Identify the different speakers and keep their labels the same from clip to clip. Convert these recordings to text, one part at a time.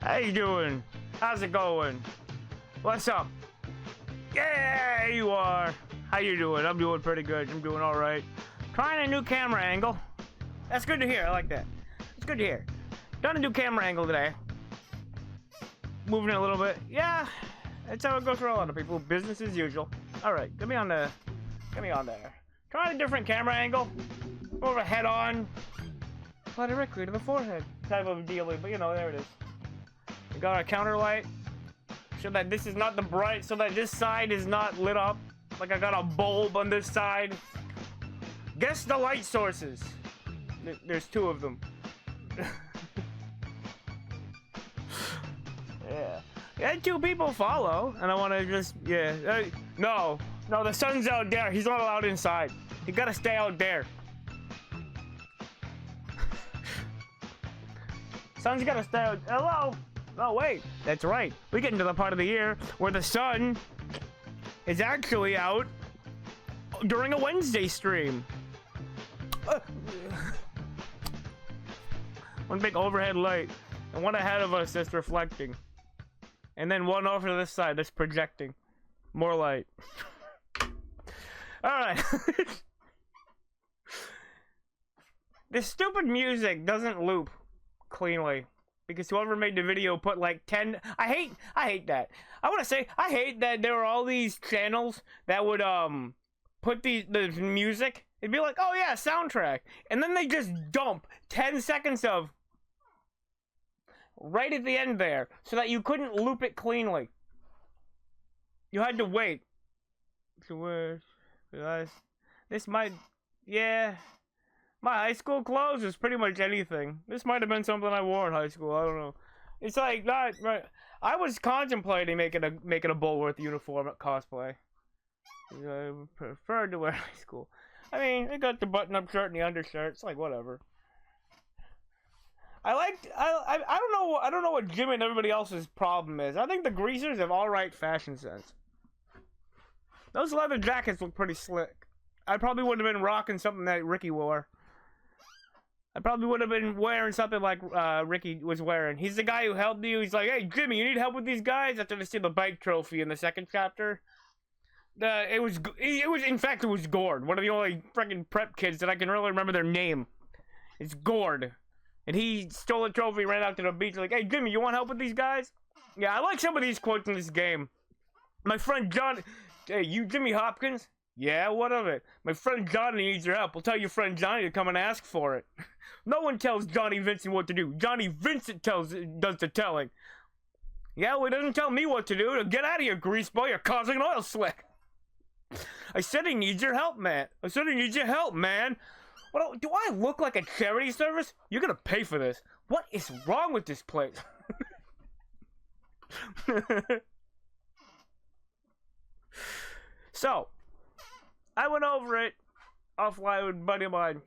Speaker 1: How you doing? How's it going? What's up? Yeah, you are. How you doing? I'm doing pretty good. I'm doing all right. Trying a new camera angle. That's good to hear. I like that. It's good to hear. Done a new camera angle today. Moving it a little bit. Yeah, that's how it goes for a lot of people. Business as usual. All right, get me on there. Trying a different camera angle. More of a head-on, apply directly to the forehead type of dealie. But you know, there it is. We got our counter light. So that this is not the bright, so that this side is not lit up. Like I got a bulb on this side. Guess the light sources. There's two of them. Yeah. Yeah, two people follow, and I want to just, yeah. No, the sun's out there. He's not allowed inside. He gotta stay out there. Sun's gotta stay out. Hello? Oh, wait. That's right. We get into the part of the year where the sun is actually out during a Wednesday stream. One big overhead light, and one ahead of us that's reflecting. And then one over to this side that's projecting. More light. Alright. This stupid music doesn't loop cleanly. Because whoever made the video put like 10... I hate that. I want to say, I hate that there are all these channels that would, put the music. It'd be like, oh yeah, soundtrack. And then they just dump 10 seconds of... right at the end there. So that you couldn't loop it cleanly. You had to wait. This might... yeah... My high school clothes is pretty much anything. This might have been something I wore in high school. I don't know. It's like not right. I was contemplating making a Bulworth uniform at cosplay. I preferred to wear high school. I mean, I got the button-up shirt and the undershirt. It's like whatever. I don't know what Jimmy and everybody else's problem is. I think the greasers have all right fashion sense. Those leather jackets look pretty slick. I probably wouldn't have been rocking something that Ricky wore. I probably would have been wearing something like Ricky was wearing. He's the guy who helped you. He's like, hey, Jimmy, you need help with these guys? After they steal the bike trophy in the second chapter. It was in fact, it was Gord. One of the only freaking prep kids that I can really remember their name. It's Gord. And he stole a trophy, ran out to the beach like, hey, Jimmy, you want help with these guys? Yeah, I like some of these quotes in this game. My friend John... Hey, you Jimmy Hopkins? Yeah, what of it? My friend Johnny needs your help. We'll tell your friend Johnny to come and ask for it. No one tells Johnny Vincent what to do. Johnny Vincent does the telling. Yeah, well, he doesn't tell me what to do. Get out of here, greaseball. You're causing an oil slick. I said he needs your help, man. What, do I look like a charity service? You're gonna pay for this. What is wrong with this place? So, I went over it offline with a buddy of mine.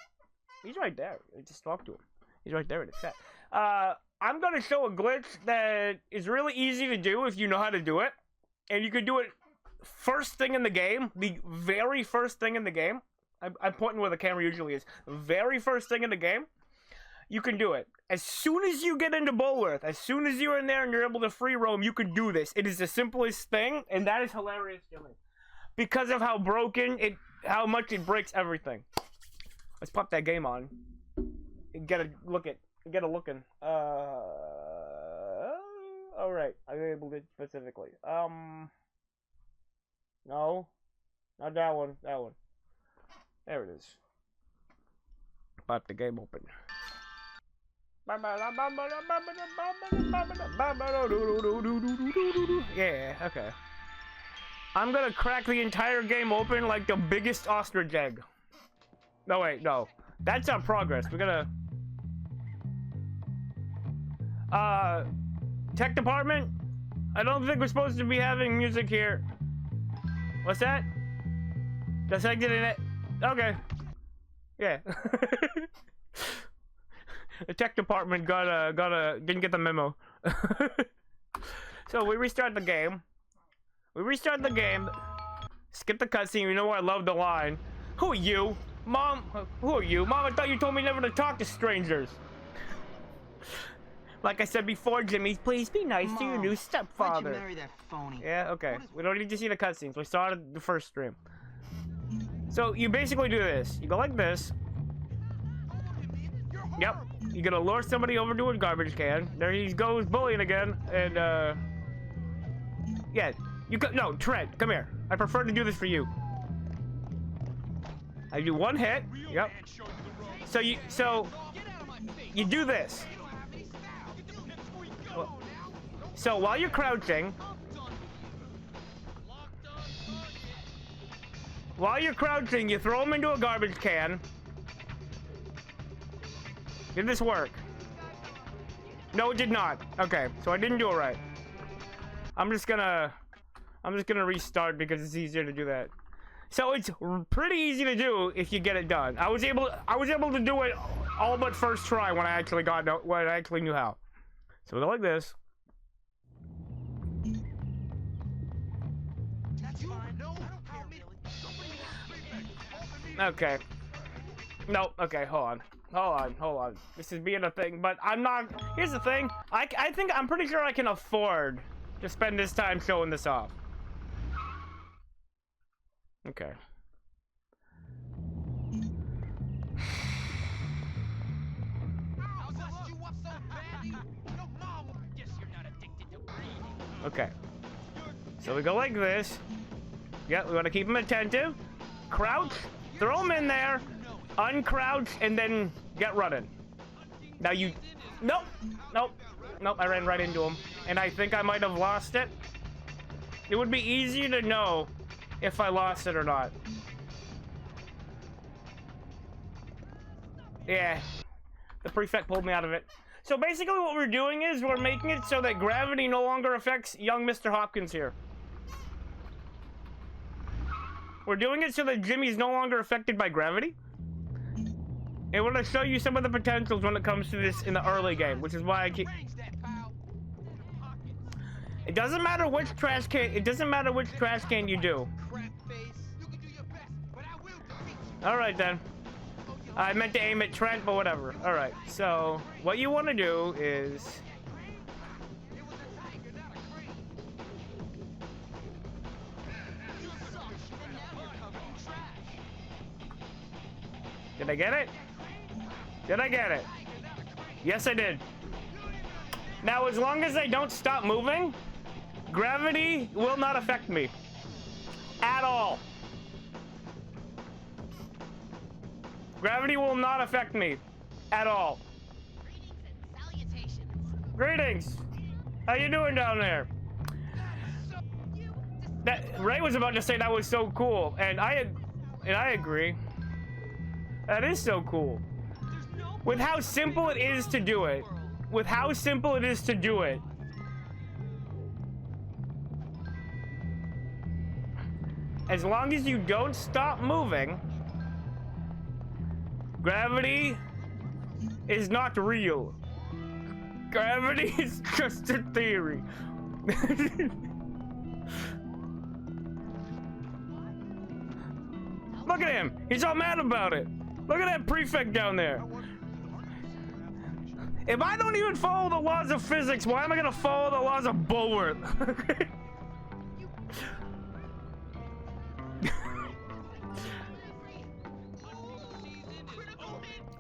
Speaker 1: He's right there. I just talked to him. He's right there in the chat. I'm going to show a glitch that is really easy to do if you know how to do it. And you can do it first thing in the game. The very first thing in the game. I'm pointing where the camera usually is. Very first thing in the game. You can do it. As soon as you get into Bulworth, as soon as you're in there and you're able to free roam, you can do this. It is the simplest thing, and that is hilarious to me. Because of how how much it breaks everything. Let's pop that game on. And get a looking. Alright, I enabled it specifically. No. Not that one. There it is. Pop the game open. Yeah, okay. I'm gonna crack the entire game open like the biggest ostrich egg. No, wait, no. That's our progress. We're gonna... Tech department? I don't think we're supposed to be having music here. What's that? Just exiting it? Okay. Yeah. The tech department didn't get the memo. So we restart the game. Skip the cutscene. You know I love the line. Who are you? Mom? Who are you? Mom, I thought you told me never to talk to strangers. Like I said before, Jimmy, please be nice to your new stepfather.
Speaker 2: Why'd you marry that phony?
Speaker 1: Yeah, okay. We don't need to see the cutscenes. We saw it in the first stream. So you basically do this. You go like this. Yep. You're gonna lure somebody over to a garbage can. There he goes bullying again. And yeah. No, Trent, come here. I prefer to do this for you. I do one hit. Yep. So you do this. So while you're crouching, you throw him into a garbage can. Did this work? No, it did not. Okay, so I didn't do it right. I'm just gonna restart because it's easier to do that. So it's pretty easy to do if you get it done. I was able to do it all but first try when I actually knew how. So we go like this. Okay. No, okay, hold on. This is being a thing, but I'm not. Here's the thing. I'm pretty sure I can afford to spend this time showing this off. Okay. Okay. So we go like this. Yeah, we want to keep him attentive. Crouch, throw him in there, uncrouch, and then get running. Now you... Nope, I ran right into him. And I think I might have lost it. It would be easier to know if I lost it or not. Yeah, the prefect pulled me out of it. So basically what we're doing is we're making it so that gravity no longer affects young Mr. Hopkins here. We're doing it so that Jimmy's no longer affected by gravity. And we're going to show you some of the potentials when it comes to this in the early game, which is why I keep... It doesn't matter which trash can you do. Alright then. I meant to aim at Trent, but whatever. Alright, so what you want to do is... Did I get it? Did I get it? Yes, I did. Now, as long as I don't stop moving, gravity will not affect me. At all. Gravity will not affect me. At all. Greetings. How you doing down there? Ray was about to say that was so cool, and I agree. That is so cool. With how simple it is to do it. As long as you don't stop moving, gravity is not real. Gravity is just a theory. Look at him. He's all mad about it. Look at that prefect down there. If I don't even follow the laws of physics, why am I gonna follow the laws of Bulworth?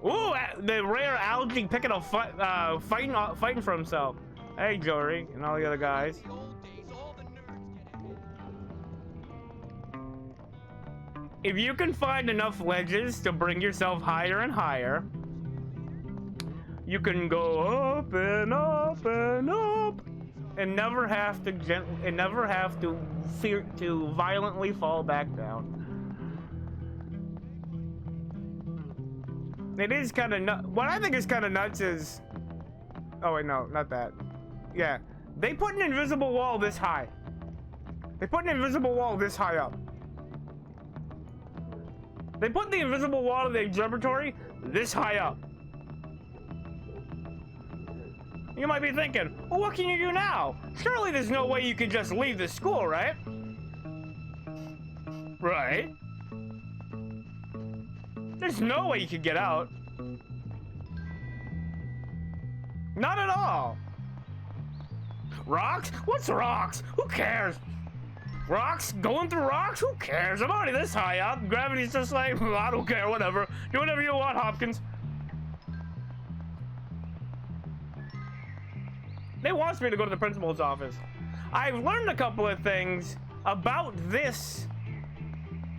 Speaker 1: Ooh, the rare algae picking a fighting for himself. Hey, Jory, and all the other guys. If you can find enough ledges to bring yourself higher and higher, you can go up and up and up, and never have to fear to violently fall back down. It is kind of nuts. What I think is kind of nuts is, oh wait, no, not that. Yeah, they put an invisible wall this high. They put an invisible wall this high up. They put the invisible wall of the observatory this high up. You might be thinking, well, what can you do now? Surely there's no way you can just leave the school, right? Right? There's no way you could get out. Not at all. Rocks? What's rocks? Who cares? Rocks? Going through rocks? Who cares? I'm already this high up. Gravity's just like, I don't care, whatever. Do whatever you want, Hopkins. They wants me to go to the principal's office. I've learned a couple of things about this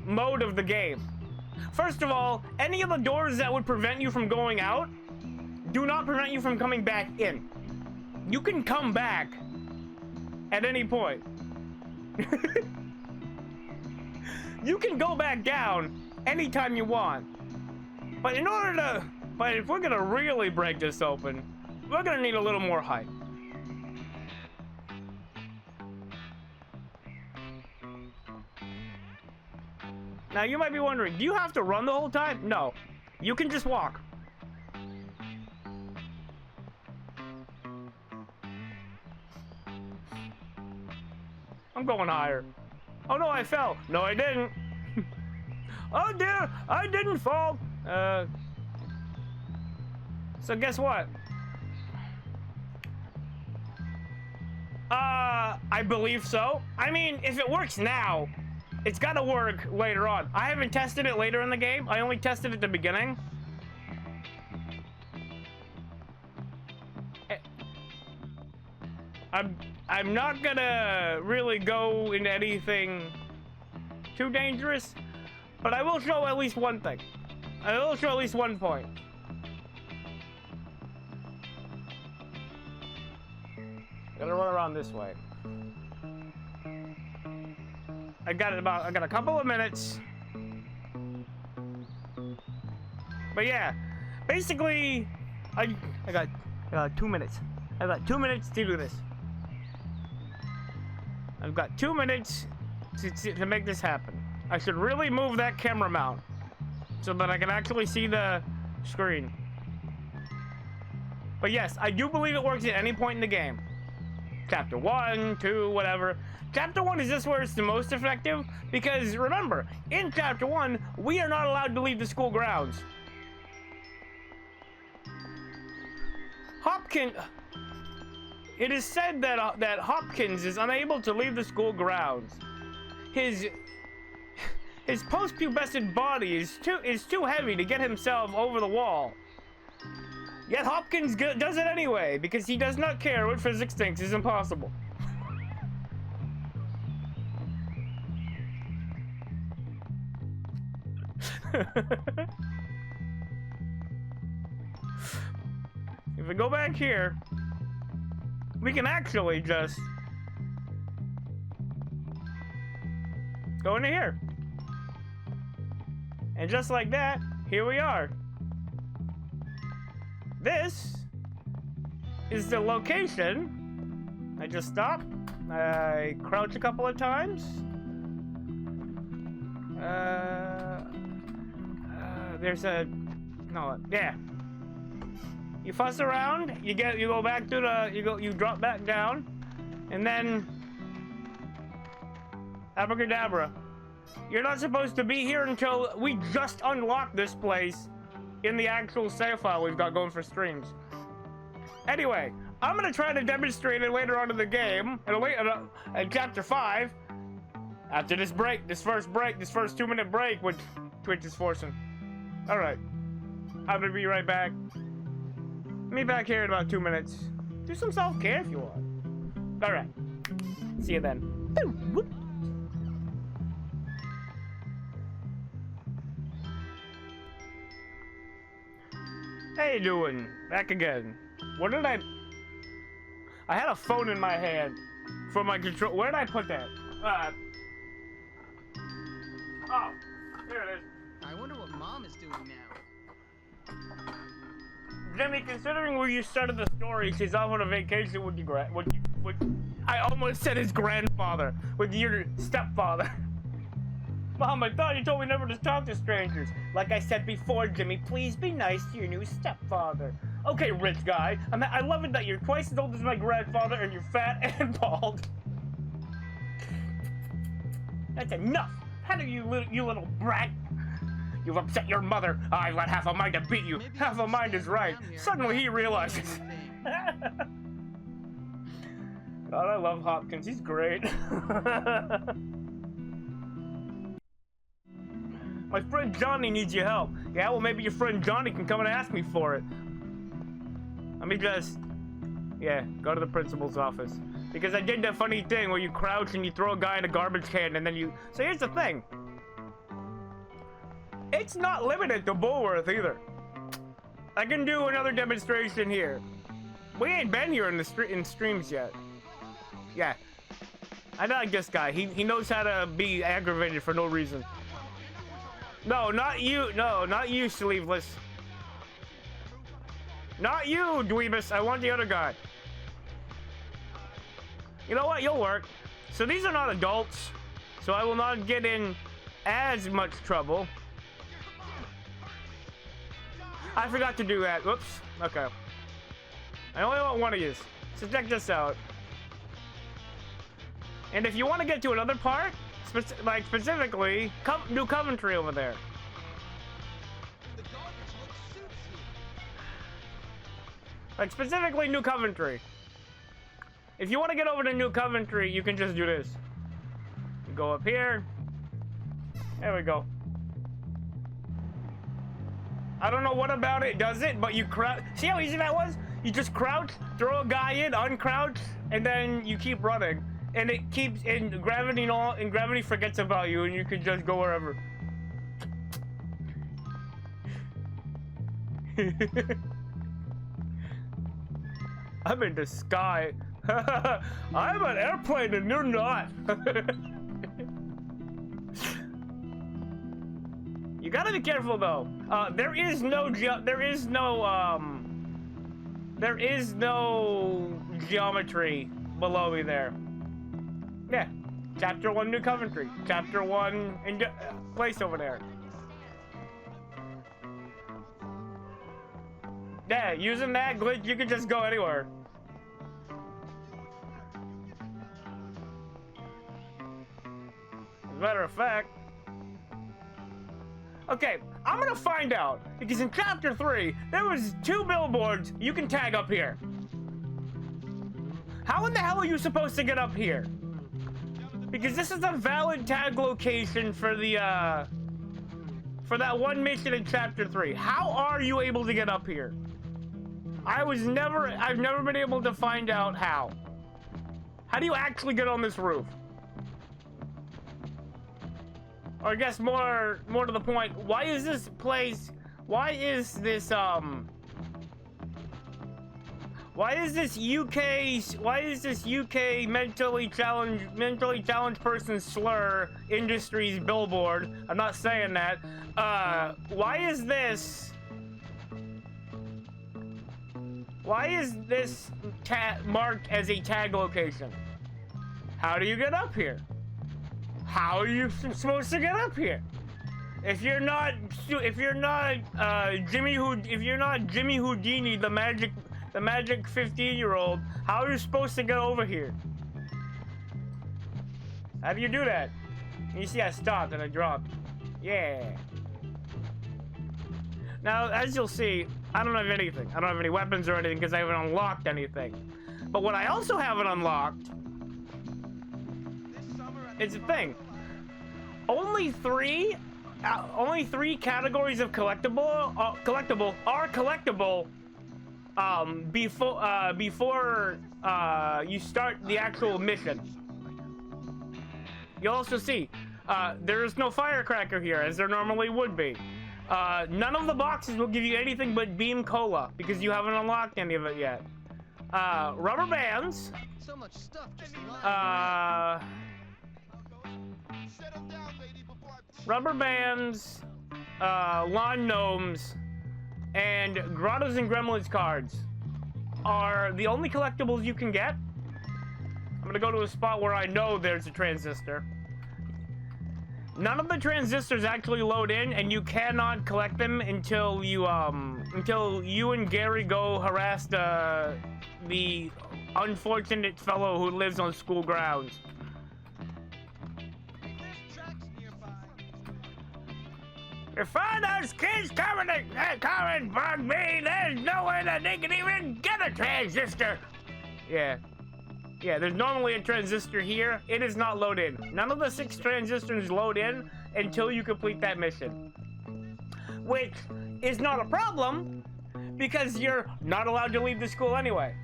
Speaker 1: mode of the game. First of all, any of the doors that would prevent you from going out do not prevent you from coming back in. You can come back at any point. You can go back down anytime you want. But if we're gonna really break this open, we're gonna need a little more height. Now you might be wondering, do you have to run the whole time? No, you can just walk. I'm going higher. Oh no, I fell. No, I didn't. Oh dear, I didn't fall. So guess what? I believe so. I mean, if it works now, it's gotta work later on. I haven't tested it later in the game. I only tested it at the beginning. I'm not gonna really go into anything too dangerous, but I will show at least one thing. I will show at least one point. Gotta run around this way. I got a couple of minutes. But yeah, basically, I got 2 minutes. I got 2 minutes to do this. I've got 2 minutes to make this happen. I should really move that camera mount so that I can actually see the screen. But yes, I do believe it works at any point in the game. Chapter 1, 2, whatever. Chapter 1 is just where it's the most effective, because remember, in Chapter 1, we are not allowed to leave the school grounds. It is said that Hopkins is unable to leave the school grounds. His post-pubescent body is too heavy to get himself over the wall. Yet Hopkins does it anyway, because he does not care what physics thinks is impossible. If we go back here, we can actually just go into here. And just like that, here we are. This is the location. I just stop. I crouch a couple of times. There's a yeah. You fuss around. You go back to the. You drop back down, and then abracadabra. You're not supposed to be here until we just unlock this place in the actual save file we've got going for streams. Anyway, I'm gonna try to demonstrate it later on in the game, in Chapter 5. After this first 2-minute break, which Twitch is forcing. Alright. I'm gonna be right back. Meet back here in about 2 minutes. Do some self-care if you want. Alright. See you then. How you doing? Back again. What did I had a phone in my hand for my control. Where did I put that? Oh, there it is.
Speaker 2: I wonder what Mom is doing now.
Speaker 1: Jimmy, considering where you started the story, she's off on a vacation with I almost said his grandfather, with your stepfather. Mom, I thought you told me never to talk to strangers. Like I said before, Jimmy, please be nice to your new stepfather. Okay, rich guy. I love it that you're twice as old as my grandfather and you're fat and bald. That's enough. How do you little brat? You've upset your mother. I've got half a mind to beat you. Half a mind is right. Suddenly he realizes. God, I love Hopkins. He's great. My friend Johnny needs your help. Yeah, well, maybe your friend Johnny can come and ask me for it. Let me just... Yeah, go to the principal's office. Because I did that funny thing where you crouch and you throw a guy in a garbage can and then you... So here's the thing. It's not limited to Bullworth either. I can do another demonstration here. We ain't been here in the in streams yet. Yeah. I like this guy. He knows how to be aggravated for no reason. No, not you. No, not you, Sleeveless. Not you, Dweebus. I want the other guy. You know what? You'll work. So these are not adults. So I will not get in as much trouble. I forgot to do that. Whoops. Okay. I only want one of these. So check this out. And if you want to get to another part, like specifically, New Coventry over there. Like specifically New Coventry. If you want to get over to New Coventry, you can just do this. You go up here. There we go. I don't know what about it does it, but you crouch. See how easy that was? You just crouch, throw a guy in, uncrouch, and then you keep running. And it keeps, and gravity forgets about you, and you can just go wherever. I'm in the sky. I'm an airplane and you're not. You gotta be careful though. There is no geometry below me there. Yeah, Chapter 1 New Coventry. Chapter 1 in place over there. Yeah, using that glitch, you can just go anywhere. As a matter of fact. Okay, I'm gonna find out. Because in Chapter 3, there was 2 billboards you can tag up here. How in the hell are you supposed to get up here? Because this is a valid tag location for the, for that one mission in Chapter 3. How are you able to get up here? I've never been able to find out how. How do you actually get on this roof? Or I guess more to the point, why is this UK mentally challenged person slur industries billboard? I'm not saying that. Why is this marked as a tag location? How do you get up here? How are you supposed to get up here? If you're not Jimmy Houdini, the magic 15-year-old, how are you supposed to get over here? How do you do that? You see, I stopped and I dropped. Yeah. Now, as you'll see, I don't have anything. I don't have any weapons or anything because I haven't unlocked anything. But what I also haven't unlocked is a thing. Only three categories of collectible are collectible before you start the actual mission. You'll also see there is no firecracker here as there normally would be. None of the boxes will give you anything but beam cola because you haven't unlocked any of it yet. Rubber bands.
Speaker 2: So much stuff just
Speaker 1: Rubber bands, lawn gnomes, and Grottos and Gremlins cards are the only collectibles you can get. I'm gonna go to a spot where I know there's a transistor. None of the transistors actually load in, and you cannot collect them until you and Gary go harass the unfortunate fellow who lives on school grounds. If all those kids come and bug me, there's no way that they can even get a transistor. Yeah. Yeah, there's normally a transistor here. It is not load in. None of the 6 transistors load in until you complete that mission. Which is not a problem, because you're not allowed to leave the school anyway.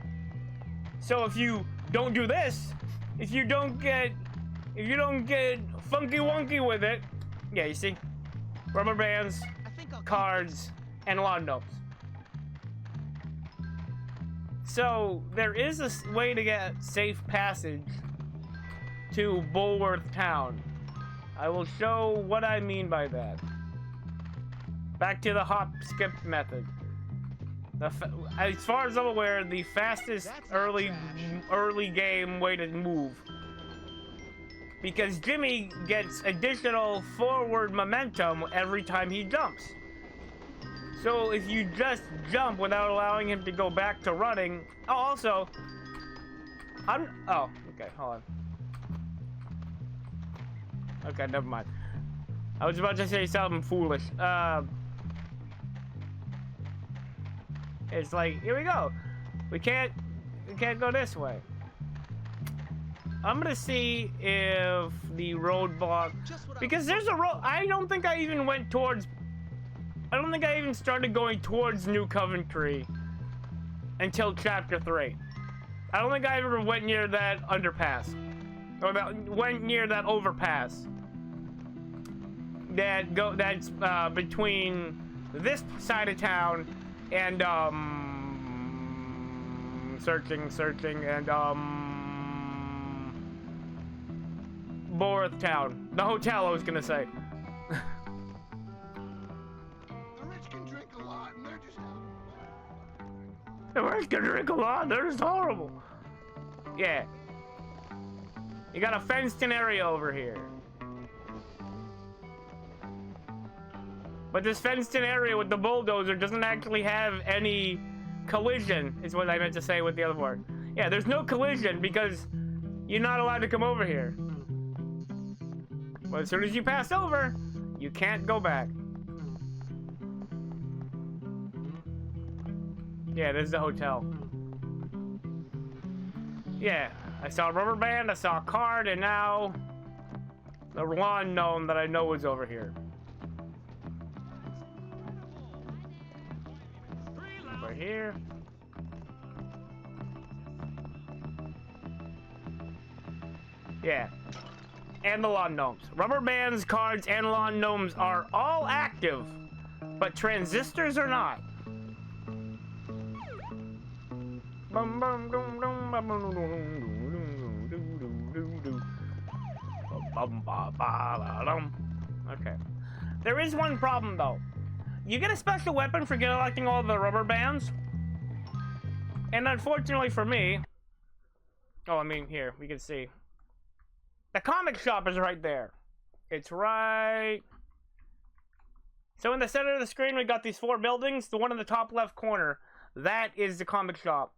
Speaker 1: So if you don't do this, if you don't get funky wonky with it, yeah, you see? Rubber bands, cards, and lawn gnomes. So there is a way to get safe passage to Bulworth Town. I will show what I mean by that. Back to the hop skip method. As far as I'm aware, the fastest early game way to move. Because Jimmy gets additional forward momentum every time he jumps. So if you just jump without allowing him to go back to running... Oh, also... Oh, okay, hold on. Okay, never mind. I was about to say something foolish. It's like, here we go. We can't go this way. I'm gonna see if the roadblock... Because there's a road... I don't think I even went towards... I don't think I even started going towards New Coventry until Chapter 3. I don't think I ever went near that underpass. Or went near that overpass. That's between this side of town and, searching, and, Bulworth Town. The hotel, I was gonna say. The rich can drink a lot, they're just horrible. Yeah. You got a fenced-in area over here. But this fenced-in area with the bulldozer doesn't actually have any collision, is what I meant to say with the other word. Yeah, there's no collision because you're not allowed to come over here. But as soon as you pass over, you can't go back. Yeah, this is the hotel. Yeah, I saw a rubber band, I saw a card, and now the lawn gnome that I know is over here. Over here. Yeah. And the lawn gnomes. Rubber bands, cards, and lawn gnomes are all active, but transistors are not. Okay. There is one problem though. You get a special weapon for collecting all the rubber bands. And unfortunately for me... Oh, I mean, here, we can see. The comic shop is right there. It's right... So in the center of the screen, we got these 4 buildings. The one in the top left corner, that is the comic shop.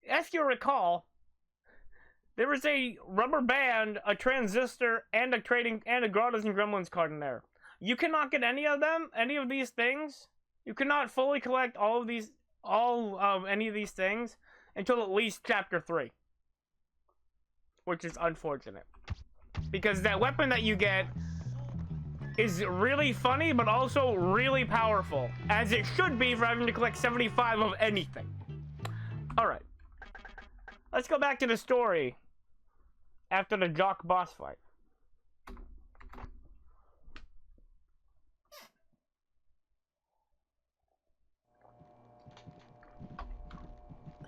Speaker 1: If you recall, there was a rubber band, a transistor, and a Grottos and Gremlins card in there. You cannot get any of them, any of these things. You cannot fully collect all of any of these things until at least Chapter 3. Which is unfortunate. Because that weapon that you get is really funny, but also really powerful. As it should be for having to collect 75 of anything. Alright. Let's go back to the story after the Jock boss fight.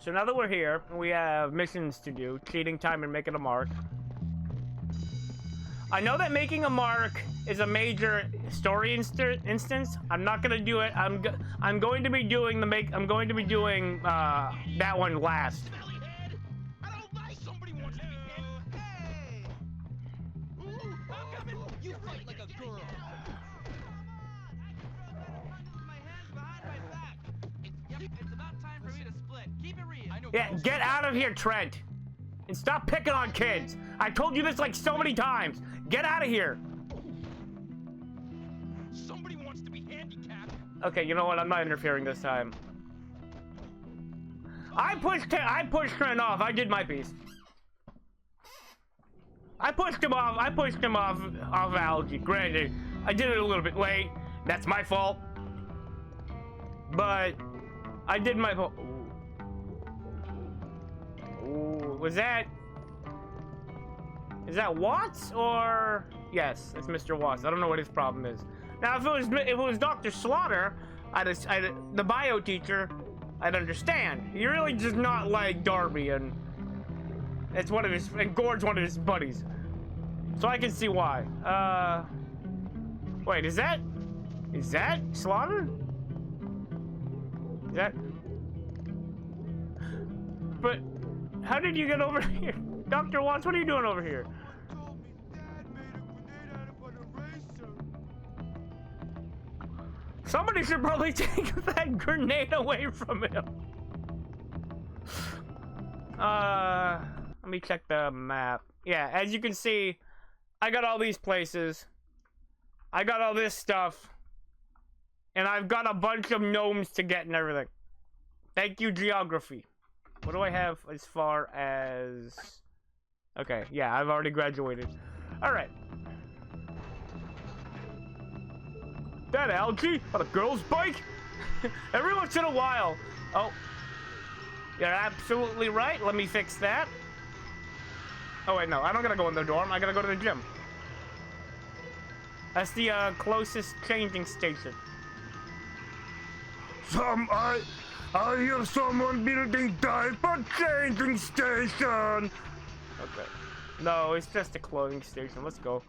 Speaker 1: So now that we're here, we have missions to do. Cheating time and making a mark. I know that making a mark is a major story instance. I'm not gonna do it. I'm going to be doing that one last. Yeah, get out of here, Trent. And stop picking on kids. I told you this like so many times. Get out of here.
Speaker 3: Somebody
Speaker 1: Okay, you know what? I'm not interfering this time. I pushed Trent off. I did my piece. I pushed him off off algae. Granted, I did it a little bit late. That's my fault. But I did my fault. Ooh, was that? Is that Watts or? Yes, it's Mr. Watts. I don't know what his problem is. Now, if it was Dr. Slaughter, the bio teacher, I'd understand. He really just not like Darby, and it's one of his, and Gord's one of his buddies. So I can see why. Wait, is that Slaughter? Is that? But how did you get over here? Dr. Watts, what are you doing over here? Somebody should probably take that grenade away from him. Let me check the map. Yeah, as you can see, I got all these places. I got all this stuff. And I've got a bunch of gnomes to get and everything. Thank you, geography. What do I have as far as... Okay, yeah, I've already graduated. Alright. That algae on a girl's bike? Every once in a while. Oh. You're absolutely right. Let me fix that. Oh, wait, no. I don't gotta go in the dorm. I gotta go to the gym. That's the closest changing station. I hear someone building diaper changing station. Okay. No, it's just a clothing station. Let's go.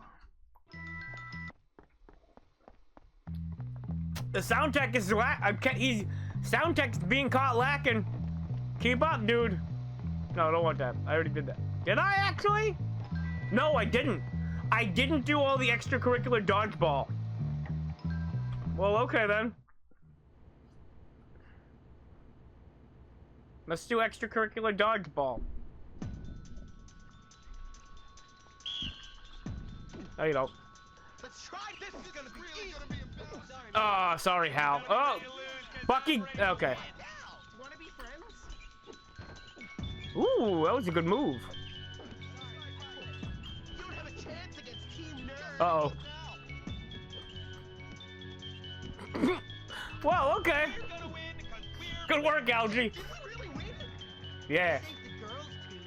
Speaker 1: The sound tech is sound tech's being caught lacking. Keep up, dude. No, I don't want that. I already did that. Did I actually? No, I didn't. I didn't do all the extracurricular dodgeball. Well, okay then. Let's do extracurricular dodgeball. No, you don't.
Speaker 2: Let's try this. Is gonna be really gonna be embarrassing.
Speaker 1: Oh, sorry, Hal. Oh, Bucky. Okay.
Speaker 2: Wanna be friends?
Speaker 1: Ooh, that was a good move.
Speaker 2: You don't have a chance against Team Nerd.
Speaker 1: Uh oh. Well, okay. Good work, Algie.
Speaker 2: Did we really win?
Speaker 1: Yeah.
Speaker 2: I think the girls' team.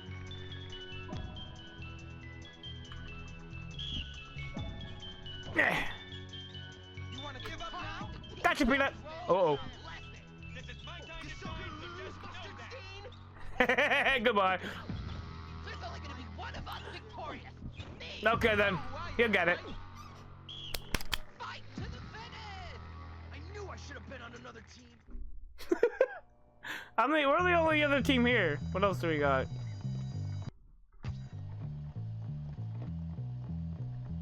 Speaker 1: Yeah.
Speaker 2: You wanna give up now?
Speaker 1: That should be that. Uh oh. Goodbye.
Speaker 2: There's only gonna be one of us victorious. Me.
Speaker 1: Okay then. You'll get it.
Speaker 2: Fight to the finish. I knew I should have been on another team.
Speaker 1: I mean, we're the only other team here. What else do we got?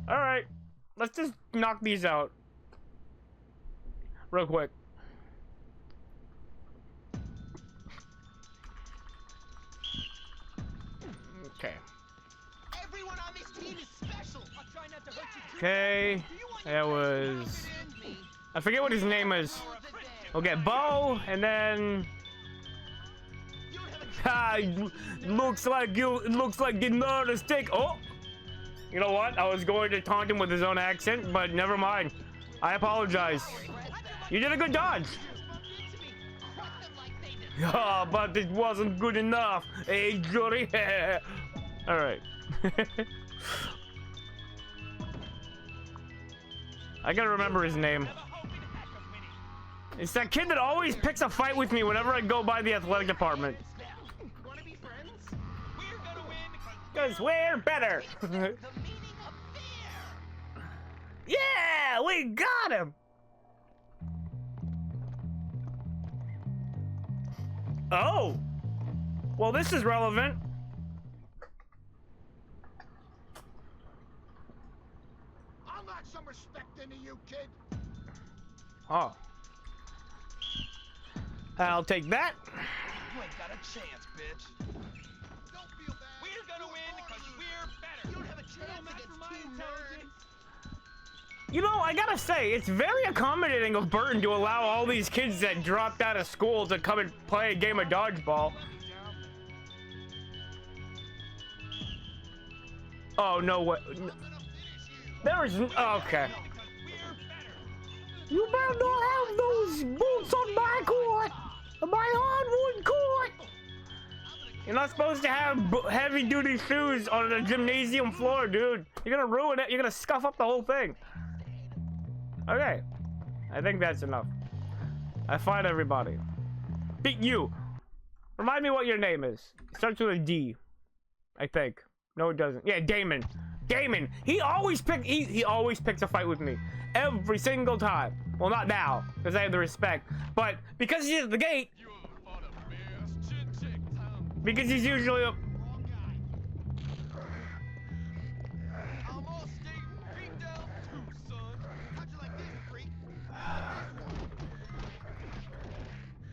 Speaker 1: Alright. Let's just knock these out. Real quick. Okay.
Speaker 2: Everyone on this team is special. I'll try not to hurt you too
Speaker 1: Okay. That was... I forget what his name is. We'll get Bo, and then... Ah, looks like the nervous take. Oh! You know what? I was going to taunt him with his own accent, but never mind. I apologize. You did a good dodge. Ah, but it wasn't good enough. Hey, Jory. Alright. I gotta remember his name. It's that kid that always picks a fight with me whenever I go by the athletic department.
Speaker 2: Wanna be friends?
Speaker 3: We're gonna win
Speaker 1: Cause we're better.
Speaker 2: The meaning of fear.
Speaker 1: Yeah, we got him. Oh. Well, this is relevant.
Speaker 2: I'll knock some respect into you, kid.
Speaker 1: Oh. I'll take that.
Speaker 3: You ain't got a chance, bitch.
Speaker 2: Don't feel bad.
Speaker 3: We're gonna win because we're better.
Speaker 2: You don't have a chance against Team Nerd.
Speaker 1: You know, I gotta say, it's very accommodating of Burton to allow all these kids that dropped out of school to come and play a game of dodgeball. Oh, no way. There is... Okay. You better not have those boots on my court! My hardwood court! You're not supposed to have heavy-duty shoes on a gymnasium floor, dude. You're gonna ruin it. You're gonna scuff up the whole thing. Okay. I think that's enough. I find everybody. Beat you. Remind me what your name is. It starts with a D. I think. No, it doesn't. Yeah, Damon. Damon. He always picks a fight with me. Every single time. Well, not now, because I have the respect. But because he's at the gate. Because he's usually a...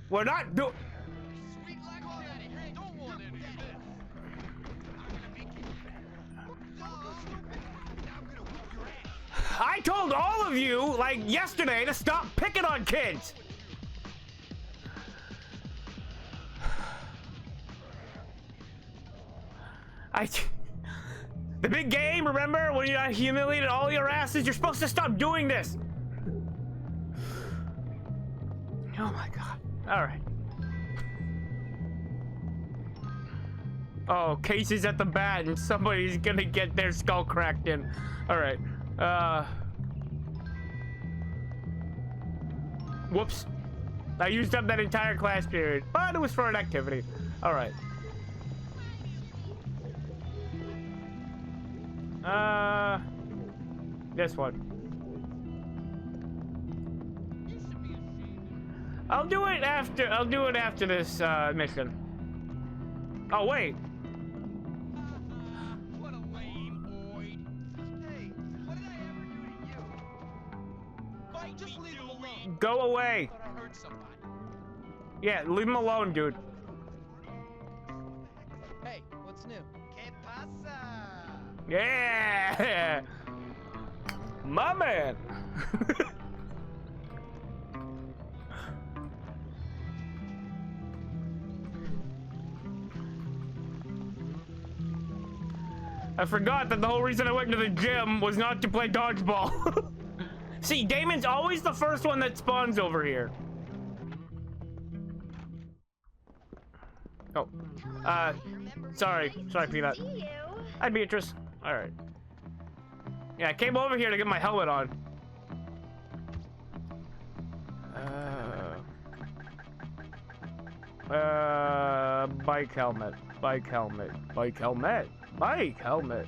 Speaker 1: We're not doing... I told all of you, like yesterday, to stop picking on kids. The big game, remember? When you humiliated all your asses? You're supposed to stop doing this. Oh my god. Alright. Oh, Casey's at the bat and somebody's gonna get their skull cracked in. Alright. Whoops. I used up that entire class period, but it was for an activity. Alright. This one. I'll do it after this mission. Oh wait.
Speaker 2: What a lame boy. Hey, what did I ever do to you? Fight, just leave him alone.
Speaker 1: Go away.
Speaker 2: I thought I heard somebody.
Speaker 1: Yeah, leave him alone, dude.
Speaker 2: Hey, what's new? ¿Qué pasa?
Speaker 1: Yeah. My man. I forgot that the whole reason I went to the gym was not to play dodgeball. See, Damon's always the first one that spawns over here. Oh, sorry, Peanut. Hi, Beatrice. All right. Yeah, I came over here to get my helmet on. Bike helmet. Bike helmet. Bike helmet. Bike helmet.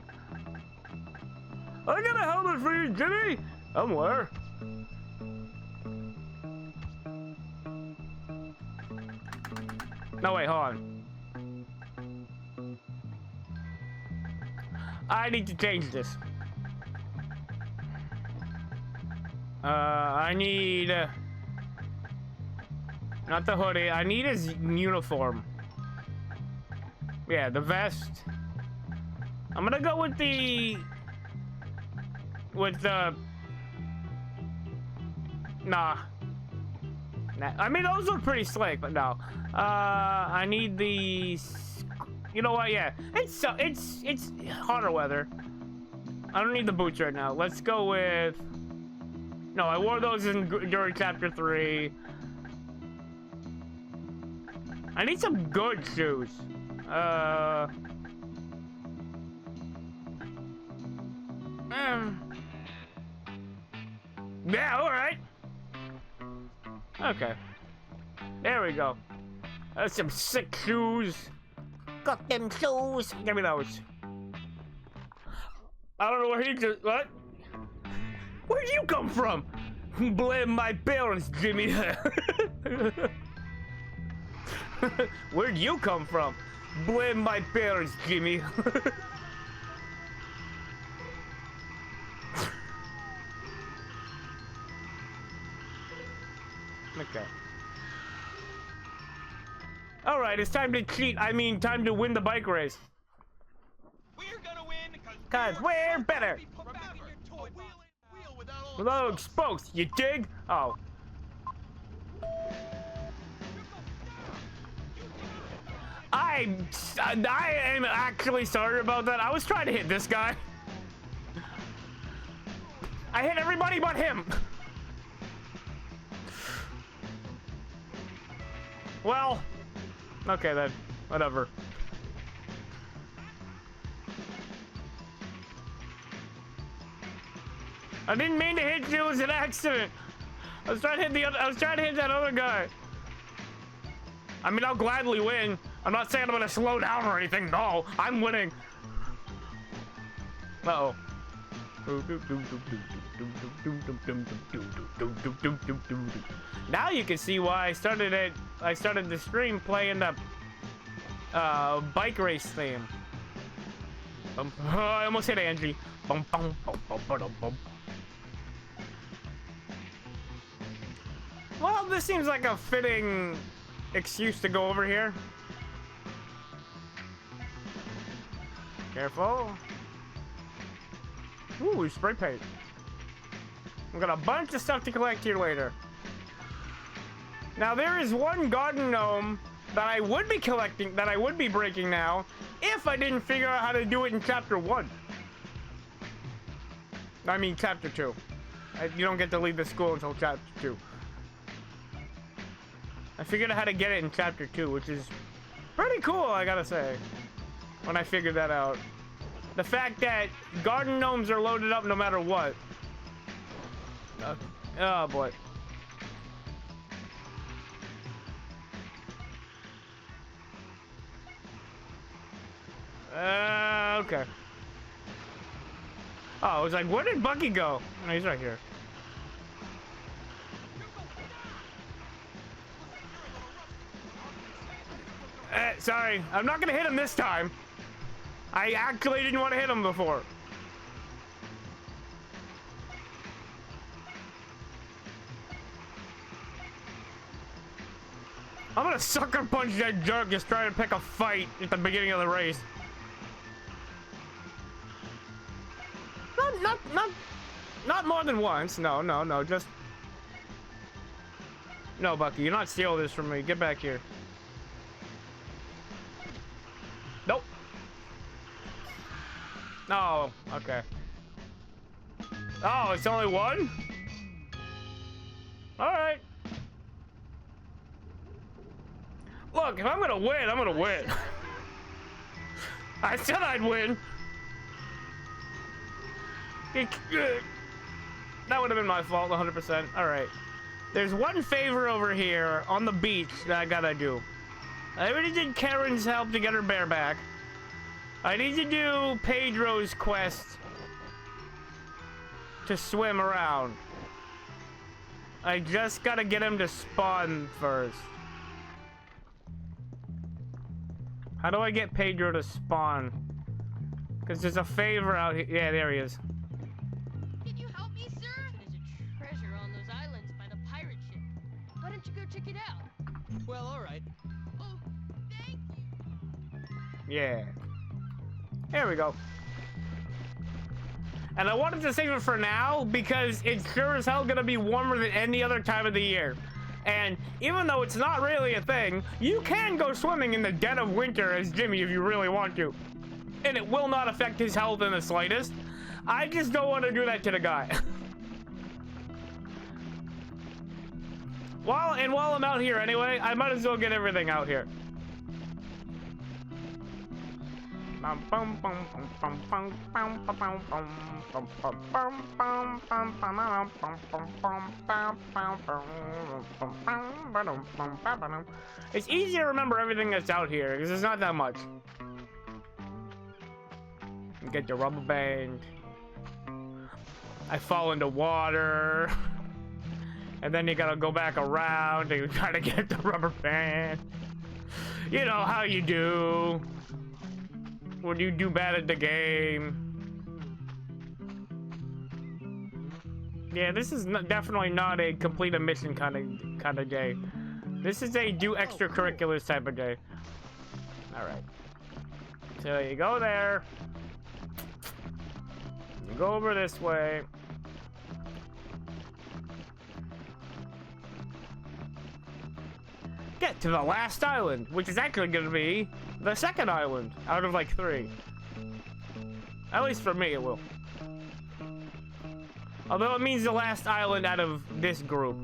Speaker 1: I got a helmet for you, Jimmy. Somewhere. No, wait, hold on. I need to change this. I need... not the hoodie. I need his uniform. Yeah, the vest. I'm gonna go with the... Nah. I mean, those look pretty slick, but no. I need the... You know what? Yeah, it's hotter weather. I don't need the boots right now. Let's go with... No, I wore those during chapter 3. I need some good shoes. Yeah, all right. Okay. There we go. That's some sick shoes. Got them shoes. Give me those. I don't know where he just... What? Where'd you come from? Blame my parents, Jimmy. Where'd you come from? Blame my parents, Jimmy. Okay. All right, it's time to cheat. I mean, time to win the bike race.
Speaker 2: We're gonna win
Speaker 1: Cause we're better.
Speaker 2: Remember, a wheel without all
Speaker 1: Hello, exposed. You dig? Oh. I am actually sorry about that. I was trying to hit this guy. I hit everybody but him. Well, okay then. Whatever. I didn't mean to hit you. It was an accident. I was trying to hit that other guy. I mean, I'll gladly win. I'm not saying I'm gonna slow down or anything. No, I'm winning. Uh-oh. Now you can see why I started the stream playing the bike race theme. I almost hit Angie. Well, this seems like a fitting excuse to go over here. Careful. Ooh, spray paint. We've got a bunch of stuff to collect here later. Now, there is one garden gnome that I would be collecting, that I would be breaking now, if I didn't figure out how to do it in Chapter 1. I mean, Chapter 2. You don't get to leave the school until Chapter 2. I figured out how to get it in Chapter 2, which is pretty cool, I gotta say, when I figured that out. The fact that garden gnomes are loaded up no matter what. Oh boy. Okay. Oh, I was like, where did Bucky go? No, he's right here. Sorry, I'm not gonna hit him this time. I actually didn't want to hit him before. I'm gonna sucker punch that jerk just trying to pick a fight at the beginning of the race. Not more than once. No, just... No, Bucky, you're not stealing this from me. Get back here. Nope. Oh, okay. Oh, it's only one? Alright. Look, if I'm gonna win, I'm gonna win. I said I'd win. That would have been my fault, 100%. Alright. There's one favor over here on the beach that I gotta do. I already did Karen's help to get her bear back. I need to do Pedro's quest to swim around. I just gotta get him to spawn first. How do I get Pedro to spawn? Because there's a favor out here. Yeah, there he is.
Speaker 4: Can you help me, sir? There's a treasure on those islands by the pirate ship. Why don't you go check it out?
Speaker 2: Well, alright.
Speaker 4: Oh, thank you.
Speaker 1: Yeah. There we go. And I wanted to save it for now because it's sure as hell gonna be warmer than any other time of the year. And even though it's not really a thing, you can go swimming in the dead of winter as Jimmy if you really want to. And it will not affect his health in the slightest. I just don't want to do that to the guy. While I'm out here anyway, I might as well get everything out here. It's easy to remember everything that's out here because it's not that much. You get the rubber band. I fall into water. And then you gotta go back around and try to get the rubber band. You know how you do when you do bad at the game. Yeah, this is definitely not a complete a mission kind of day. This is a do extracurriculars type of day. All right. So you go there. You go over this way. get to the last island, which is actually gonna be the second island out of like 3. At least for me, it will. Although it means the last island out of this group.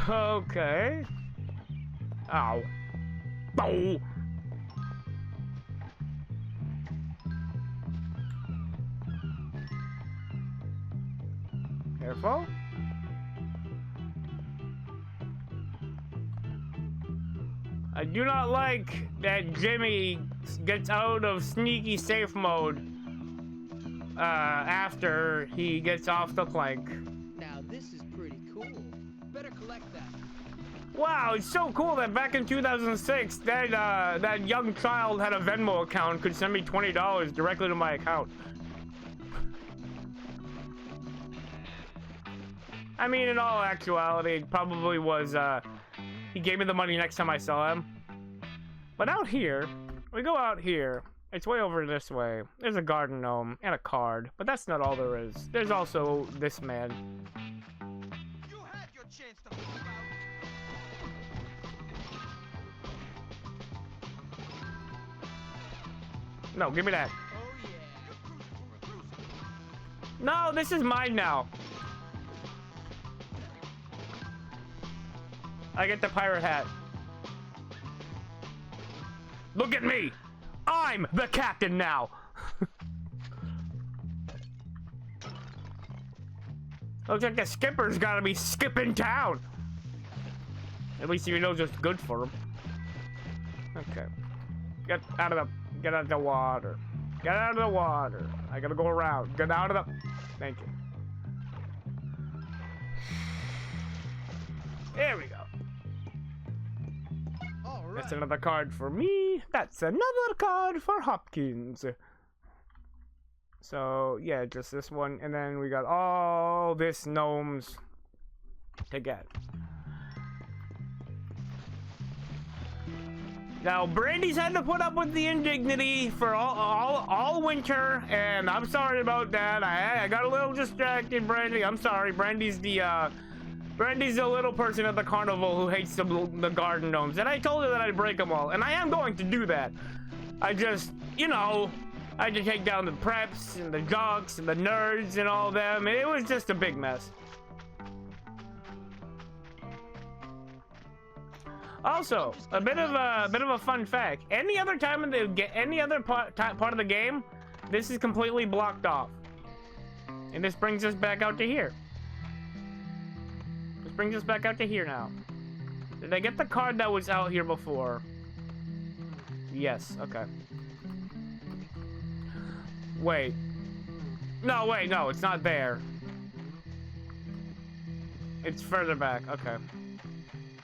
Speaker 1: Okay. Ow. Oh. Careful. I do not like that Jimmy gets out of sneaky safe mode after he gets off the plank.
Speaker 3: Now this is pretty cool. Better collect that.
Speaker 1: Wow, it's so cool that back in 2006, that young child had a Venmo account, could send me $20 directly to my account. I mean, in all actuality, it probably was, he gave me the money next time I saw him. But out here, we go out here, it's way over this way. There's a garden gnome and a card, but that's not all there is. There's also this man.
Speaker 2: You had your chance to move out.
Speaker 1: No, give me that.
Speaker 3: Oh yeah.
Speaker 2: You're cruising for a cruise.
Speaker 1: No, this is mine now. I get the pirate hat. Look at me! I'm the captain now! Looks like the skipper's gotta be skipping town! At least he knows what's good for him. Okay. Get out of the water. Get out of the water. I gotta go around. Get out of the... Thank you. There we go.
Speaker 3: All right.
Speaker 1: That's another card for me. That's another card for Hopkins. So, yeah, just this one. And then we got all this gnomes to get. Now, Brandy's had to put up with the indignity for all winter, and I'm sorry about that. I got a little distracted, Brandy. I'm sorry. Brandy's the little person at the carnival who hates the garden gnomes, and I told her that I'd break them all, and I am going to do that. I just, you know, I had to take down the preps and the jocks and the nerds and all them, and it was just a big mess. Also, a bit of a fun fact: any other time in any other part of the game, this is completely blocked off, and this brings us back out to here. This brings us back out to here now. Did I get the card that was out here before? Yes. Okay. Wait. No, wait. No, it's not there. It's further back. Okay.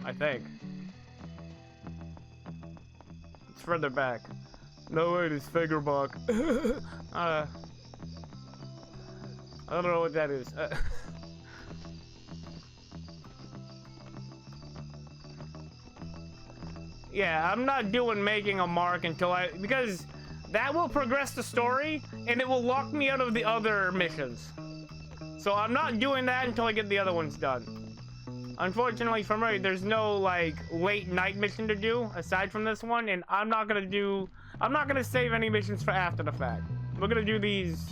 Speaker 1: I think. Further back. No, wait, it's Fagerbuck. I don't know what that is. Yeah, I'm not doing making a mark until because that will progress the story and it will lock me out of the other missions. So I'm not doing that until I get the other ones done. Unfortunately for me, there's no like late night mission to do aside from this one, and I'm not gonna save any missions for after the fact. We're gonna do these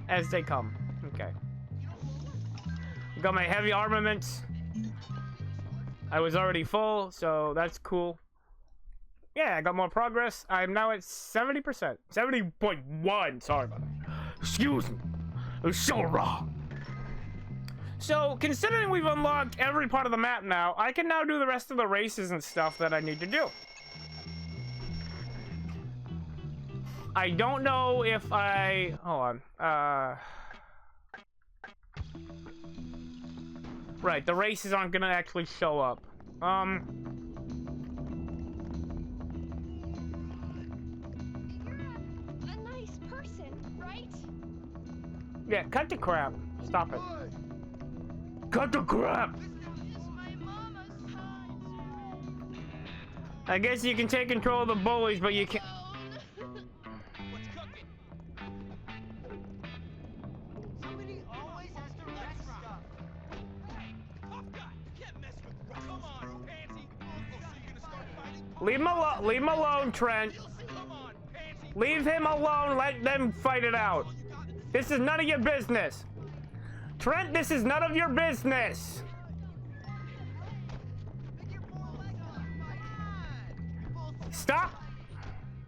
Speaker 1: as they come. Okay. Got my heavy armaments. I was already full, so that's cool. Yeah, I got more progress. I'm now at 70%. 70.1. Sorry about that. Excuse me. It was so wrong. So, considering we've unlocked every part of the map now, I can now do the rest of the races and stuff that I need to do. I don't know if I... Hold on. Right, the races aren't gonna actually show up.
Speaker 4: You're a nice person, right?
Speaker 1: Yeah, cut the crap. Stop it. Cut the crap!
Speaker 4: It's my mama's time.
Speaker 1: I guess you can take control of the bullies, but you can't...
Speaker 2: What's cooking?
Speaker 1: Leave him alone. Leave him alone, Trent.
Speaker 2: Come on, pansy.
Speaker 1: Leave him alone. Let them fight it out. This is none of your business. Trent, this is none of your business. Stop.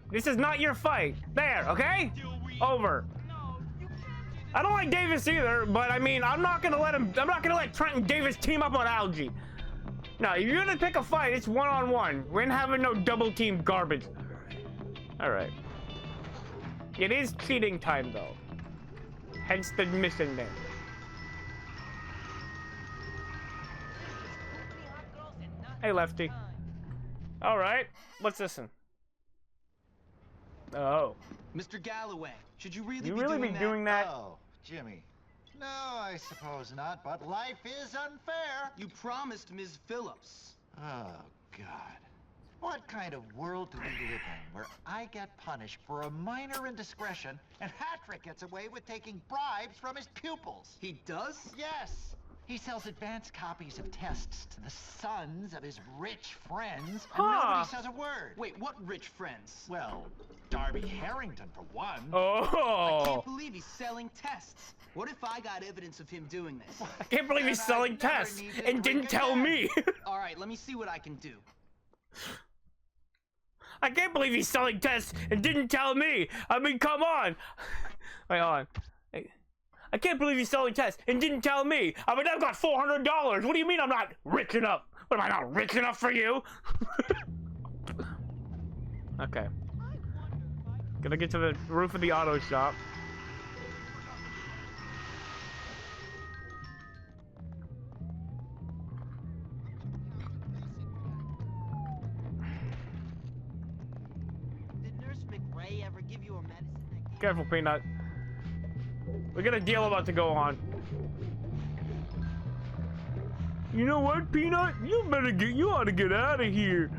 Speaker 1: This is not your fight. There, okay? Over. I don't like Davis either, but I mean, I'm not gonna let Trent and Davis team up on Algae. No, if you're gonna pick a fight, it's one-on-one. We ain't having no double team garbage. Alright. It is cheating time though. Hence the mission name. Hey, Lefty. Alright, let's listen. Oh.
Speaker 3: Mr. Galloway, should you really
Speaker 1: be doing that?
Speaker 5: Oh, Jimmy. No, I suppose not, but life is unfair.
Speaker 3: You promised Ms. Phillips.
Speaker 5: Oh, God. What kind of world do we live in where I get punished for a minor indiscretion and Patrick gets away with taking bribes from his pupils?
Speaker 3: He does?
Speaker 5: Yes. He sells advanced copies of tests to the sons of his rich friends, and
Speaker 1: Huh.
Speaker 5: nobody says a word.
Speaker 3: Wait, what rich friends?
Speaker 5: Well, Darby Harrington, for one.
Speaker 3: I
Speaker 1: Oh.
Speaker 3: can't believe he's selling tests. What if I got evidence of him doing this?
Speaker 1: I can't believe he's
Speaker 5: Then
Speaker 1: selling
Speaker 5: I'd never
Speaker 1: tests
Speaker 5: need to
Speaker 1: and didn't
Speaker 5: drink
Speaker 1: tell
Speaker 5: again.
Speaker 1: me.
Speaker 3: All right, let me see what I can do.
Speaker 1: I can't believe he's selling tests and didn't tell me. I mean, come on. Wait, hold on. I can't believe he's selling tests and didn't tell me. I mean, I've got $400. What do you mean I'm not rich enough? What, am I not rich enough for you? Okay. Gonna get to the roof of the auto shop.
Speaker 3: Did Nurse McRae ever give you a medicine?
Speaker 1: Careful, Peanut. We got a deal about to go on. You know what, Peanut? You ought to get out of here.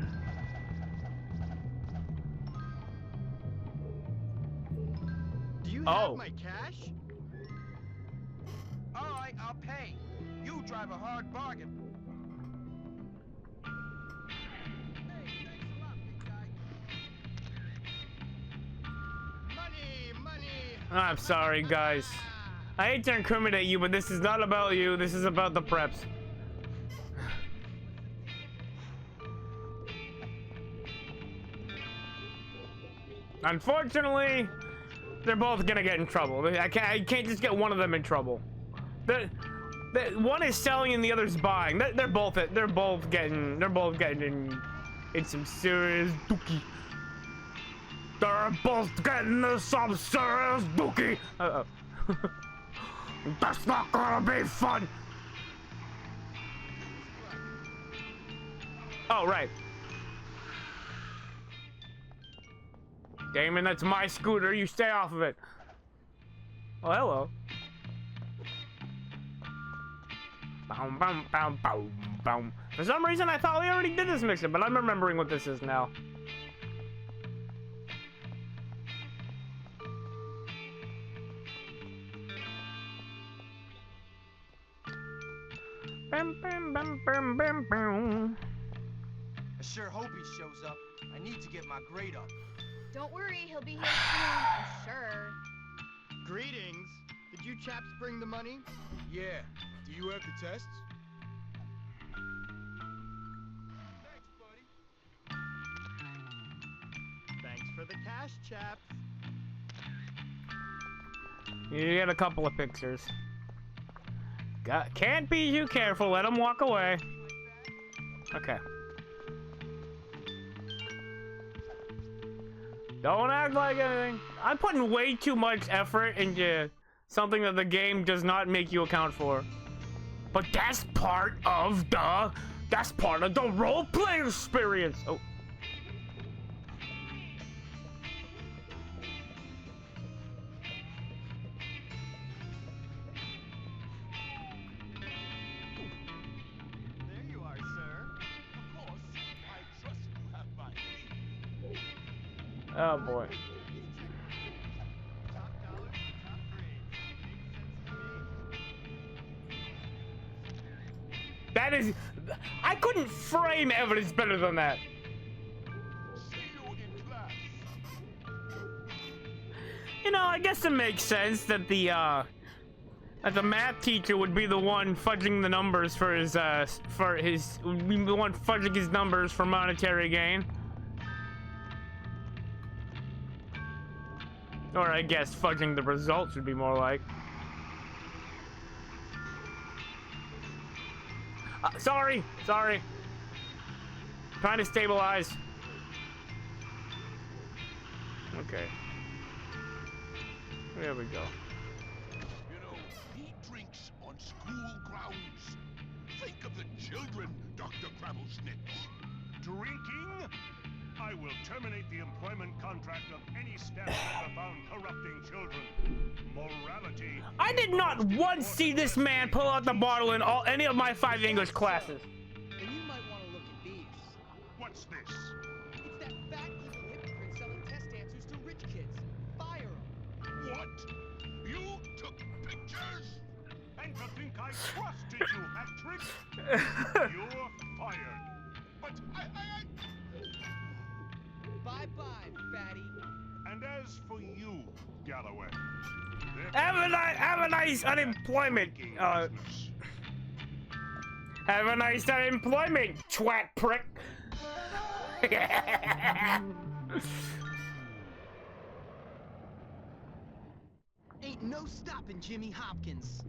Speaker 2: Do you
Speaker 1: Oh.
Speaker 2: have my cash? All right, I'll pay. You drive a hard bargain. Hey, thanks a lot, big guy. Money.
Speaker 1: I'm sorry, guys. I hate to incriminate you, but this is not about you. This is about the preps. Unfortunately, they're both gonna get in trouble. I can't just get one of them in trouble. The one is selling and the other's buying. They're both getting in some serious dookie. They're both getting in some serious dookie. Uh-oh. That's not gonna be fun. Oh, right. Damon, that's my scooter. You stay off of it. Oh, hello. Boom, boom, boom, boom, boom. For some reason, I thought we already did this mission, but I'm remembering what this is now. Bam, bam, bam, bam, bam, bam.
Speaker 2: I sure hope he shows up. I need to get my grade up.
Speaker 4: Don't worry, he'll be here soon, I'm sure.
Speaker 2: Greetings. Did you chaps bring the money? Yeah. Do you have the tests? Thanks, buddy. Thanks for the cash, chaps.
Speaker 1: You get a couple of pictures. Can't be too careful. Let him walk away. Okay. Don't act like anything. I'm putting way too much effort into something that the game does not make you account for. But that's part of the role-play experience. Oh.
Speaker 2: There you are, sir. Of course, I trust you have my lead.
Speaker 1: Oh boy.
Speaker 2: Top dollars, top grades. Makes sense to me.
Speaker 1: That is... I couldn't frame evidence better than that. You know, I guess it makes sense that the math teacher would be the one fudging the numbers would be the one fudging his numbers for monetary gain. Or I guess fudging the results would be more like. Sorry. Trying to stabilize. Okay. There we go.
Speaker 6: You know, he drinks on school grounds. Think of the children, Dr. Crabblesnitch.
Speaker 7: Drinking? I will terminate the employment contract of any staff member found corrupting children. Morality.
Speaker 1: I did not once see this man pull out the bottle in any of my 5 English classes.
Speaker 3: And you might want to look at these.
Speaker 7: What's this?
Speaker 3: It's that fat evil hypocrite selling test answers to rich kids. Fire 'em.
Speaker 6: What? You took pictures?
Speaker 7: And to think I trusted you, Hat-Trick? You're fired.
Speaker 6: But I...
Speaker 3: Bye-bye, fatty.
Speaker 7: And as for you, Galloway,
Speaker 1: Have a nice unemployment.
Speaker 7: business.
Speaker 1: Have a nice unemployment, twat prick.
Speaker 3: Ain't no stopping Jimmy Hopkins.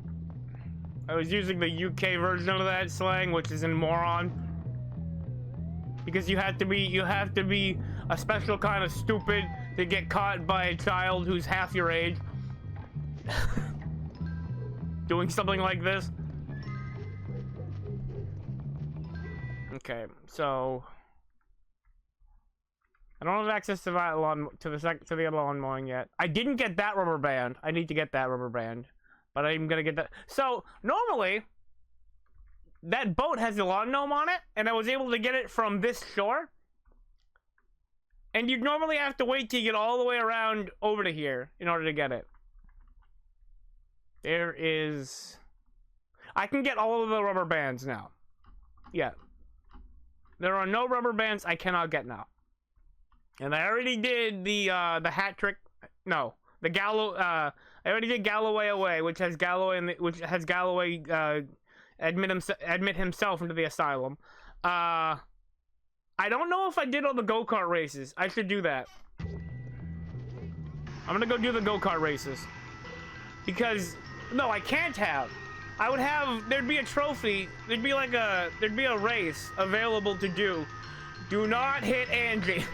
Speaker 1: I was using the UK version of that slang, which is in moron. Because you have to be a special kind of stupid to get caught by a child who's half your age. Doing something like this. Okay, so I don't have access to that to the other lawn mowing yet. I didn't get that rubber band. I need to get that rubber band, but I'm gonna get that. So normally, that boat has a lawn gnome on it, and I was able to get it from this shore. And you'd normally have to wait till you get all the way around over to here in order to get it. There is... I can get all of the rubber bands now. Yeah. There are no rubber bands I cannot get now. And I already did the hat trick. No, the I already did Galloway Away, which has Galloway admit himself into the asylum. I don't know if I did all the go-kart races. I should do that. I'm gonna go do the go-kart races. Because, no, I can't have. I would have, there'd be a trophy, there'd be a race available to do. Do not hit Angie.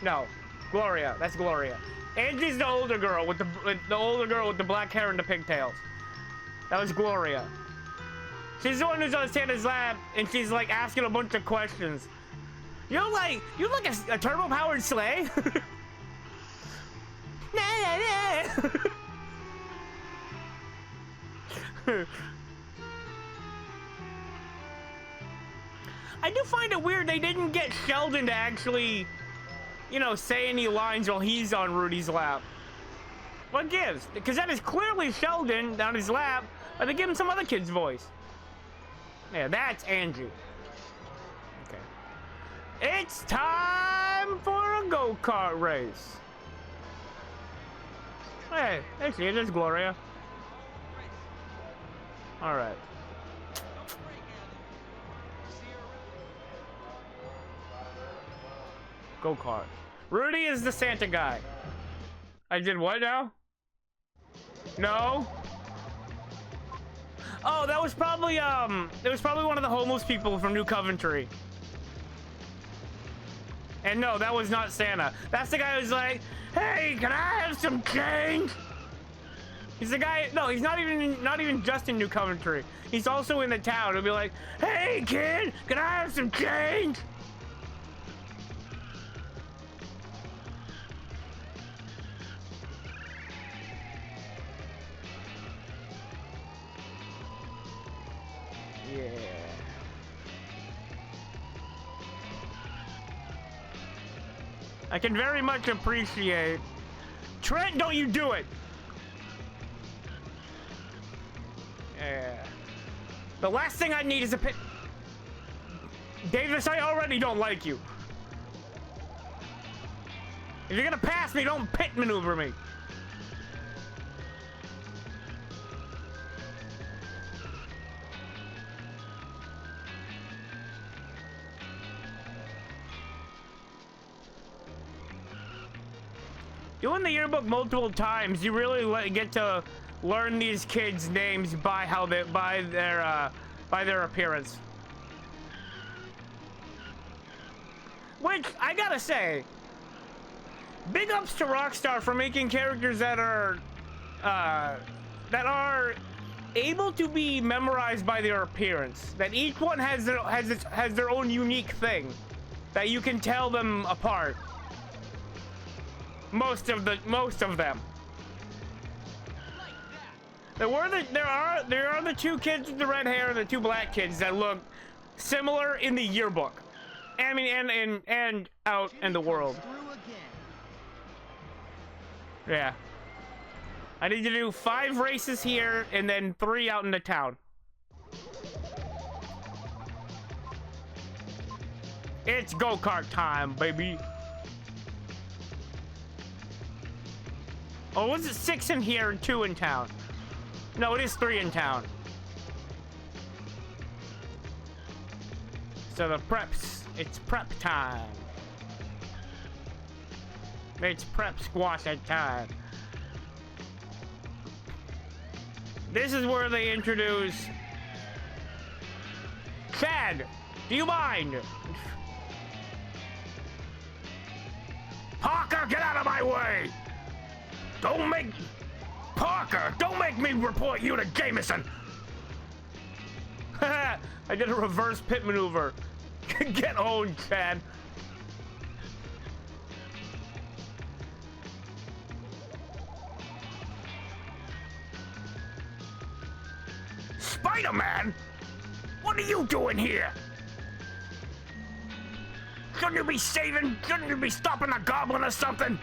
Speaker 1: No, Gloria, that's Gloria. Angie's the older girl with the black hair and the pigtails. That was Gloria. She's the one who's on Santa's lap, and she's like asking a bunch of questions. You're like a turbo-powered sleigh? I do find it weird they didn't get Sheldon to actually, you know, say any lines while he's on Rudy's lap. What gives? Because that is clearly Sheldon on his lap, but they give him some other kid's voice. Yeah, that's Andrew. Okay. It's time for a go-kart race. Hey, there she is. There's Gloria. All right. Go-kart. Rudy is the Santa guy. I did what now? No. Oh, that was probably one of the homeless people from New Coventry. And no, that was not Santa. That's the guy who's like, "Hey, can I have some change?" He's the guy. No, he's not even just in New Coventry. He's also in the town. He'll be like, "Hey, kid, can I have some change?" Yeah. I can very much appreciate. Trent, don't you do it! Yeah. The last thing I need is a pit. Davis, I already don't like you. If you're gonna pass me, don't pit maneuver me. Doing the yearbook multiple times, you really get to learn these kids' names by their appearance. Which I gotta say, big ups to Rockstar for making characters that are able to be memorized by their appearance. That each one has their own unique thing that you can tell them apart. Most of them. There are the two kids with the red hair and the two black kids that look similar in the yearbook. I mean, and out in the world. Yeah. I need to do 5 races here and then 3 out in the town. It's go-kart time, baby. Oh, was it 6 in here and 2 in town? No, it is 3 in town. So it's prep time. It's prep squash time. This is where they introduce Chad, do you mind? Parker, get out of my way! Parker, don't make me report you to Jameson! I did a reverse pit maneuver. Get owned, Chad. Spider-Man? What are you doing here? Shouldn't you be stopping a goblin or something?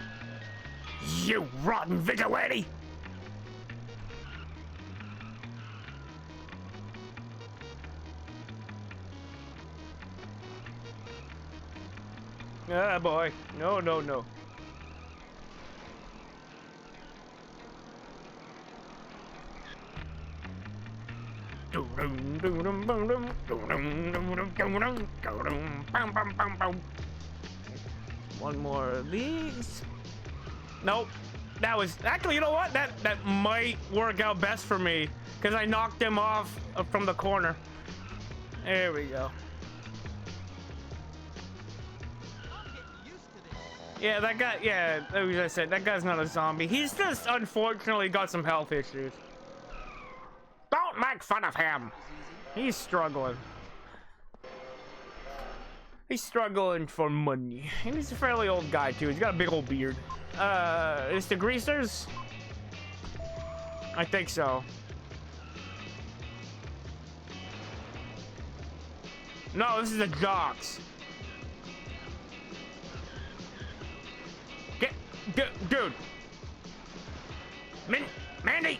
Speaker 1: You rotten vigilante! Ah, boy. No. One more of these. Nope. That was actually, you know what? That might work out best for me because I knocked him off from the corner. There we go. Yeah, that guy. Yeah, as I said, that guy's not a zombie. He's just unfortunately got some health issues. Don't make fun of him. He's struggling. He's struggling for money. And he's a fairly old guy too. He's got a big old beard. Is the greasers? I think so. No, this is the jocks. Dude. Mandy.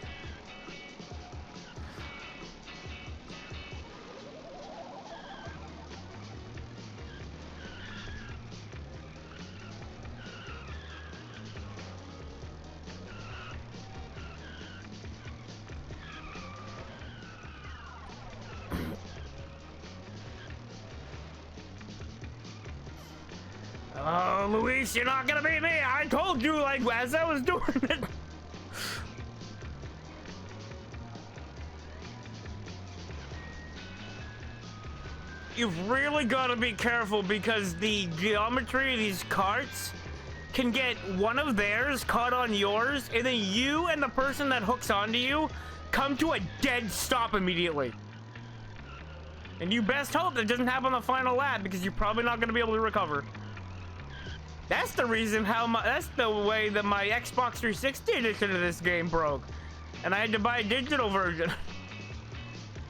Speaker 1: Oh, Luis, you're not gonna beat me. I told you, like, as I was doing it. You've really got to be careful because the geometry of these carts can get one of theirs caught on yours, and then you and the person that hooks onto you come to a dead stop immediately. And you best hope that doesn't happen on the final lap because you're probably not going to be able to recover. That's the reason that's the way that my Xbox 360 edition of this game broke. And I had to buy a digital version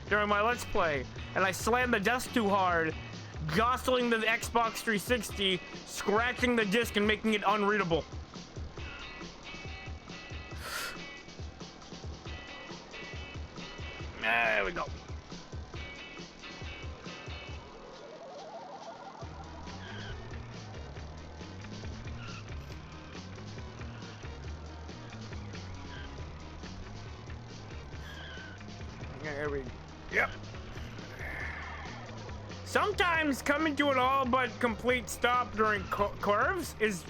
Speaker 1: during my Let's Play. And I slammed the desk too hard, jostling the Xbox 360, scratching the disc and making it unreadable. There we go. There we go. Yep. Sometimes coming to an all but complete stop during curves is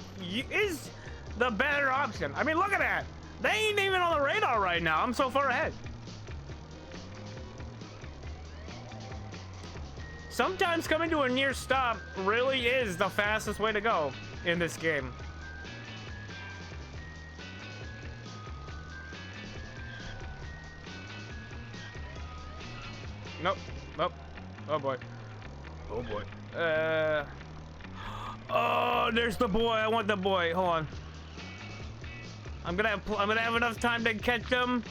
Speaker 1: the better option. I mean, look at that. They ain't even on the radar right now. I'm so far ahead. Sometimes coming to a near stop really is the fastest way to go in this game. Nope. Nope. Oh boy. Oh boy. Oh, there's the boy. I want the boy. Hold on. I'm gonna have enough time to catch him.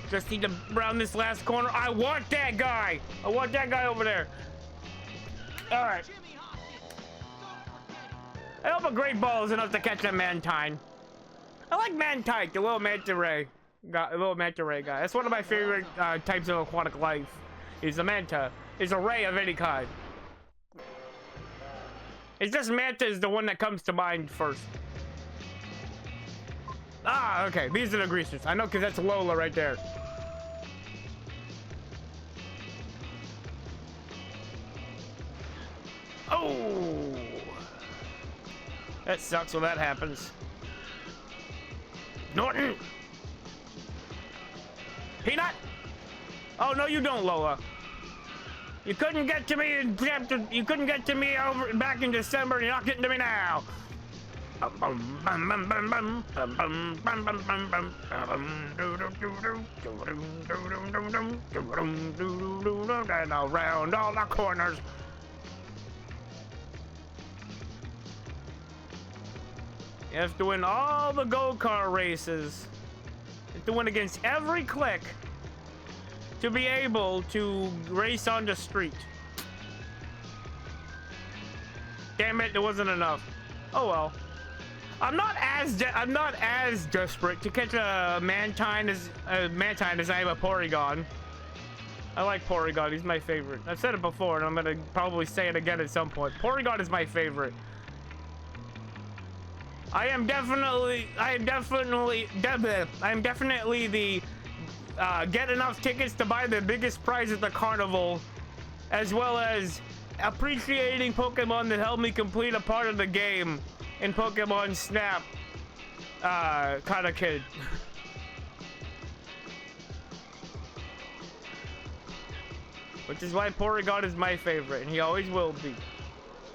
Speaker 1: Just need to round this last corner. I want that guy. I want that guy over there. All right.
Speaker 3: Jimmy Hopkins, don't forget it.
Speaker 1: I hope a great ball is enough to catch a mantine. I like mantine, the little manta ray guy. That's one of my favorite types of aquatic life. Is a manta. Is a ray of any kind. It's just manta is the one that comes to mind first. Ah, okay. These are the greasers. I know, because that's Lola right there. Oh! That sucks when that happens. Norton! Peanut! Oh, no, you don't, Lola. You couldn't get to me in you couldn't get to me over back in December, and you're not getting to me now. And around all the corners. You have to win all the go-kart races. You have to win against every click to be able to race on the street. Damn it, there wasn't enough. Oh well. I'm not as desperate to catch a mantine as I am a Porygon. I like Porygon. He's my favorite. I've said it before, and I'm gonna probably say it again at some point. Porygon is my favorite. I am definitely the get enough tickets to buy the biggest prize at the carnival, as well as appreciating Pokemon that helped me complete a part of the game in Pokemon Snap kind of kid. Which is why Porygon is my favorite, and he always will be.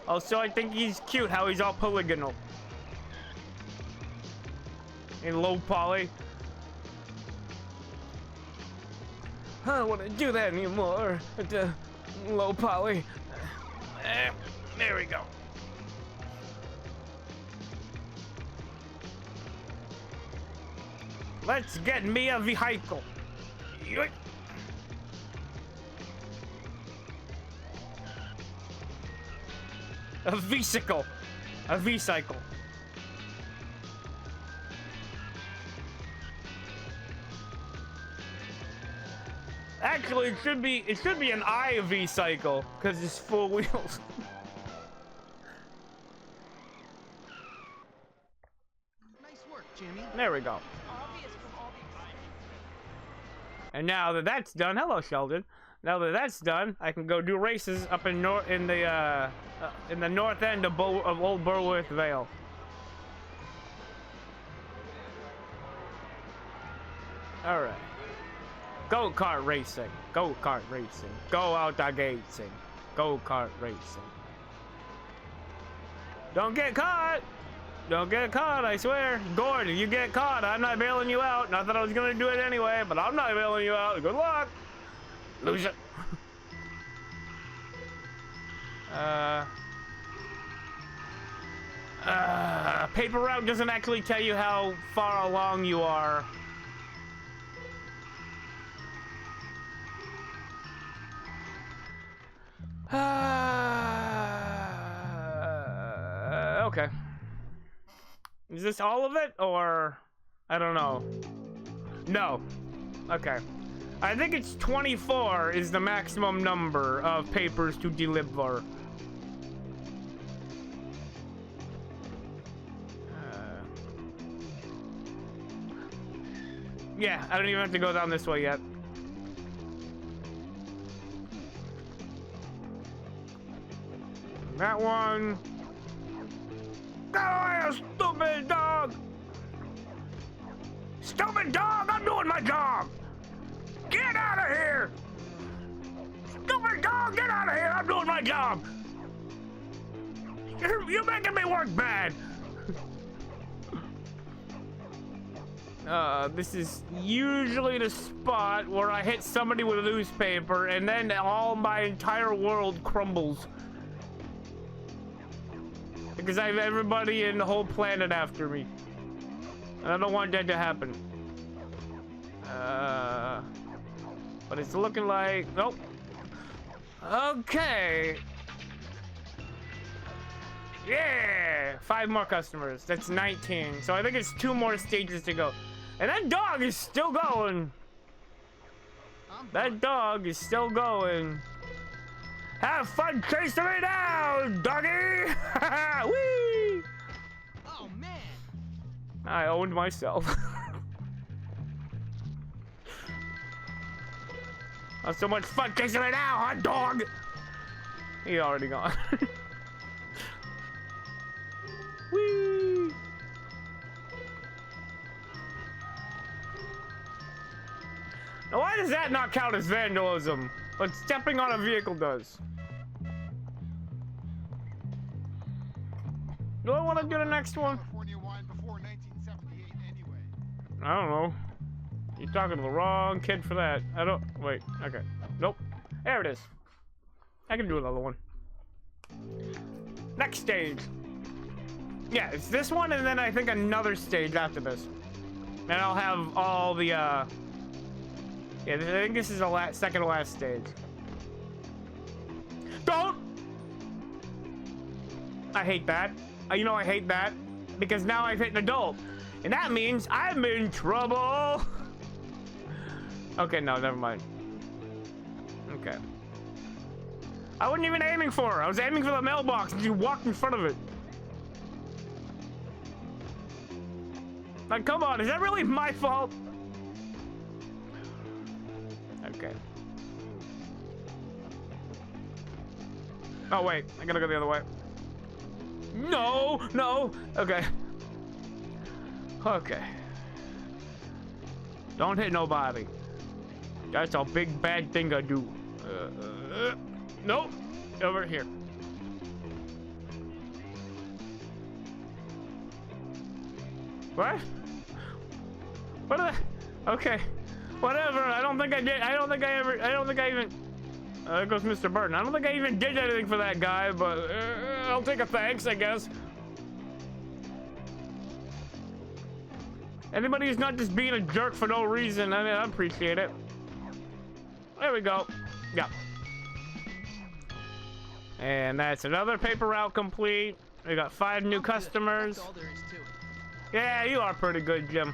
Speaker 1: Also, I think he's cute how he's all polygonal. In low poly. I don't want to do that anymore. Low poly. There we go. Let's get me a vehicle. Yoink. A V-cycle. A V-cycle. Actually, it should be an IV cycle because it's 4 wheels.
Speaker 3: Nice work, Jimmy.
Speaker 1: There we go.
Speaker 3: Obvious from all the
Speaker 1: And now that that's done, hello Sheldon. Now that that's done, I can go do races up in the north end of Old Burworth Vale. All right. Go-kart racing. Go-kart racing. Go out the gates. Go-kart racing. Don't get caught. Don't get caught, I swear. Gord, if you get caught, I'm not bailing you out. Not that I was gonna do it anyway, but I'm not bailing you out. Good luck. Loser. Paper route doesn't actually tell you how far along you are. Okay. Is this all of it, or I don't know? No. Okay. I think it's 24 is the maximum number of papers to deliver. Yeah, I don't even have to go down this way yet. That one. Go away, you stupid dog! Stupid dog, I'm doing my job! Get out of here! Stupid dog, get out of here! I'm doing my job! You're making me work bad! This is usually the spot where I hit somebody with a newspaper and then all my entire world crumbles. Because I have everybody in the whole planet after me. And I don't want that to happen. But it's looking like... Nope. Okay. Yeah! 5 more customers. That's 19. So I think it's 2 more stages to go. And that dog is still going. That dog is still going. Have fun chasing me down, doggy! Whee!
Speaker 3: Oh man!
Speaker 1: I owned myself. Oh, so much fun chasing me now, hot dog! He already gone. Whee! Now why does that not count as vandalism? But stepping on a vehicle does. Do I want to do the next one?
Speaker 6: California wine before 1978 anyway.
Speaker 1: I don't know. You're talking to the wrong kid for that. I don't... Wait. Okay. Nope. There it is. I can do another one. Next stage. Yeah, it's this one and then I think another stage after this. And I'll have all the, Yeah, I think this is the second to last stage. Don't! I hate that. You know I hate that. Because now I've hit an adult. And that means I'm in trouble! Okay, no, never mind. Okay. I wasn't even aiming for her. I was aiming for the mailbox and she walked in front of it. Like, come on, is that really my fault? Okay. Oh, wait, I gotta go the other way. No, no, okay. Okay. Don't hit nobody. That's a big bad thing I do. Nope, over here. What? What are the... Okay. Whatever. I don't think I did. I don't think I even... there goes Mr. Burton. I don't think I even did anything for that guy, but I'll take a thanks, I guess. Anybody who's not just being a jerk for no reason, I mean, I appreciate it. There we go. Yeah. And that's another paper route complete. We got 5 new customers.
Speaker 3: That's all there is to it.
Speaker 1: Yeah, you are pretty good, Jim.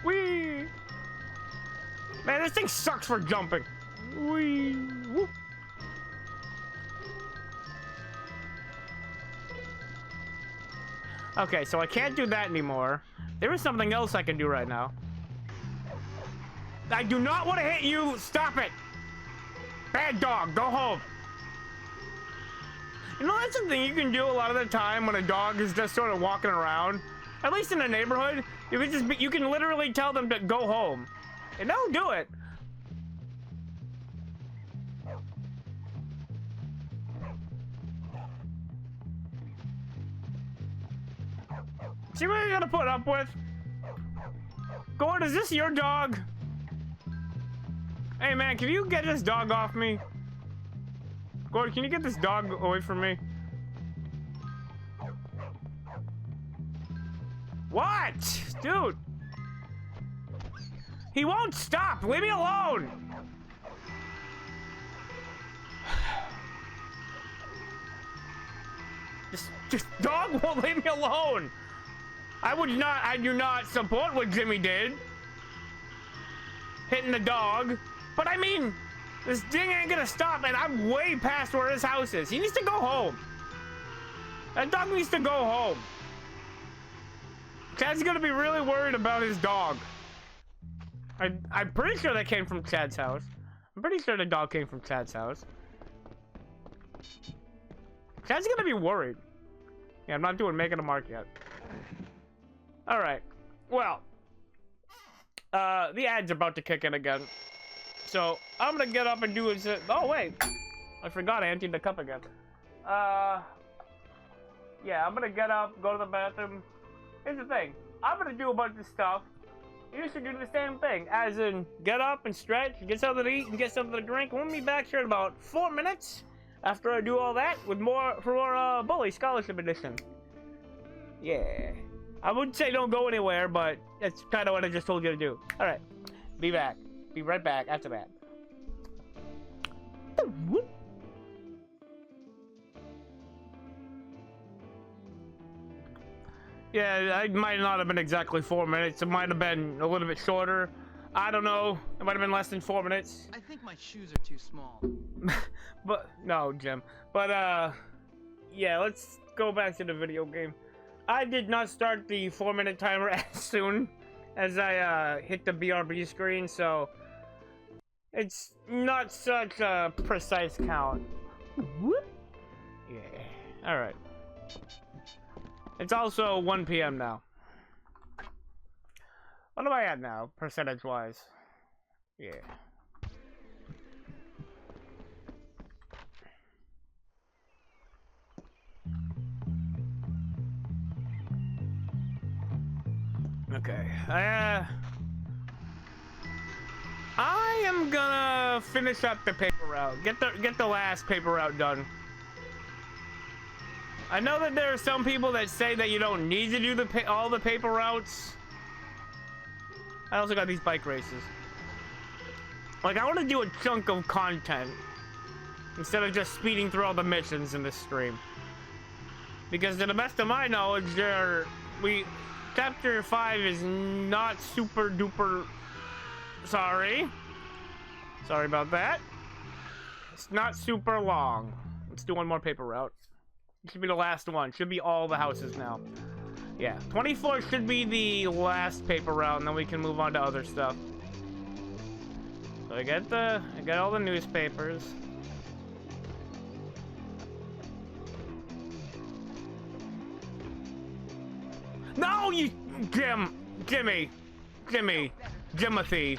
Speaker 1: Whee! Man, this thing sucks for jumping. Whee! Whoop. Okay, so I can't do that anymore. There is something else I can do right now. I do not want to hit you. Stop it. Bad dog, go home. You know, that's something you can do a lot of the time when a dog is just sort of walking around. At least in the neighborhood, you can literally tell them to go home. And they'll do it. See what you gotta put up with? Gord, is this your dog? Hey man, can you get this dog off me? Gord, can you get this dog away from me? What? Dude. He won't stop. Leave me alone. This dog won't leave me alone. I do not support what Jimmy did. Hitting the dog. But I mean, this thing ain't gonna stop, and I'm way past where his house is. He needs to go home. That dog needs to go home. Chad's gonna be really worried about his dog. I'm pretty sure that came from Chad's house. I'm pretty sure the dog came from Chad's house. Chad's gonna be worried. Yeah, I'm not doing making a mark yet. Alright. Well. The ad's about to kick in again. So, I'm gonna get up and do it. Oh, wait. I forgot I emptied the cup again. Yeah, I'm gonna get up, go to the bathroom. Here's the thing. I'm gonna do a bunch of stuff. You should do the same thing. As in, get up and stretch, get something to eat, and get something to drink. We'll be back here in about 4 minutes. After I do all that, with more Bully Scholarship Edition. Yeah. I wouldn't say don't go anywhere, but that's kind of what I just told you to do. Alright. Be back. Be right back after that. Yeah, it might not have been exactly 4 minutes. It might have been a little bit shorter. I don't know. It might have been less than 4 minutes.
Speaker 3: I think my shoes are too small.
Speaker 1: But, no, Jim. But, yeah, let's go back to the video game. I did not start the 4-minute timer as soon as I, hit the BRB screen, so it's not such a precise count. Whoop. Yeah. Alright. It's also 1 p.m. now. What am I at now, percentage-wise? Yeah. Okay. I am gonna finish up the paper route. Get the last paper route done. I know that there are some people that say that you don't need to do all the paper routes. I also got these bike races. Like, I want to do a chunk of content instead of just speeding through all the missions in this stream. Because to the best of my knowledge, Chapter 5 is not super duper... Sorry about that. It's not super long. Let's do one more paper route. It should be the last one. Should be all the houses now. Yeah, 24 should be the last paper route, and then we can move on to other stuff. So I got all the newspapers. No, you, Jimothy,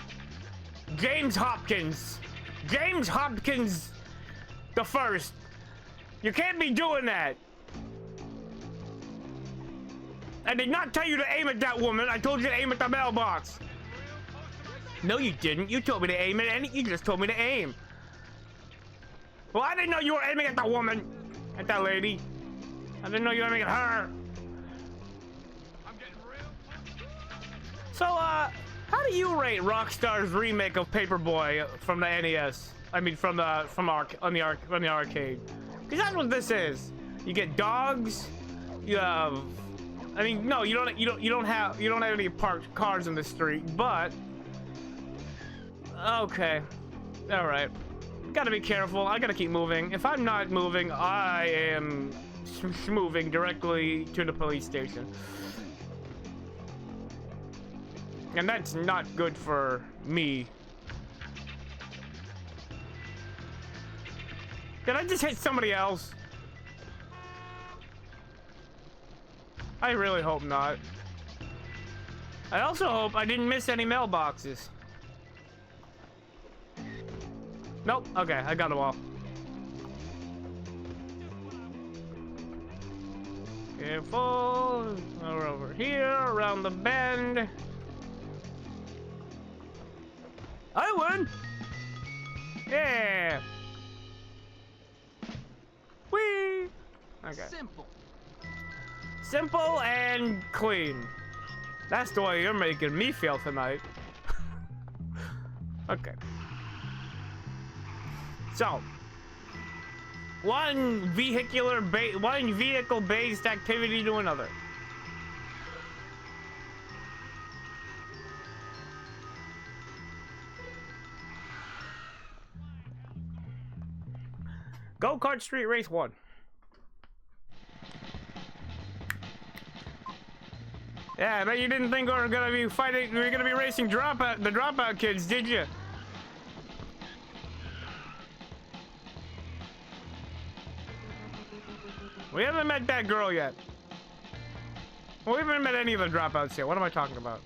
Speaker 1: James Hopkins the first. You can't be doing that. I did not tell you to aim at that woman. I told you to aim at the mailbox. No, you didn't. You told me to aim at any. You just told me to aim. Well, I didn't know you were aiming at the woman, at that lady. I didn't know you were aiming at her. So, how do you rate Rockstar's remake of Paperboy from the NES? I mean, on the arcade. Because that's what this is. You get dogs. You have. I mean, no, you don't have any parked cars in the street, but okay, all right. Gotta be careful. I gotta keep moving. If I'm not moving, I am moving directly to the police station. And that's not good for me. Did I just hit somebody else? I really hope not. I also hope I didn't miss any mailboxes. Nope. Okay, I got them all. Careful. We're over here, around the bend. I won! Yeah! Whee! Okay. Simple and clean. That's the way you're making me feel tonight. Okay. So, one vehicle-based activity to another. Go-Kart Street Race 1. Yeah, I bet you didn't think we were gonna be racing the dropout kids, did you? We haven't met that girl yet. Well, we haven't met any of the dropouts yet. What am I talking about?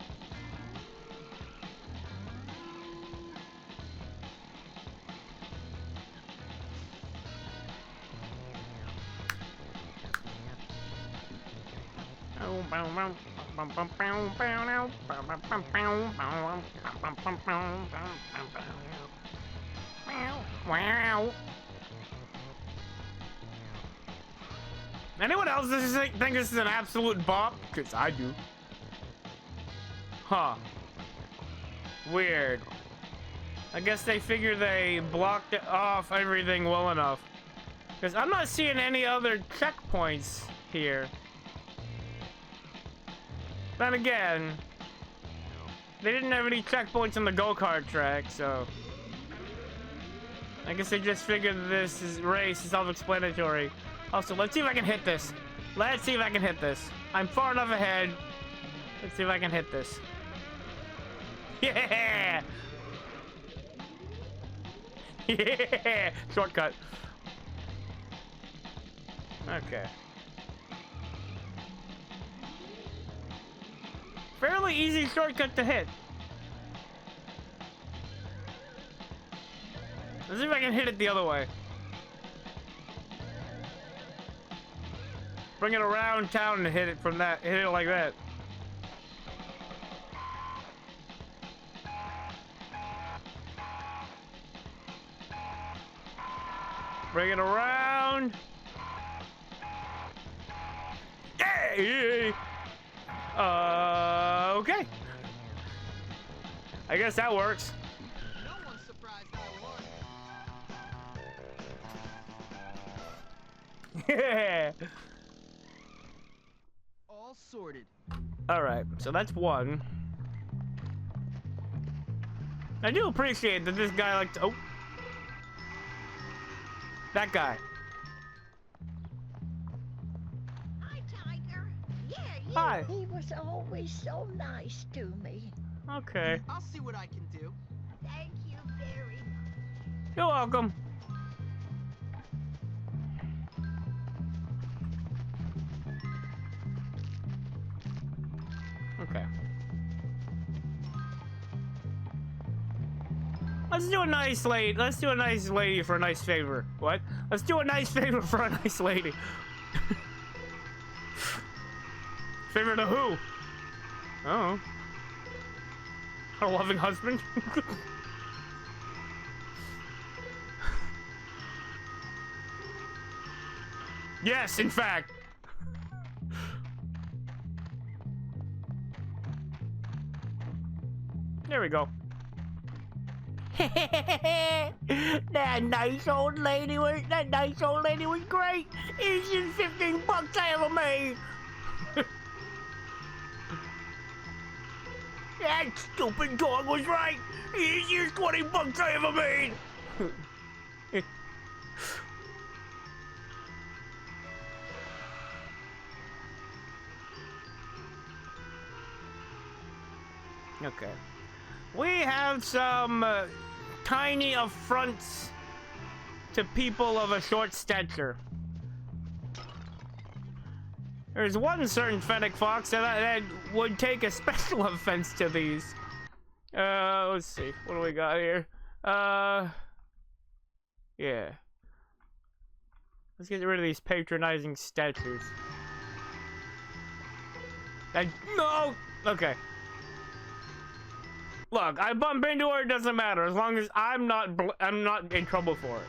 Speaker 1: Wow. Anyone else think this is an absolute bop? Because I do. Huh. Weird. I guess they figure they blocked it off everything well enough. Because I'm not seeing any other checkpoints here. Then again, they didn't have any checkpoints on the go-kart track, so... I guess they just figured this race is self-explanatory. Also, let's see if I can hit this. Let's see if I can hit this. I'm far enough ahead. Let's see if I can hit this. Yeah! Yeah! Shortcut. Okay. Fairly easy shortcut to hit. Let's see if I can hit it the other way. Bring it around town and hit it from that. Hit it like that. Bring it around. Hey! Okay. I guess that works.
Speaker 3: No one's surprised I won.
Speaker 1: Yeah.
Speaker 3: All sorted.
Speaker 1: All right, so that's one. I do appreciate that this guy likes to, oh. That guy.
Speaker 8: Hi, Tiger. Yeah,
Speaker 1: Hi.
Speaker 8: He was always so nice to me.
Speaker 1: Okay.
Speaker 3: I'll see what I can do.
Speaker 8: Thank you very much.
Speaker 1: You're welcome. Okay. Let's do a nice lady. Let's do a nice lady for a nice favor. What? Let's do a nice favor for a nice lady. Favor to who? Oh. Her loving husband? Yes, in fact. There we go. that nice old lady was great. Easiest 15 bucks I ever made. That stupid dog was right. Easiest 20 bucks I ever made. Okay. We have some tiny affronts to people of a short stature. There's one certain fennec fox that would take a special offense to these. Let's see. What do we got here? Yeah. Let's get rid of these patronizing statues. No! Okay. Look, I bump into her, it doesn't matter as long as I'm not in trouble for it.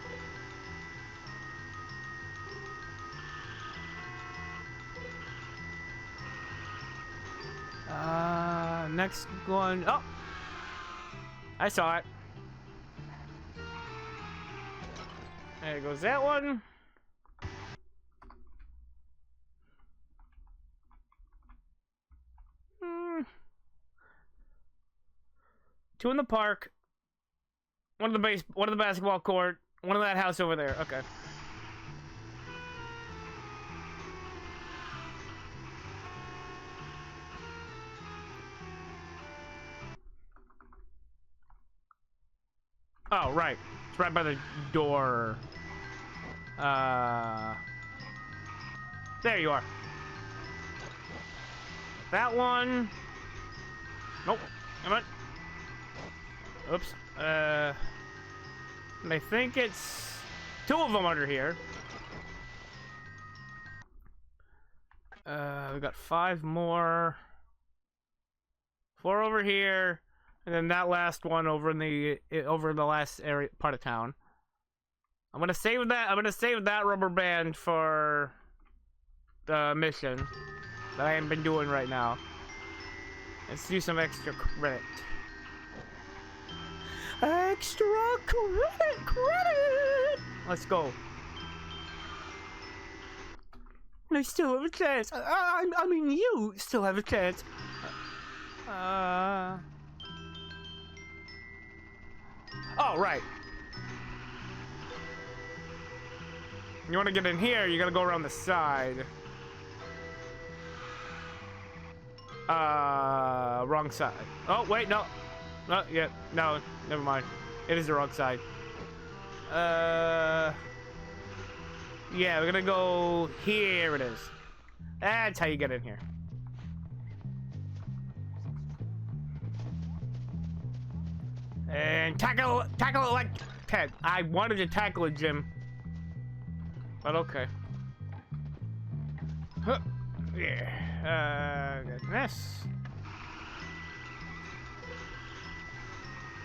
Speaker 1: Next one. Oh, I saw it. There goes that one. Two in the park. One in the basketball court. One in that house over there. Okay. Oh, right. It's right by the door. There you are. that one. Nope. Come on. Oops. And I think it's 2 of them under here. We got 5 more. 4 over here, and then that last one over in the last area part of town. I'm gonna save that. I'm gonna save that rubber band for the mission that I haven't been doing right now. Let's do some extra credit. Extra credit. Let's go. I still have a chance. I mean, you still have a chance. Oh, right. You want to get in here, you gotta go around the side. Wrong side. Oh, wait, no. No, yeah, no, never mind. It is the wrong side. Yeah, we're gonna go... Here it is. That's how you get in here. And tackle it like Ted. I wanted to tackle it, Jim. But okay. Huh. Yeah. Got this.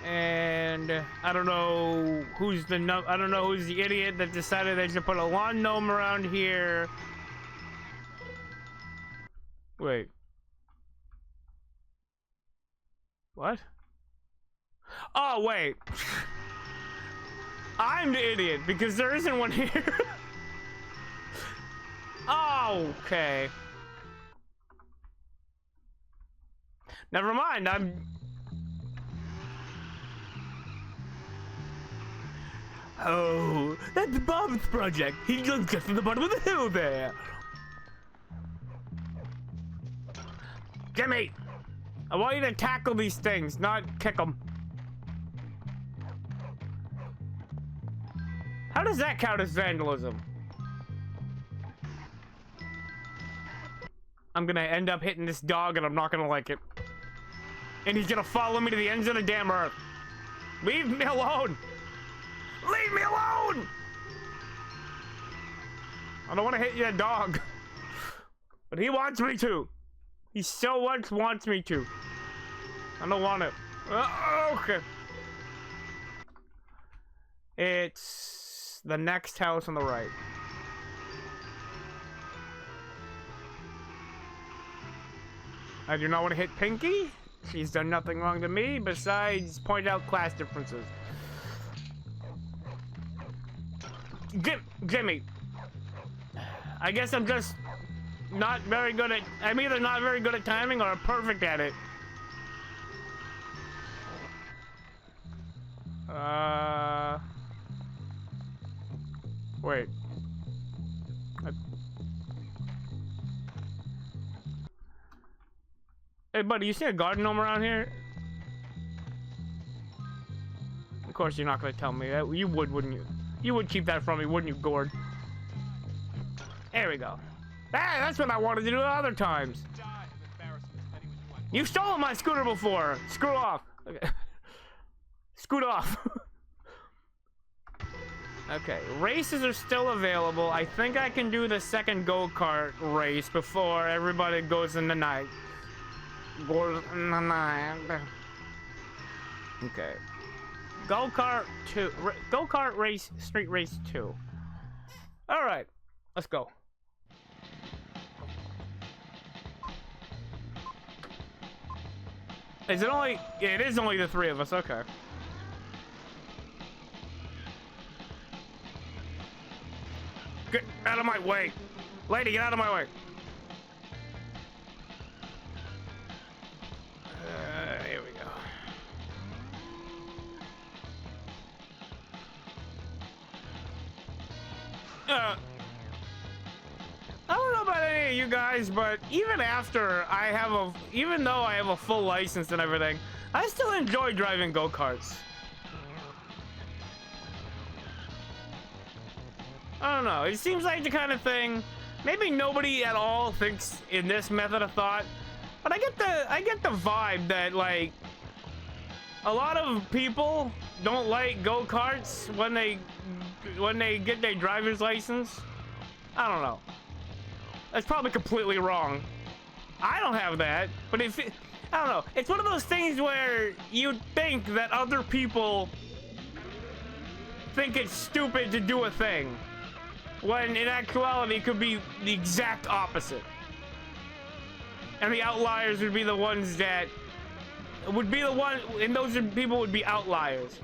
Speaker 1: And I don't know who's the idiot that decided they should put a lawn gnome around here. Wait. What? Oh, wait. I'm the idiot because there isn't one here. Okay. Never mind, Oh, that's Bob's project. He lives just at the bottom of the hill there. Jimmy, I want you to tackle these things, not kick them. How does that count as vandalism? I'm gonna end up hitting this dog and I'm not gonna like it. And he's gonna follow me to the ends of the damn earth. Leave me alone! Leave me alone! I don't want to hit your dog. But he wants me to. He so much wants me to. I don't want it. Okay. It's the next house on the right. I do not want to hit Pinky. She's done nothing wrong to me besides point out class differences. Jimmy, I guess I'm just not very good at... I'm either not very good at timing or perfect at it. Wait. Hey, buddy, you see a garden gnome around here? Of course you're not gonna tell me that. You would, wouldn't you? You would keep that from me, wouldn't you, Gord? There we go. Ah, that's what I wanted to do other times. You've stolen my scooter before. Screw off. Okay. Scoot off. Okay, races are still available. I think I can do the second go-kart race before everybody goes in the night. Goes in the night. Okay. Go-kart 2. Go-kart race, street race 2. Alright, let's go. Is it only... Yeah, it is only the 3 of us, okay. Get out of my way! Lady, get out of my way! Here we go. I don't know about any of you guys, but even though I have a full license and everything, I still enjoy driving go-karts. I don't know, it seems like the kind of thing, maybe nobody at all thinks in this method of thought, But I get the vibe that like a lot of people don't like go-karts when they get their driver's license. I don't know. That's probably completely wrong. I don't have that, but I don't know. It's one of those things where you think that other people think it's stupid to do a thing, when in actuality it could be the exact opposite. And the outliers would be the ones that and those people would be outliers.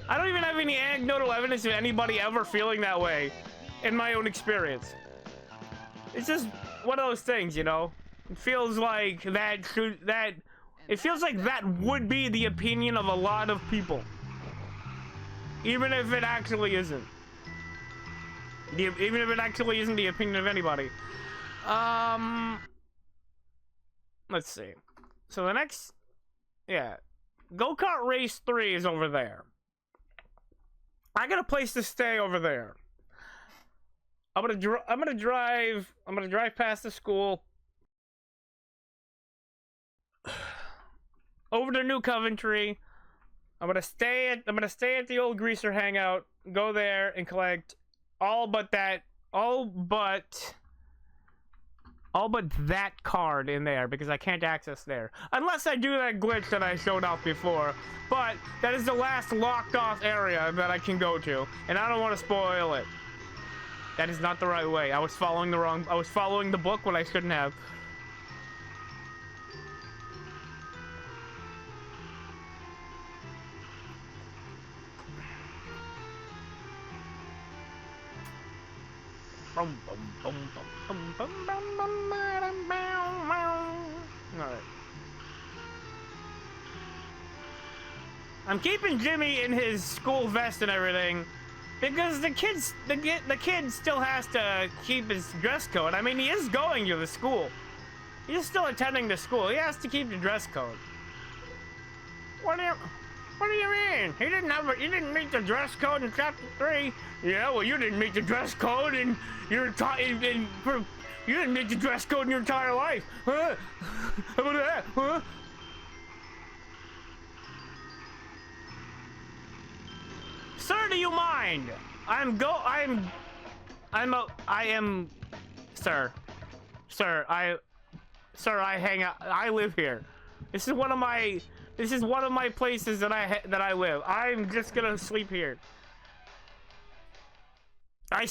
Speaker 1: I don't even have any anecdotal evidence of anybody ever feeling that way in my own experience. It's just one of those things, you know? It feels like that would be the opinion of a lot of people. Even if it actually isn't. Even if it actually isn't the opinion of anybody. Let's see. So the next, yeah, Go-Kart Race 3 is over there. I got a place to stay over there. I'm gonna drive past the school over to New Coventry. I'm gonna stay at the old greaser hangout, go there and collect all but that card in there, because I can't access there unless I do that glitch that I showed off before. But that is the last locked off area that I can go to, and I don't want to spoil it. That is not the right way. I was following the book when I shouldn't have. Alright. I'm keeping Jimmy in his school vest and everything because the kid still has to keep his dress code. I mean, he is going to the school. He's still attending the school. He has to keep the dress code. What do you mean? You didn't meet the dress code in chapter 3. Yeah, well, you didn't meet the dress code in your you didn't meet the dress code in your entire life. Huh? How about that? Huh? Sir, do you mind? Sir, I hang out. I live here. This is one of my places that I live. I'm just gonna sleep here. I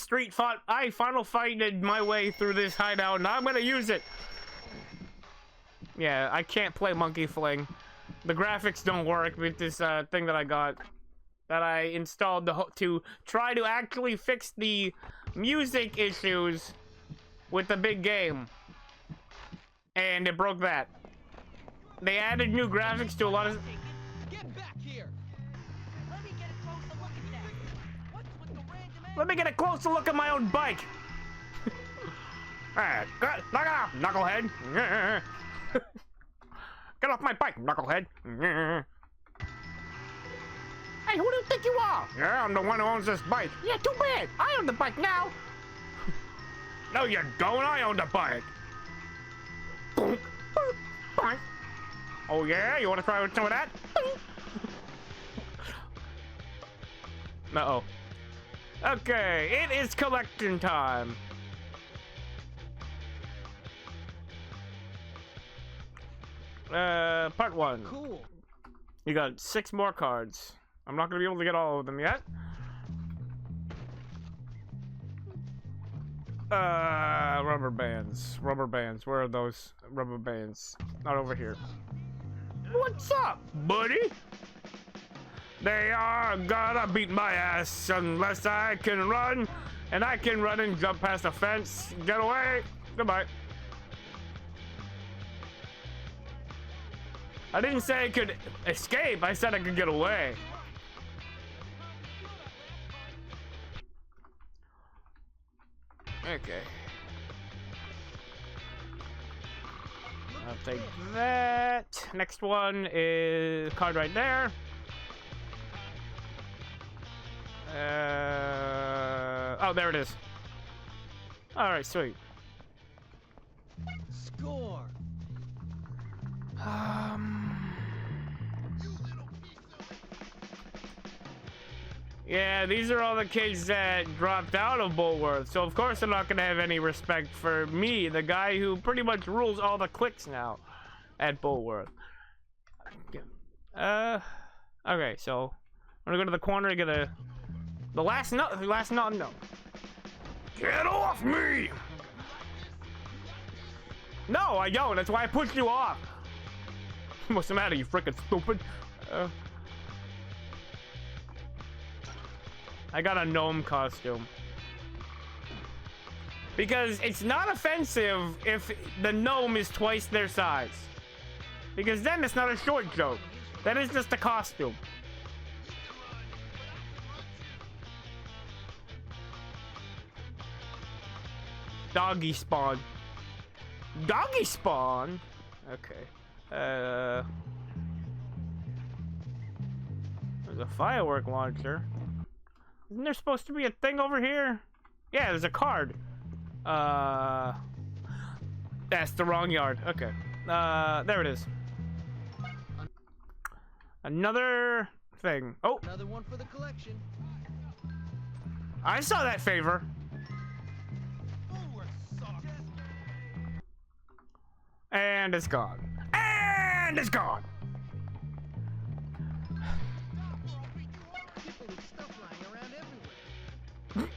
Speaker 1: final fighted my way through this hideout, and I'm gonna use it. Yeah, I can't play Monkey Fling. The graphics don't work with this thing that I got, that I installed to try to actually fix the music issues with the big game, and it broke that. They added new graphics to a lot of.
Speaker 3: Get back here! Let me get a closer look at that. What's with the random?
Speaker 1: Let me get a closer look at my own bike. Alright, knock it off, knucklehead. Get off my bike, knucklehead. Hey, who do you think you are? Yeah, I'm the one who owns this bike. Yeah, too bad. I own the bike now. No, you don't. I own the bike. Oh yeah, you want to try with some of that? Uh-oh. Okay, it is collecting time. Part 1.
Speaker 3: Cool.
Speaker 1: You got 6 more cards. I'm not gonna be able to get all of them yet. Rubber bands. Rubber bands. Where are those rubber bands? Not over here. What's up, buddy? They are gonna beat my ass unless I can run, and I can run and jump past the fence. Get away. Goodbye. I didn't say I could escape. I said I could get away. Okay. I'll take that. Next one is card right there. Oh, there it is. All right, sweet.
Speaker 3: Score.
Speaker 1: Yeah, these are all the kids that dropped out of Bulworth, so of course they're not gonna have any respect for me, the guy who pretty much rules all the cliques now at Bulworth. Okay, so I'm gonna go to the corner and get the last nut, no. Get off me! No, I don't. That's why I pushed you off. What's the matter, you freaking stupid? I got a gnome costume. Because it's not offensive if the gnome is twice their size. Because then it's not a short joke. That is just a costume. Doggy spawn. Doggy spawn? Okay. There's a firework launcher. Isn't there supposed to be a thing over here? Yeah, there's a card. That's the wrong yard. Okay. There it is. Another thing. Oh!
Speaker 3: Another one for the collection.
Speaker 1: I saw that favor. And it's gone. And it's gone.
Speaker 3: People with stuff lying around everywhere.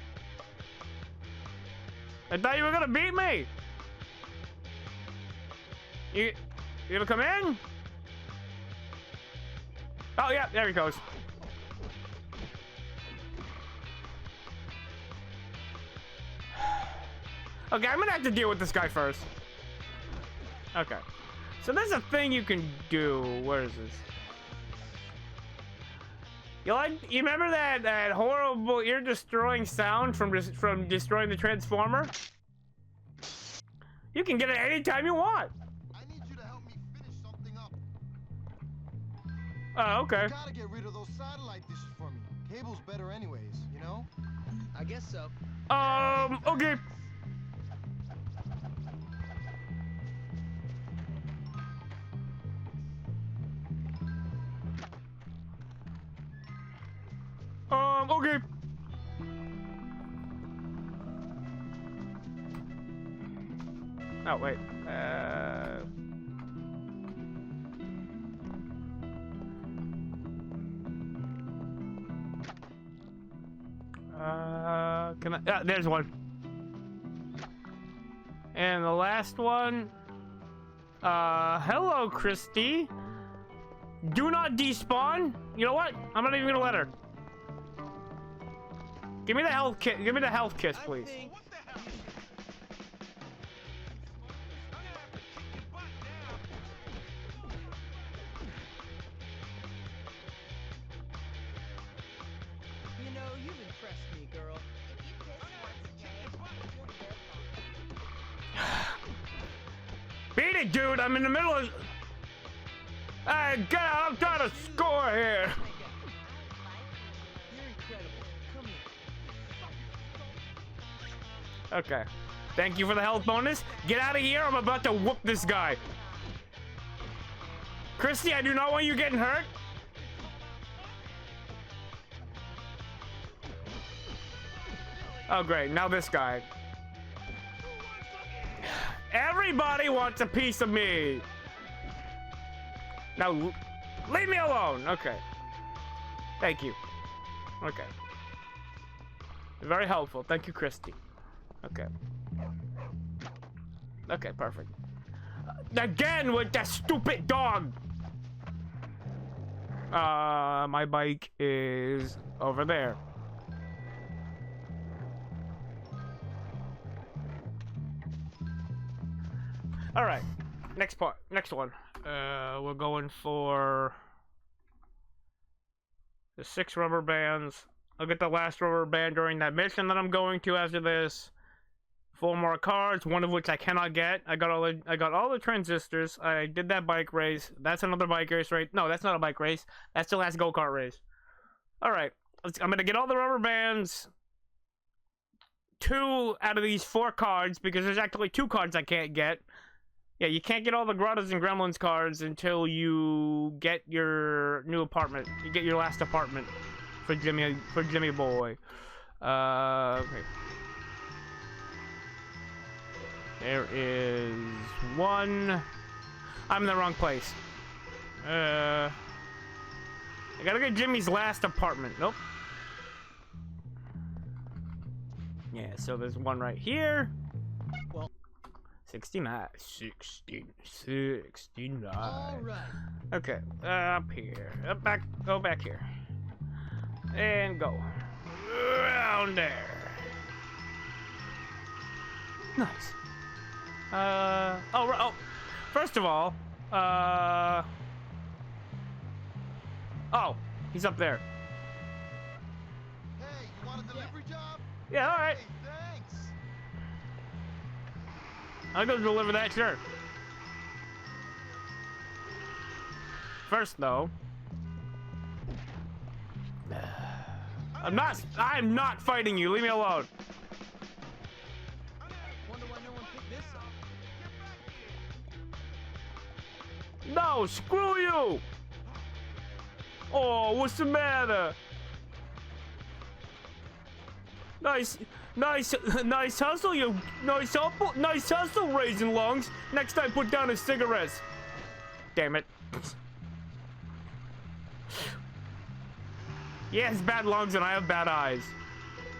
Speaker 1: I thought you were gonna beat me. You gonna come in? Oh yeah, there he goes. Okay, I'm gonna have to deal with this guy first. Okay. So there's a thing you can do. Where is this? You remember that horrible ear-destroying sound from destroying the Transformer? You can get it anytime you want.
Speaker 9: I need you to help me finish something up.
Speaker 1: Oh, okay.
Speaker 9: You gotta get rid of those satellite dishes for me. Cable's better anyways, you know?
Speaker 3: I guess so.
Speaker 1: Okay. Okay. Oh, wait. Can I? There's one. And the last one. Hello, Christy. Do not despawn. You know what? I'm not even gonna let her. Give me the health kit. Give me the health kiss, please.
Speaker 2: What the hell? I'm gonna have to kick your butt now.
Speaker 3: You know, you've impressed me, girl.
Speaker 8: If you piss once a day, you'll
Speaker 1: Beat it, dude. I'm in the middle of. Hey, get out. I'm trying to score here.
Speaker 3: You're incredible. Come here.
Speaker 1: Okay. Thank you for the health bonus. Get out of here. I'm about to whoop this guy. Christy, I do not want you getting hurt. Oh, great. Now this guy. Everybody wants a piece of me. Now, leave me alone. Okay. Thank you. Okay. Very helpful. Thank you, Christy. Okay. Okay, perfect. Again with that stupid dog! My bike is over there. Alright. Next part. Next one. We're going for the 6 rubber bands. I'll get the last rubber band during that mission that I'm going to after this. 4 more cards, one of which I cannot get. I got all the transistors. I did that bike race. That's another bike race, right? No, that's not a bike race. That's the last go-kart race. Alright. I'm gonna get all the rubber bands. 2 out of these 4 cards, because there's actually 2 cards I can't get. Yeah, you can't get all the Grottos and Gremlins cards until you get your new apartment. You get your last apartment. for Jimmy boy. Okay. There is one. I'm in the wrong place. I gotta get Jimmy's last apartment. Nope. Yeah, so there's one right here.
Speaker 3: Well,
Speaker 1: 69. 69.
Speaker 3: all right.
Speaker 1: Okay, up here. Up back. Go back here. And go. Around there. Nice. Oh, first of all, oh, he's up there.
Speaker 9: Hey, you want a delivery job?
Speaker 1: Yeah, all right.
Speaker 9: Hey, thanks.
Speaker 1: I'll go deliver that, sure. First, though, I'm not fighting you. Leave me alone.
Speaker 3: Wonder why no one picked this up.
Speaker 1: No, screw you! Oh, what's the matter? Nice hustle, you. Nice hustle, Raisin Lungs. Next time, put down his cigarettes. Damn it. He has bad lungs and I have bad eyes.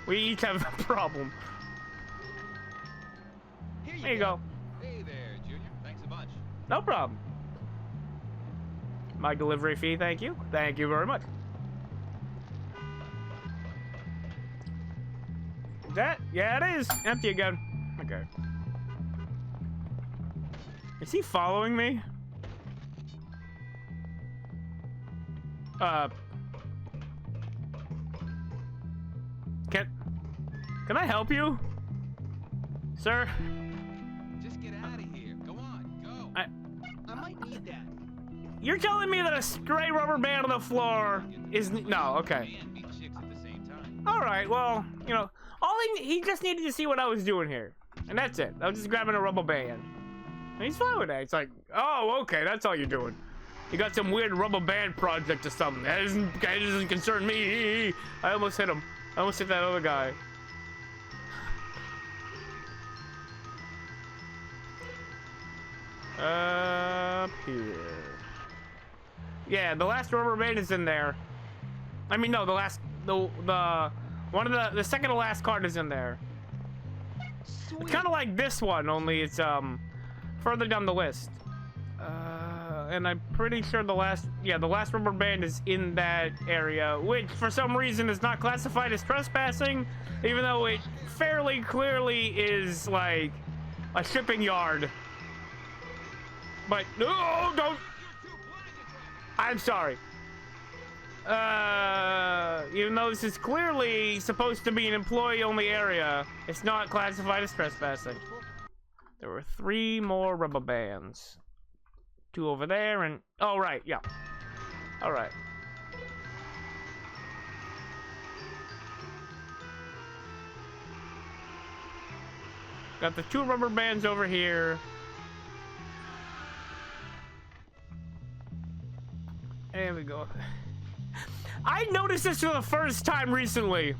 Speaker 1: We each have a problem. There you go.
Speaker 2: Hey there, Junior. Thanks a bunch.
Speaker 1: No problem. My delivery fee, thank you. Thank you very much. Is that? Yeah, it is. Empty again. Okay. Is he following me? Can I help you? Sir?
Speaker 2: Just get out of here. Go on, go.
Speaker 3: I might need that.
Speaker 1: You're telling me that a stray rubber band on the floor is... No, okay.
Speaker 2: And meet chicks at the same time.
Speaker 1: Alright, well, you know, he just needed to see what I was doing here. And that's it. I was just grabbing a rubber band. And he's fine with that. It's like, oh, okay, that's all you're doing. You got some weird rubber band project or something. That doesn't concern me. I almost hit him. I almost hit that other guy. Up here. Yeah, the last rubber band is in there. I mean, no, the second to last card is in there. It's kind of like this one, only it's further down the list. And I'm pretty sure the last rubber band is in that area, which for some reason is not classified as trespassing, even though it fairly clearly is like a shipping yard. But no, don't. I'm sorry. Even though this is clearly supposed to be an employee-only area, it's not classified as trespassing. There were 3 more rubber bands. 2 over there and... Oh, right, yeah. Alright. Got the 2 rubber bands over here. There we go. I noticed this for the first time recently.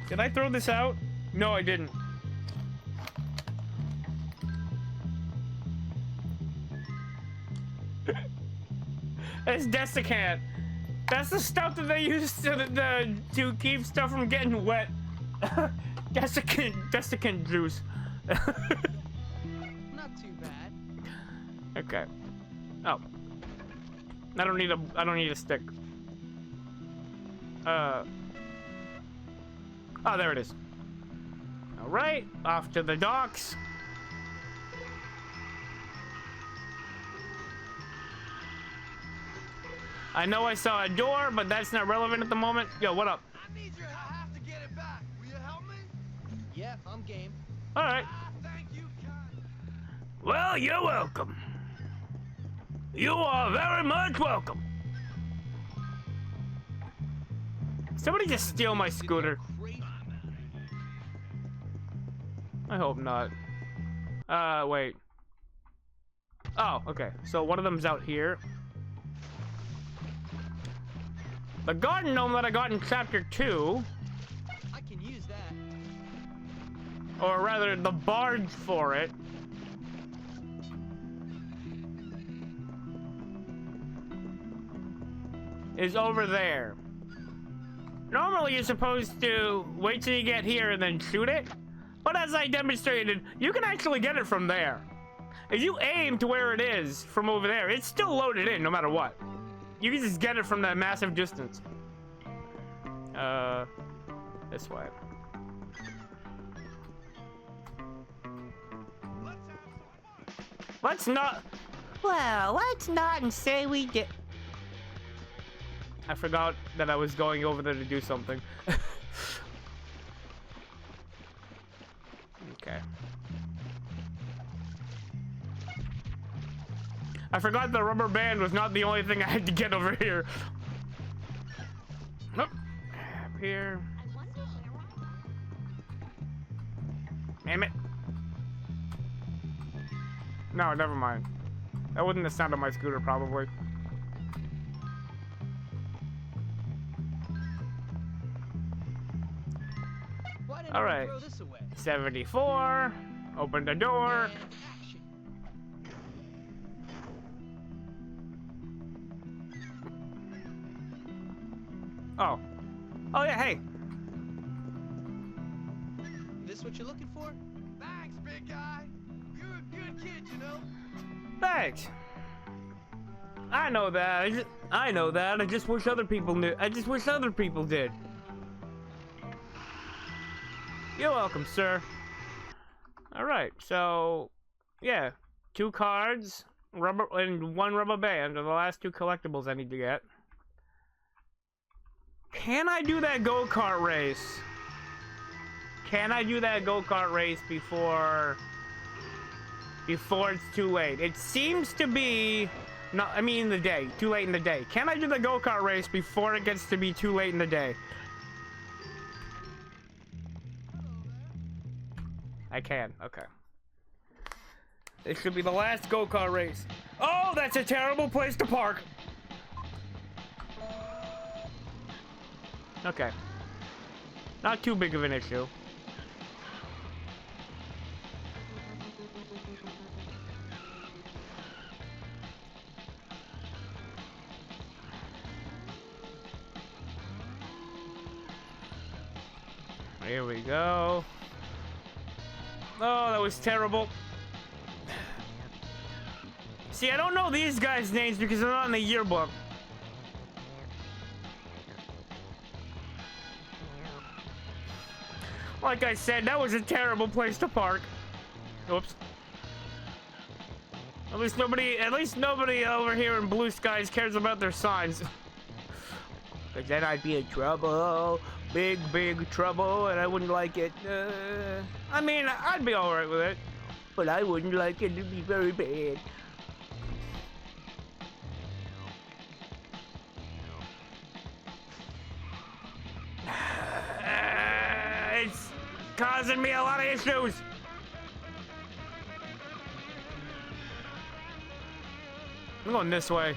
Speaker 1: Did I throw this out? No, I didn't. It's desiccant. That's the stuff that they use to keep stuff from getting wet. Desiccant juice.
Speaker 3: Not too bad.
Speaker 1: Okay. Oh. I don't need a stick. Oh, there it is. All right, off to the docks. I know I saw a door, but that's not relevant at the moment. Yo, what up?
Speaker 9: I need your help. I have to get it back. Will you help me?
Speaker 3: Yep, I'm game.
Speaker 1: All right.
Speaker 9: Thank you, Con.
Speaker 1: Well, you're welcome. You are very much welcome. Somebody just steal my scooter. I hope not. Wait. Oh, okay. So one of them's out here. The garden gnome that I got in chapter 2,
Speaker 3: I can use that.
Speaker 1: or rather the bard for it, is over there. Normally you're supposed to wait till you get here and then shoot it, but as I demonstrated, you can actually get it from there. If you aim to where it is from over there, it's still loaded in no matter what. You can just get it from that massive distance. This way. Let's not. Well, let's not and say we did. I forgot that I was going over there to do something. Okay. I forgot the rubber band was not the only thing I had to get over here. Nope. Up here. Damn it. No, never mind. That wasn't the sound of my scooter, probably.
Speaker 3: Why didn't
Speaker 1: All
Speaker 3: I
Speaker 1: right.
Speaker 3: throw this away?
Speaker 1: 74. Open the door.
Speaker 3: And action.
Speaker 1: Oh. Oh yeah, hey.
Speaker 3: This what you're looking for?
Speaker 2: Thanks, big guy. You're a good kid, you know.
Speaker 1: Thanks. I know that. I know that. I just wish other people knew. I just wish other people did. You're welcome, sir. Alright, so yeah. 2 cards, rubber and 1 rubber band are the last 2 collectibles I need to get. Can I do that go-kart race? Can I do that go-kart race before it's too late? It seems to be not, I mean in the day, too late in the day. Can I do the go-kart race before it gets to be too late in the day? I can, okay. This should be the last go-kart race. Oh, that's a terrible place to park. Okay. Not too big of an issue. Here we go. Oh, that was terrible. See, I don't know these guys' names because they're not in the yearbook. Like I said, that was a terrible place to park. Oops. At least nobody over here in Blue Skies cares about their signs. Cause then I'd be in trouble. Big trouble, and I wouldn't like it. I mean, I'd be alright with it. But I wouldn't like it. It'd be very bad. It's causing me a lot of issues. I'm going this way.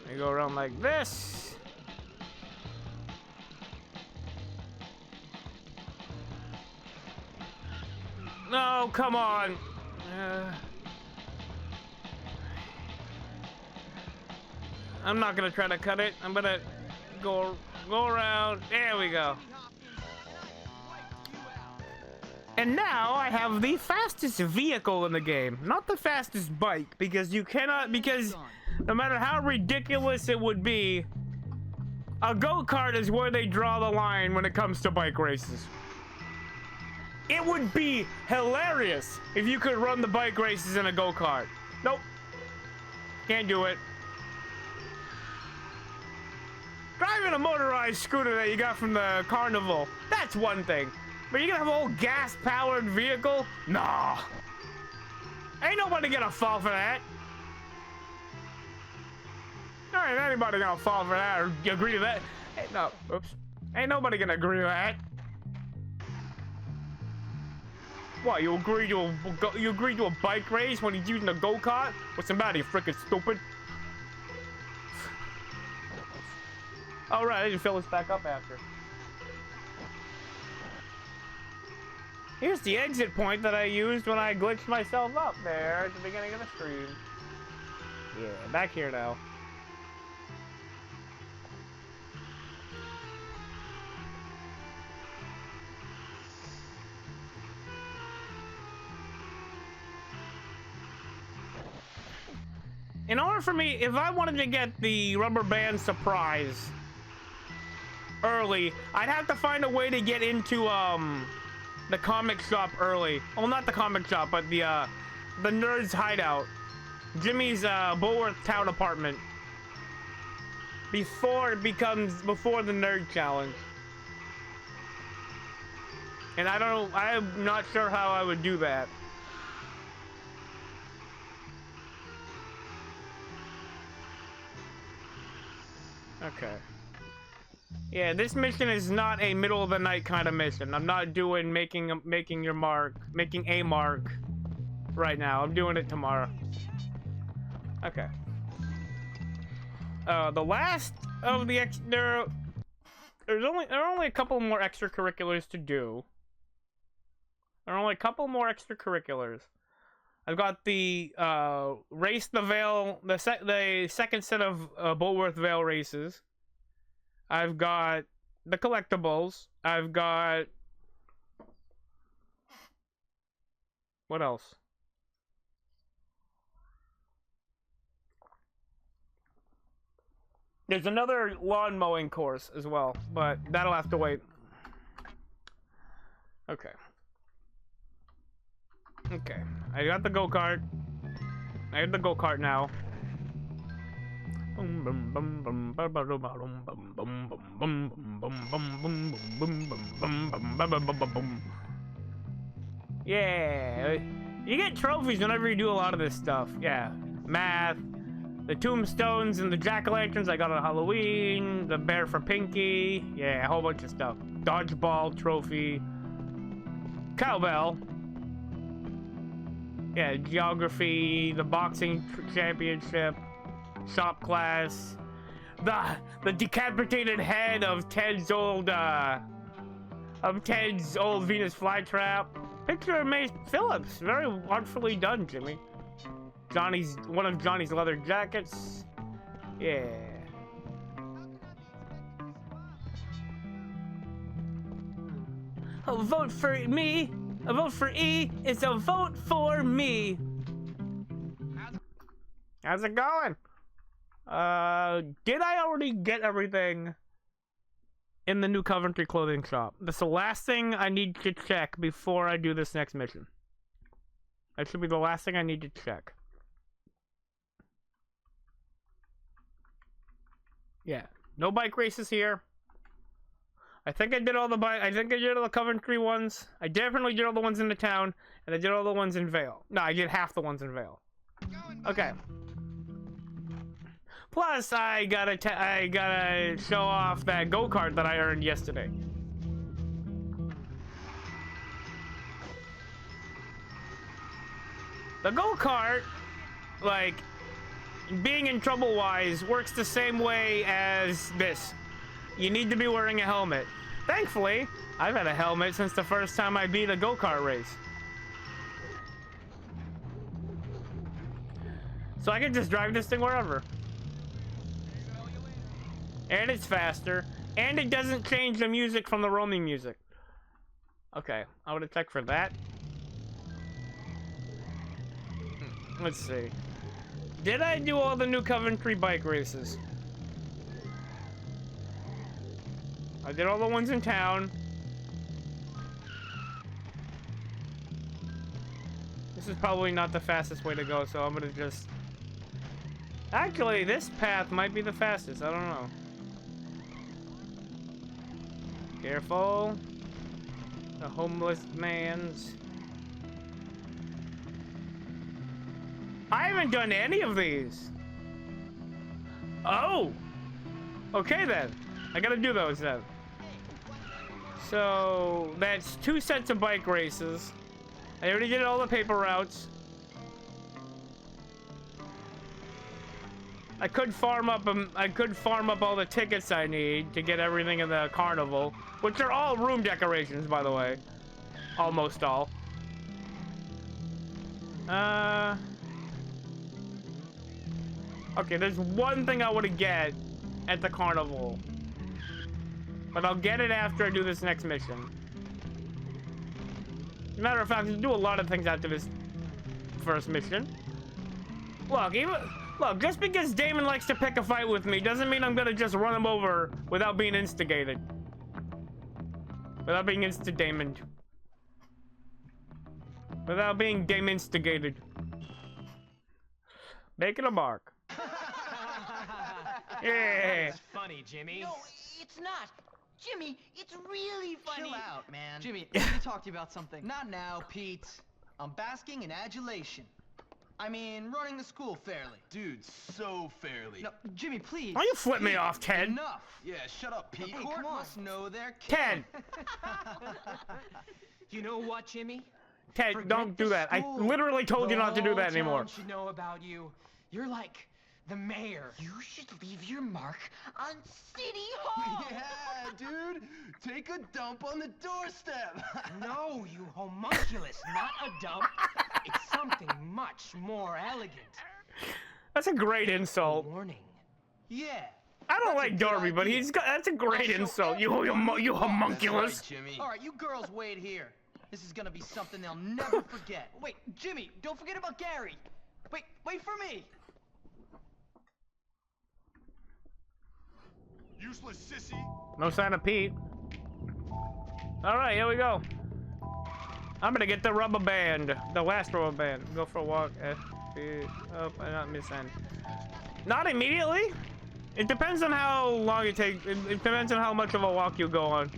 Speaker 1: I go around like this. No, come on. I'm not gonna try to cut it. I'm gonna go around. There we go. And now I have the fastest vehicle in the game, not the fastest bike, because you cannot, because no matter how ridiculous it would be, a go-kart is where they draw the line when it comes to bike races. It would be hilarious if you could run the bike races in a go-kart. Nope. Can't do it. Driving a motorized scooter that you got from the carnival, that's one thing. But you're gonna have a whole gas-powered vehicle? Nah. Ain't nobody gonna fall for that. Ain't anybody gonna fall for that or agree to that. Hey, no, oops. Ain't nobody gonna agree to that. What, you agree to a bike race when he's using a go-kart? What's the matter, you frickin' stupid? All right, I didn't fill this back up after. Here's the exit point that I used when I glitched myself up there at the beginning of the stream. Yeah, back here now. In order for me, if I wanted to get the rubber band surprise early, I'd have to find a way to get into the comic shop early. Well, not the comic shop, but the nerd's hideout, Jimmy's Bulworth Town apartment, before the nerd challenge. And I'm not sure how I would do that. Okay. Yeah, this mission is not a middle of the night kind of mission. I'm not doing making a mark right now. I'm doing it tomorrow. Okay. The last of the there are only a couple more extracurriculars to do. There are only a couple more extracurriculars. I've got the race the Vale, the second set of Bulworth Vale races. I've got the collectibles. I've got what else? There's another lawn mowing course as well, but that'll have to wait. Okay. Okay, I got the go-kart. I have the go-kart now. Yeah, you get trophies whenever you do a lot of this stuff. Yeah, math, the tombstones and the jack-o'-lanterns I got on Halloween, the bear for Pinky. Yeah, a whole bunch of stuff. Dodgeball trophy, cowbell. Yeah, geography, the boxing championship, shop class, the decapitated head of Ted's old Venus flytrap. Picture of Mace Phillips, very artfully done, Jimmy. One of Johnny's leather jackets. Yeah. A vote for me. A vote for E is a vote for me. How's it going? Did I already get everything in the New Coventry clothing shop? That's the last thing I need to check before I do this next mission. That should be the last thing I need to check. Yeah, no bike races here. I think I did all the Coventry ones. I definitely did all the ones in the town, and I did all the ones in Vale. No, I did half the ones in Vale. Okay. Plus, I gotta show off that go-kart that I earned yesterday. The go-kart, like, being in trouble-wise, works the same way as this. You need to be wearing a helmet. Thankfully, I've had a helmet since the first time I beat a go-kart race. So I can just drive this thing wherever. And it's faster. And it doesn't change the music from the roaming music. Okay, I would have checked for that. Let's see. Did I do all the New Coventry bike races? I did all the ones in town. This is probably not the fastest way to go, so I'm gonna just... Actually, this path might be the fastest. I don't know. Careful. The homeless man's... I haven't done any of these. Oh! Okay then. I gotta do those then. So that's 2 sets of bike races. I already did all the paper routes. I could farm up all the tickets I need to get everything in the carnival, which are all room decorations, by the way. Almost all. Okay, there's one thing I want to get at the carnival, but I'll get it after I do this next mission. As a matter of fact, I'll do a lot of things after this first mission. Look, just because Damon likes to pick a fight with me doesn't mean I'm gonna just run him over without being instigated. Without being insta-Damoned. Without being Damon-instigated. Making a mark. Yeah.
Speaker 3: It's funny, Jimmy.
Speaker 10: No, it's not. Jimmy, it's really funny.
Speaker 3: Chill out, man.
Speaker 10: Jimmy, let me talk to you about something.
Speaker 3: Not now, Pete. I'm basking in adulation. I mean, running the school fairly.
Speaker 11: Dude, so fairly.
Speaker 10: No, Jimmy, please.
Speaker 1: Why you flip me off, Ted?
Speaker 3: Enough.
Speaker 11: Yeah, shut up, Pete.
Speaker 3: The
Speaker 10: Hey,
Speaker 3: court
Speaker 10: come on.
Speaker 3: must know their
Speaker 1: Ted!
Speaker 3: You know what, Jimmy?
Speaker 1: Ted,
Speaker 3: Forget
Speaker 1: don't do
Speaker 3: the
Speaker 1: that. I
Speaker 3: school.
Speaker 1: literally told you
Speaker 3: The
Speaker 1: not to do
Speaker 3: whole
Speaker 1: that anymore.
Speaker 3: town should know about you. You're like the mayor.
Speaker 10: You should leave your mark on City Hall.
Speaker 11: Yeah, dude. Take a dump on the doorstep.
Speaker 3: No, you homunculus, not a dump. It's something much more elegant.
Speaker 1: That's a great insult.
Speaker 3: Warning. Yeah.
Speaker 1: I don't
Speaker 3: That's a
Speaker 1: like
Speaker 3: good
Speaker 1: Darby, but
Speaker 3: idea.
Speaker 1: he's got. That's a great
Speaker 3: I'll show
Speaker 1: insult. You
Speaker 11: That's
Speaker 1: homunculus.
Speaker 11: right, Jimmy.
Speaker 3: All right, you girls wait here. This is gonna be something they'll never forget.
Speaker 10: Wait, Jimmy, don't forget about Gary. Wait for me.
Speaker 6: Useless sissy.
Speaker 1: No sign of Pete. All right, here we go. I'm gonna get the rubber band, the last rubber band. Go for a walk. Oh, I'm not missing. Not immediately. It depends on how long it takes. It depends on how much of a walk you go on.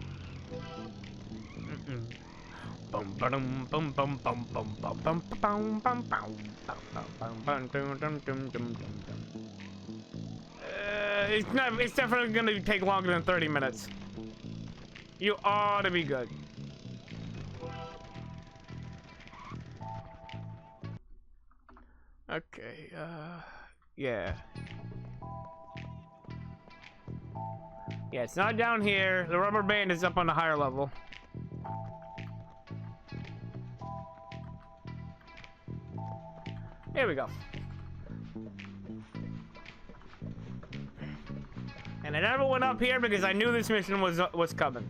Speaker 1: It's definitely gonna take longer than 30 minutes. You ought to be good. Okay, yeah. Yeah, it's not down here. The rubber band is up on the higher level. Here we go. And I never went up here because I knew this mission was coming.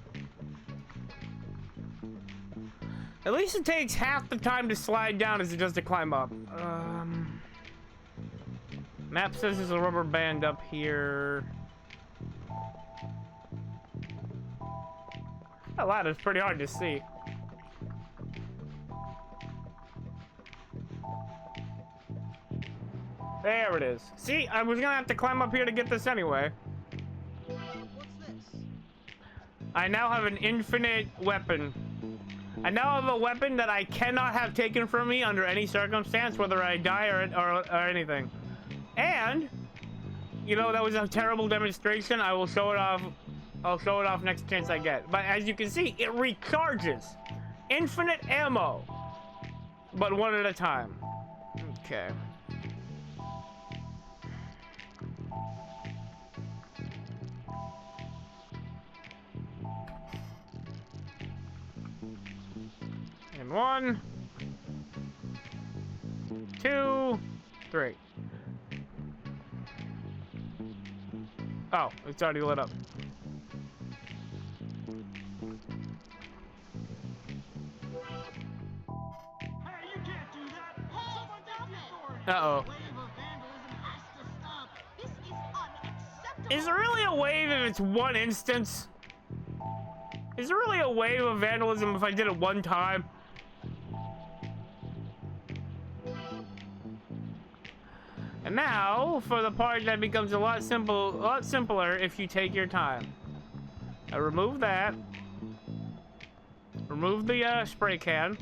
Speaker 1: At least it takes half the time to slide down as it does to climb up. Map says there's a rubber band up here. That ladder's pretty hard to see. There it is. See, I was gonna have to climb up here to get this anyway.
Speaker 10: What's this?
Speaker 1: I now have an infinite weapon. I now have a weapon that I cannot have taken from me under any circumstance, whether I die or anything. And, you know, that was a terrible demonstration. I will show it off. I'll show it off next chance I get. But as you can see, it recharges. Infinite ammo. But one at a time. Okay. And 1, 2, 3. Oh, it's already lit up. Uh-oh.
Speaker 8: This is unacceptable.
Speaker 1: Is there really a wave if it's one instance? Is there really a wave of vandalism if I did it one time? And now, for the part that becomes a lot simpler if you take your time. I remove that. Remove the spray can.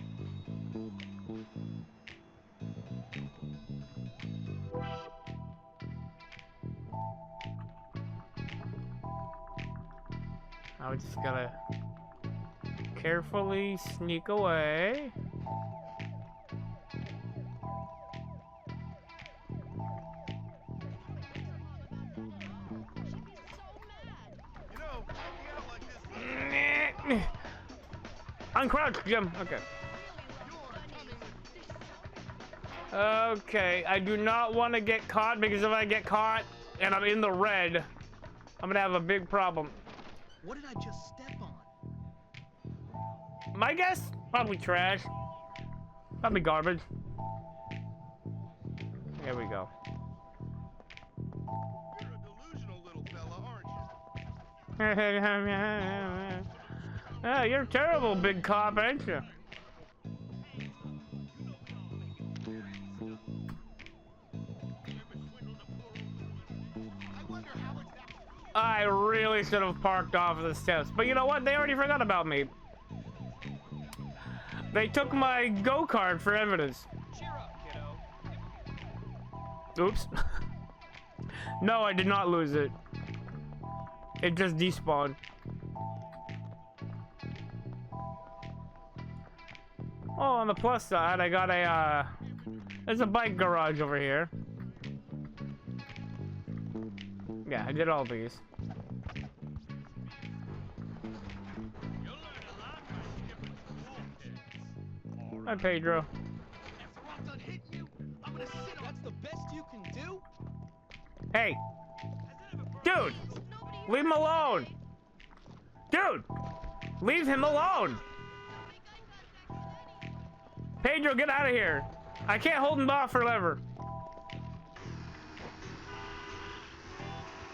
Speaker 1: Now we just gotta carefully sneak away. Uncrouch, Jim. Okay. Okay, I do not want to get caught, because if I get caught and I'm in the red, I'm gonna have a big problem.
Speaker 3: What did I just step on?
Speaker 1: My guess? Probably trash. Probably garbage. Here we go.
Speaker 6: You're a delusional little fella, aren't you?
Speaker 1: Oh, you're terrible, big cop, ain't you? I really should have parked off of the steps, but you know what? They already forgot about me. They took my go-kart for evidence.
Speaker 2: Cheer up, kiddo.
Speaker 1: Oops. No, I did not lose it. It just despawned. Oh, on the plus side, I got a, there's a bike garage over here. Yeah, I did all these. Hi, Pedro.
Speaker 3: That's the best you can do?
Speaker 1: Hey! Dude! Leave him alone! Dude! Leave him alone! Pedro, get out of here! I can't hold him off forever.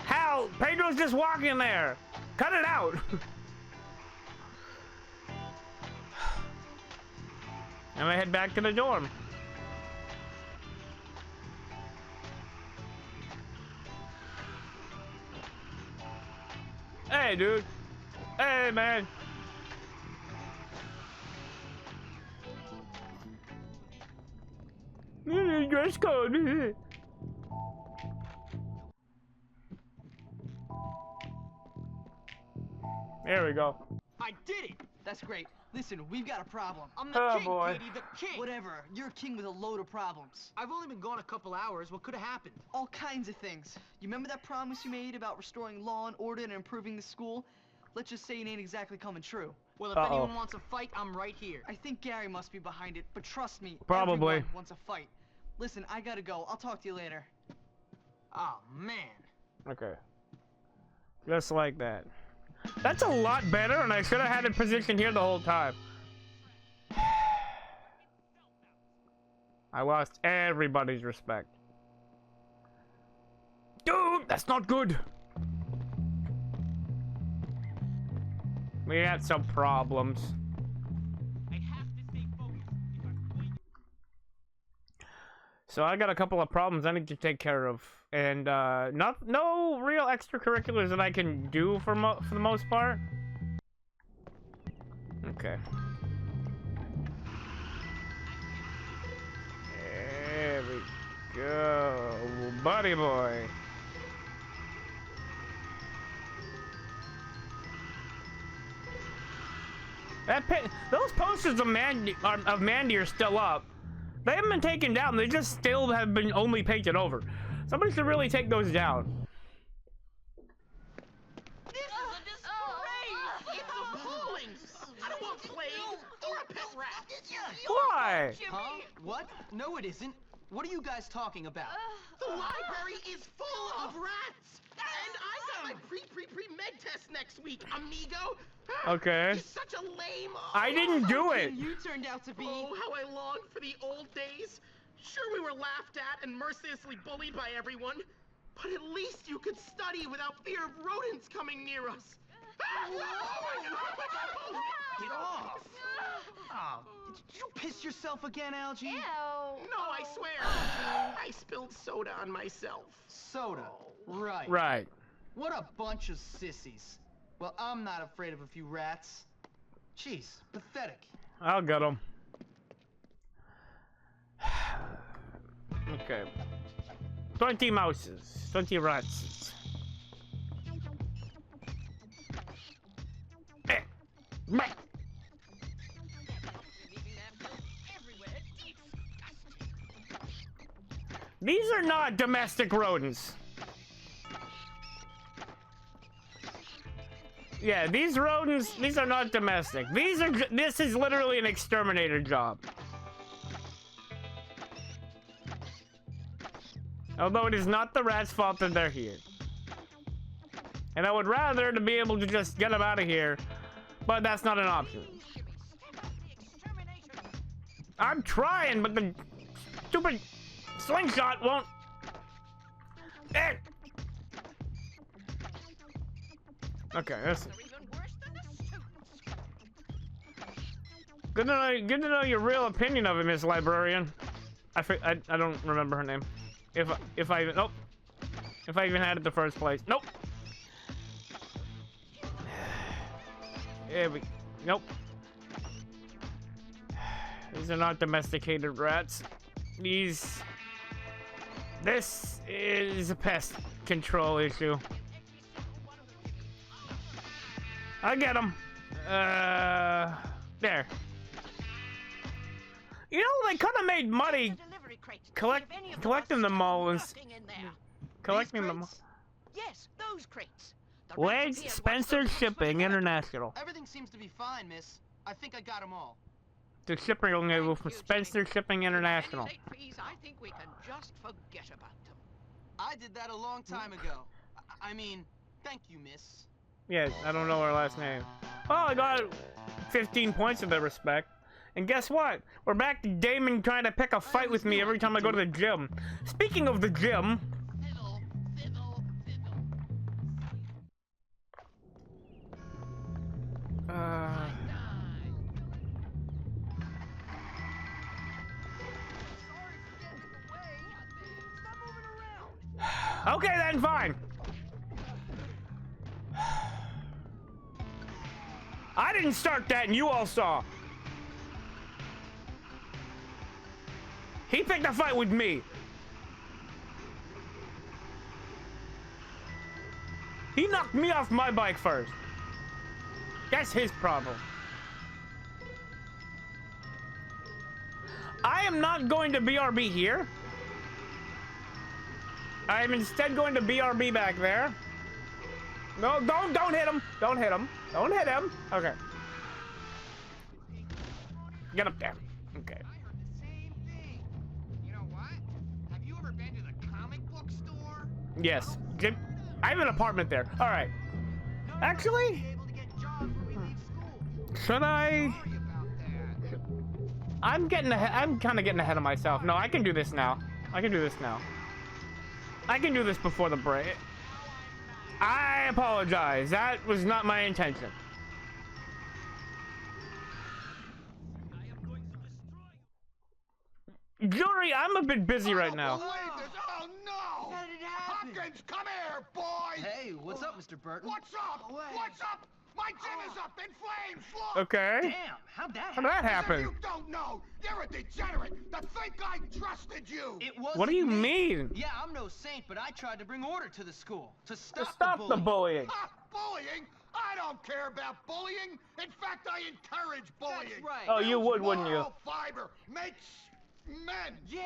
Speaker 1: Hal! Pedro's just walking there! Cut it out! I'm gonna head back to the dorm. Hey, dude. Hey, man. Dress code. There we go.
Speaker 10: I did it! That's great. Listen, we've got a problem.
Speaker 3: I'm the
Speaker 1: Oh,
Speaker 3: king,
Speaker 1: boy.
Speaker 3: Katie, the king!
Speaker 10: Whatever. You're a king with a load of problems.
Speaker 3: I've only been gone a couple hours. What could have happened?
Speaker 10: All kinds of things. You remember that promise you made about restoring law and order and improving the school? Let's just say it ain't exactly coming true.
Speaker 3: Well, if anyone wants a fight, I'm right here.
Speaker 10: I think Gary must be behind it, but trust me,
Speaker 1: Probably.
Speaker 10: everyone wants a fight. Listen, I gotta go. I'll talk to you later.
Speaker 3: Oh, man.
Speaker 1: Okay. Just like that. That's a lot better, and I should have had it positioned here the whole time. I lost everybody's respect. Dude, that's not good. We had some problems.
Speaker 2: I have to stay focused if I'm going to...
Speaker 1: So I got a couple of problems I need to take care of, and no real extracurriculars that I can do for the most part. Okay. There we go, buddy boy. Those posters of Mandy are still up. They haven't been taken down. They just still have been only painted over. Somebody should really take those down.
Speaker 2: This is a disgrace! It's appalling! I don't want plague or a pet rat!
Speaker 1: Why?
Speaker 10: Huh? What? No, it isn't. What are you guys talking about?
Speaker 2: The library is full of rats! And I got my pre-med test next week, amigo!
Speaker 1: Okay.
Speaker 2: He's such a lame...
Speaker 1: I didn't do it.
Speaker 10: You turned out to be...
Speaker 2: Oh, how I long for the old days. Sure, we were laughed at and mercilessly bullied by everyone, but at least you could study without fear of rodents coming near us. Oh my God!
Speaker 10: Get off! Oh, did you piss yourself again, Algie?
Speaker 4: Ew.
Speaker 2: No, I swear. I spilled soda on myself.
Speaker 10: Soda. Right.
Speaker 1: Right.
Speaker 10: What a bunch of sissies. Well, I'm not afraid of a few rats. Jeez, pathetic.
Speaker 1: I'll get them. Okay. 20 mouses, 20 rats. Meh. These are not domestic rodents. Yeah, these rodents, these are not domestic. These are, this is literally an exterminator job. Although it is not the rats' fault that they're here. And I would rather to be able to just get them out of here, but that's not an option. I'm trying, but the stupid slingshot won't. Eh. Okay, that's good to know your real opinion of it, Miss Librarian. I don't remember her name. If I even nope. If I even had it the first place. Nope. Nope. These are not domesticated rats. This is a pest control issue. I get them. There. You know, they could have made money collecting them all and collecting them.
Speaker 3: Yes, those crates.
Speaker 1: Wait, Spencer Shipping International.
Speaker 3: Everything seems to be fine, miss. I think I got them all.
Speaker 1: The shipping label from Spencer Shipping International.
Speaker 3: I think we can just forget about them. I did that a long time ago. I mean, thank you, miss.
Speaker 1: Yes, I don't know her last name. Oh, I got 15 points of their respect. And guess what? We're back to Damon trying to pick a fight with me every time I go to the gym. Speaking of the gym...
Speaker 3: Fiddle, fiddle, fiddle.
Speaker 1: Okay then, fine. I didn't start that and you all saw. He picked a fight with me. He knocked me off my bike first. That's his problem. I am not going to BRB here. I am instead going to BRB back there. No, don't hit him. Don't hit him. Don't hit him. Okay. Get up there. Okay.
Speaker 3: I heard the same thing. You know what? Have you ever been to the comic book store?
Speaker 1: Yes. Jim, I have an apartment there. All right. Actually, should I? I'm getting ahead. I'm kind of getting ahead of myself. No, I can do this now. I can do this now. I can do this before the break. I apologize. That was not my intention. Jury, I'm a bit busy right now.
Speaker 6: Oh no!
Speaker 3: How did it happen?
Speaker 6: Hopkins, come here, boy!
Speaker 10: Hey, what's up, Mr. Burton?
Speaker 6: What's up? What's up? My gym is up in flames! Look!
Speaker 1: Okay.
Speaker 10: Damn, how'd that
Speaker 1: How'd
Speaker 10: happen?
Speaker 1: that happen?
Speaker 6: You don't know! You're a degenerate! To think I trusted you!
Speaker 10: It wasn't
Speaker 1: What do you
Speaker 10: me.
Speaker 1: mean?
Speaker 10: Yeah, I'm no saint, but I tried to bring order to the school. To
Speaker 1: Stop
Speaker 10: stop
Speaker 1: the bullying.
Speaker 6: Ha! Bullying? I don't care about bullying! In fact, I encourage bullying!
Speaker 10: That's right.
Speaker 1: Oh, you would, wouldn't you?
Speaker 6: Moral fiber makes men!
Speaker 10: Yeah.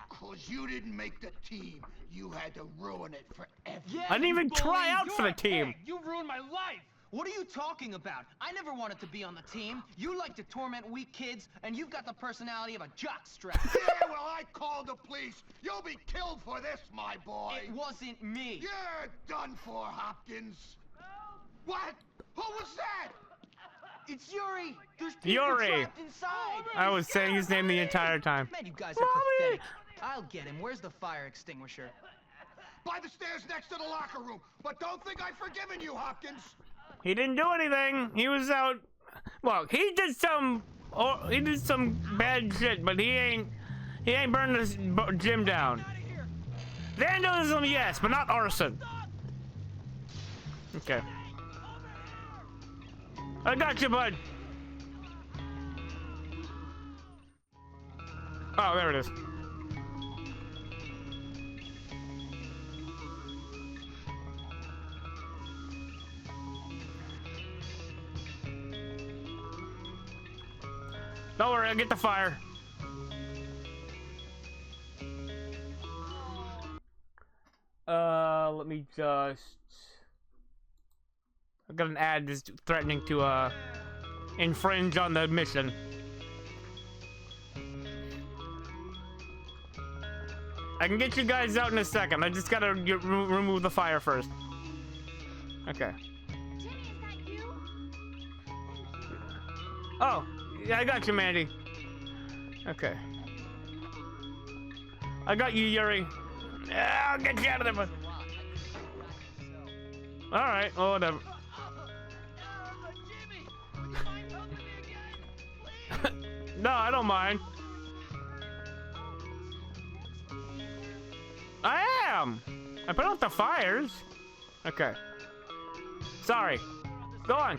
Speaker 6: Cause you didn't make the team. You had to ruin it for everyone.
Speaker 10: Yeah,
Speaker 1: I didn't even
Speaker 10: you
Speaker 1: try
Speaker 10: bully.
Speaker 1: out for
Speaker 10: You're
Speaker 1: the team.
Speaker 10: a pig. You ruined my life. What are you talking about? I never wanted to be on the team. You like to torment weak kids, and you've got the personality of a jockstrap.
Speaker 6: Yeah, well, I called the police. You'll be killed for this, my boy.
Speaker 10: It wasn't me.
Speaker 6: You're done for, Hopkins. What? Who was that?
Speaker 10: It's Yuri. There's people
Speaker 1: Yuri.
Speaker 10: trapped inside.
Speaker 1: I was saying his name the entire time.
Speaker 10: Man, you guys are pathetic. I'll get him. Where's the fire extinguisher?
Speaker 6: By the stairs next to the locker room. But don't think I've forgiven you, Hopkins.
Speaker 1: He didn't do anything. He was out. Well, he did some bad shit, but he ain't burned this gym down. Vandalism, yes, but not arson. Okay. I got you, bud. Oh, there it is. Don't worry, I'll get the fire. Let me just... I got an ad just threatening to infringe on the mission. I can get you guys out in a second. I just gotta remove the fire first. Okay.
Speaker 4: Jimmy, is that you?
Speaker 1: Oh, yeah, I got you, Mandy. Okay. I got you, Yuri. Yeah, I'll get you out of there, bud. Alright, well, whatever.
Speaker 3: Jimmy, would you mind helping me again? Please?
Speaker 1: No, I don't mind. I am! I put out the fires. Okay. Sorry. Go on.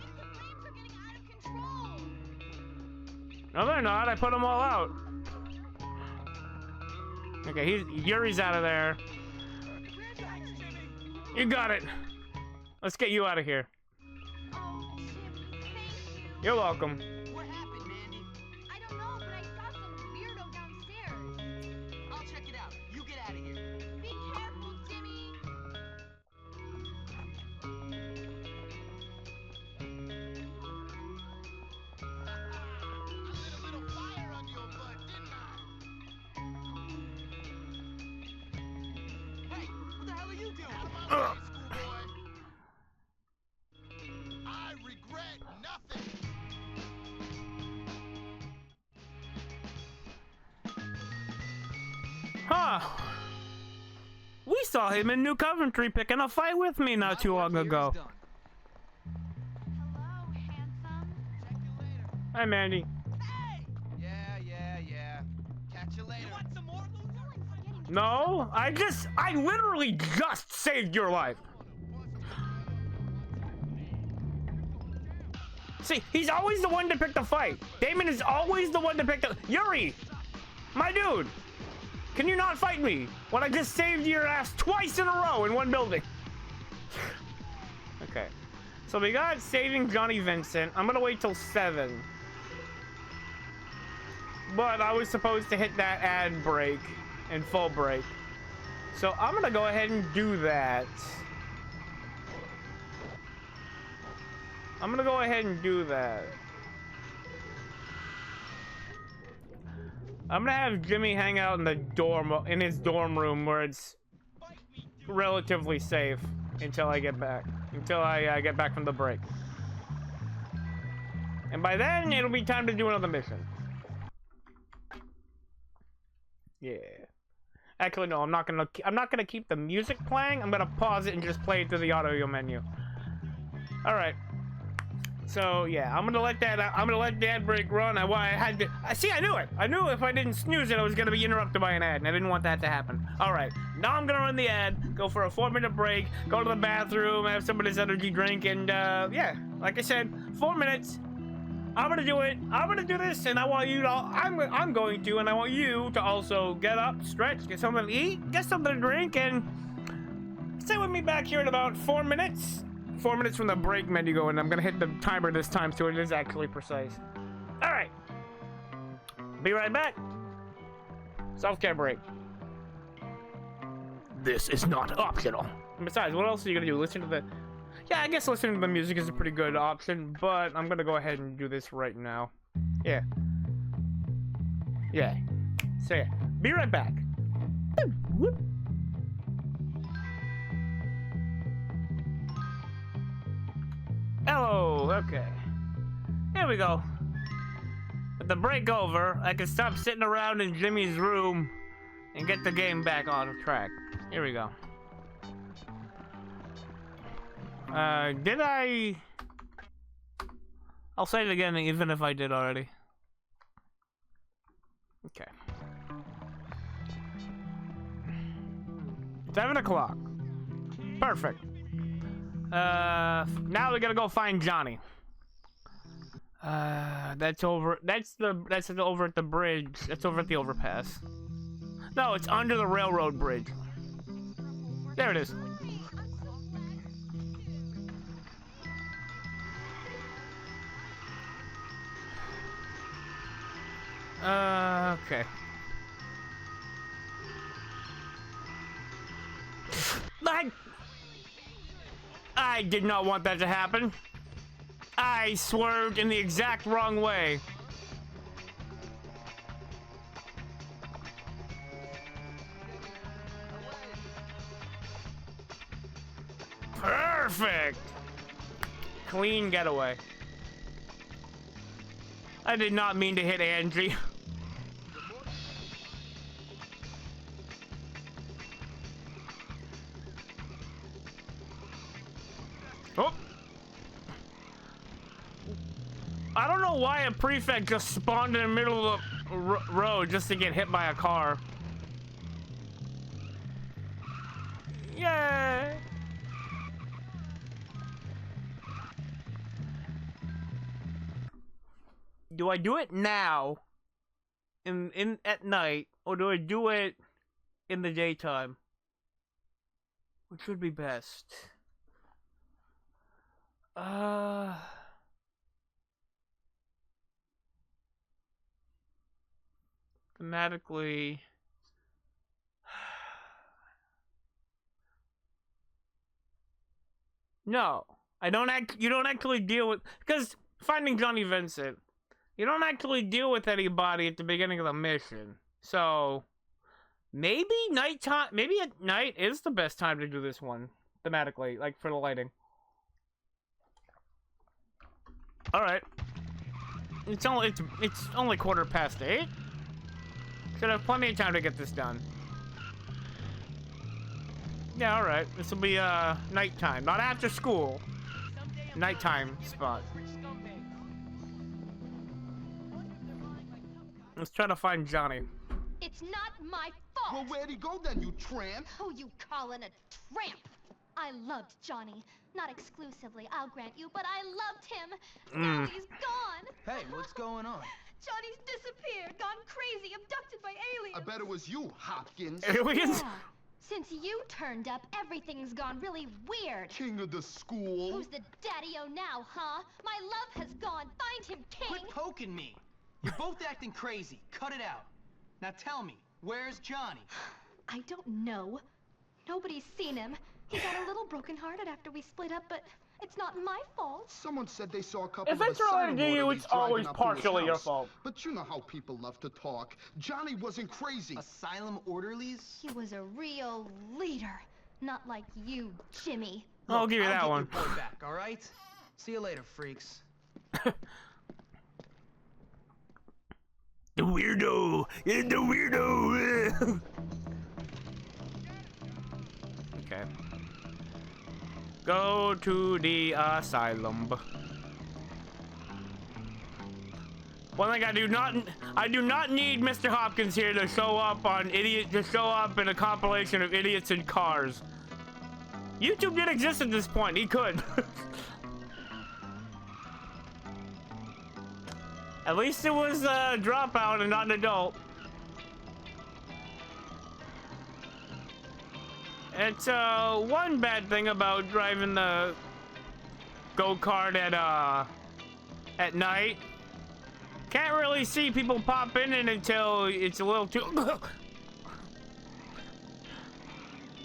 Speaker 1: No, they're not. I put them all out. Okay, Yuri's out of there. You got it. Let's get you out of here.
Speaker 4: Oh, Jimmy, thank you.
Speaker 1: You're welcome.
Speaker 3: What happened, Mandy?
Speaker 4: I don't know, but I saw some weirdo downstairs.
Speaker 3: I'll check it out. You get out of here.
Speaker 4: Be careful, Jimmy.
Speaker 2: I lit a little fire under your butt, didn't I?
Speaker 3: Hey, what the hell are you doing?
Speaker 2: Out of my way, schoolboy. I regret nothing.
Speaker 1: Huh. We saw him in New Coventry picking a fight with me not too long ago.
Speaker 4: Hello, handsome.
Speaker 3: Check you later.
Speaker 1: Hi, Mandy.
Speaker 3: Hey! Yeah. Catch you later. You want some more, loser?
Speaker 1: No, I literally just saved your life. See, he's always the one to pick the fight. Damon is always the one to pick the... Yuri! My dude! Can you not fight me when I just saved your ass twice in a row in one building? Okay. So we got saving Johnny Vincent. I'm gonna wait till 7. But I was supposed to hit that ad break and full break. So I'm gonna go ahead and do that. I'm gonna go ahead and do that. I'm gonna have Jimmy hang out in the in his dorm room where it's relatively safe until I get back. Until I get back from the break. And by then, it'll be time to do another mission. Yeah. Actually, no, I'm not gonna keep the music playing. I'm gonna pause it and just play it through the audio menu. All right. So yeah, I'm gonna let that ad break run. I knew it. I knew if I didn't snooze it, I was gonna be interrupted by an ad, and I didn't want that to happen. All right, now I'm gonna run the ad, go for a 4-minute break, go to the bathroom, have some of this energy drink, and yeah, like I said, 4 minutes. I'm gonna do it. I'm gonna do this, and I want you to. I'm going to, and I want you to also get up, stretch, get something to eat, get something to drink, and stay with me back here in about 4 minutes. 4 minutes from the break menu going. I'm gonna hit the timer this time so it is actually precise. All right. Be right back. Self-care break. This is not optional. And besides, what else are you gonna do? Listen to the... Yeah, I guess listening to the music is a pretty good option, but I'm gonna go ahead and do this right now. Yeah. Yeah. So yeah, be right back. Hello, okay. Here we go. With the break over, I can stop sitting around in Jimmy's room and get the game back on track. Here we go. Did I... I'll say it again even if I did already. Okay. 7 o'clock. Perfect. Now we gotta go find Johnny. That's over. That's over at the bridge. That's over at the overpass. No, it's under the railroad bridge. There it is. Okay. I did not want that to happen. I swerved in the exact wrong way. Perfect. Clean getaway. I did not mean to hit Angie. Oh. I don't know why a prefect just spawned in the middle of the road just to get hit by a car. Yay! Do I do it now, in at night, or do I do it in the daytime? Which would be best? Thematically, no, I don't you don't actually deal with, because finding Johnny Vincent, you don't actually deal with anybody at the beginning of the mission. So maybe nighttime, maybe at night is the best time to do this one thematically, like for the lighting. All right, it's only 8:15. Should have plenty of time to get this done. Yeah, all right. This will be nighttime, not after school. Nighttime spot. Let's try to find Johnny.
Speaker 8: It's not my fault.
Speaker 11: Well, where'd he go then, you tramp?
Speaker 8: Who you callin' a tramp? I loved Johnny. Not exclusively, I'll grant you, but I loved him. Now he's gone.
Speaker 3: Hey, what's going on?
Speaker 8: Johnny's disappeared, gone crazy, abducted by aliens.
Speaker 11: I bet it was you, Hopkins.
Speaker 1: Aliens?
Speaker 8: Yeah. Since you turned up, everything's gone really weird.
Speaker 11: King of the school.
Speaker 8: Who's the daddy-o now, huh? My love has gone. Find him, King.
Speaker 3: Quit poking me. You're both acting crazy. Cut it out. Now tell me, where's Johnny?
Speaker 8: I don't know. Nobody's seen him. He got a little brokenhearted after we split up, but it's not my fault.
Speaker 11: Someone said they saw a couple
Speaker 1: If
Speaker 11: of
Speaker 1: it's related
Speaker 11: asylum
Speaker 1: to you,
Speaker 11: orderlies
Speaker 1: it's always
Speaker 11: driving up to his
Speaker 1: partially your
Speaker 11: house.
Speaker 1: fault.
Speaker 11: But you know how people love to talk. Johnny wasn't crazy.
Speaker 3: Asylum orderlies?
Speaker 8: He was a real leader. Not like you, Jimmy.
Speaker 1: I'll give you that one.
Speaker 3: I'll get your boy back, all right? See you later, freaks.
Speaker 1: The weirdo! The weirdo! Okay. Go to the asylum. One thing I do not need Mr. Hopkins here to show up in a compilation of idiots in cars. YouTube did exist at this point. He could. At least it was a dropout and not an adult. It's one bad thing about driving the go-kart at night. Can't really see people pop in it until it's a little too.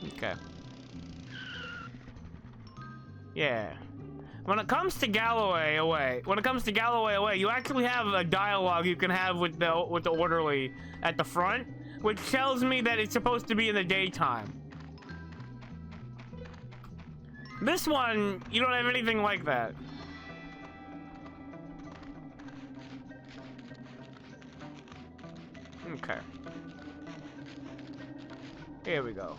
Speaker 1: Okay. Yeah. When it comes to Galloway Away, you actually have a dialogue you can have with the orderly at the front, which tells me that it's supposed to be in the daytime. This one, you don't have anything like that. Okay. Here we go.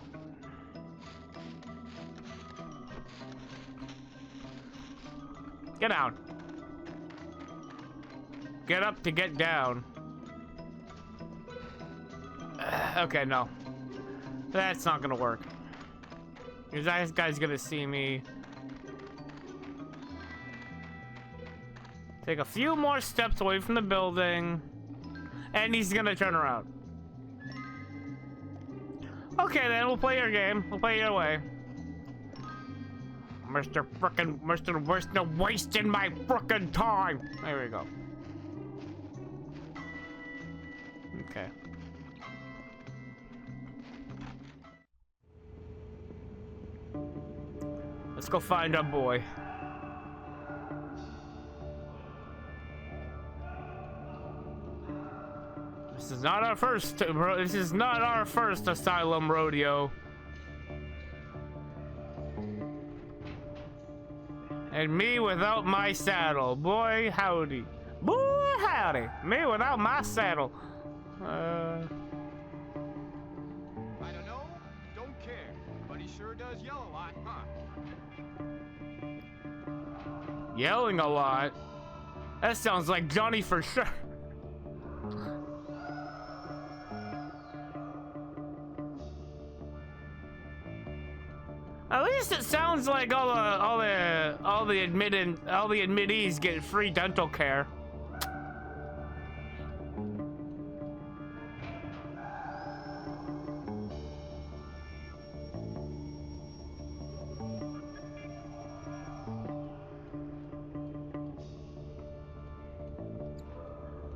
Speaker 1: Get down. Get up to get down. Okay, no. That's not gonna work. This guy's gonna see me. Take a few more steps away from the building. And he's gonna turn around. Okay, then we'll play your game. We'll play your way. Mr. wasting my frickin' time. There we go. Okay. Let's go find our boy. This is not our first. This is not our first asylum rodeo. And me without my saddle, boy howdy, boy howdy. Me without my saddle.
Speaker 11: I don't know, don't care, but he sure does yell a lot, huh?
Speaker 1: Yelling a lot. That sounds like Johnny for sure. At least it sounds like all the admittees get free dental care.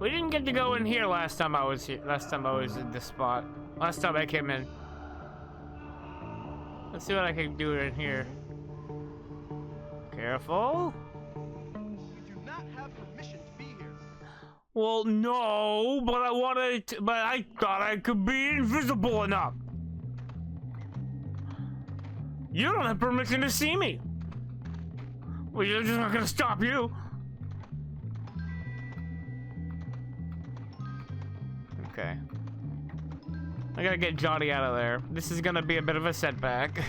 Speaker 1: We didn't get to go in here last time I was here. Last time I was in this spot. Last time I came in. Let's see what I can do in here. Careful.
Speaker 11: We do not have permission to be here.
Speaker 1: Well, no, but I wanted to, but I thought I could be invisible enough. You don't have permission to see me. Well, you're just not gonna stop you. Okay. I gotta get Johnny out of there. This is gonna be a bit of a setback.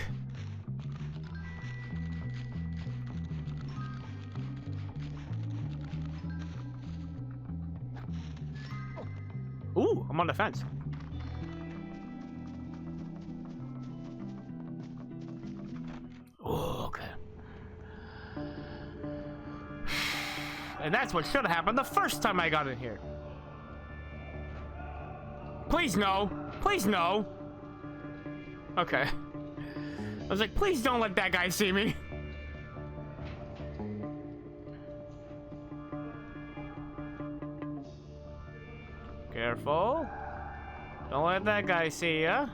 Speaker 1: Ooh, I'm on the fence. Ooh, okay. And that's what should have happened the first time I got in here. Please no. Please no. Okay. I was like, please don't let that guy see me. Careful. Don't let that guy see ya.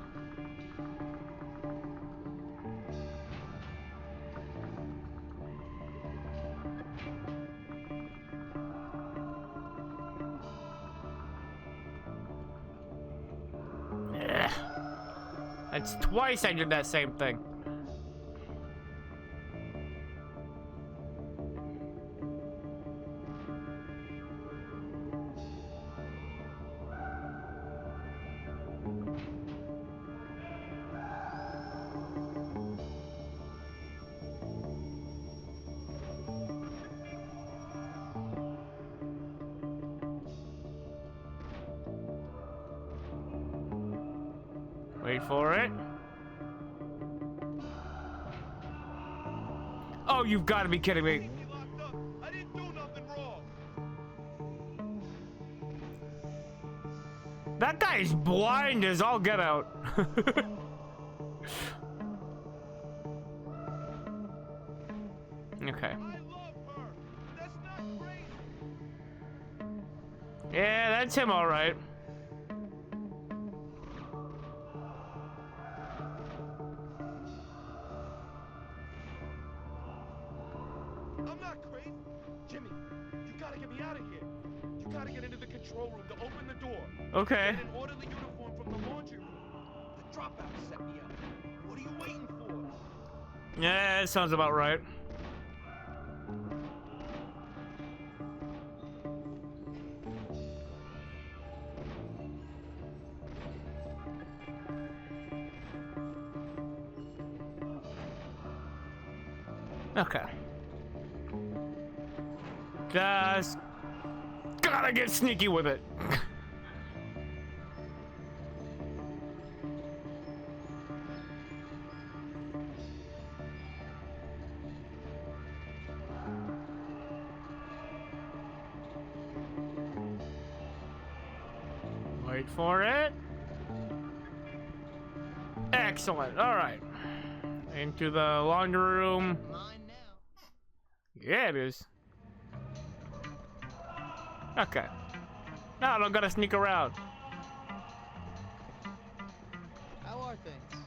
Speaker 1: That's twice I did that same thing. Wait for it. Oh, you've got to be kidding me.
Speaker 11: I didn't do nothing wrong.
Speaker 1: That guy's blind as all get out. Okay.
Speaker 11: I love her. That's not crazy.
Speaker 1: Yeah, that's him all right.
Speaker 11: I'm not crazy. Jimmy, you gotta get me out of here. You gotta get into the control room to open the door.
Speaker 1: Okay.
Speaker 11: Get an orderly uniform from the laundry room. The dropout set me up. What are you waiting for?
Speaker 1: Yeah, it sounds about right. Okay. Just gotta get sneaky with it. Wait for it. Excellent. All right. Into the laundry room.
Speaker 3: Mine now.
Speaker 1: Yeah, it is. Okay. Now I don't gotta sneak around.
Speaker 3: How are things?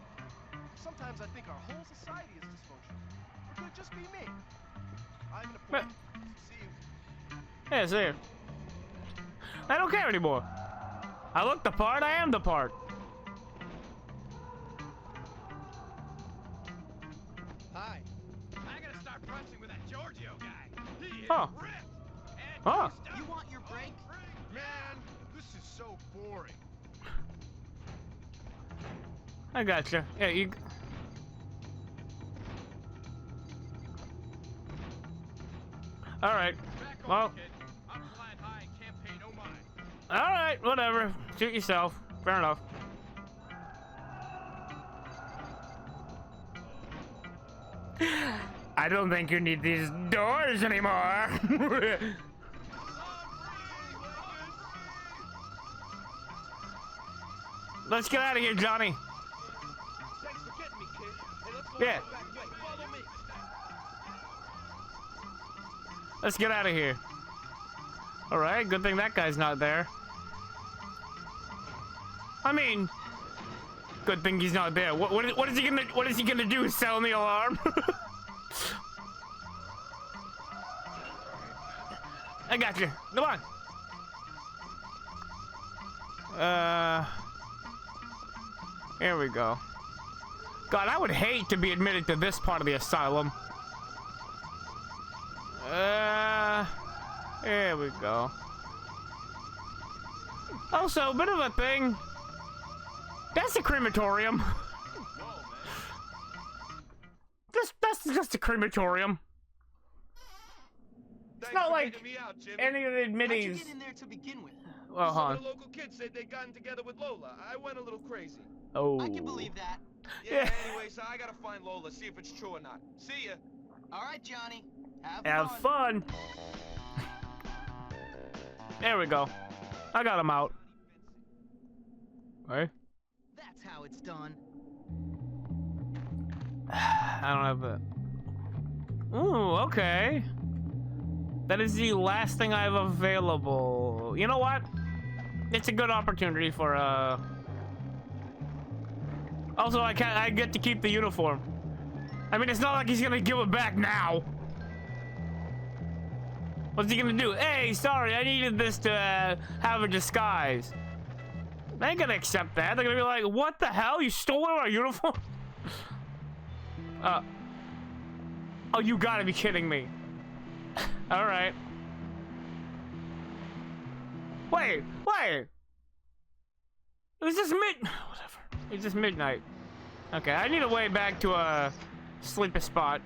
Speaker 11: Sometimes I think our whole society is dysfunctional. Could just be me. I have an appointment. See you.
Speaker 1: Yeah, see you. I don't care anymore. I look the part, I am the part.
Speaker 11: Hi. I gotta start pressing with that Giorgio guy. He is
Speaker 1: Huh.
Speaker 11: ripped. And
Speaker 1: Huh.
Speaker 3: You want your break?
Speaker 11: Man, this is so boring.
Speaker 1: I gotcha. Yeah, you. All right.
Speaker 11: Back on,
Speaker 1: Well.
Speaker 11: kid. I'm flying high and can't pay no mind.
Speaker 1: All right. Whatever. Shoot yourself. Fair enough. I don't think you need these doors anymore. Let's get out of here, Johnny.
Speaker 11: Thanks for getting me, kid. Hey, let's go
Speaker 1: Yeah.
Speaker 11: back way. Follow me.
Speaker 1: Let's get out of here. All right. Good thing that guy's not there. I mean, good thing he's not there. What is he gonna do? Sound the alarm? I got you. Come on. Here we go. God, I would hate to be admitted to this part of the asylum. Here we go. Also, a bit of a thing. That's a crematorium. That's just a crematorium. It's not like
Speaker 11: me out, Jimmy.
Speaker 1: any of the
Speaker 3: How'd you
Speaker 1: admittees.
Speaker 3: get in there to begin with?
Speaker 1: Well,
Speaker 11: Some
Speaker 1: huh?
Speaker 11: of the local kids said they'd gotten together with Lola. I went a little crazy.
Speaker 1: Oh.
Speaker 3: I can believe that.
Speaker 11: Yeah, anyway, so I gotta find Lola, see if it's true or not. See ya.
Speaker 3: All right, Johnny.
Speaker 1: Have fun. There we go. I got him out. Right?
Speaker 3: That's how it's done.
Speaker 1: I don't have that. Ooh, okay. That is the last thing I have available. You know what? It's a good opportunity for Also, I get to keep the uniform. I mean, it's not like he's gonna give it back now. What's he gonna do? Hey, sorry, I needed this to have a disguise. They ain't gonna accept that. They're gonna be like, what the hell? You stole our uniform? Oh, you gotta be kidding me. All right. Wait. It was just whatever. It's just midnight. Okay, I need a way back to a sleepy spot.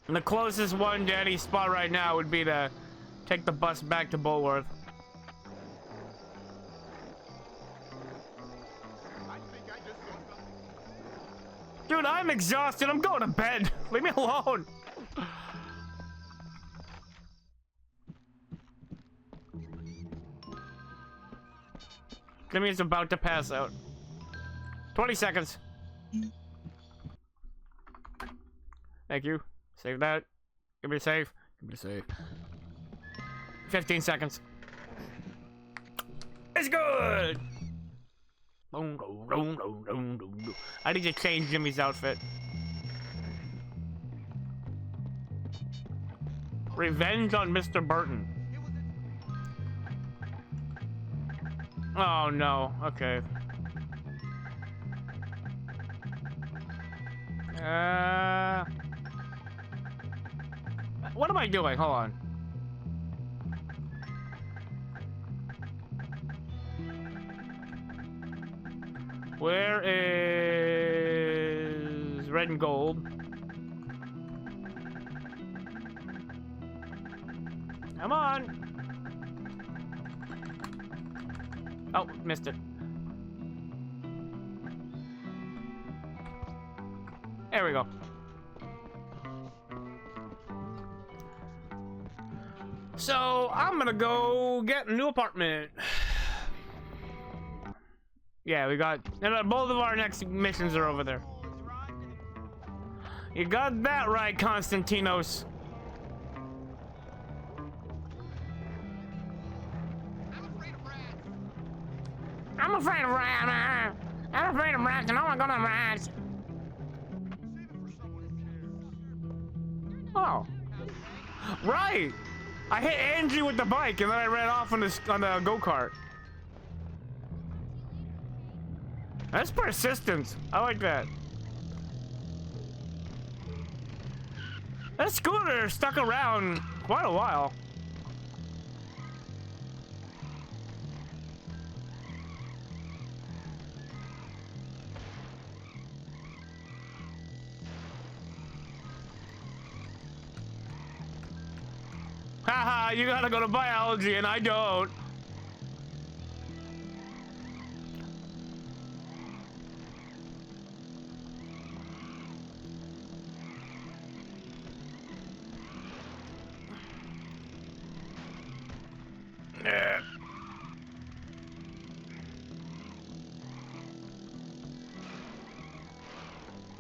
Speaker 1: And the closest one to any spot right now would be to take the bus back to Bulworth. Dude, I'm exhausted. I'm going to bed. Leave me alone. Jimmy's about to pass out. 20 seconds. Thank you. Save that. Give me a save. Give me a save. 15 seconds. It's good! I need to change Jimmy's outfit. Revenge on Mr. Burton. Oh no, okay. What am I doing? Hold on. Where is red and gold? Come on. Oh, missed it. There we go. So, I'm gonna go get a new apartment. Yeah, we got... And both of our next missions are over there. You got that right, Konstantinos. I'm afraid of rats. I'm afraid of rats, and I'm not gonna rats.
Speaker 11: Save it for someone who cares.
Speaker 1: Oh. Right! I hit Angie with the bike and then I ran off on the go-kart. That's persistence. I like that. That scooter stuck around quite a while. Haha, you gotta go to biology and I don't. Yeah.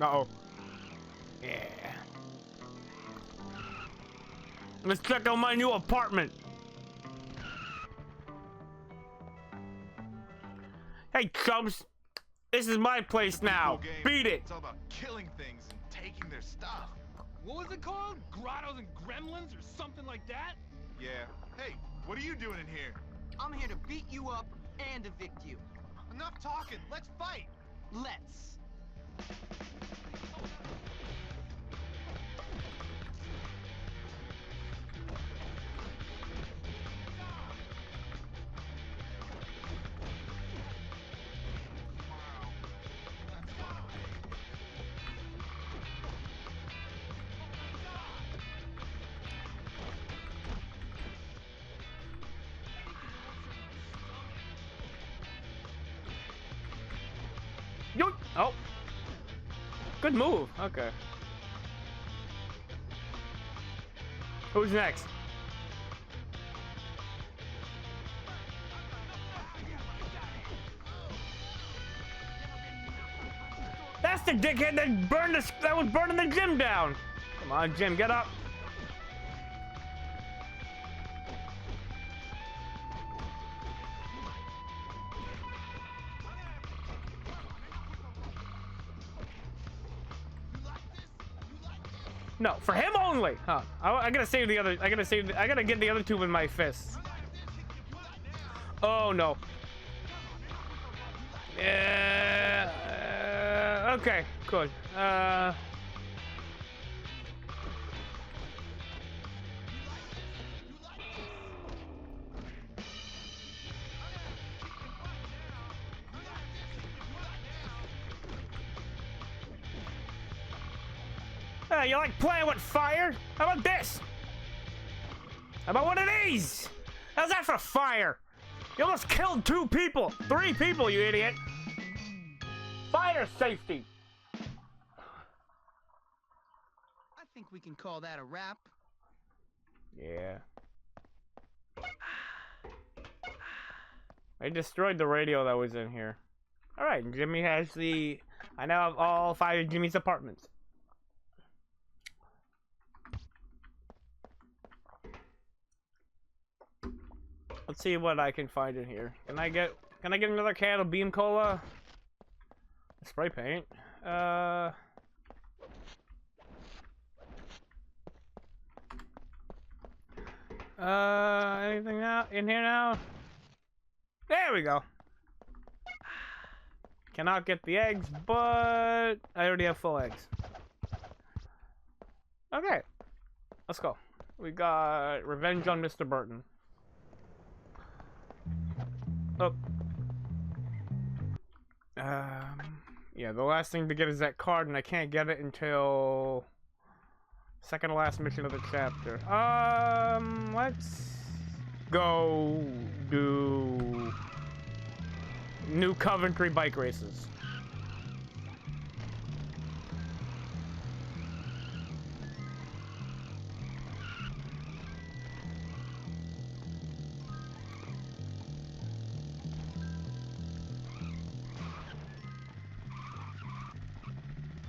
Speaker 1: Uh-oh. Yeah. Let's check out my new apartment. Hey, chumps. This is my place now. Beat it.
Speaker 11: It's all about killing things and taking their stuff.
Speaker 12: What was it called? Grottos and Gremlins or something like that?
Speaker 11: Yeah. Hey, what are you doing in here?
Speaker 3: I'm here to beat you up and evict you.
Speaker 11: Enough talking. Let's fight.
Speaker 3: Let's.
Speaker 1: Yoink! Oh. Good move. Okay. Who's next? That's the dickhead that was burning the gym down. Come on, Jim, get up. No, for him only. Huh? I gotta save the other. I gotta get the other two with my fists. Oh no. Yeah. Okay. Good. You like playing with fire? How about this? How about one of these? How's that for fire? You almost killed 2 people. 3 people, you idiot. Fire safety.
Speaker 3: I think we can call that a wrap.
Speaker 1: Yeah. I destroyed the radio that was in here. Alright, Jimmy has the... I now have all 5 of Jimmy's apartments. Let's see what I can find in here. Can I get another can of Beam Cola? Spray paint. Anything out in here now? There we go. Cannot get the eggs, but I already have full eggs. Okay. Let's go. We got Revenge on Mr. Burton. Oh. Yeah, the last thing to get is that card, and I can't get it until second to last mission of the chapter. Let's go do New Coventry bike races.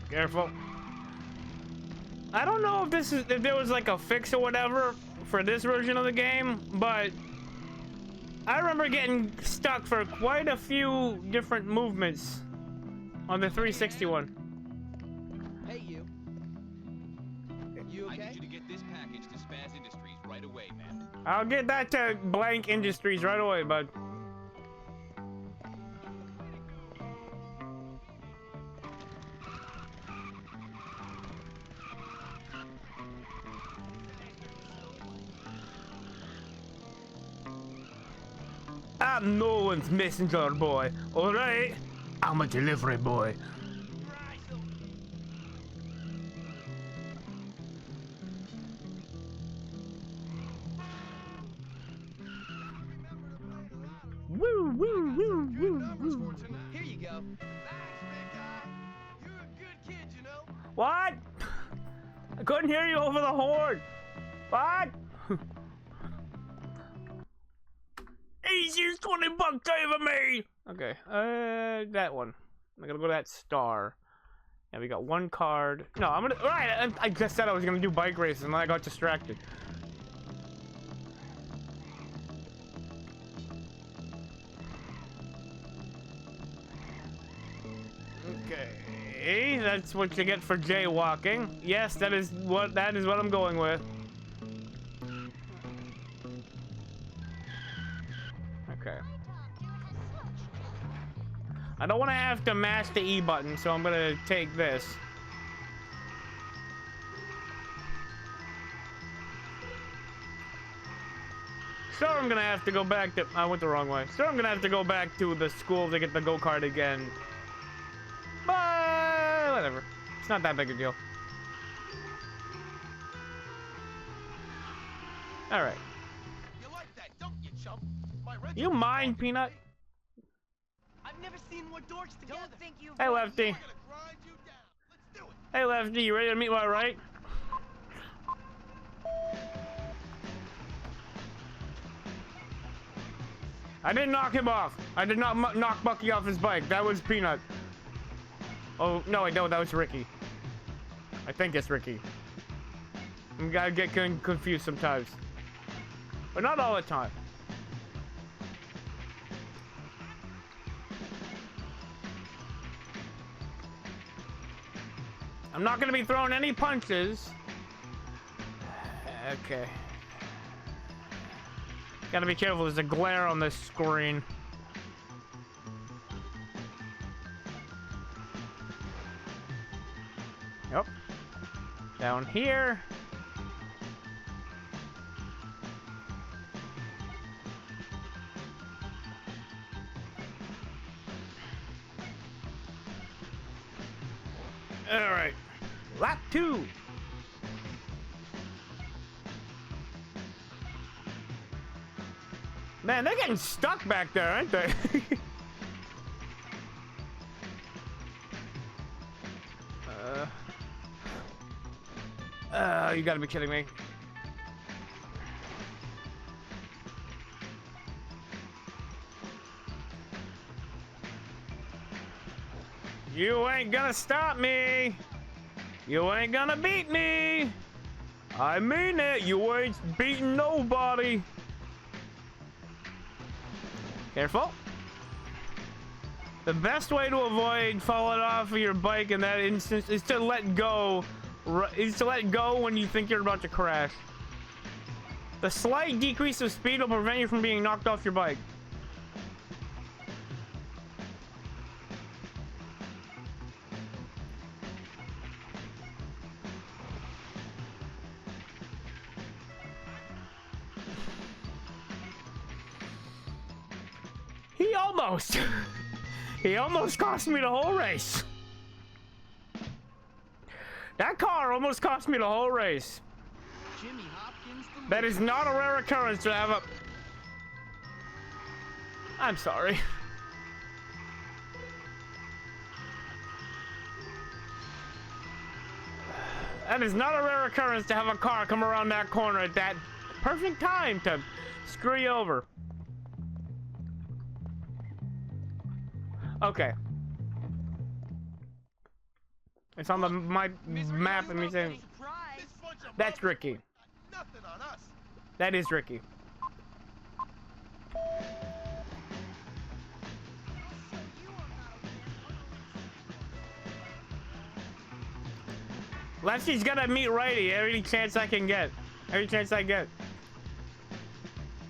Speaker 1: Careful. I don't know if there was like a fix or whatever for this version of the game, but I remember getting stuck for quite a few different movements on the 360 one.
Speaker 3: Hey, you. You okay?
Speaker 11: I need you to get
Speaker 12: way, man.
Speaker 1: I'll get that to Blank Industries right away, bud. I'm no one's messenger boy, alright? I'm a delivery boy. Woo, woo, woo, woo, woo.
Speaker 11: Here you go. Thanks, big guy. You're a good kid, you know.
Speaker 1: What? I couldn't hear you over the horn. What? Easiest $20 over me. Okay, that one. I'm gonna go to that star. Yeah, we got one card. No, I'm gonna. Right, I just said I was gonna do bike races, and then I got distracted. Okay, that's what you get for jaywalking. Yes, that is what I'm going with. Okay. I don't want to have to mash the E button, so I'm gonna take this. So I'm gonna have to go back to. I went the wrong way. So I'm gonna have to go back to the school to get the go-kart again. But whatever. It's not that big a deal. Alright.
Speaker 11: You like that, don't you, chump? My rental
Speaker 1: You mind, Peanut?
Speaker 10: I've never seen more dorks together. Don't think you.
Speaker 1: Hey, Lefty.
Speaker 11: We're gonna grind you down. Let's do it.
Speaker 1: Hey, Lefty, you ready to meet my right? I didn't knock him off. I did not knock Bucky off his bike. That was Peanut. Oh, no, I know that was Ricky. I think it's Ricky. I'm gonna get confused sometimes. But not all the time. I'm not gonna be throwing any punches. Okay. Gotta be careful, there's a glare on this screen. Yep. Down here. Alright. Lap 2. Man, they're getting stuck back there, aren't they? You gotta be kidding me. You ain't gonna stop me. You ain't gonna beat me. I mean it. You ain't beating nobody. Careful. The best way to avoid falling off of your bike in that instance is to let go. Is to let go when you think you're about to crash. The slight decrease of speed will prevent you from being knocked off your bike. He almost cost me the whole race. That car almost cost me the whole race.
Speaker 3: Jimmy Hopkins.
Speaker 1: That is not a rare occurrence to have a... I'm sorry. That is not a rare occurrence to have a car come around that corner at that perfect time to screw you over. Okay. It's on my map and me saying that's Ricky.
Speaker 11: Nothing on us.
Speaker 1: That is Ricky. Lefty's gotta meet Righty every chance I can get. Every chance I get.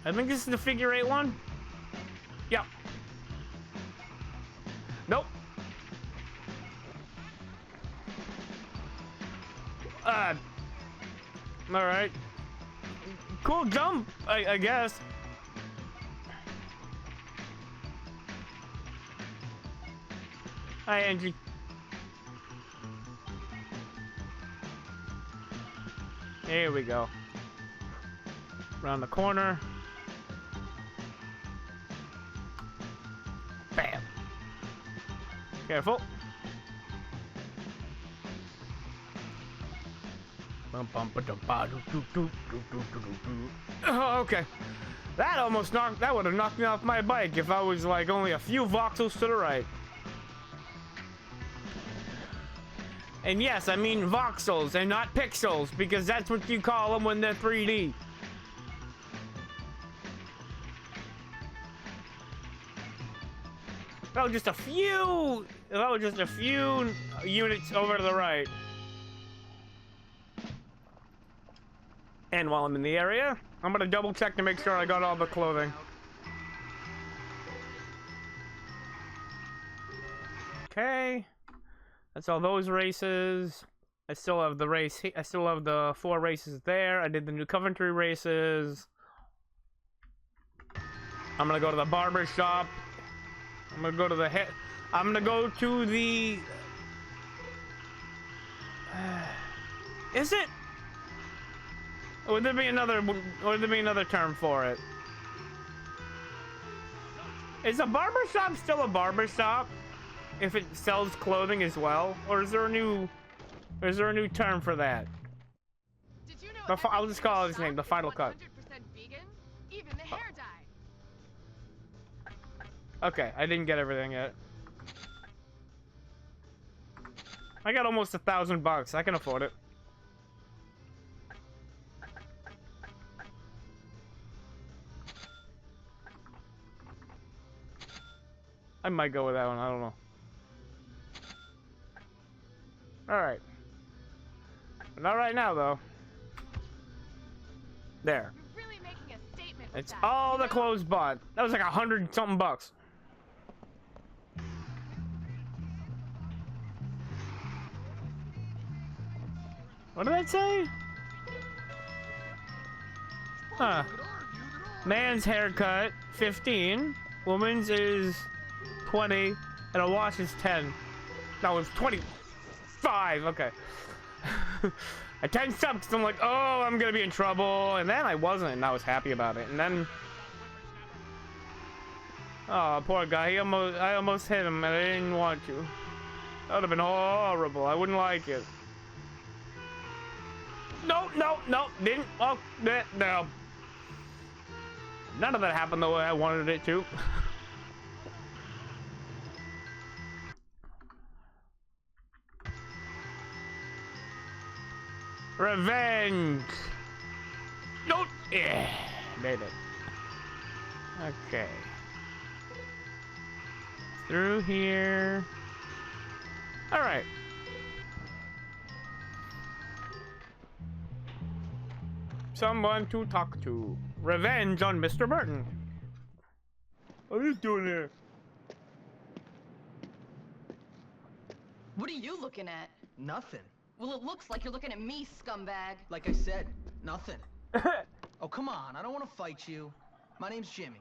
Speaker 1: I think this is the figure 8 one. Yep. Nope. Alright. Cool jump, I guess. Hi, Angie. Here we go. Around the corner. Bam. Careful. Oh, okay. That would have knocked me off my bike if I was like only a few voxels to the right. And yes, I mean voxels and not pixels, because that's what you call them when they're 3D. That was just a few units over to the right. And while I'm in the area, I'm gonna double check to make sure I got all the clothing. Okay. That's all those races. I still have the race. I still have the 4 races there. I did the New Coventry races. I'm gonna go to the barber shop. I'm gonna go to the I'm gonna go to the. Is it? Or would there be another? Would there be another term for it? Is a barber shop still a barber shop if it sells clothing as well, or is there a new term for that?
Speaker 4: Did you know
Speaker 1: I'll just call it his name, the final cut.
Speaker 4: 100% vegan? Even the hair dye.
Speaker 1: Okay, I didn't get everything yet. I got almost $1,000. I can afford it. I might go with that one. I don't know. All right. Not right now, though. There.
Speaker 4: You're really making a statement with
Speaker 1: It's
Speaker 4: that,
Speaker 1: all
Speaker 4: you
Speaker 1: the
Speaker 4: know?
Speaker 1: clothes bought. That was like $100-something bucks. What did that say? Huh. Man's haircut, 15. Woman's is 20. And a wash is 10. No, it's 25. Okay. I tensed up because I'm like, oh, I'm gonna be in trouble. And then I wasn't, and I was happy about it. And then, oh, poor guy. I almost hit him, and I didn't want to. That would have been horrible. I wouldn't like it. No, didn't. Oh, no. None of that happened the way I wanted it to. Revenge. No. Yeah, made it. Okay. Through here. All right. Someone to talk to. Revenge on Mr. Burton. What are you doing here?
Speaker 13: What are you looking at?
Speaker 3: Nothing.
Speaker 13: Well, it looks like you're looking at me, scumbag.
Speaker 3: Like I said, nothing. Oh, come on. I don't want to fight you. My name's Jimmy.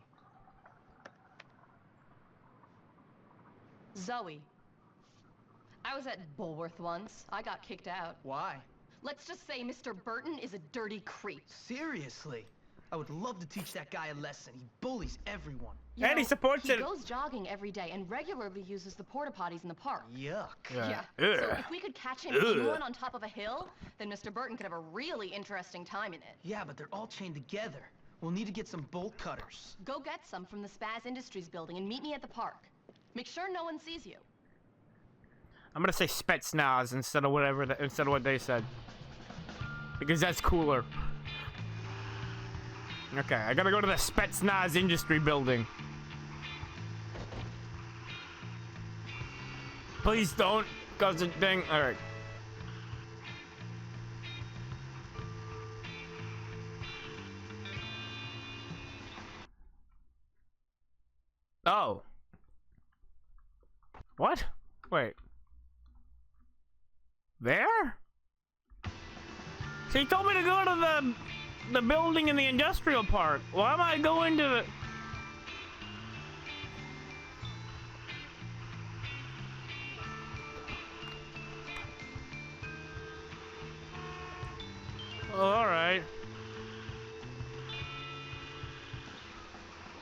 Speaker 13: Zoe. I was at Bulworth once. I got kicked out.
Speaker 3: Why?
Speaker 13: Let's just say Mr. Burton is a dirty creep.
Speaker 3: Seriously? I would love to teach that guy a lesson. He bullies everyone.
Speaker 13: You
Speaker 1: And he
Speaker 13: know,
Speaker 1: supports it.
Speaker 13: He goes jogging every day and regularly uses the porta potties in the park.
Speaker 3: Yuck.
Speaker 13: Yeah. So if we could catch him in one on top of a hill, then Mr. Burton could have a really interesting time in it.
Speaker 3: Yeah, but they're all chained together. We'll need to get some bolt cutters.
Speaker 13: Go get some from the Spaz Industries building and meet me at the park. Make sure no one sees you.
Speaker 1: I'm gonna say Spetsnaz instead of instead of what they said, because that's cooler. Okay, I gotta go to the Spetsnaz Industry building. Please don't, cause the thing. All right. What? Wait. There? So he told me to go to the building in the industrial park. Why am I going to the... Oh, alright.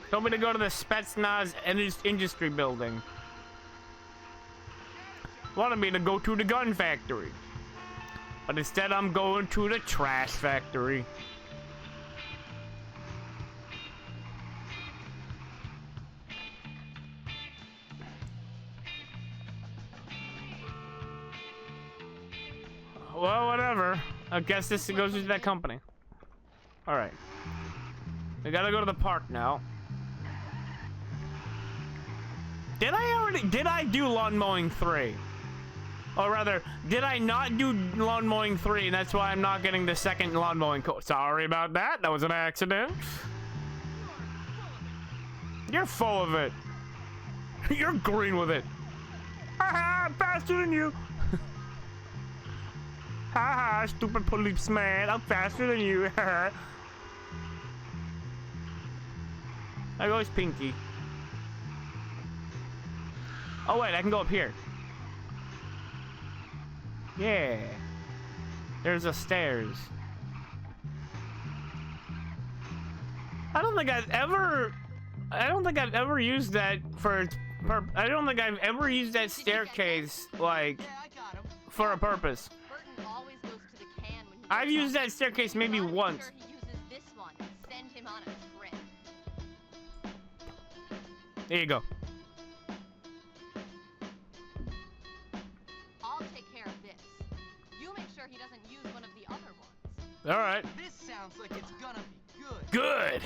Speaker 1: Told me to go to the Spetsnaz industry building. Wanted me to go to the gun factory. But instead I'm going to the trash factory. Well, whatever. I guess this goes to that company. Alright. We gotta go to the park now. Did I do lawn mowing 3? Or rather, did I not do lawn mowing 3 and that's why I'm not getting the second lawn mowing coat? Sorry about that. That was an accident. You're full of it. You're green with it. Haha, I'm faster than you. Haha, stupid policeman. I'm faster than you. There goes Pinky. Oh wait, I can go up here. Yeah. There's the stairs. I don't think I've ever used that for I don't think I've ever used that staircase like for a purpose. I've used that staircase maybe once. There you go.
Speaker 13: I'll take care of this. You make sure he doesn't use one of the other ones.
Speaker 1: All right.
Speaker 3: This sounds like it's gonna be good.
Speaker 1: Good.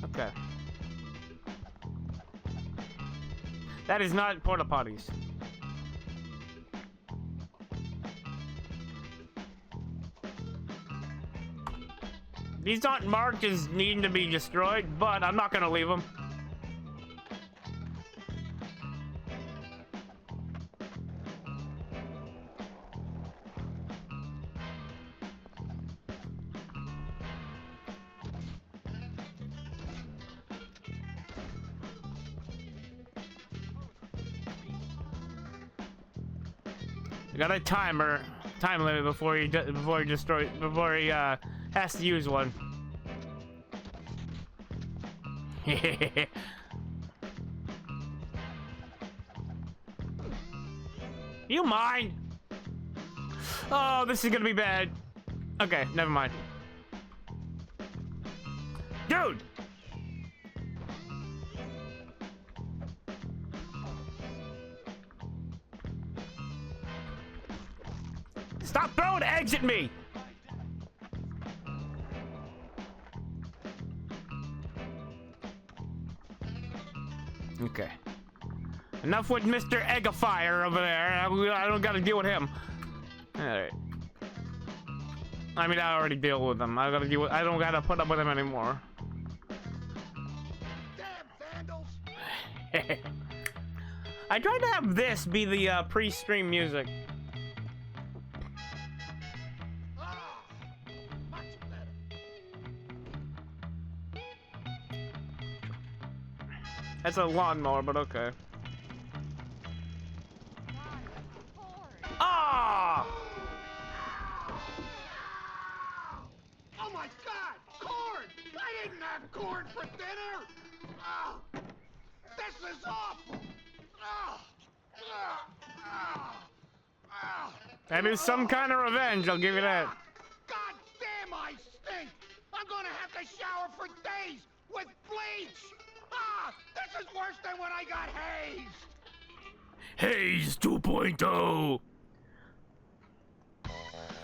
Speaker 1: Okay. That is not porta potties. These aren't marked as needing to be destroyed, but I'm not gonna leave them. I got a time limit before he has to use one. You mind? Oh, this is gonna be bad. Okay, never mind. Dude! Stop throwing eggs at me! Okay. Enough with Mr. Eggifier over there. I don't gotta deal with him. Alright. I mean, I already deal with him. I don't gotta put up with him anymore.
Speaker 11: Damn vandals!
Speaker 1: I tried to have this be the pre-stream music. That's a lawnmower, but okay. Ah!
Speaker 11: Oh my God! Corn! I didn't have corn for dinner! Oh, this is awful! Oh,
Speaker 1: That is some kind of revenge, I'll give you that.
Speaker 11: God damn, I stink! I'm gonna have to shower for days with bleach! Ah, this is worse than when I got hazed!
Speaker 1: Haze 2.0.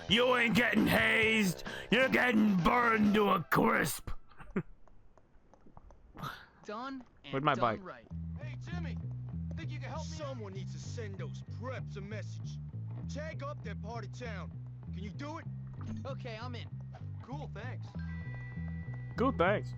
Speaker 1: You ain't getting hazed. You're getting burned to a crisp.
Speaker 3: Done and
Speaker 1: Where'd my
Speaker 3: done
Speaker 1: bike?
Speaker 3: right.
Speaker 9: Hey, Jimmy! Think you can help me? Someone needs to send those preps a message. Tag up that part of town. Can you do it?
Speaker 3: Okay, I'm in.
Speaker 9: Cool, thanks.
Speaker 1: Cool, thanks.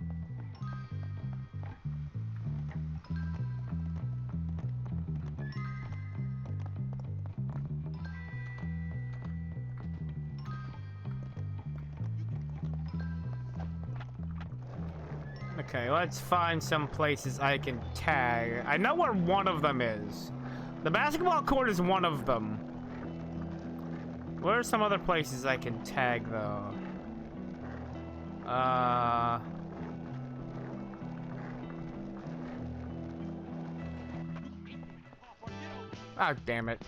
Speaker 1: Okay, let's find some places I can tag. I know where one of them is. The basketball court is one of them. Where are some other places I can tag, though? Oh, damn it.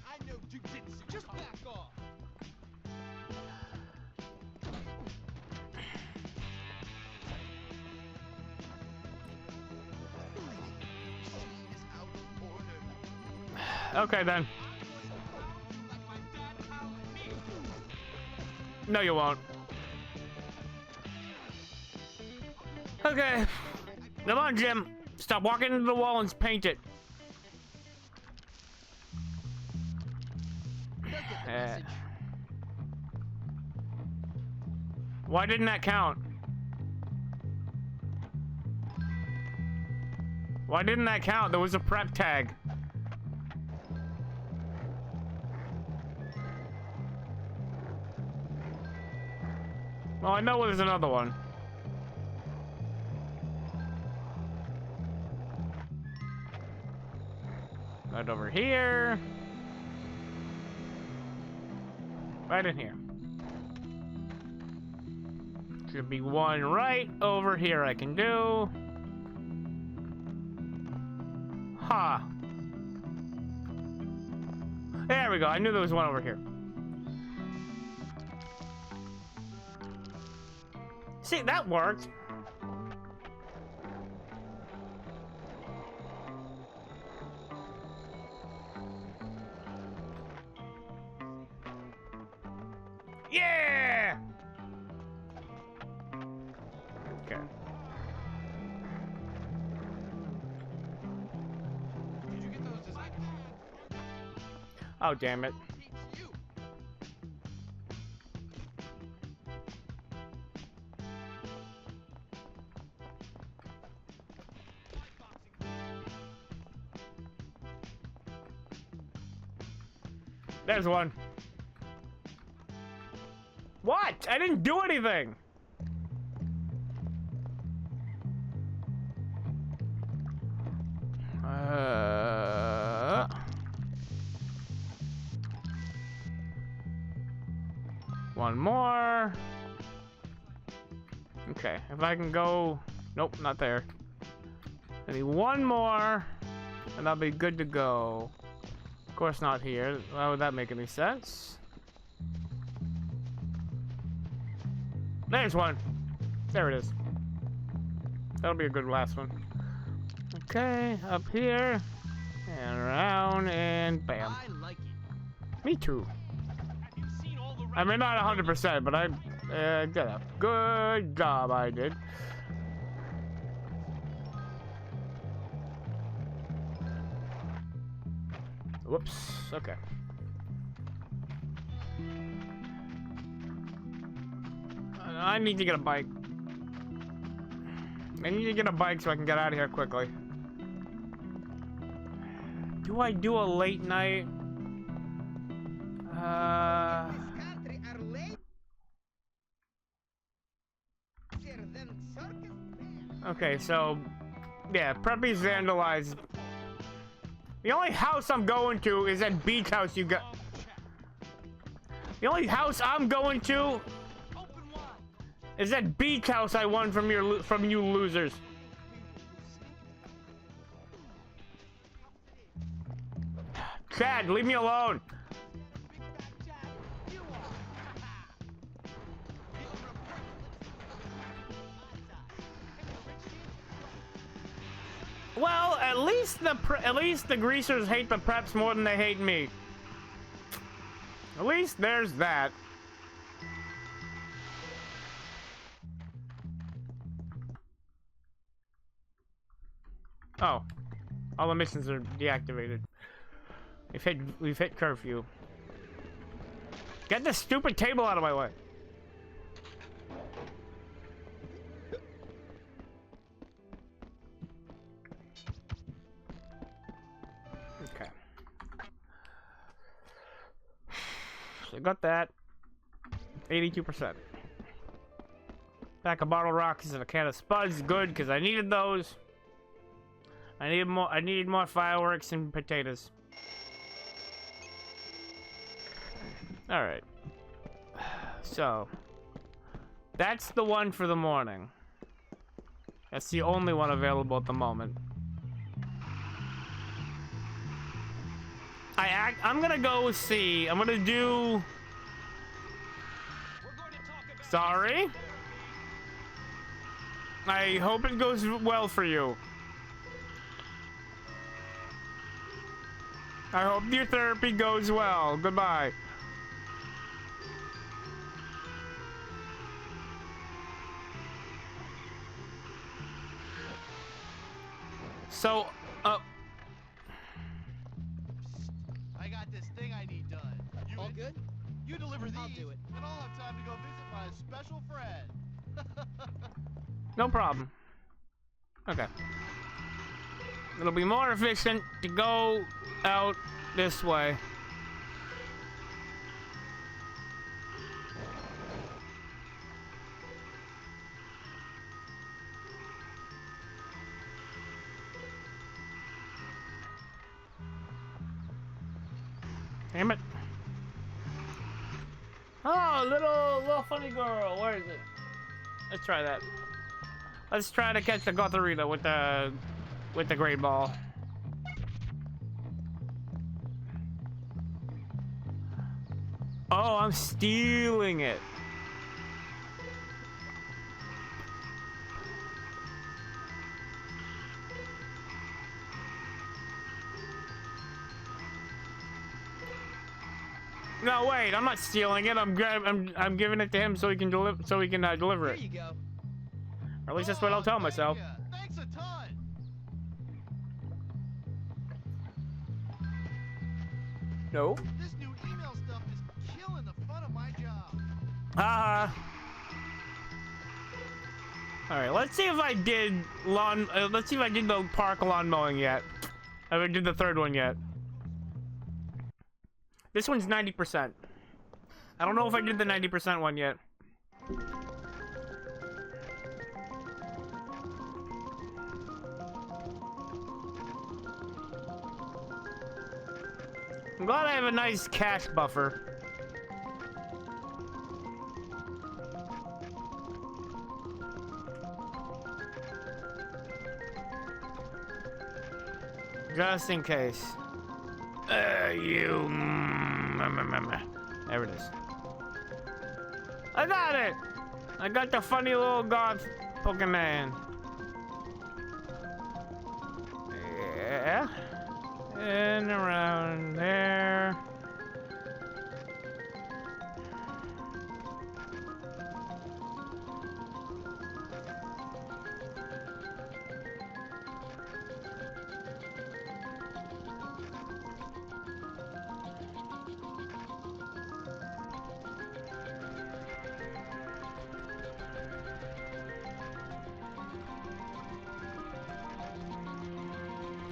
Speaker 12: I know jujitsu. Just back off.
Speaker 1: Okay, then. No, you won't. Okay. Come on, Jim. Stop walking into the wall and paint it. Why didn't that count? Why didn't that count? There was a prep tag. Well, I know there's another one. Right over here. Right in here. Should be one right over here I can do. Ha. Huh. There we go. I knew there was one over here. See, that worked. Yeah! Okay.
Speaker 12: Did you get those design?
Speaker 1: Oh, damn it. There's one. What? I didn't do anything. One more. Okay, if I can go... Nope, not there. I need one more, and I'll be good to go. Of course not here. Why would that make any sense? There's one. There it is. That'll be a good last one. Okay, up here. And around, and bam.
Speaker 12: I like it.
Speaker 1: Me too.
Speaker 12: Have you seen all the
Speaker 1: I mean, not 100%, but I did a good job, I did. Whoops, okay. I need to get a bike. I need to get a bike so I can get out of here quickly. Do I do a late night? Okay, so yeah, Preppy's vandalized. The only house I'm going to is that beach house you got. The only house I'm going to is that beach house I won from you losers. Chad, leave me alone. Well, at least the greasers hate the preps more than they hate me. At least there's that. Oh, all the missions are deactivated. We've hit curfew. Get this stupid table out of my way. Okay. So I got that. 82%. Pack of bottle rockets and a can of spuds. Good, because I needed those. I need more fireworks and potatoes. Alright. So. That's the one for the morning. That's the only one available at the moment. I'm gonna go see. I'm gonna do. Sorry. I hope it goes well for you. I hope your therapy goes well. Goodbye. So,
Speaker 3: I got this thing I need done. You all good? You deliver these, I'll do it. And I'll have time to go visit my special friend.
Speaker 1: no problem. Okay. It'll be more efficient to go out this way. Damn it. Oh, little funny girl. Where is it? Let's try that. Let's try to catch the Gotharita with the great ball. Oh, I'm stealing it. No, wait, I'm not stealing it. I'm giving it to him so he can deliver deliver it.
Speaker 3: There you go.
Speaker 1: Or at least that's what I'll tell myself.
Speaker 3: Thanks a ton.
Speaker 1: No.
Speaker 3: This new email stuff is killing the fun of my job.
Speaker 1: All right, let's see if I did let's see if I did the park lawn mowing yet. I haven't did the third one yet. This one's 90%. I don't know if I did the 90% one yet. I'm glad I have a nice cash buffer. Just in case. There it is. I got it! I got the funny little goth Pokemon. Yeah. And around there.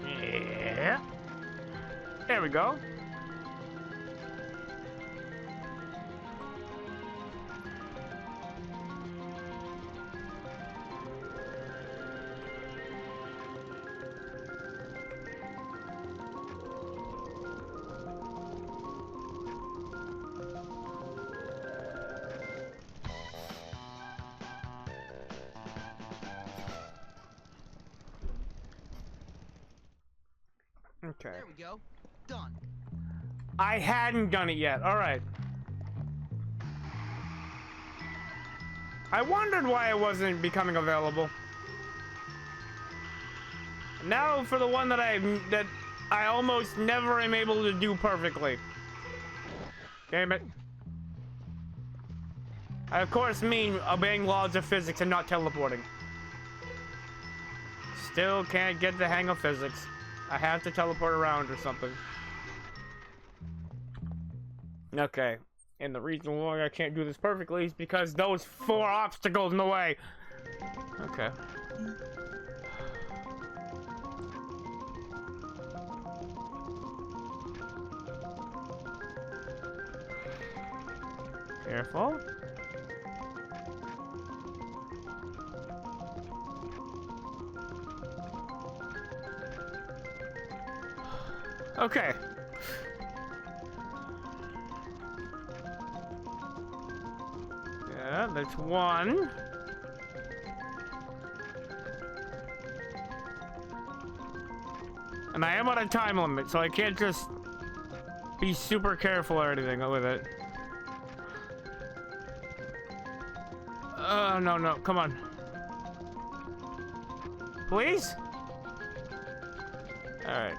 Speaker 1: Yeah. There we go. Okay.
Speaker 3: There we go. Done.
Speaker 1: I hadn't done it yet. All right. I wondered why it wasn't becoming available. Now for the one that I almost never am able to do perfectly. Damn it. I of course mean obeying laws of physics and not teleporting. Still can't get the hang of physics. I have to teleport around or something. Okay. And the reason why I can't do this perfectly is because those 4 obstacles in the way. Okay. Careful. Okay. Yeah, that's one. And I am on a time limit, so I can't just be super careful or anything with it. No, no, come on. Please? Alright.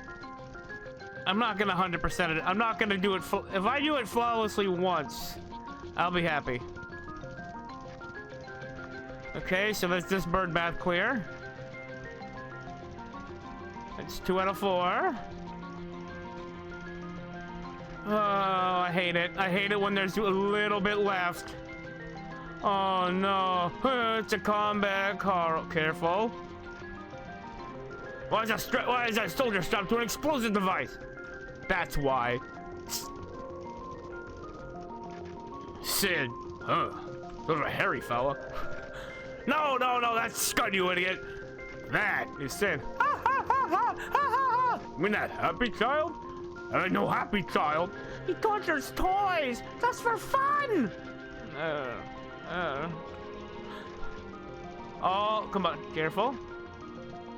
Speaker 1: I'm not gonna 100% it. I'm not gonna do it if I do it flawlessly once, I'll be happy. Okay, so that's this bird bath clear. It's 2 out of 4. Oh, I hate it. I hate it when there's a little bit left. Oh no, it's a combat car. Careful. Why is that soldier strapped to an explosive device? That's why. Sid. Huh. Those are hairy fella. No, no, no, that's Scud, you idiot. That is Sid. Ha ha ha ha ha ha. You mean that happy child? I ain't no happy child. He tortures toys just for fun. Oh, come on, careful.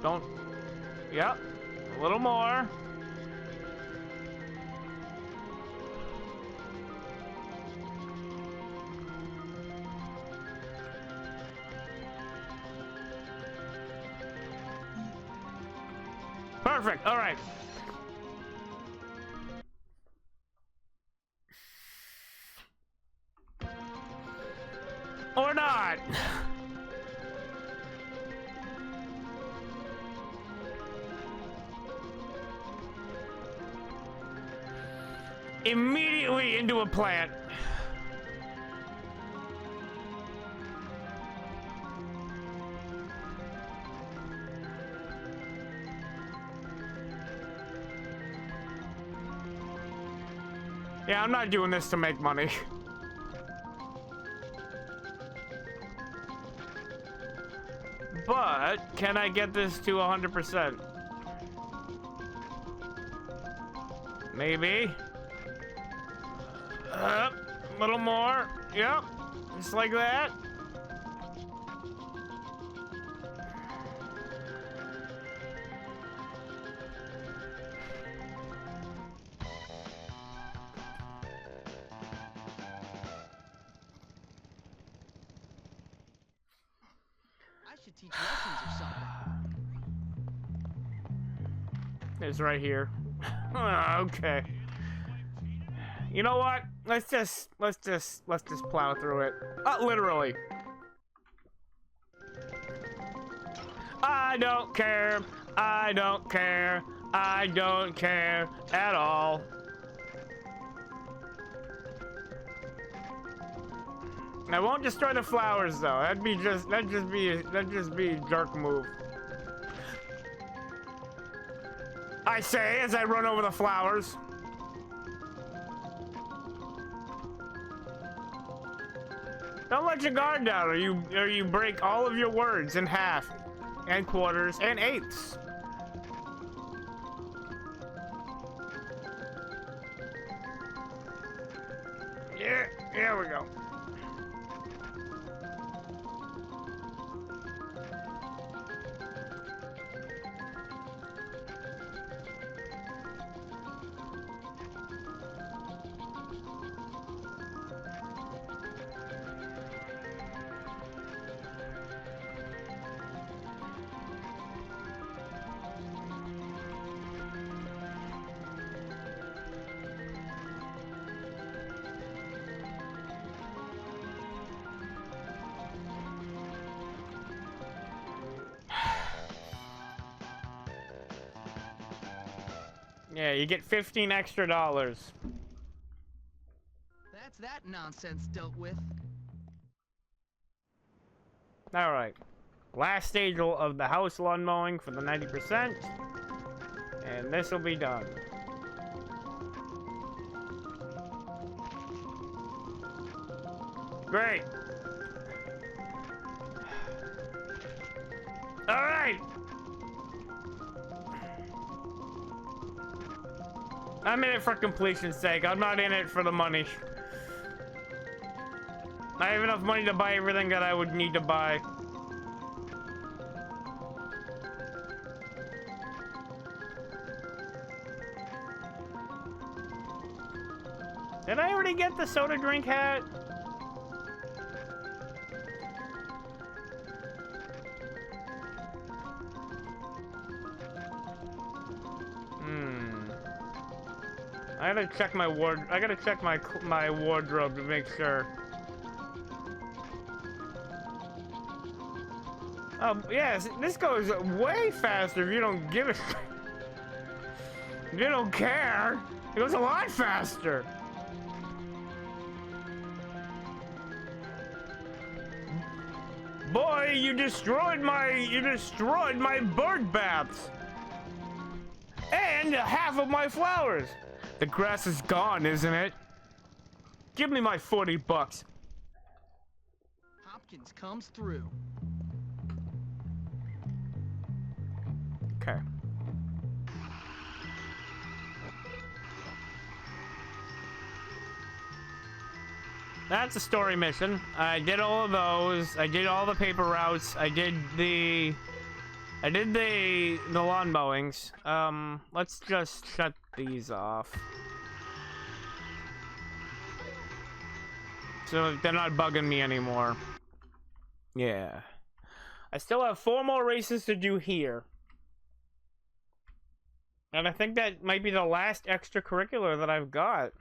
Speaker 1: Don't. Yep, a little more. Perfect, all right. Or not. Immediately into a plant. Yeah, I'm not doing this to make money. But can I get this to 100%? Maybe. A little more. Yep. Just like that.
Speaker 10: I should teach lessons or something.
Speaker 1: It's right here. Okay. You know what? Let's just plow through it. Literally. I don't care. I don't care. I don't care at all. I won't destroy the flowers though. That'd just be a jerk move. I say as I run over the flowers. Don't let your guard down, or you break all of your words in half, and quarters, and eighths. Yeah, there we go. Yeah, you get $15 extra.
Speaker 10: That's that nonsense dealt with.
Speaker 1: All right. Last stage of the house lawn mowing for the 90%. And this will be done. Great. All right. I'm in it for completion's sake. I'm not in it for the money. I have enough money to buy everything that I would need to buy. Did I already get the soda drink hat? I gotta check my my wardrobe to make sure. Yes, this goes way faster if you don't give a shit. If you don't care, it goes a lot faster. Boy, you destroyed my bird baths. And half of my flowers. The grass is gone, isn't it? Give me my 40 bucks.
Speaker 10: Hopkins comes through.
Speaker 1: Okay. That's a story mission. I did all of those. I did all the paper routes. I did the lawn mowings. Let's just shut these off. So they're not bugging me anymore. Yeah. I still have 4 more races to do here. And I think that might be the last extracurricular that I've got.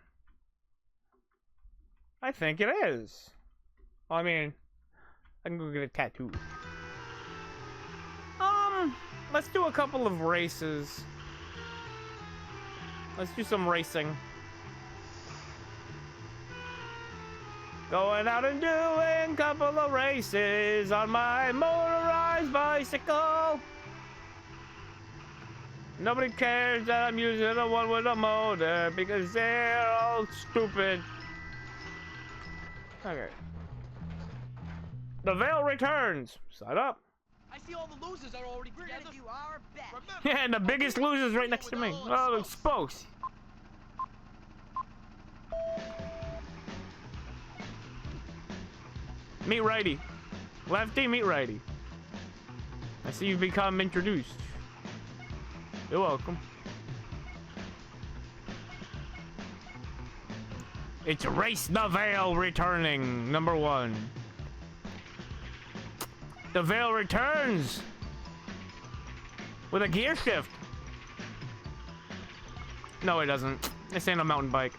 Speaker 1: I think it is. I mean, I can go get a tattoo. Let's do a couple of races. Let's do some racing. Going out and doing a couple of races on my motorized bicycle. Nobody cares that I'm using the one with a motor because they're all stupid. Okay. The veil returns. Sign up.
Speaker 3: I see all the losers are already together.
Speaker 10: We're gonna do our best.
Speaker 3: Remember,
Speaker 1: Yeah, and the biggest loser's right next to me. Oh, it's spokes. Meet righty. Lefty, meet righty. I see you've become introduced. You're welcome. It's Race the Veil returning, number 1. The Veil returns with a gear shift. No, it doesn't. This ain't a mountain bike.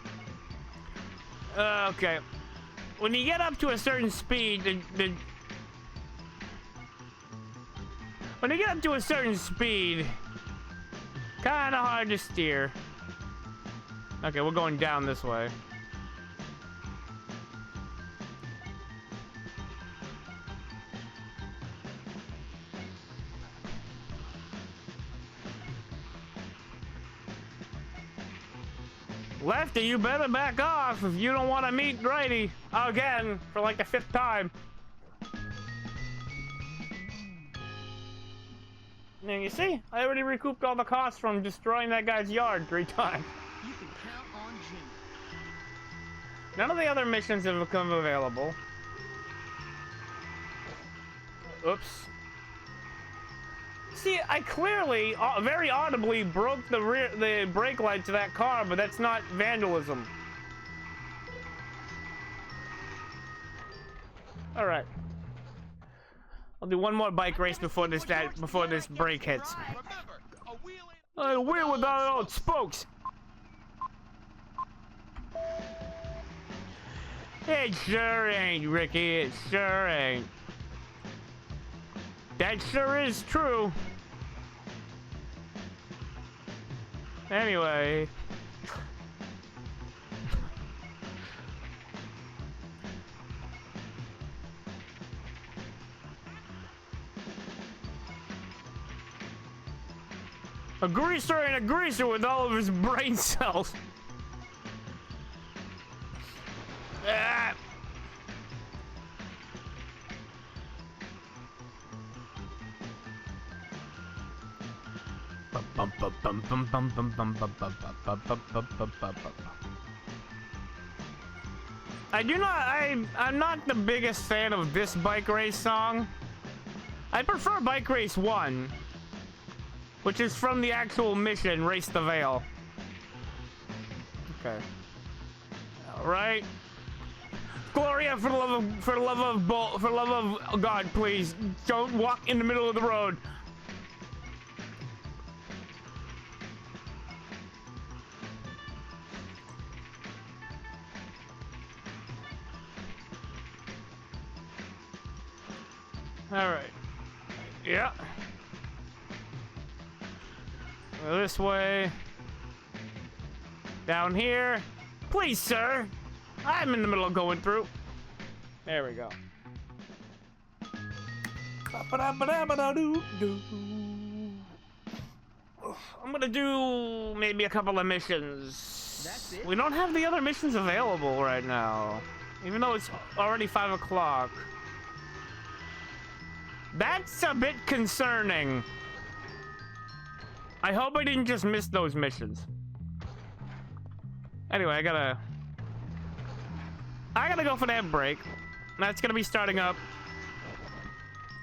Speaker 1: Okay. When you get up to a certain speed, when you get up to a certain speed, kind of hard to steer. Okay, we're going down this way. Lefty, you better back off if you don't want to meet righty again for like the 5th time. And you see, I already recouped all the costs from destroying that guy's yard 3 times.
Speaker 10: You can count on Jimmy.
Speaker 1: None of the other missions have become available. Oops. See, I clearly, very audibly broke the brake light to that car, but that's not vandalism. All right. I'll do one more bike race before this brake hits. A wheel without old spokes. It sure ain't, Ricky. It sure ain't. That sure is true. Anyway. A greaser and a greaser with all of his brain cells. Ah. I'm not the biggest fan of this bike race song. I prefer Bike Race 1, which is from the actual mission, Race the Veil. Okay. All right. Gloria, for the love of God, please don't walk in the middle of the road. All right. Yeah. Go this way. Down here. Please, sir. I'm in the middle of going through. There we go. I'm gonna do maybe a couple of missions.
Speaker 10: That's it?
Speaker 1: We don't have the other missions available right now, even though it's already 5 o'clock. That's a bit concerning. I hope I didn't just miss those missions. Anyway, I gotta go for that break. That's gonna be starting up.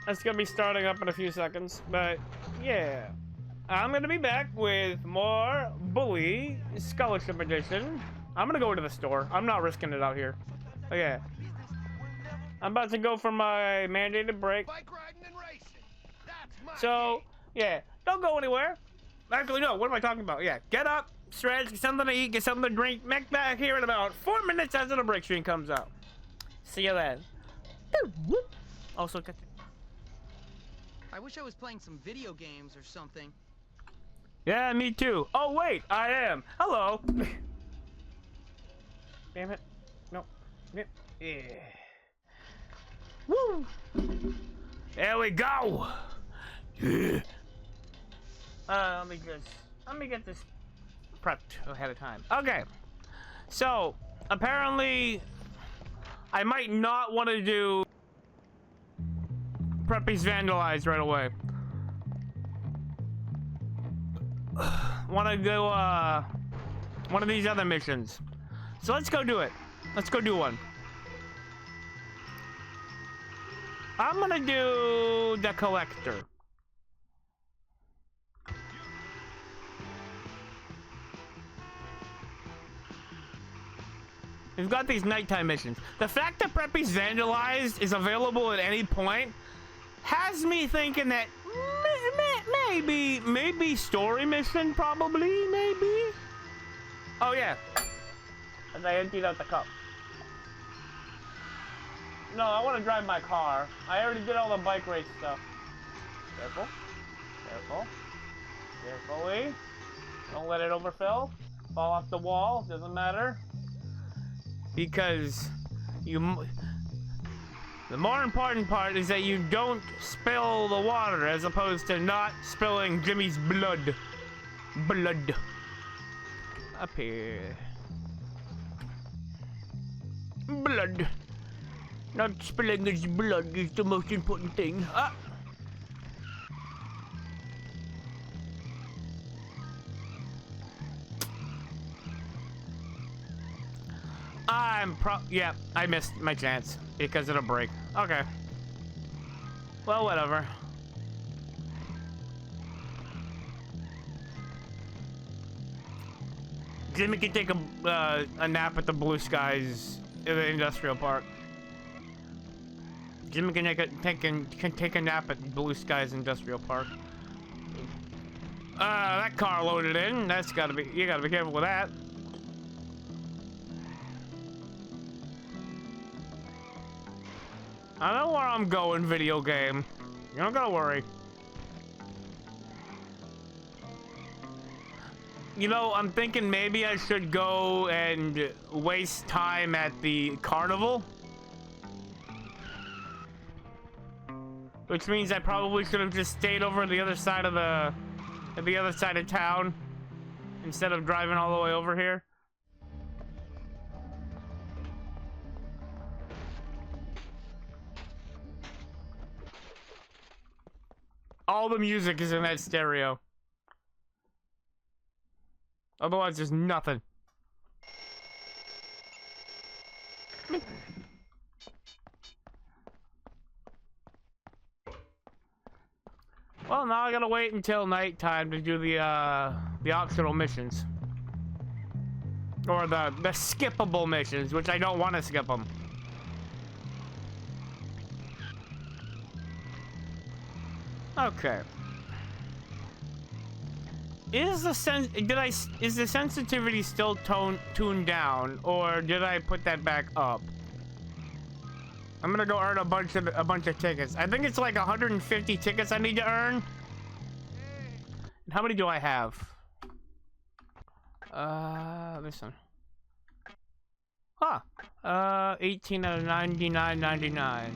Speaker 1: That's gonna be starting up in a few seconds. But yeah, I'm gonna be back with more Bully Scholarship Edition. I'm gonna go to the store. I'm not risking it out here. But yeah, I'm about to go for my mandated break. So yeah, don't go anywhere. Actually, no. What am I talking about? Yeah, get up, stretch, get something to eat, get something to drink. Make back here in about 4 minutes after the break stream comes out. See you then. Also,
Speaker 14: I wish I was playing some video games or something.
Speaker 1: yeah, me too. Oh wait, I am. Hello. Damn it. No. Yeah. Woo. There we go. Yeah. Let me get this prepped ahead of time. Okay. So, apparently, I might not want to do Preppies Vandalized right away. Want to do, one of these other missions. So let's go do it. Let's go do one. I'm gonna do the collector. We've got these nighttime missions. The fact that Preppies Vandalized is available at any point has me thinking that maybe story mission, probably, maybe. Oh yeah, as I emptied out the cup. No, I want to drive my car. I already did all the bike race stuff. Careful, careful, carefully. Don't let it overfill. Fall off the wall. Doesn't matter. Because the more important part is that you don't spill the water as opposed to not spilling Jimmy's blood. Up here. Blood. Not spilling his blood is the most important thing. Ah! Yeah, I missed my chance because of the break. Okay. Well, whatever. Jimmy can take a nap at the Blue Skies in the industrial park. Jimmy can take a nap at Blue Skies Industrial Park. That car loaded in. That's gotta be. You gotta be careful with that. I know where I'm going, video game. You don't gotta worry. You know, I'm thinking maybe I should go and waste time at the carnival. Which means I probably should have just stayed over the other side of town instead of driving all the way over here. All the music is in that stereo. Otherwise, there's nothing. Well, now I gotta wait until nighttime to do the optional missions. Or the skippable missions, which I don't want to skip them. Okay. Is the sensitivity still tuned down, or did I put that back up? I'm gonna go earn a bunch of tickets. I think it's like 150 tickets I need to earn. How many do I have? This one. Huh. 18 out of 99.99.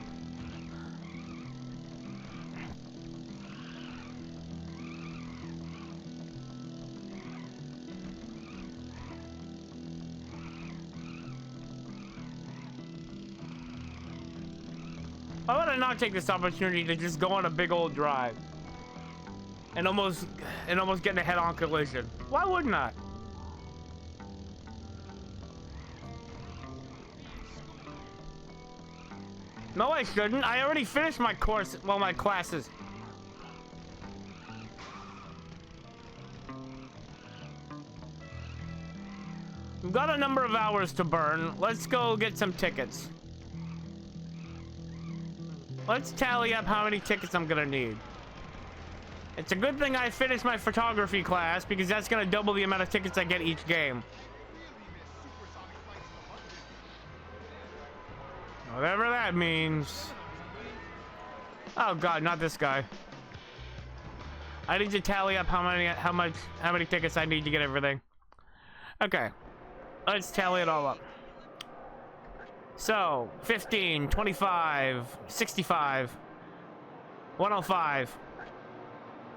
Speaker 1: Why would I not take this opportunity to just go on a big old drive and almost get in a head-on collision? Why wouldn't I? No, I shouldn't. I already finished my course, well, my classes. We've got a number of hours to burn. Let's go get some tickets. Let's tally up how many tickets I'm gonna need. It's a good thing I finished my photography class, because that's gonna double the amount of tickets I get each game. Whatever that means. Oh god, not this guy. I need to tally up how many tickets I need to get everything. Okay. Let's tally it all up. So, 15, 25, 65, 105,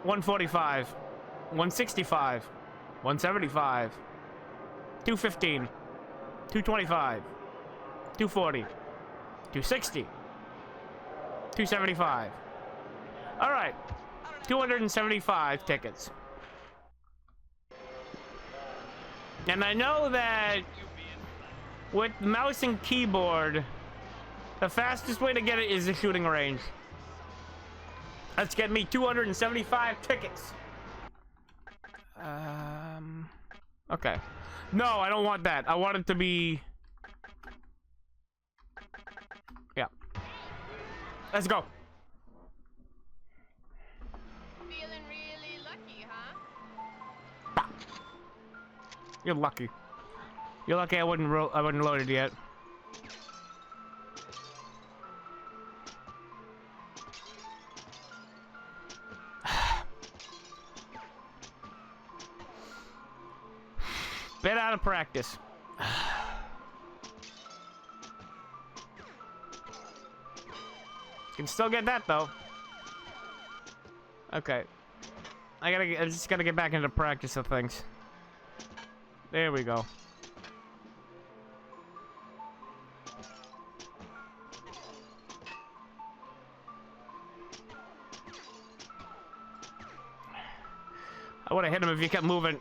Speaker 1: 145, 165, 175, 215, 225, 240, 260, 275. All right, 275 tickets. And I know that with mouse and keyboard, the fastest way to get it is the shooting range. Let's get me 275 tickets. Okay. No, I don't want that. I want it to be... Yeah. Let's go.
Speaker 4: Feeling really lucky, huh?
Speaker 1: You're lucky. You're lucky I wasn't loaded yet. Bit out of practice. Can still get that though. Okay. I just gotta get back into practice of things. There we go. I would have hit him if he kept moving.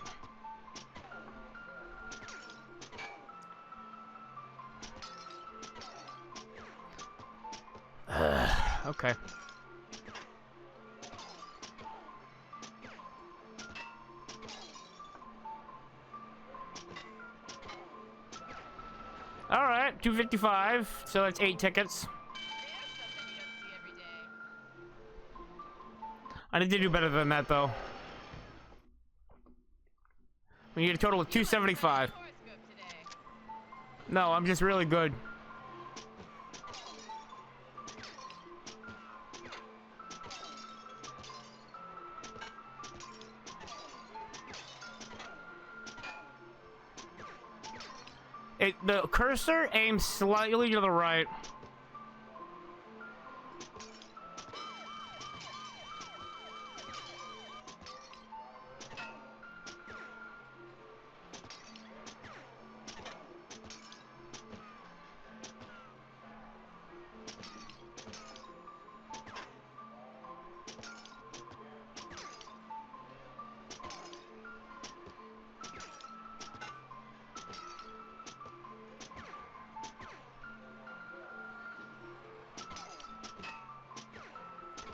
Speaker 1: Okay. All right, 255. So that's 8 tickets. I need to do better than that, though. We need a total of 275. No, I'm just really good. The cursor aims slightly to the right.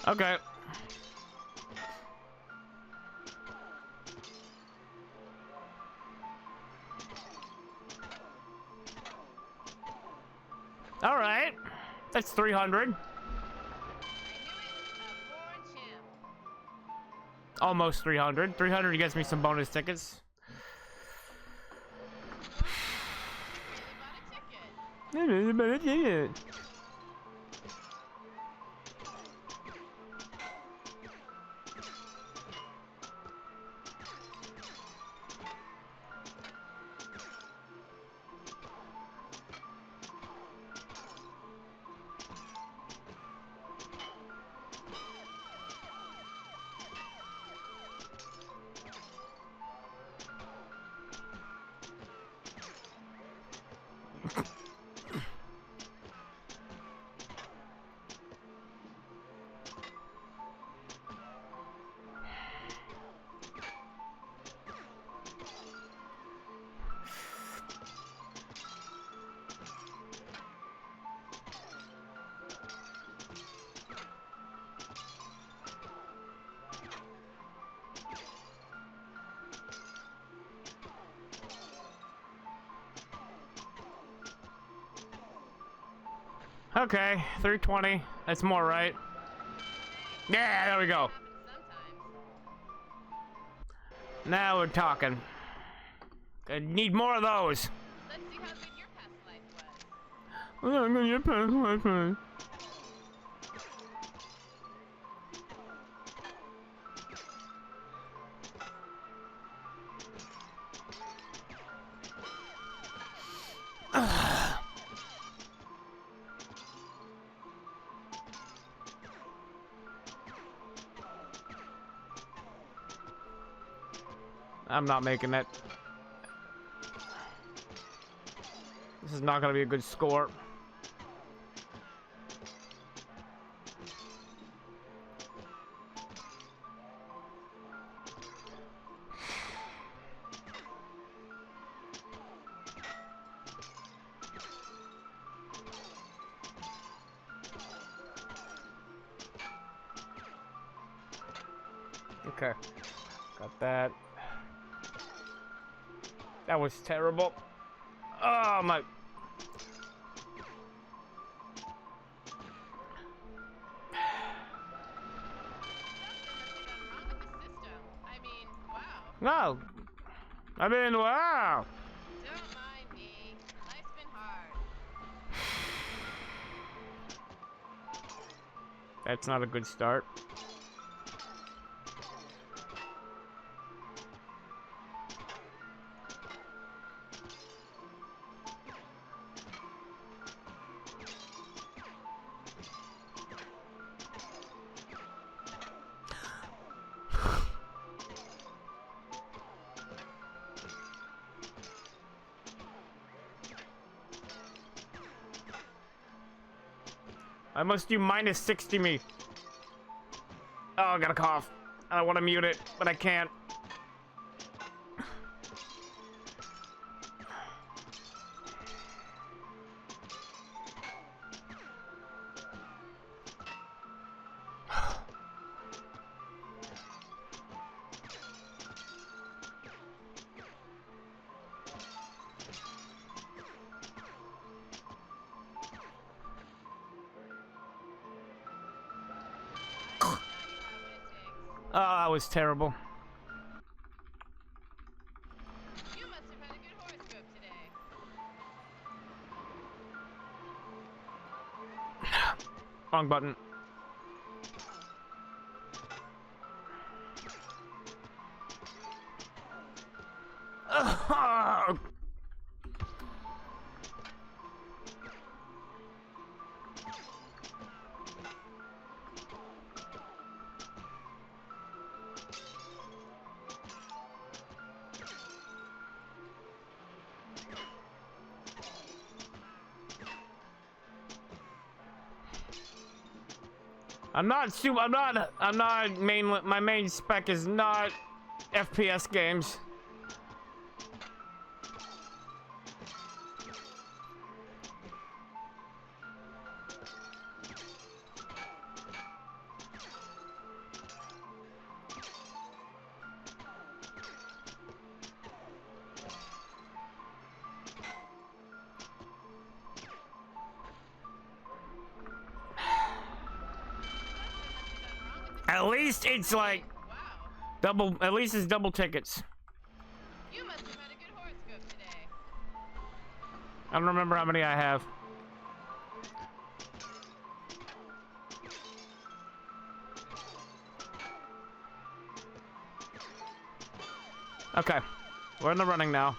Speaker 1: Okay. All right. That's 300. Almost 300. 300 gets me some bonus tickets. Okay, 320. That's more, right? Yeah, there we go. Now we're talking. I need more of those.
Speaker 4: Let's see how good your past life was.
Speaker 1: Oh, good, your past life was. I'm not making it. This is not gonna be a good score. Okay, got that. That was terrible. Oh my. No. I mean, wow.
Speaker 4: Don't mind me. Life's been hard.
Speaker 1: That's not a good start. I must do minus 60 me. Oh, I got a cough. I want to mute it, but I can't. Oh, that was terrible.
Speaker 4: You must have had a good horoscope today.
Speaker 1: Wrong button. I'm not my main spec is not FPS games. At least it's like double. At least it's double tickets.
Speaker 4: You must have had a good horoscope today.
Speaker 1: I don't remember how many I have. Okay, we're in the running now.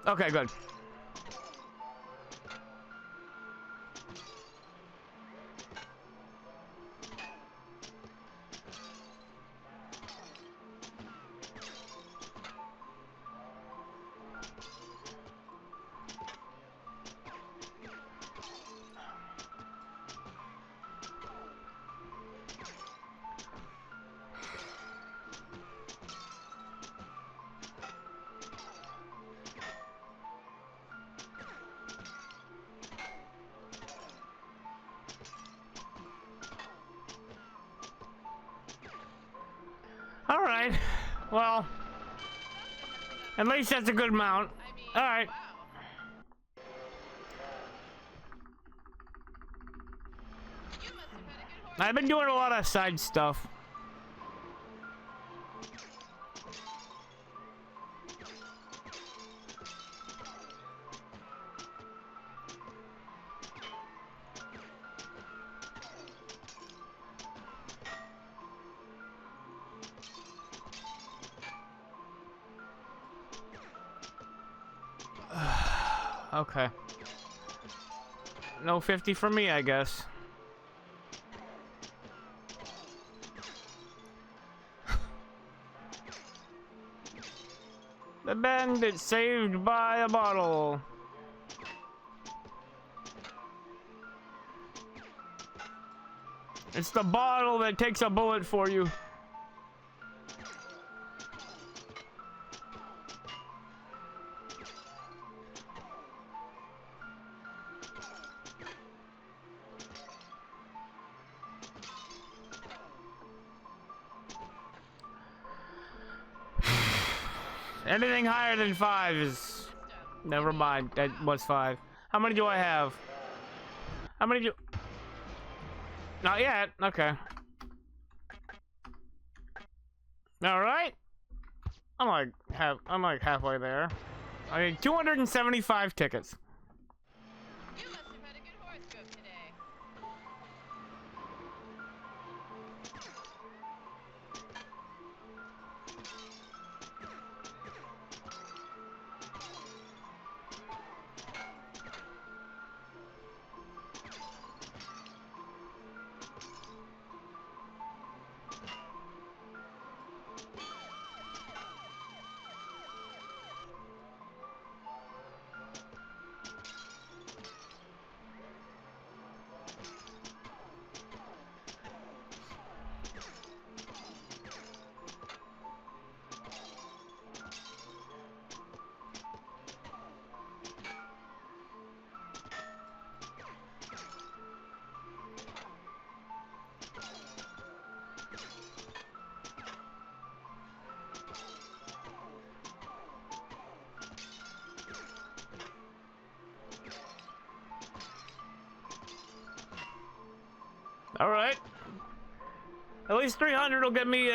Speaker 1: Okay, good. All right. Well, at least that's a good amount. All right. I've been doing a lot of side stuff. Okay. No 50 for me, I guess. The bandit saved by a bottle. It's the bottle that takes a bullet for you. Anything higher than 5 is... Never mind, that was 5. How many do I have? How many do... Not yet, okay. Alright. I'm like halfway there. I mean, 275 tickets.
Speaker 4: You must have had a good horoscope today.
Speaker 1: All right. At least 300 will get me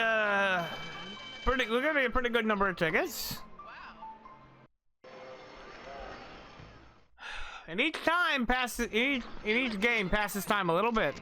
Speaker 1: will give me a pretty good number of tickets. And each time passes each game passes time a little bit.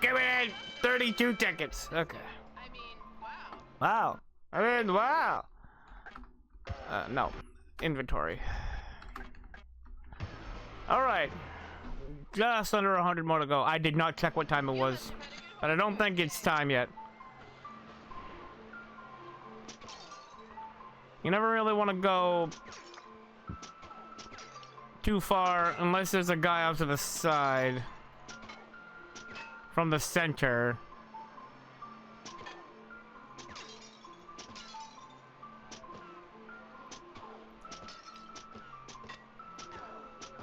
Speaker 1: give me 32 tickets. Okay.
Speaker 4: I mean, wow.
Speaker 1: Wow. I mean, wow. No. Inventory. Alright. Just under 100 more to go. I did not check what time it was. But I don't think it's time yet. You never really want to go too far unless there's a guy off to the side from the center.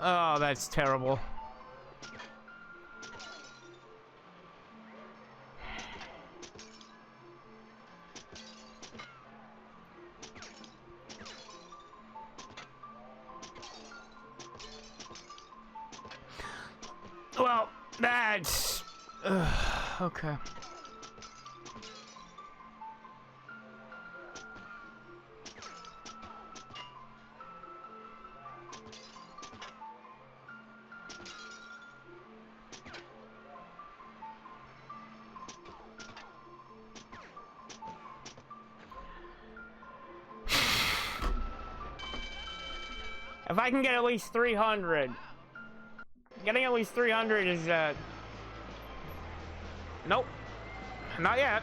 Speaker 1: Oh, that's terrible. Well, that's... okay. If I can get at least 300... Getting at least 300 is, nope. Not yet.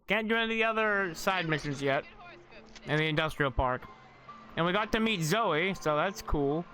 Speaker 1: Can't do any of the other side missions yet. In the industrial park. And we got to meet Zoe, so that's cool.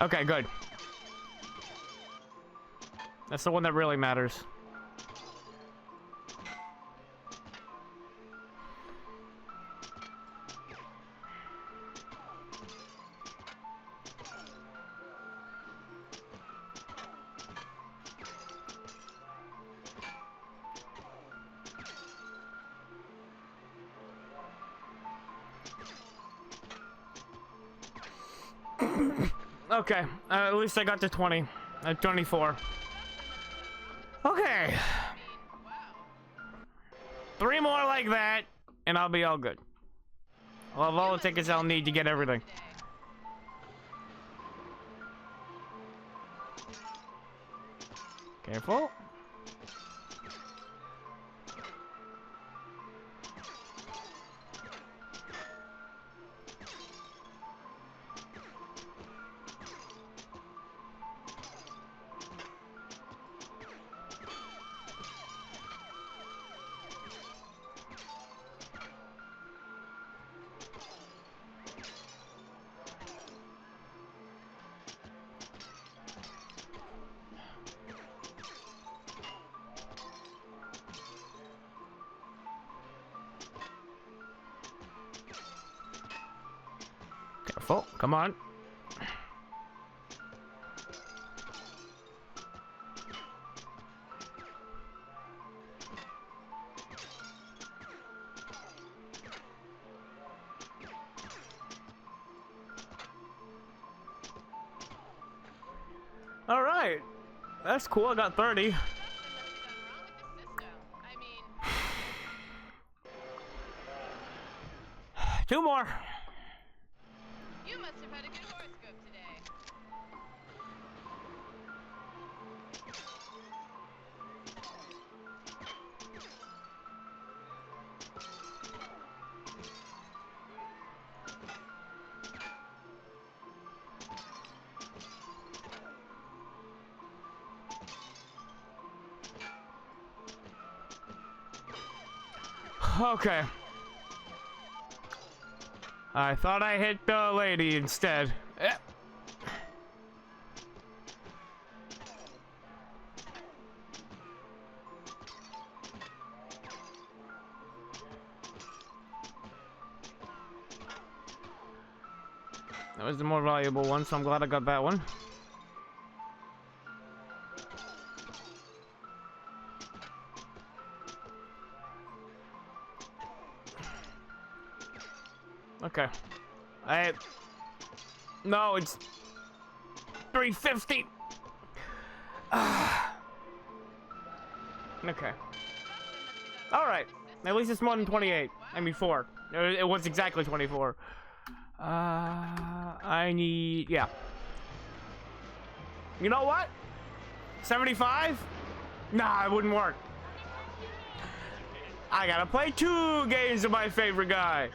Speaker 1: Okay, good. That's the one that really matters. Okay, at least I got to 20. 24. Okay. 3 more like that, and I'll be all good. I'll have all the tickets I'll need to get everything. Careful. Careful, come on. All right, that's cool. I got 30. Two more.
Speaker 4: You must have had a good horoscope today.
Speaker 1: Okay. I thought I hit the lady instead. That was the more valuable one, so I'm glad I got that one. Okay. No, it's 350. Okay. All right. At least it's more than 28. I mean 4. It was exactly 24. I need, yeah. You know what? 75? Nah, it wouldn't work. I gotta play 2 games of my favorite guy.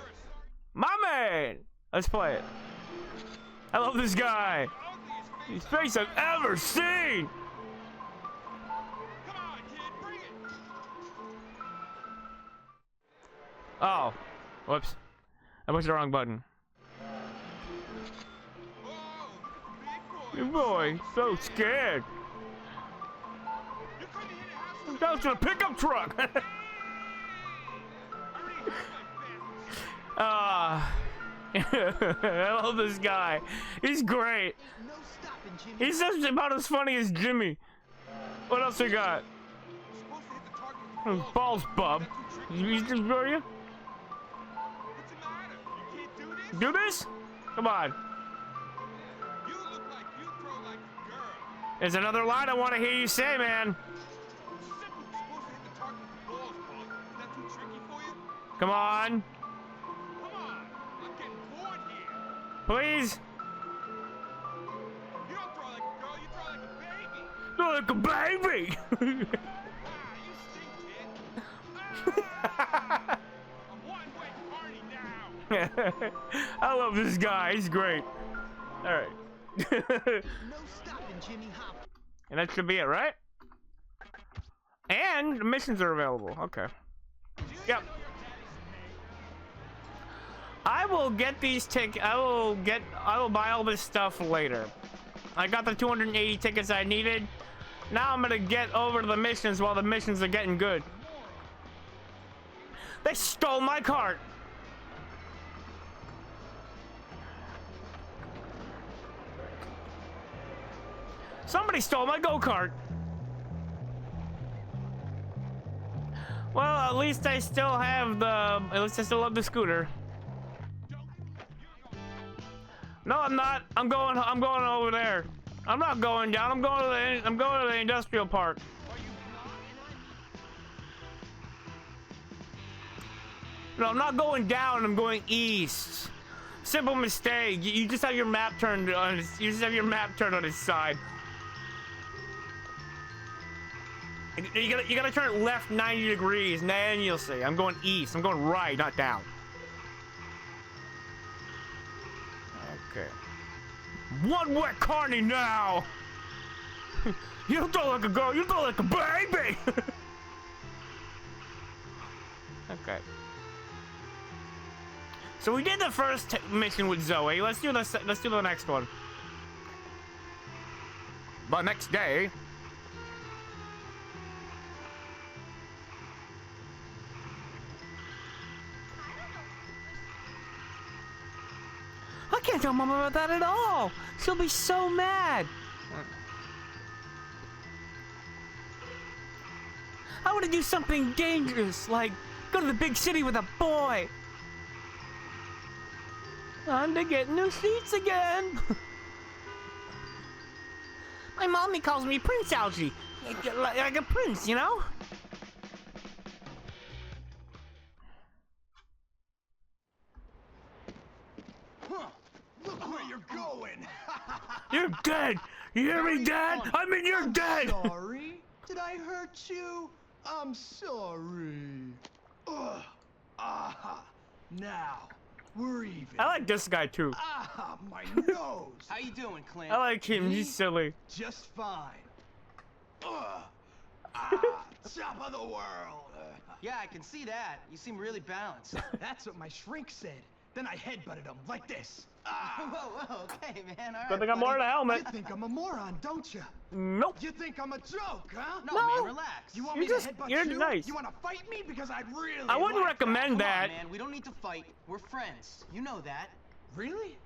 Speaker 1: My man! Let's play it. I love this guy. His face I've ever seen! Oh. Whoops. I pushed the wrong button. Your boy, so scared. Down to the pickup truck! I love this guy. He's great. He's just about as funny as Jimmy. What else we got? Balls, bub. You for you? Do this? Come on. There's another line I want to hear you say, man. Come on. Please.
Speaker 6: You don't throw like a girl, you throw like a baby.
Speaker 1: Throw like a baby.
Speaker 6: You stink, kid. A one-way party now.
Speaker 1: I love this guy. He's great. All right.
Speaker 3: No stopping, Jimmy Hop.
Speaker 1: And that should be it, right? And the missions are available. Okay. Yep. I will get these tickets. I will buy all this stuff later. I got the 280 tickets I needed. Now I'm gonna get over to the missions while the missions are getting good. They stole my cart. Somebody stole my go-kart. Well, at least I still have the. At least I still have the scooter. No, I'm not. I'm going over there. I'm not going down. I'm going to the industrial park. No, I'm not going down. I'm going east. Simple mistake. You just have your map turned on. You just have your map turned on its side. You gotta turn it left 90 degrees, and then you'll see. I'm going east. I'm going right, not down. Okay. One wet carny now. You don't throw like a girl. You throw like a baby. Okay. So we did the first mission with Zoe. Let's do this. Let's do the next one. The next day. I can't tell Mom about that at all. She'll be so mad. I want to do something dangerous, like go to the big city with a boy. Time to get new seats again. My mommy calls me Prince Algie, like a prince, you know?
Speaker 11: Look where you're going!
Speaker 1: You're dead! You hear me, Dad? I mean, you're dead!
Speaker 9: Sorry? Did I hurt you? I'm sorry. Ugh. Aha. Now, we're even.
Speaker 1: I like this guy, too.
Speaker 9: Ah, my nose!
Speaker 14: How you doing, Clint?
Speaker 1: I like him. He's silly.
Speaker 9: Just fine. Ugh. Top of the world!
Speaker 14: Yeah, I can see that. You seem really balanced.
Speaker 9: That's what my shrink said. Then I headbutted him like this.
Speaker 14: Whoa, okay, man. All right,
Speaker 1: Good thing I'm wearing a helmet.
Speaker 9: You think I'm a moron, don't you?
Speaker 1: Nope.
Speaker 9: You think I'm a joke, huh?
Speaker 14: No, man, relax.
Speaker 9: You want me to headbutt
Speaker 1: you're
Speaker 9: you?
Speaker 1: nice.
Speaker 9: You want to fight me? Because I'd really
Speaker 1: I wouldn't recommend that.
Speaker 14: Come on, man. We don't need to fight. We're friends. You know that.
Speaker 9: Really?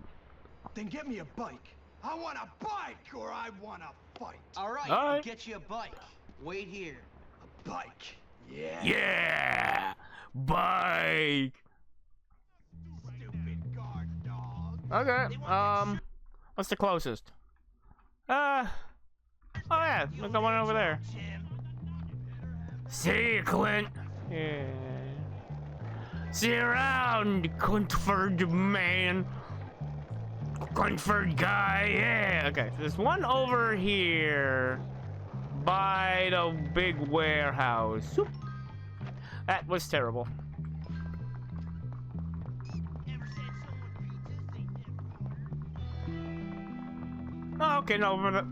Speaker 9: Then get me a bike. I want a bike or I want to fight.
Speaker 14: All right,
Speaker 1: All right.
Speaker 14: I'll get you a bike. Wait here.
Speaker 9: A bike. Yeah.
Speaker 1: Yeah. Bike.
Speaker 9: Stupid garbage.
Speaker 1: Okay. What's the closest? Oh yeah, look, the one over there. See you, Clint. Yeah. See you around, Cuntford man. Cuntford guy, yeah. Okay, there's one over here by the big warehouse. Oop. That was terrible. Oh, okay, no,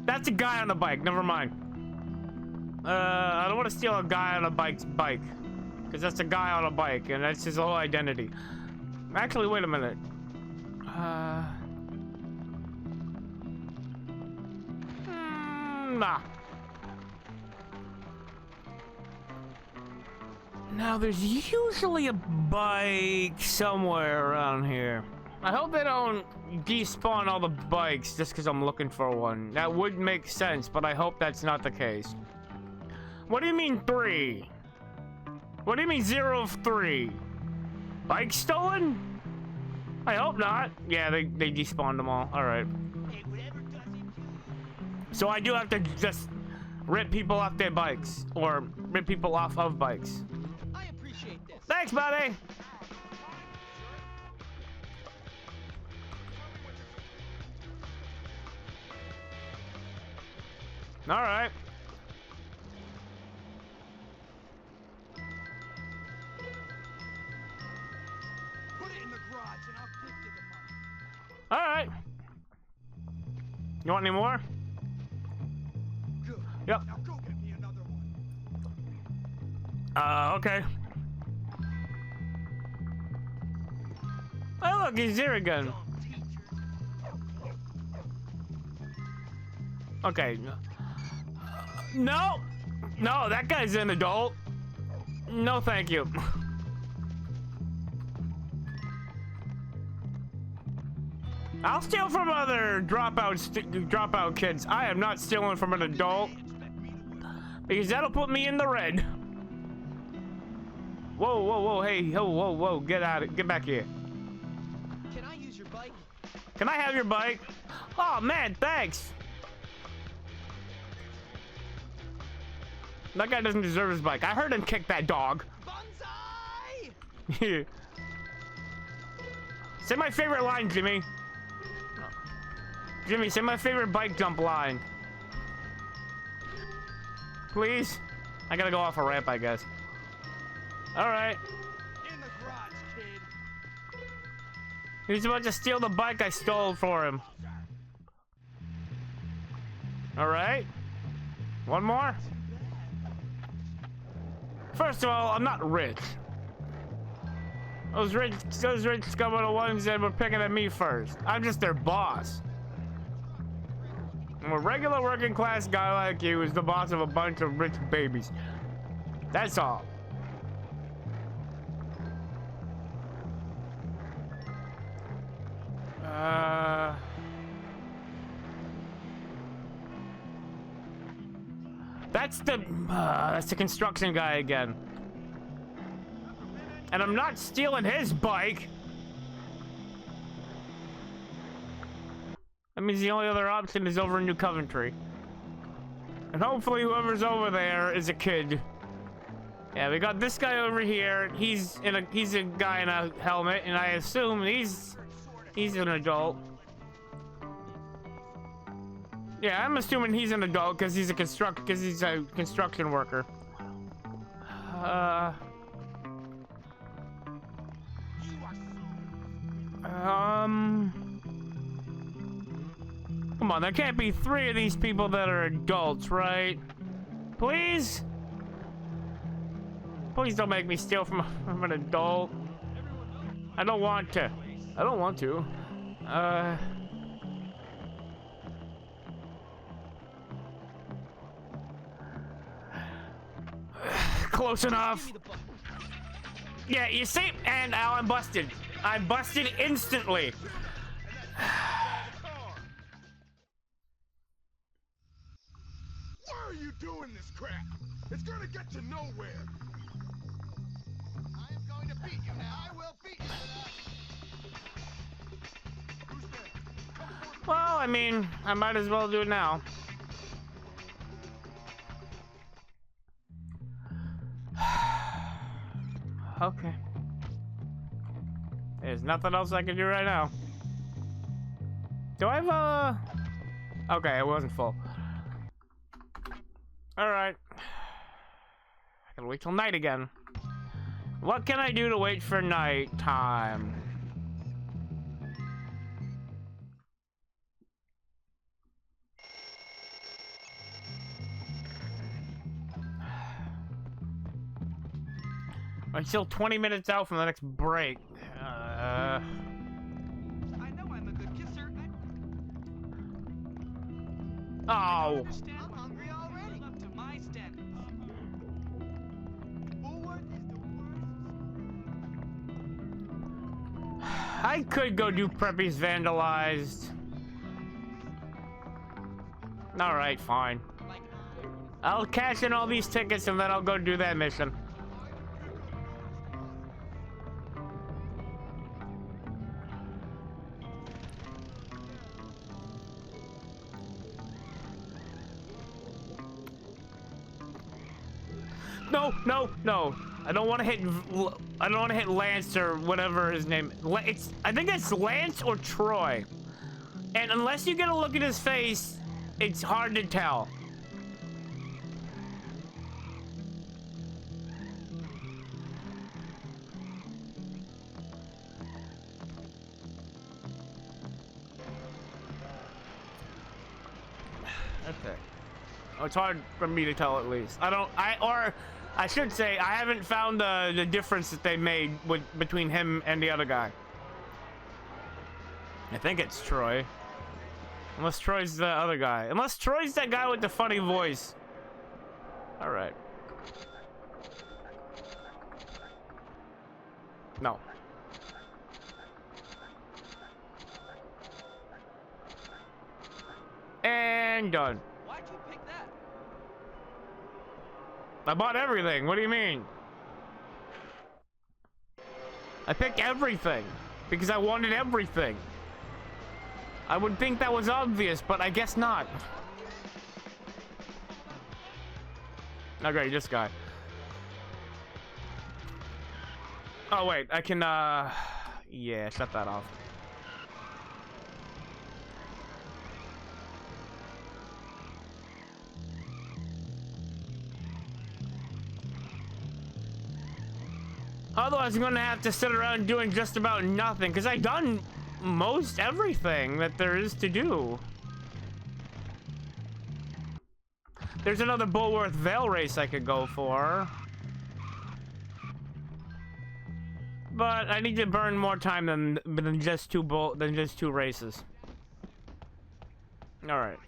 Speaker 1: that's a guy on a bike. Never mind. I don't want to steal a guy on a bike, because that's a guy on a bike, and that's his whole identity. Actually, wait a minute. Nah. Now, there's usually a bike somewhere around here. I hope they don't despawn all the bikes just because I'm looking for one. That would make sense, but I hope that's not the case. What do you mean 3? What do you mean 0 of 3? Bike stolen? I hope not. Yeah, they despawned them all. Alright. So I do have to just rip people off their bikes. Or rip people off of bikes.
Speaker 14: I appreciate this.
Speaker 1: Thanks, buddy! Alright.
Speaker 9: Put it in the garage and I'll give you the money.
Speaker 1: Alright. You want any more?
Speaker 9: Good.
Speaker 1: Yep.
Speaker 9: Now go get me another one.
Speaker 1: Okay. Oh, look, he's here again. Okay. No! No, that guy's an adult. No, thank you. I'll steal from other dropout kids. I am not stealing from an adult. Because that'll put me in the red. Whoa, whoa, whoa, hey, whoa, whoa, whoa, get back here.
Speaker 14: Can I use your bike?
Speaker 1: Can I have your bike? Oh, man, thanks. That guy doesn't deserve his bike. I heard him kick that dog.
Speaker 14: Bonsai!
Speaker 1: Say my favorite line, Jimmy. Jimmy, say my favorite bike jump line. Please? I gotta go off a ramp, I guess. Alright.
Speaker 9: In the garage, kid.
Speaker 1: He's about to steal the bike I stole for him. Alright. One more. First of all, I'm not rich. Those rich scum are the ones that were picking at me first. I'm just their boss. I'm a regular working class guy like you is the boss of a bunch of rich babies. That's all. That's the construction guy again. And I'm not stealing his bike. That means the only other option is over in New Coventry. And hopefully whoever's over there is a kid. Yeah, we got this guy over here. He's a guy in a helmet, and I assume he's an adult. Yeah, I'm assuming he's an adult because he's a construction worker. Come on, there can't be 3 of these people that are adults, right? Please? Please don't make me steal from an adult. I don't want to. I don't want to. Close enough. Yeah, you see? And now I'm busted. I'm busted instantly.
Speaker 6: Why are you doing this crap? It's gonna get you nowhere.
Speaker 3: I am going to beat you now. I will beat you for that.
Speaker 1: Well, I mean, I might as well do it now. Okay. There's nothing else I can do right now. Do I have a... Okay, it wasn't full. Alright. I gotta wait till night again. What can I do to wait for night time? I'm still 20 minutes out from the next break.
Speaker 10: I know I'm a good kisser.
Speaker 1: Oh.
Speaker 10: I'm hungry already. Up to my standards. Bullworth is the worst.
Speaker 1: I could go do Preppy's Vandalized. Alright, fine. I'll cash in all these tickets and then I'll go do that mission. No, no, no. I don't want to hit. I don't want to hit Lance or whatever his name. It's. I think it's Lance or Troy. And unless you get a look at his face, it's hard to tell. Okay. Oh, it's hard for me to tell at least. I should say, I haven't found the difference that they made between him and the other guy. I think it's Troy. Unless Troy's the other guy. Unless Troy's that guy with the funny voice. Alright. No. And done.
Speaker 10: Why'd you pick that?
Speaker 1: I bought everything. What do you mean? I picked everything because I wanted everything. I would think that was obvious, but I guess not. Okay, this guy. Oh wait, I can yeah, shut that off. Otherwise, I'm gonna have to sit around doing just about nothing, because I've done most everything that there is to do. There's another Bullworth Vale race I could go for. But I need to burn more time than just two races. Alright.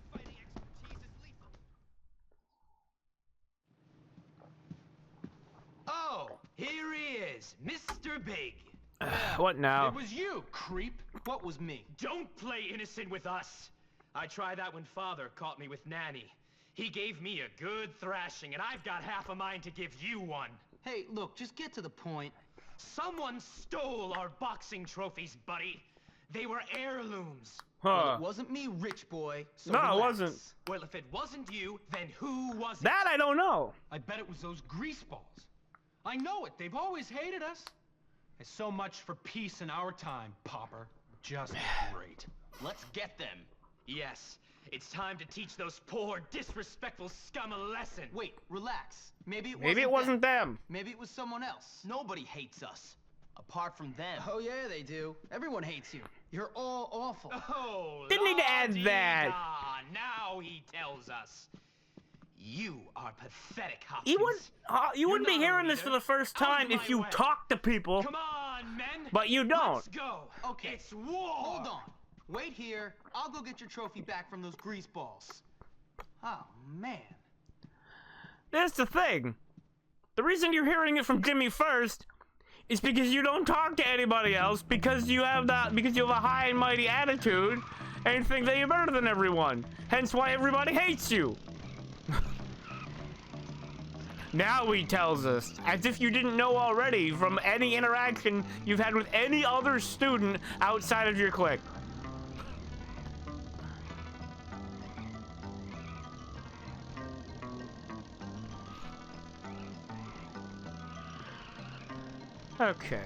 Speaker 12: Oh, here he is, Mr. Big.
Speaker 1: What now?
Speaker 12: It was you, creep. What was me? Don't play innocent with us. I tried that when Father caught me with Nanny. He gave me a good thrashing, and I've got half a mind to give you one.
Speaker 10: Hey, look, just get to the point.
Speaker 12: Someone stole our boxing trophies, buddy. They were heirlooms.
Speaker 10: Well, it wasn't me, rich boy. So
Speaker 1: no,
Speaker 10: relax.
Speaker 1: it wasn't.
Speaker 12: Well, if it wasn't you, then who was it?
Speaker 1: That I don't know.
Speaker 12: I bet it was those grease balls. I know it. They've always hated us. There's so much for peace in our time, Popper. Just great. Let's get them. Yes. It's time to teach those poor, disrespectful scum a lesson.
Speaker 10: Wait, relax. Maybe
Speaker 1: it wasn't them.
Speaker 10: Maybe it was someone else.
Speaker 14: Nobody hates us, apart from them.
Speaker 10: Oh yeah, they do. Everyone hates you. You're all awful.
Speaker 12: Oh,
Speaker 1: Didn't need to add that.
Speaker 12: Now he tells us. You are pathetic, Hopkins.
Speaker 1: You wouldn't be hearing this for the first time if you talk to people.
Speaker 12: Come on, men.
Speaker 1: But you don't.
Speaker 12: Let's go.
Speaker 10: Okay.
Speaker 12: It's war.
Speaker 10: Hold on. Wait here. I'll go get your trophy back from those grease balls. Oh, man.
Speaker 1: That's the thing. The reason you're hearing it from Jimmy first is because you don't talk to anybody else because you have a high and mighty attitude and think that you're better than everyone. Hence why everybody hates you. Now he tells us, as if you didn't know already from any interaction you've had with any other student outside of your clique. Okay.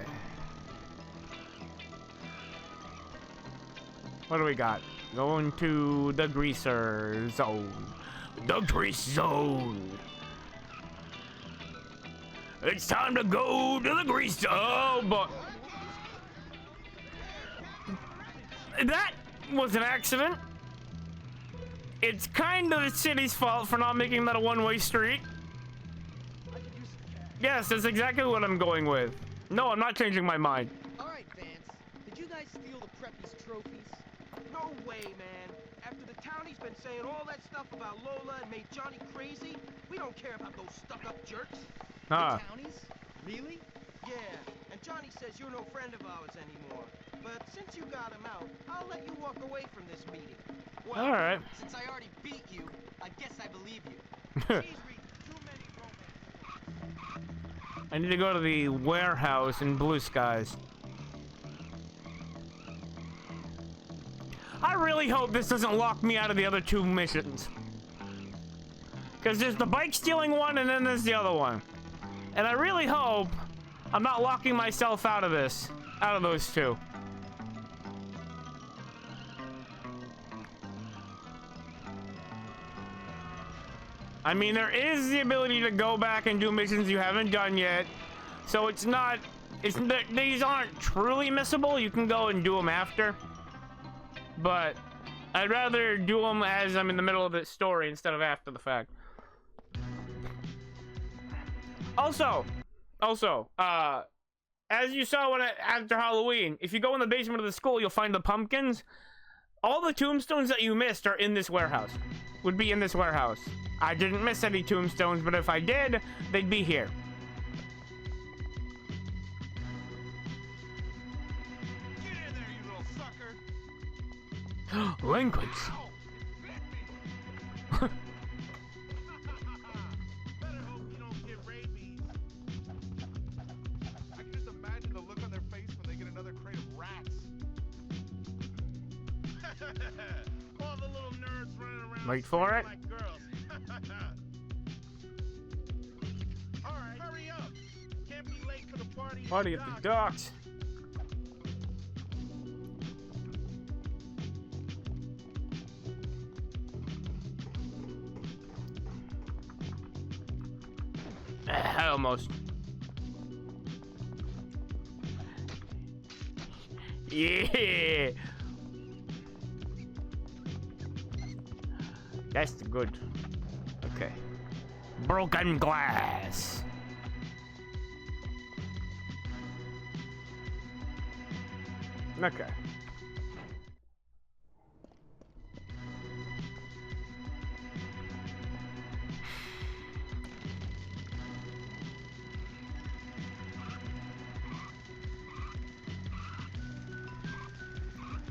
Speaker 1: What do we got? Going to the greaser zone. The grease zone. It's time to go to the grease zone. Oh, but that was an accident. It's kind of the city's fault for not making that a one-way street. Yes, that's exactly what I'm going with. No, I'm not changing my mind.
Speaker 14: Alright, Vance. Did you guys steal the Preppies' trophies?
Speaker 2: No way, man. After the townie's been saying all that stuff about Lola and made Johnny crazy, we don't care about those stuck-up jerks.
Speaker 1: Ah.
Speaker 14: The townies? Really?
Speaker 2: Yeah, and Johnny says you're no friend of ours anymore. But since you got him out, I'll let you walk away from this meeting.
Speaker 14: Well,
Speaker 1: all right.
Speaker 14: Since I already beat you, I guess I believe you. She's reading too many romance.
Speaker 1: I need to go to the warehouse in Blue Skies. I really hope this doesn't lock me out of the other two missions. Because there's the bike stealing one and then there's the other one. And I really hope I'm not locking myself out of this. Out of those two. I mean, there is the ability to go back and do missions you haven't done yet. So it's not... these aren't truly missable. You can go and do them after. But I'd rather do them as I'm in the middle of the story instead of after the fact. Also, as you saw after Halloween, if you go in the basement of the school, you'll find the pumpkins. All the tombstones that you missed are in this warehouse. Would be in this warehouse. I didn't miss any tombstones, but if I did, they'd be here.
Speaker 3: Get in there, you little sucker!
Speaker 1: Language.
Speaker 3: Better hope you don't get rabies. I can just imagine the look on their face when they get another crate of rats. All the little nerds running around.
Speaker 1: Wait for it.
Speaker 3: Like girls. All right, hurry up. Can't be late for the party.
Speaker 1: Party at the docks. Almost. Yeah. That's the good. Okay. Broken glass. Okay.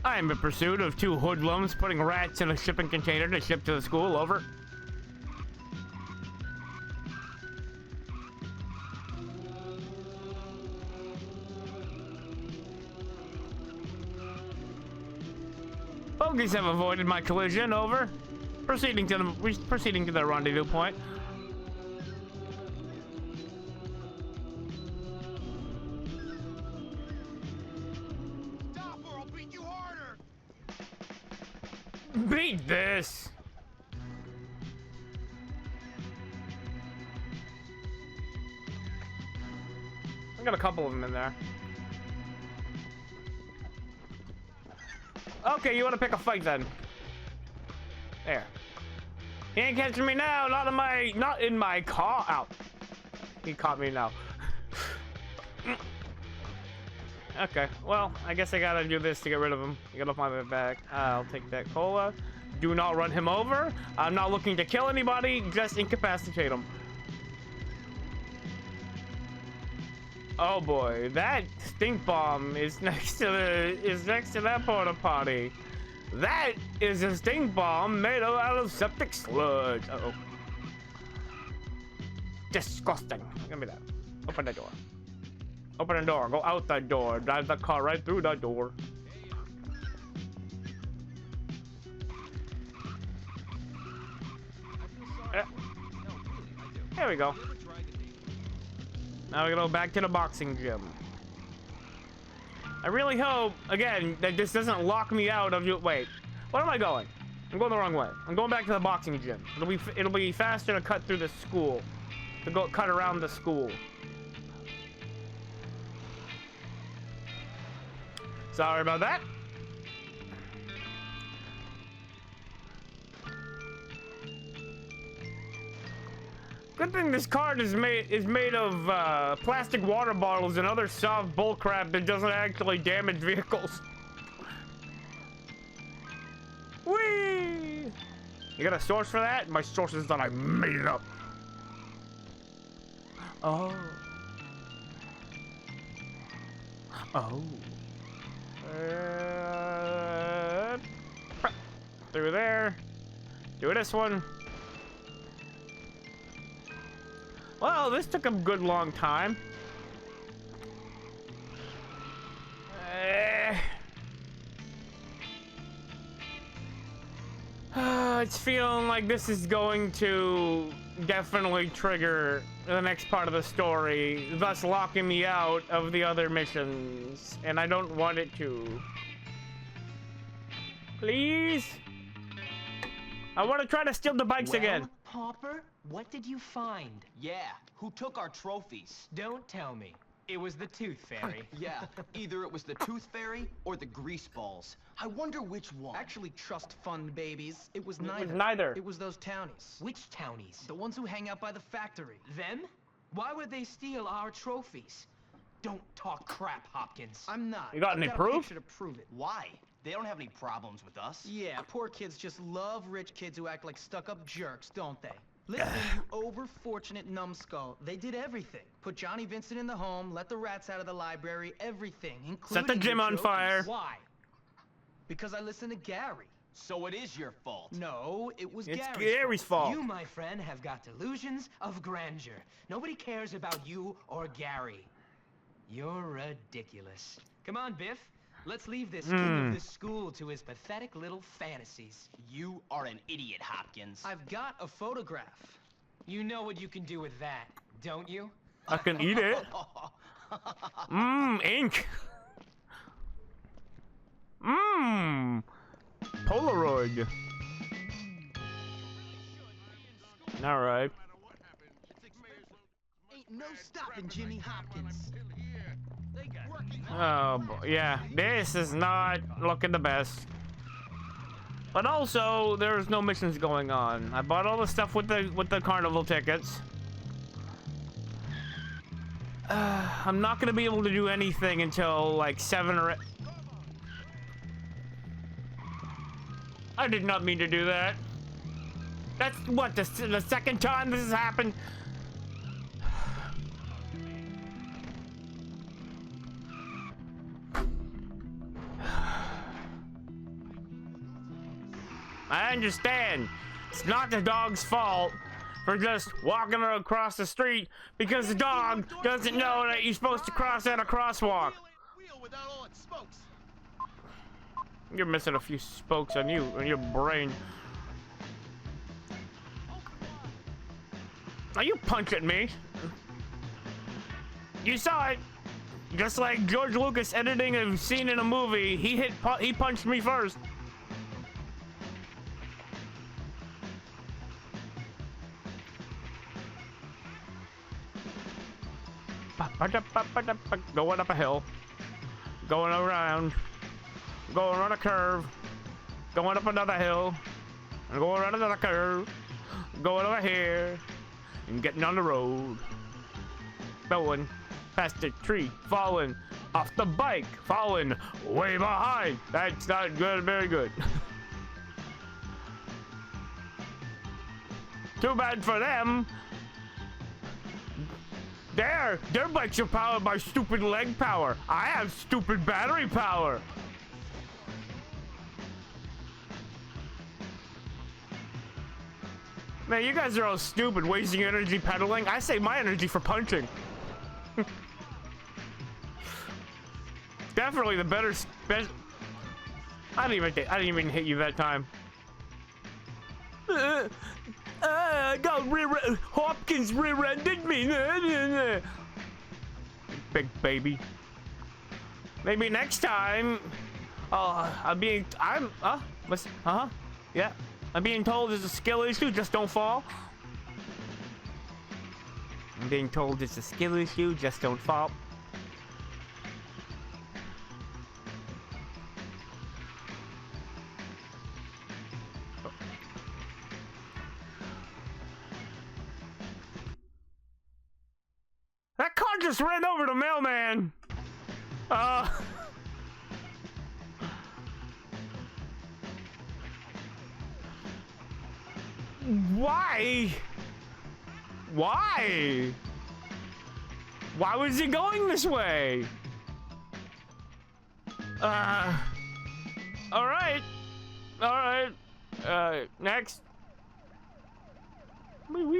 Speaker 1: I am in pursuit of two hoodlums putting rats in a shipping container to ship to the school. Over. Bogies have avoided my collision. Over. Proceeding to the rendezvous point. Beat this! I got a couple of them in there. Okay, you want to pick a fight then? There. He ain't catching me now. Not in my car. Ow. He caught me now. Okay, well, I guess I gotta do this to get rid of him. Get off my back. I'll take that cola. Do not run him over. I'm not looking to kill anybody, just incapacitate him. Oh boy, that stink bomb is next to that porta potty. That is a stink bomb made out of septic sludge. Uh-oh. Disgusting. Give me that. Open the door. Open the door. Go out that door. Drive the car right through that door. There we go. Now we gotta go back to the boxing gym. I really hope, again, that this doesn't lock me out of you. Wait, where am I going? I'm going the wrong way. I'm going back to the boxing gym. It'll be faster to cut through the school, to go cut around the school. Sorry about that. Good thing this card is made of plastic water bottles and other soft bullcrap that doesn't actually damage vehicles. Whee! You got a source for that? My source is that I made it up. Oh. Oh. Through there. Do this one. Well, this took a good long time. It's feeling like this is going to definitely trigger the next part of the story, thus locking me out of the other missions, and I don't want it to. Please? I want to try to steal the bikes again.
Speaker 15: Hopper, what did you find?
Speaker 3: Yeah, who took our trophies?
Speaker 15: Don't tell me. It was the Tooth Fairy.
Speaker 3: Yeah, either it was the Tooth Fairy or the Grease Balls. I wonder which one.
Speaker 14: Actually, trust fund babies. It was neither.
Speaker 1: It was neither.
Speaker 14: It was those townies.
Speaker 15: Which townies?
Speaker 14: The ones who hang out by the factory.
Speaker 15: Them? Why would they steal our trophies? Don't talk crap, Hopkins.
Speaker 14: I'm not.
Speaker 1: You got any
Speaker 14: I've
Speaker 1: proof?
Speaker 14: a picture to prove it.
Speaker 3: Why? They don't have any problems with us.
Speaker 14: Yeah, poor kids just love rich kids who act like stuck-up jerks, don't they? Listen, you over-fortunate numbskull. They did everything. Put Johnny Vincent in the home, let the rats out of the library, everything, including
Speaker 1: Set the gym
Speaker 14: your
Speaker 1: on
Speaker 14: trophies.
Speaker 1: fire.
Speaker 14: Why? Because I listened to Gary.
Speaker 3: So it is your fault.
Speaker 14: No, it was
Speaker 1: It's
Speaker 14: Gary's
Speaker 1: Gary's fault.
Speaker 15: You, my friend, have got delusions of grandeur. Nobody cares about you or Gary. You're ridiculous. Come on, Biff. Let's leave this king of the school to his pathetic little fantasies.
Speaker 3: You are an idiot, Hopkins.
Speaker 14: I've got a photograph.
Speaker 15: You know what you can do with that, don't you?
Speaker 1: I can eat it. Ink. Polaroid. Alright.
Speaker 14: Ain't no stopping Jimmy Hopkins.
Speaker 1: Oh boy, yeah, this is not looking the best. But also, there's no missions going on. I bought all the stuff with the carnival tickets. I'm not gonna be able to do anything until like 7 or 8. I did not mean to do that. That's what, the second time this has happened. I understand. It's not the dog's fault for just walking across the street because the dog doesn't know that you're supposed to cross at a crosswalk. You're missing a few spokes on your brain. Are you punching me? You saw it. Just like George Lucas editing a scene in a movie, he punched me first. Going up a hill, going around, going on a curve, going up another hill, and going around another curve, going over here, and getting on the road, going past the tree, falling off the bike, falling way behind. That's not good, very good. Too bad for them. Their bikes are powered by stupid leg power. I have stupid battery power. Man, you guys are all stupid, wasting your energy pedaling. I save my energy for punching. Definitely the better. I didn't even hit you that time. I got Hopkins rear-ended me. Big baby. Maybe next time. Yeah. I'm being told it's a skill issue, just don't fall. I'm being told it's a skill issue, just don't fall. That car just ran over the mailman! Why? Why? Why was he going this way? Alright. Alright. Next.
Speaker 14: Ain't no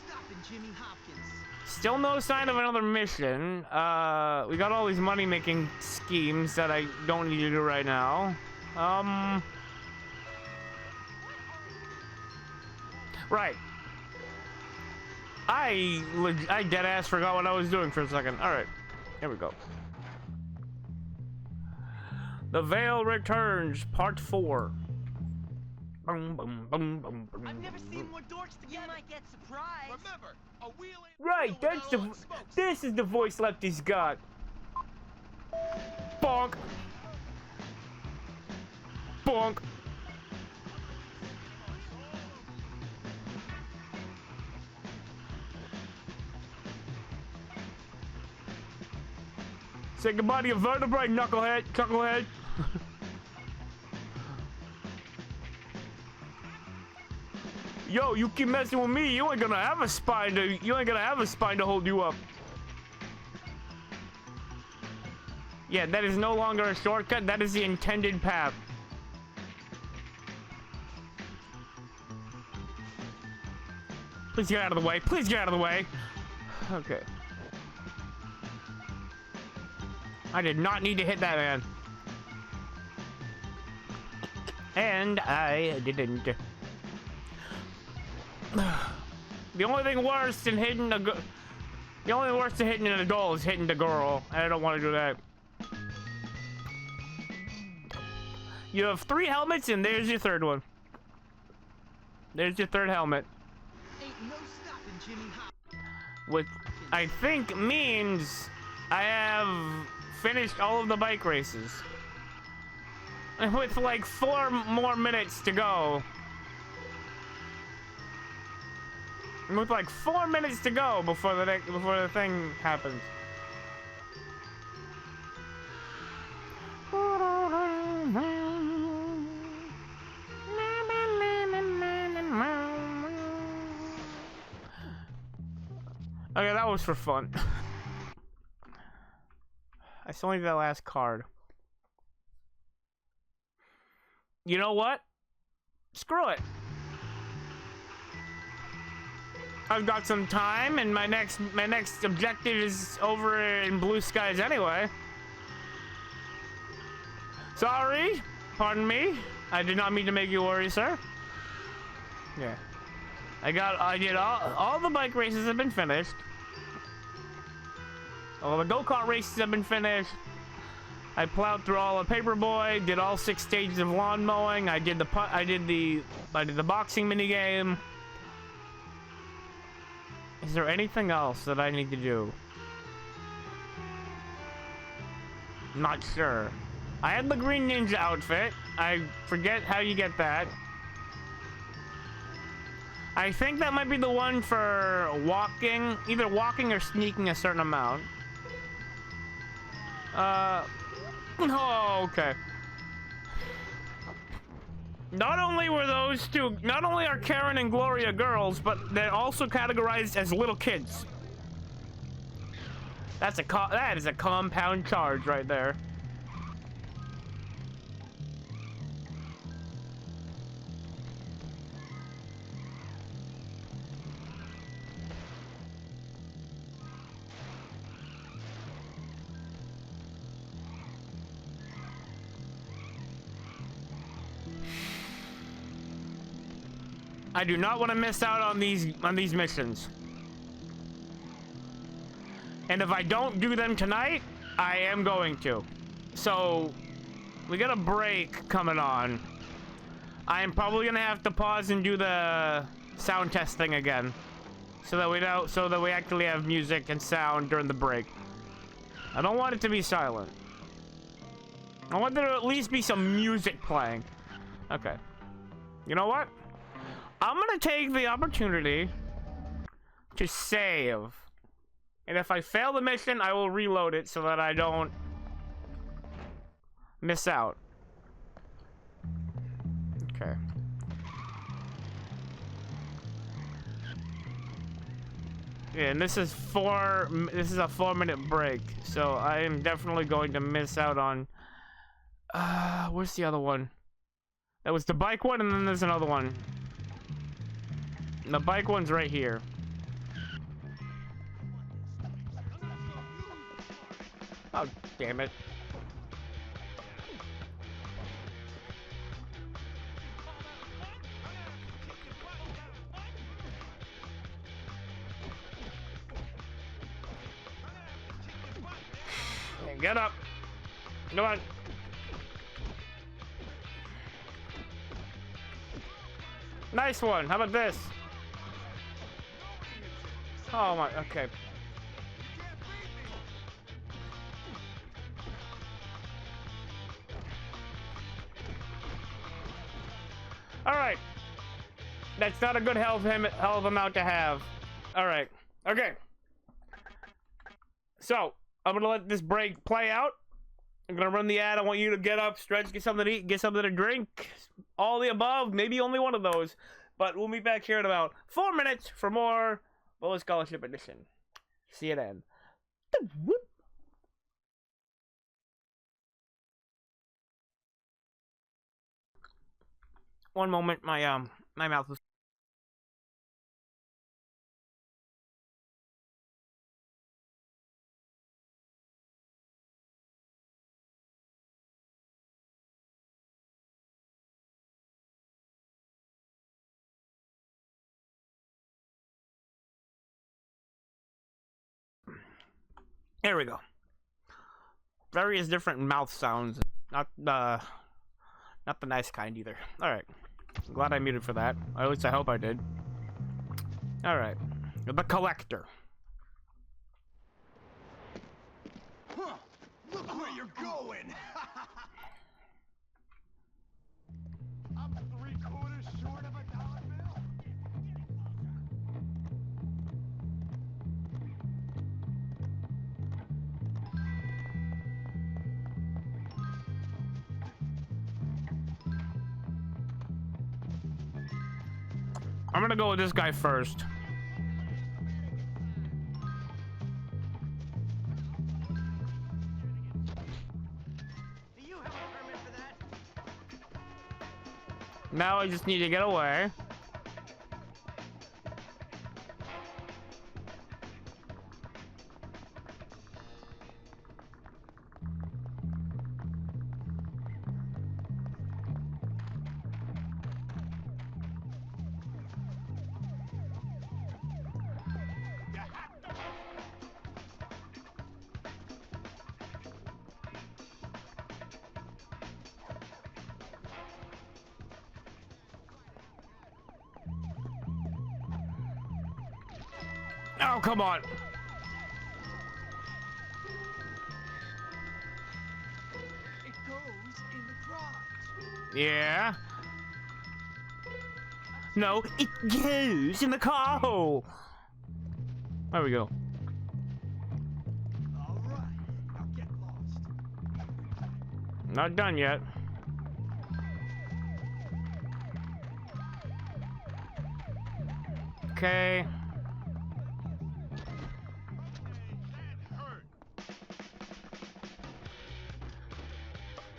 Speaker 14: stopping Jimmy Hopkins.
Speaker 1: Still no sign of another mission. We got all these money-making schemes that I don't need to do right now. Right. I deadass forgot what I was doing for a second. Alright. Here we go. The Veil Returns, Part 4. Boom, boom, boom, boom, boom.
Speaker 15: I've never seen more dorks together. You might get surprised.
Speaker 3: Remember, a wheel ain't
Speaker 1: Right,
Speaker 3: real
Speaker 1: that's
Speaker 3: without
Speaker 1: the.
Speaker 3: all smokes.
Speaker 1: This is the voice Lefty's got. Bonk. Bonk. Say goodbye to your vertebrae, knucklehead, chucklehead. Yo, you keep messing with me, you ain't gonna have a spine to hold you up. Yeah, that is no longer a shortcut, that is the intended path. Please get out of the way, please get out of the way. Okay. I did not need to hit that man. And I didn't. The only thing worse than hitting a the only worse than hitting an adult is hitting the girl. I don't want to do that. You have 3 helmets and there's your third one. There's your third helmet.
Speaker 14: Ain't no stopping Jimmy Hopkins.
Speaker 1: Which I think means I have finished all of the bike races. And with like 4 more minutes to go. And with like 4 minutes to go before the thing happens. Okay, that was for fun. I still need that last card. You know what? Screw it. I've got some time, and my next objective is over in blue skies anyway. Sorry, pardon me. I did not mean to make you worry, sir. Yeah, I did all the bike races have been finished. All the go-kart races have been finished. I plowed through all of Paperboy, did all 6 stages of lawn mowing. I did the boxing minigame. Is there anything else that I need to do? Not sure. I had the green ninja outfit. I forget how you get that. I think that might be the one for walking, either walking or sneaking a certain amount. Oh, okay. Not only were those two, not only are Karen and Gloria girls, but they're also categorized as little kids. That is a compound charge right there. I do not want to miss out on these missions. And if I don't do them tonight, I am going to. So, we got a break coming on. I am probably gonna have to pause and do the sound testing again, so that we actually have music and sound during the break. I don't want it to be silent. I want there to at least be some music playing. Okay. You know what? I'm gonna take the opportunity to save. And if I fail the mission, I will reload it so that I don't miss out. Okay. Yeah, and this is a 4-minute break, so I am definitely going to miss out on where's the other one? That was the bike one, and then there's another one. And the bike one's right here. Oh, damn it. Get up. Come on. Nice one. How about this? Oh my, okay. All right. That's not a good health amount to have. All right. Okay. So, I'm gonna let this break play out. I'm gonna run the ad. I want you to get up, stretch, get something to eat, get something to drink. All the above, maybe only one of those. But we'll be back here in about 4 minutes for more Bullet Scholarship Edition. See you then. One moment, my mouth was. There we go. Various different mouth sounds. Not the nice kind either. Alright. I'm glad I muted for that. Or at least I hope I did. Alright. The collector.
Speaker 11: Huh. Look where you're going!
Speaker 3: I'm 3/4 short of a dollar bill.
Speaker 1: I'm gonna go with this guy first.
Speaker 14: Do you have a permit for that?
Speaker 1: Now I just need to get away. Oh, come on.
Speaker 11: It goes in the garage.
Speaker 1: Yeah. No, it goes in the car hole. There we go.
Speaker 11: All right, now get lost.
Speaker 1: Not done yet. Okay.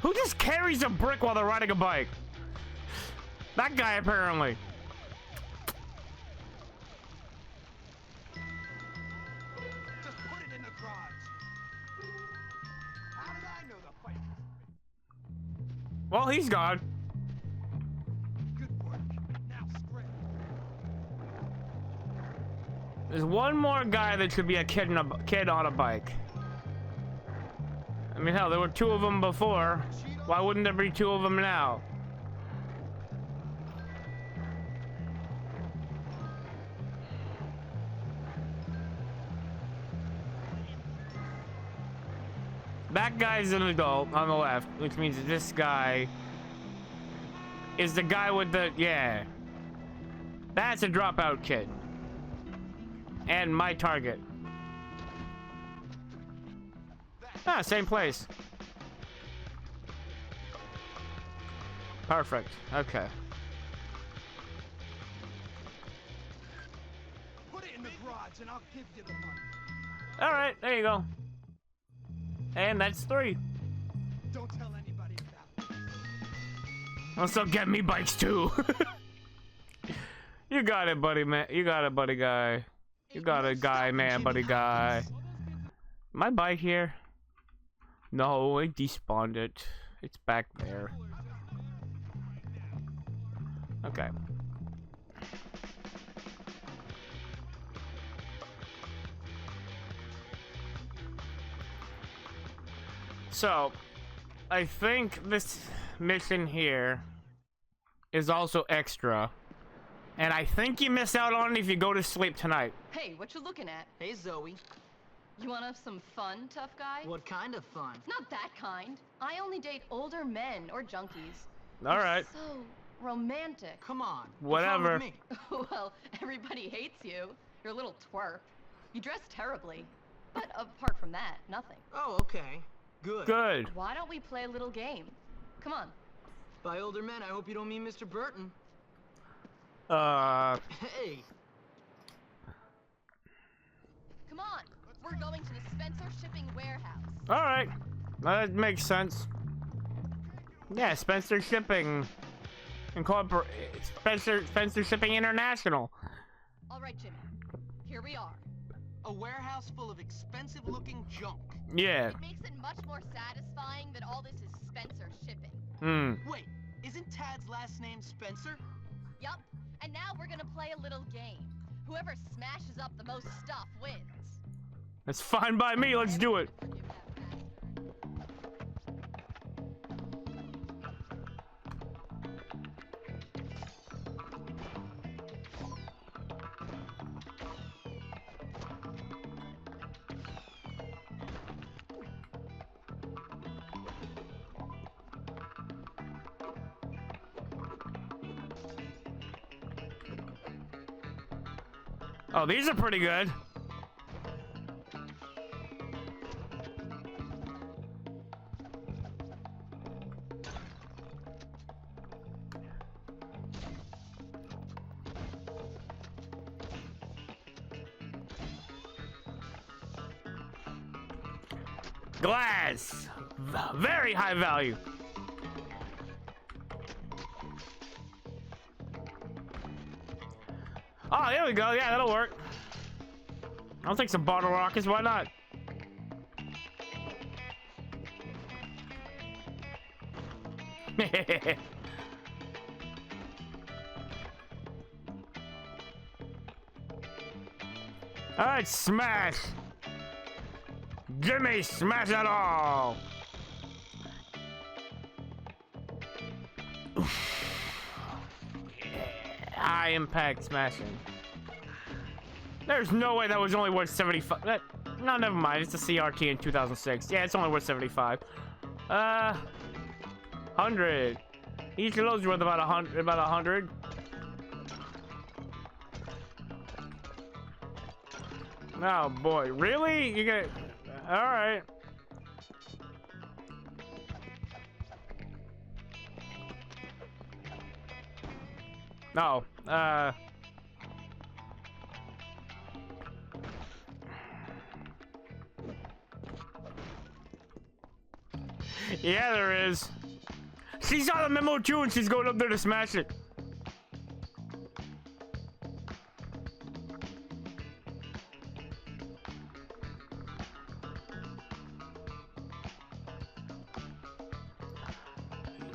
Speaker 1: Who just carries a brick while they're riding a bike? That guy, apparently.
Speaker 11: Just put it in the garage. How did I know the fight?
Speaker 1: Well, he's gone.
Speaker 11: Good work. Now sprint.
Speaker 1: There's one more guy that should be a kid on a bike. I mean, hell, there were 2 of them before. Why wouldn't there be 2 of them now? That guy's an adult on the left, which means this guy is the guy with the, yeah. That's a dropout kid. And my target. Ah, same place. Perfect. Okay.
Speaker 9: Put it in the garage and I'll give you the money.
Speaker 1: All right, there you go. And that's 3.
Speaker 9: Don't tell anybody about it.
Speaker 1: Also, get me bikes too. You got it, buddy, man. You got it, buddy guy. You got it, guy, man, buddy guy. My bike here? No, I despawned it. It's back there. Okay. So, I think this mission here is also extra. And I think you miss out on it if you go to sleep tonight.
Speaker 13: Hey, what you looking at?
Speaker 10: Hey, Zoe.
Speaker 13: You wanna have some fun, tough guy?
Speaker 10: What kind of fun?
Speaker 13: Not that kind. I only date older men or junkies.
Speaker 1: All right.
Speaker 13: So romantic.
Speaker 10: Come on.
Speaker 1: Whatever.
Speaker 10: What's wrong with me?
Speaker 13: Well, everybody hates you. You're a little twerp. You dress terribly. But apart from that, nothing.
Speaker 10: Oh, okay. Good.
Speaker 1: Good.
Speaker 13: Why don't we play a little game? Come on.
Speaker 10: By older men, I hope you don't mean Mr. Burton.
Speaker 13: Hey. Come on. We're going to the Spencer Shipping Warehouse.
Speaker 1: All right. That makes sense. Yeah, Spencer Shipping. Spencer Shipping International.
Speaker 13: All right, Jimmy. Here we are.
Speaker 10: A warehouse full of expensive-looking junk.
Speaker 1: Yeah.
Speaker 13: It makes it much more satisfying that all this is Spencer Shipping.
Speaker 10: Wait, isn't Tad's last name Spencer?
Speaker 13: Yup. And now we're gonna play a little game. Whoever smashes up the most stuff wins.
Speaker 1: That's fine by me. Let's do it. Oh, these are pretty good. Glass. Very high value. Oh, there we go. Yeah, that'll work. I'll take some bottle rockets. Why not? All right, smash. Jimmy, smash it all. High impact smashing. There's no way that was only worth 75. No, never mind. It's a CRT in 2006. Yeah, it's only worth 75. 100. Each of those is worth about 100. About 100. Oh boy, really? You get? All right. No. Yeah, there is. She saw the memo too, and she's going up there to smash it.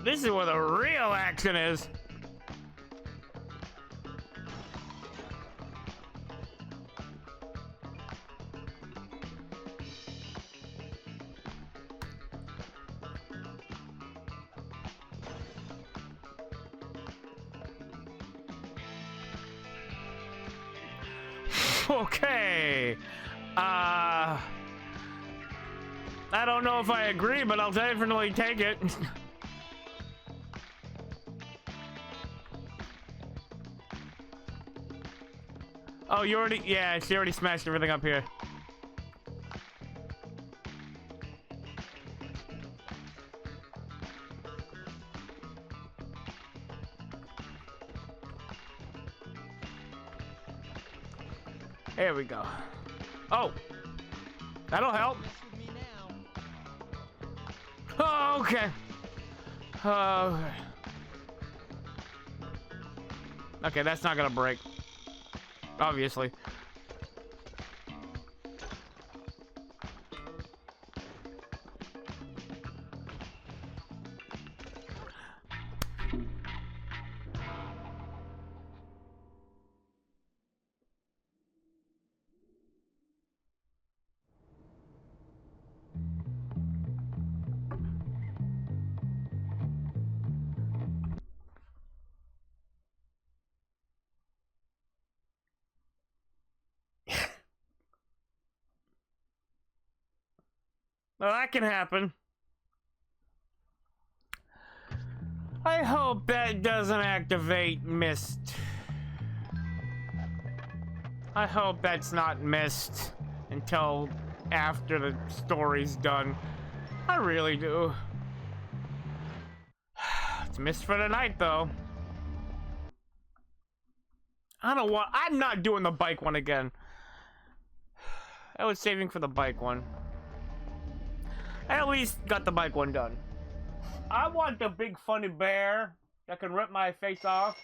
Speaker 1: This is where the real action is. Okay. I don't know if I agree, but I'll definitely take it. Oh, you already... Yeah, she already smashed everything up here. There we go. Oh! That'll help. Oh, okay. Okay, that's not gonna break. Obviously. Well, that can happen. I hope that doesn't activate mist. I hope that's not missed until after the story's done. I really do. It's missed for tonight, though. I don't want... I'm not doing the bike one again. I was saving for the bike one. I at least got the bike one done. I want the big funny bear that can rip my face off.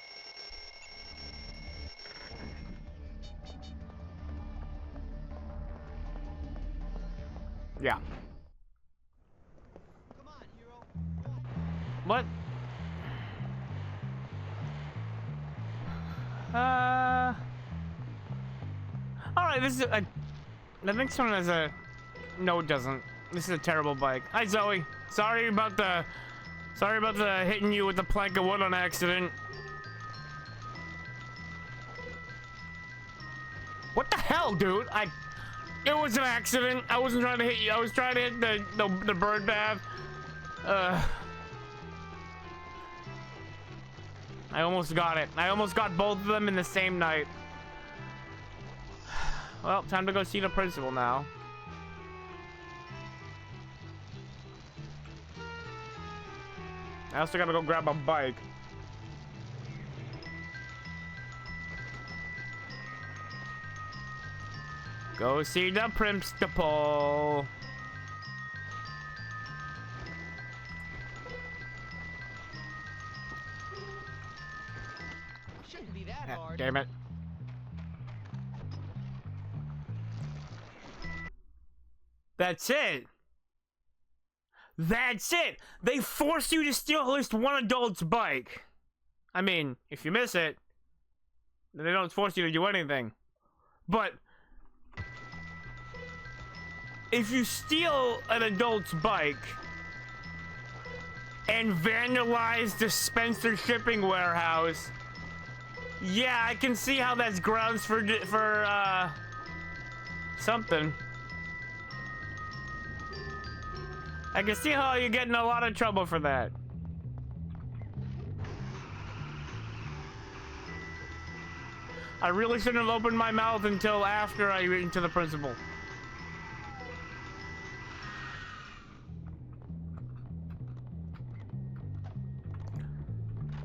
Speaker 1: Yeah.
Speaker 14: Come on, hero.
Speaker 1: What? Alright, this is a... The next one is a... No, it doesn't. This is a terrible bike. Hi, Zoe. Sorry about the hitting you with the plank of wood on accident. What the hell, dude? It was an accident. I wasn't trying to hit you. I was trying to hit the bird bath. I almost got it. I almost got both of them in the same night. Well, time to go see the principal now. I also gotta go grab a bike. Go see the principal.
Speaker 14: Shouldn't be that hard.
Speaker 1: Damn it. That's it. That's it. They force you to steal at least one adult's bike. I mean, if you miss it, then they don't force you to do anything. But if you steal an adult's bike and vandalize the Spencer shipping warehouse, yeah, I can see how that's grounds for something. I can see how you get in a lot of trouble for that. I really shouldn't have opened my mouth until after I went into the principal.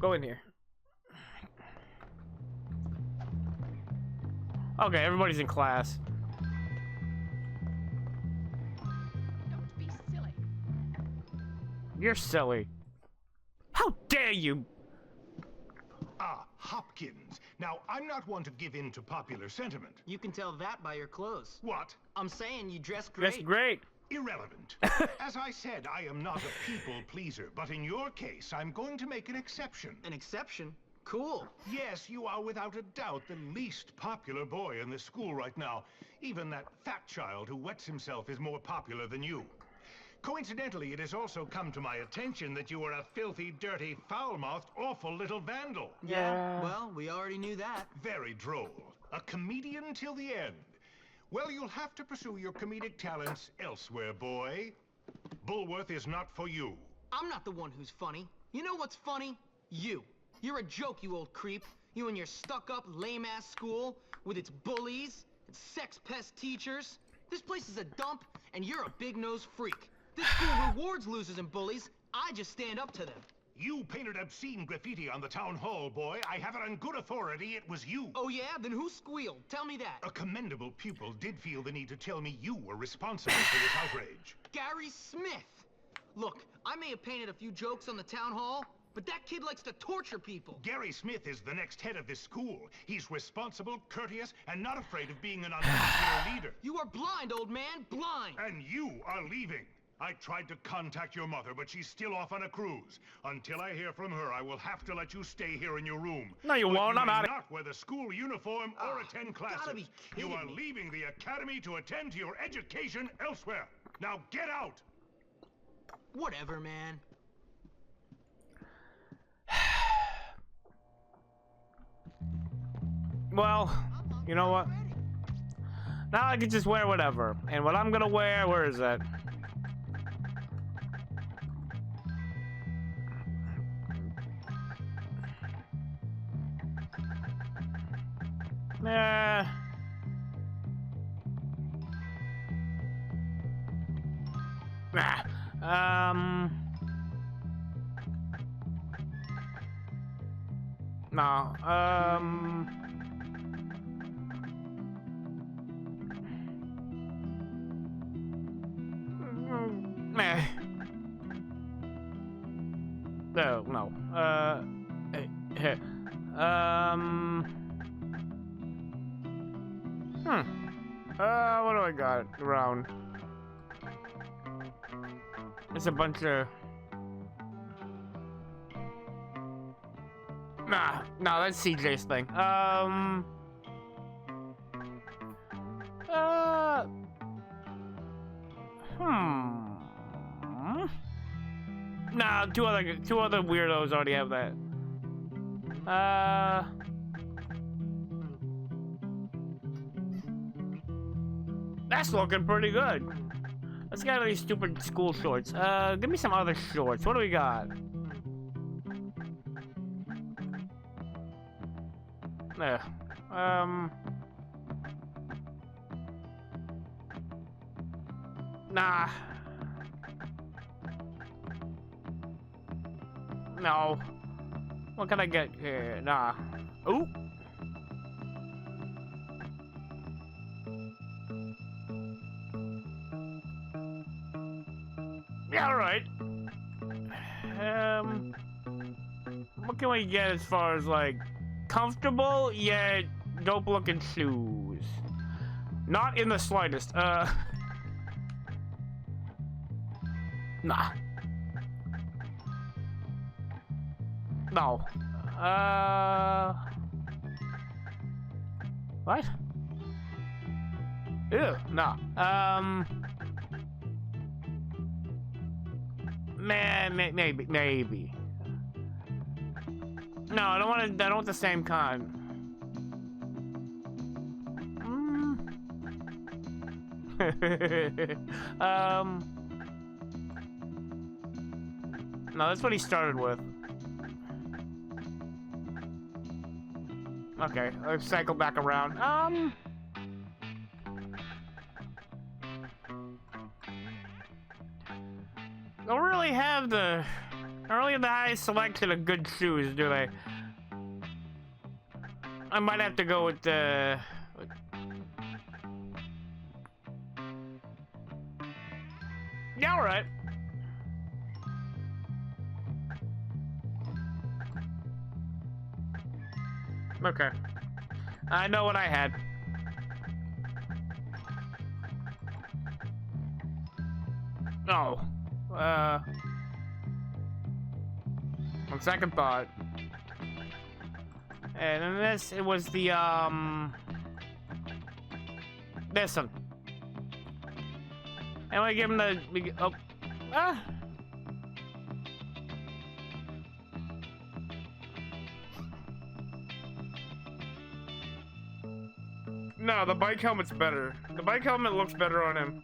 Speaker 1: Go in here. Okay, everybody's in class.
Speaker 4: Don't be silly.
Speaker 1: You're silly. How dare you!
Speaker 7: Ah, Hopkins. Now, I'm not one to give in to popular sentiment.
Speaker 14: You can tell that by your clothes.
Speaker 7: What?
Speaker 14: I'm saying you dress great.
Speaker 1: That's great.
Speaker 7: Irrelevant. As I said, I am not a people pleaser, but in your case, I'm going to make an exception.
Speaker 14: An exception? Cool.
Speaker 7: Yes, you are without a doubt the least popular boy in the school right now. Even that fat child who wets himself is more popular than you. Coincidentally, it has also come to my attention that you are a filthy, dirty, foul-mouthed, awful little vandal.
Speaker 14: Yeah, well, we already knew that.
Speaker 7: Very droll. A comedian till the end. Well, you'll have to pursue your comedic talents elsewhere, boy. Bullworth is not for you.
Speaker 14: I'm not the one who's funny. You know what's funny? You. You're a joke, you old creep. You and your stuck-up, lame-ass school with its bullies and sex-pest teachers. This place is a dump, and you're a big-nosed freak. This school rewards losers and bullies. I just stand up to them.
Speaker 7: You painted obscene graffiti on the town hall, boy. I have it on good authority it was you.
Speaker 14: Oh, yeah? Then who squealed? Tell me that.
Speaker 7: A commendable pupil did feel the need to tell me you were responsible for this outrage.
Speaker 14: Gary Smith! Look, I may have painted a few jokes on the town hall, but that kid likes to torture people.
Speaker 7: Gary Smith is the next head of this school. He's responsible, courteous, and not afraid of being an unpopular leader.
Speaker 14: You are blind, old man, blind!
Speaker 7: And you are leaving. I tried to contact your mother, but she's still off on a cruise. Until I hear from her, I will have to let you stay here in your room.
Speaker 1: No, you won't. I'm out of...
Speaker 7: not wear the school uniform or attend classes.
Speaker 14: Gotta be kidding
Speaker 7: You are
Speaker 14: me.
Speaker 7: leaving the academy to attend to your education elsewhere. Now get out!
Speaker 14: Whatever, man.
Speaker 1: Well, you know what? Now I can just wear whatever. And what I'm gonna wear, where is that? No, meh. No. What do I got around? It's a bunch of... No, that's CJ's thing. Nah, two other weirdos already have that. That's looking pretty good. Let's get out of these stupid school shorts. Give me some other shorts. What do we got? There. Nah. No. What can I get here? Nah. Ooh. Yeah, alright. What can we get as far as, like, comfortable yet dope looking shoes? Not in the slightest. Nah. No. What? Ew, nah. Maybe. No, I don't want the same kind. No, that's what he started with. Okay, let's cycle back around. Don't really have the highest selection of good shoes, do they? I might have to go with the... Yeah, alright. Okay. I know what I had. No. On second thought. And then this, it was the, this one. And we give him the, oh, No, the bike helmet's better. The bike helmet looks better on him.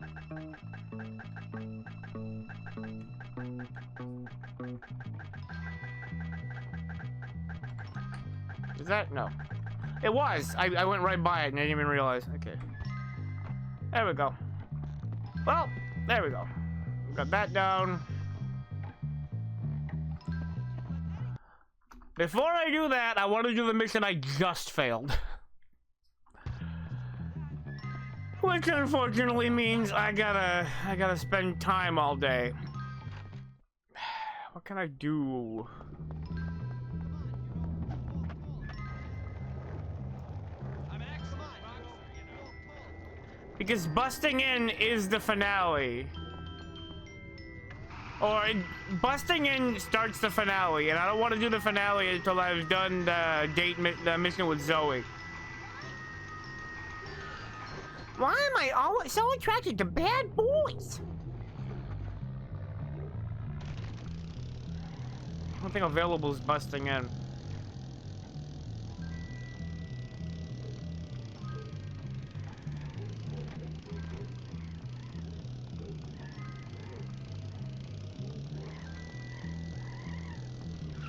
Speaker 1: Is that? No. It was. I went right by it and I didn't even realize. Okay. There we go. Well, there we go. Got that down. Before I do that, I want to do the mission I just failed. Which unfortunately means I gotta spend time all day. What can I do? Because busting in is the finale. Or busting in starts the finale, and I don't want to do the finale until I've done the mission with Zoe. Why am I always so attracted to bad boys? One thing available is busting in.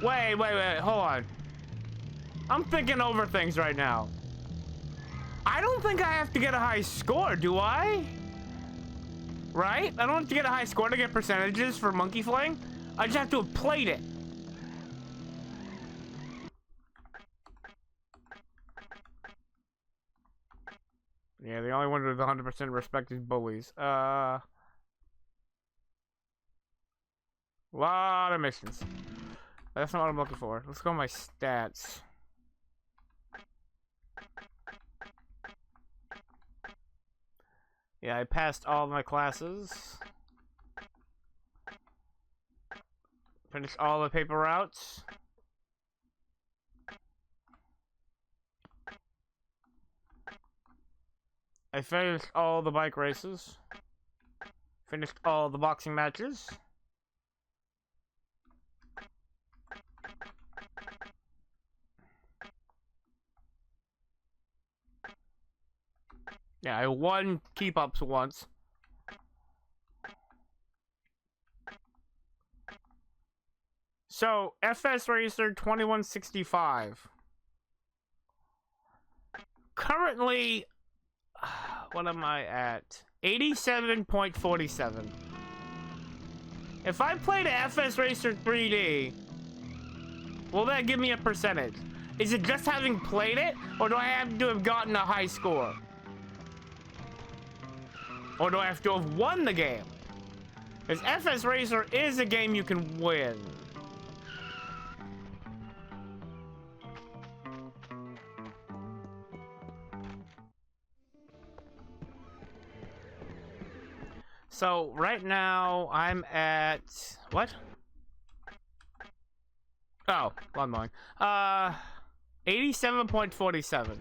Speaker 1: Wait, hold on. I'm thinking over things right now. I don't think I have to get a high score, do I? Right? I don't have to get a high score to get percentages for Monkey Fling. I just have to have played it. Yeah, the only one with 100% respect is bullies. Lot of missions. That's not what I'm looking for. Let's go to my stats. Yeah, I passed all my classes. Finished all the paper routes. I finished all the bike races. Finished all the boxing matches. Yeah, I won keep-ups once. So, FS Racer 2165. Currently, what am I at? 87.47. If I played a FS Racer 3D, will that give me a percentage? Is it just having played it, or do I have to have gotten a high score? Or do I have to have won the game? Because FS Racer is a game you can win. So, right now, I'm at... What? Oh, lawn mowing. 87.47.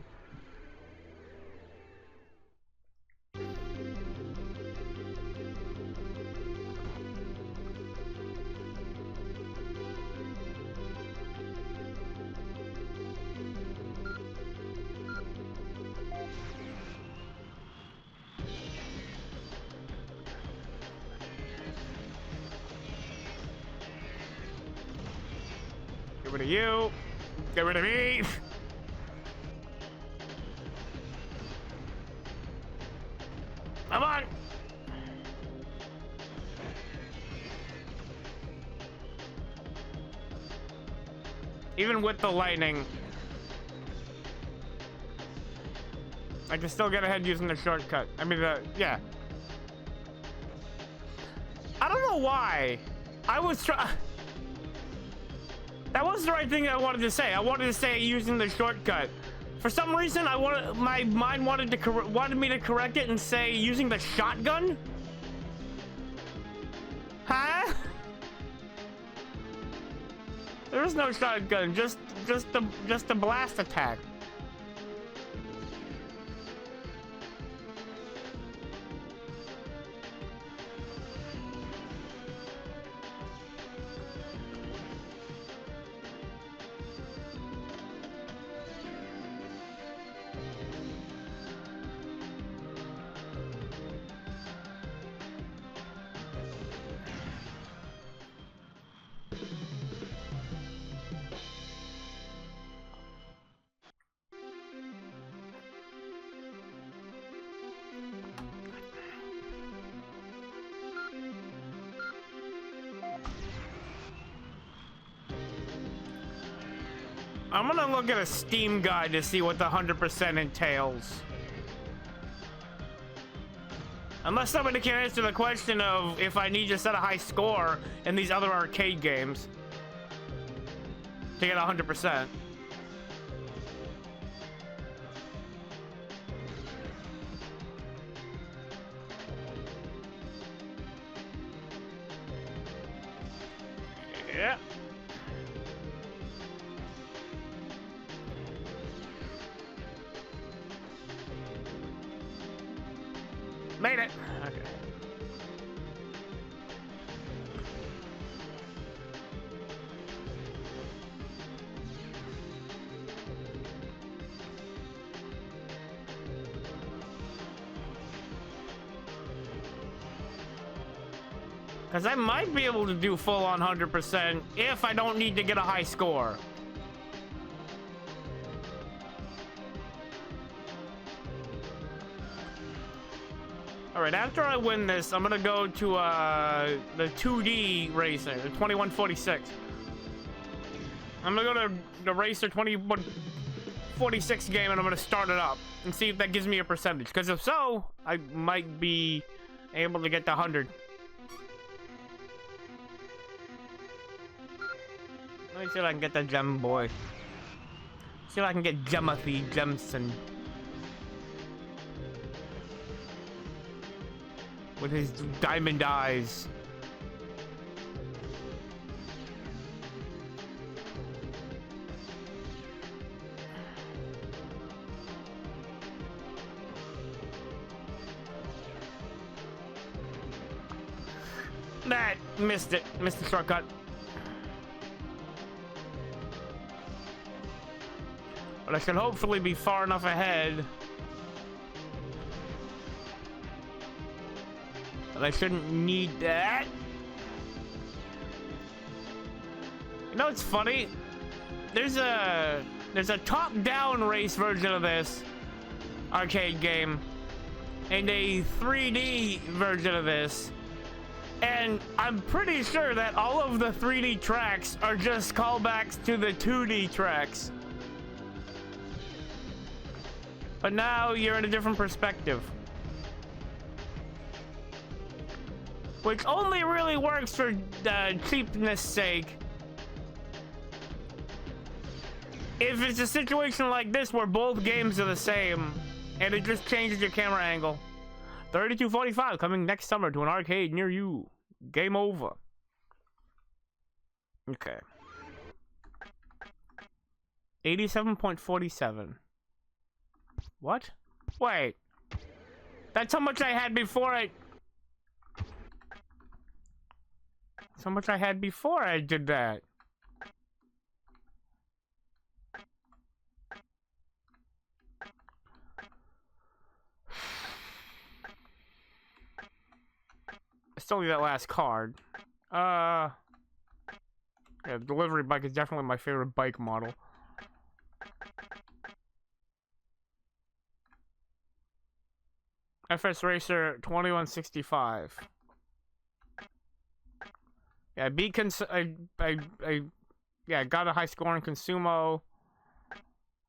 Speaker 1: Get rid of you. Get rid of me. Come on. Even with the lightning, I can still get ahead using the shortcut. I mean, yeah. I don't know why. I was trying... That was the right thing I wanted to say. I wanted to say using the shortcut. For some reason, my mind wanted me to correct it and say using the shotgun. Huh? There is no shotgun, just the blast attack. I'm gonna look at a Steam guide to see what the 100% entails. Unless somebody can answer the question of if I need to set a high score in these other arcade games to get 100%. Yeah. Made it. Okay. Because I might be able to do full on 100% if I don't need to get a high score. Alright, after I win this, I'm gonna go to the 2D racer, the 2146. I'm gonna go to the Racer 2146 game and I'm gonna start it up and see if that gives me a percentage. Because if so, I might be able to get the 100. Let me see if I can get the gem boy. See if I can get Gemothy Jemson. With his diamond eyes. That missed it. Missed the shortcut. But I should hopefully be far enough ahead that I shouldn't need that. You know what's funny? There's a top-down race version of this arcade game and a 3D version of this. And I'm pretty sure that all of the 3D tracks are just callbacks to the 2D tracks. But now you're in a different perspective. Which only really works for cheapness sake. If it's a situation like this where both games are the same and it just changes your camera angle. 3245 coming next summer to an arcade near you. Game over. Okay. 87.47. What? Wait. That's how much I had before I... That's how much I had before I did that. I still need that last card. Yeah, delivery bike is definitely my favorite bike model. FS Racer 2165. Yeah, I got a high score in Consumo.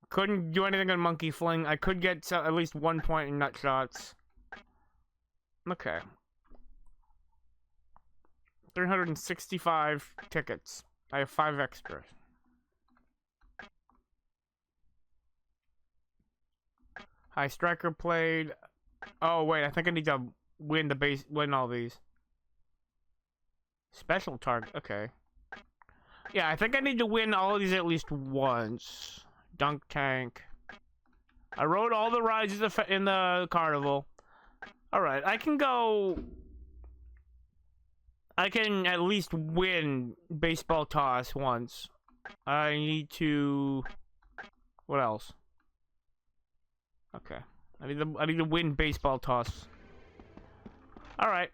Speaker 1: Couldn't do anything on Monkey Fling. I could get at least 1 point in Nut Shots. Okay. 365 tickets. I have 5 extras. High Striker played. Oh wait, I think I need to win all these. Special target. Okay. Yeah, I think I need to win all of these at least once. Dunk Tank. I rode all the rides in the carnival. All right, I can at least win baseball toss once. I need to. What else? Okay. I need to win baseball toss. All right.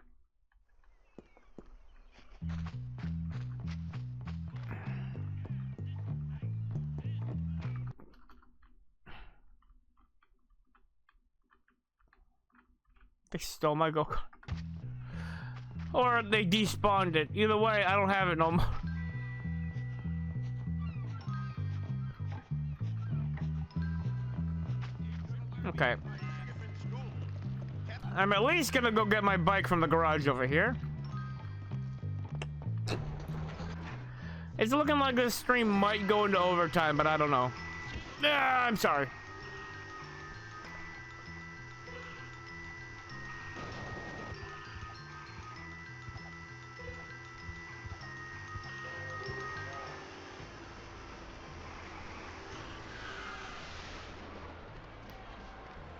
Speaker 1: They stole my go-kart. Or they despawned it. Either way, I don't have it no more. Okay. I'm at least gonna go get my bike from the garage over here. It's looking like this stream might go into overtime, but I don't know. I'm sorry.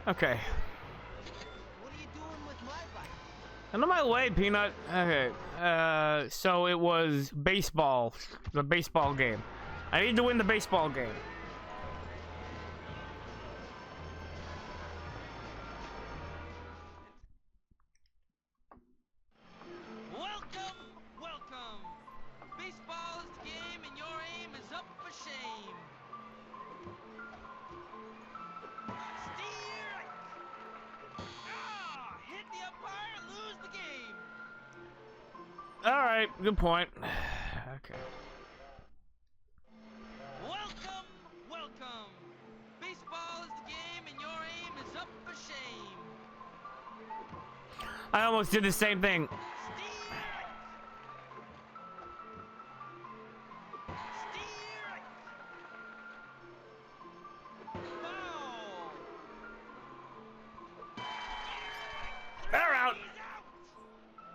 Speaker 1: Okay.
Speaker 15: What are you doing with my bike?
Speaker 1: Out of my way, Peanut. Okay. So it was baseball. The baseball game. I need to win the baseball game.
Speaker 15: Welcome, welcome. Baseball is the game and your aim is up for shame. Steer! Ah! Hit the umpire and lose the game.
Speaker 1: Alright, good point. Okay.
Speaker 15: Welcome, welcome. Baseball is the game and your aim is up for shame.
Speaker 1: I almost did the same thing. They're out.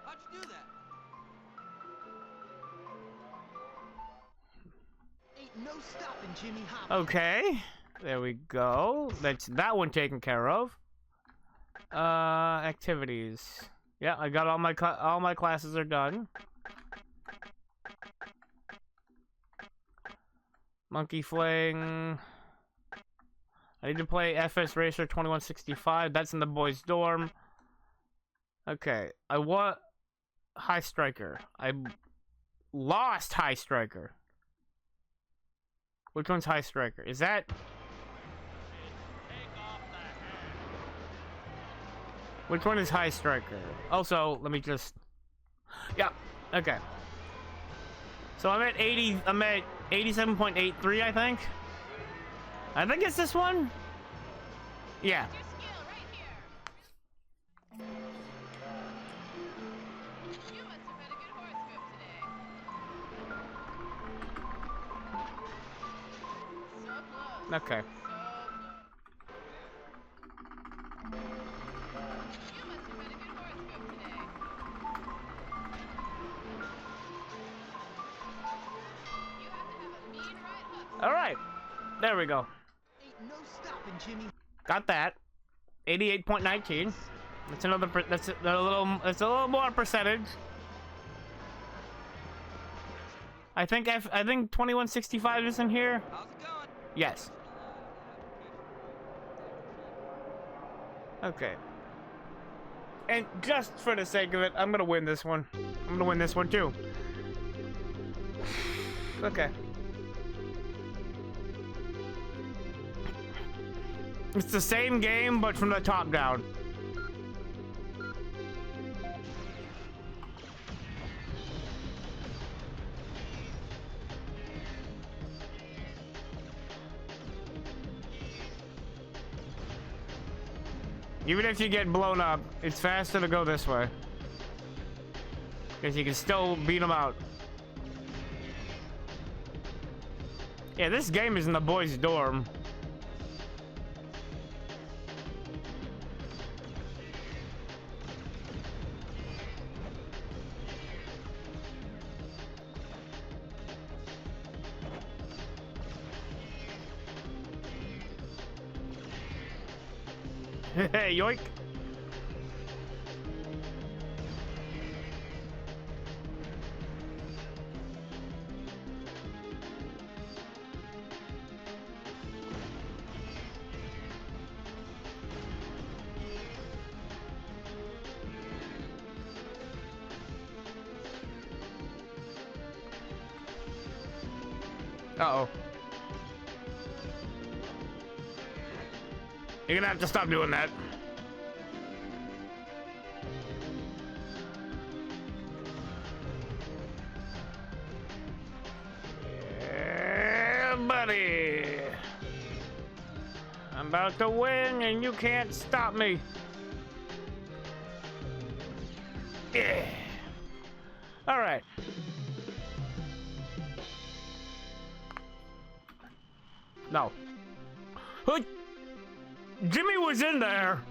Speaker 15: How'd you do that?
Speaker 14: Ain't no stopping Jimmy Hop.
Speaker 1: Okay. There we go. That's that one taken care of. Activities. Yeah, I got all my classes are done. Monkey fling. I need to play FS Racer 2165. That's in the boys' dorm. Okay, I want High Striker. I lost High Striker. Which one's High Striker? Is that? Which one is High Striker? Also, let me just. Yeah. Okay. So I'm at 80. I'm at 87.83. I think. I think it's this one. Yeah. Okay. All right. There we go.
Speaker 14: Ain't no stopping Jimmy.
Speaker 1: Got that. 88.19. That's another. That's a little. That's a little more percentage. I think 2165 is in here.
Speaker 15: How's it going?
Speaker 1: Yes. Okay. And just for the sake of it, I'm gonna win this one. I'm gonna win this one too. Okay. It's the same game, but from the top down. Even if you get blown up, it's faster to go this way. Because you can still beat them out. Yeah, this game is in the boys' dorm. Hey, yoink. Uh-oh. You're gonna have to stop doing that. Yeah, buddy. I'm about to win, and you can't stop me. Yeah. All right. No. Who? Jimmy was in there.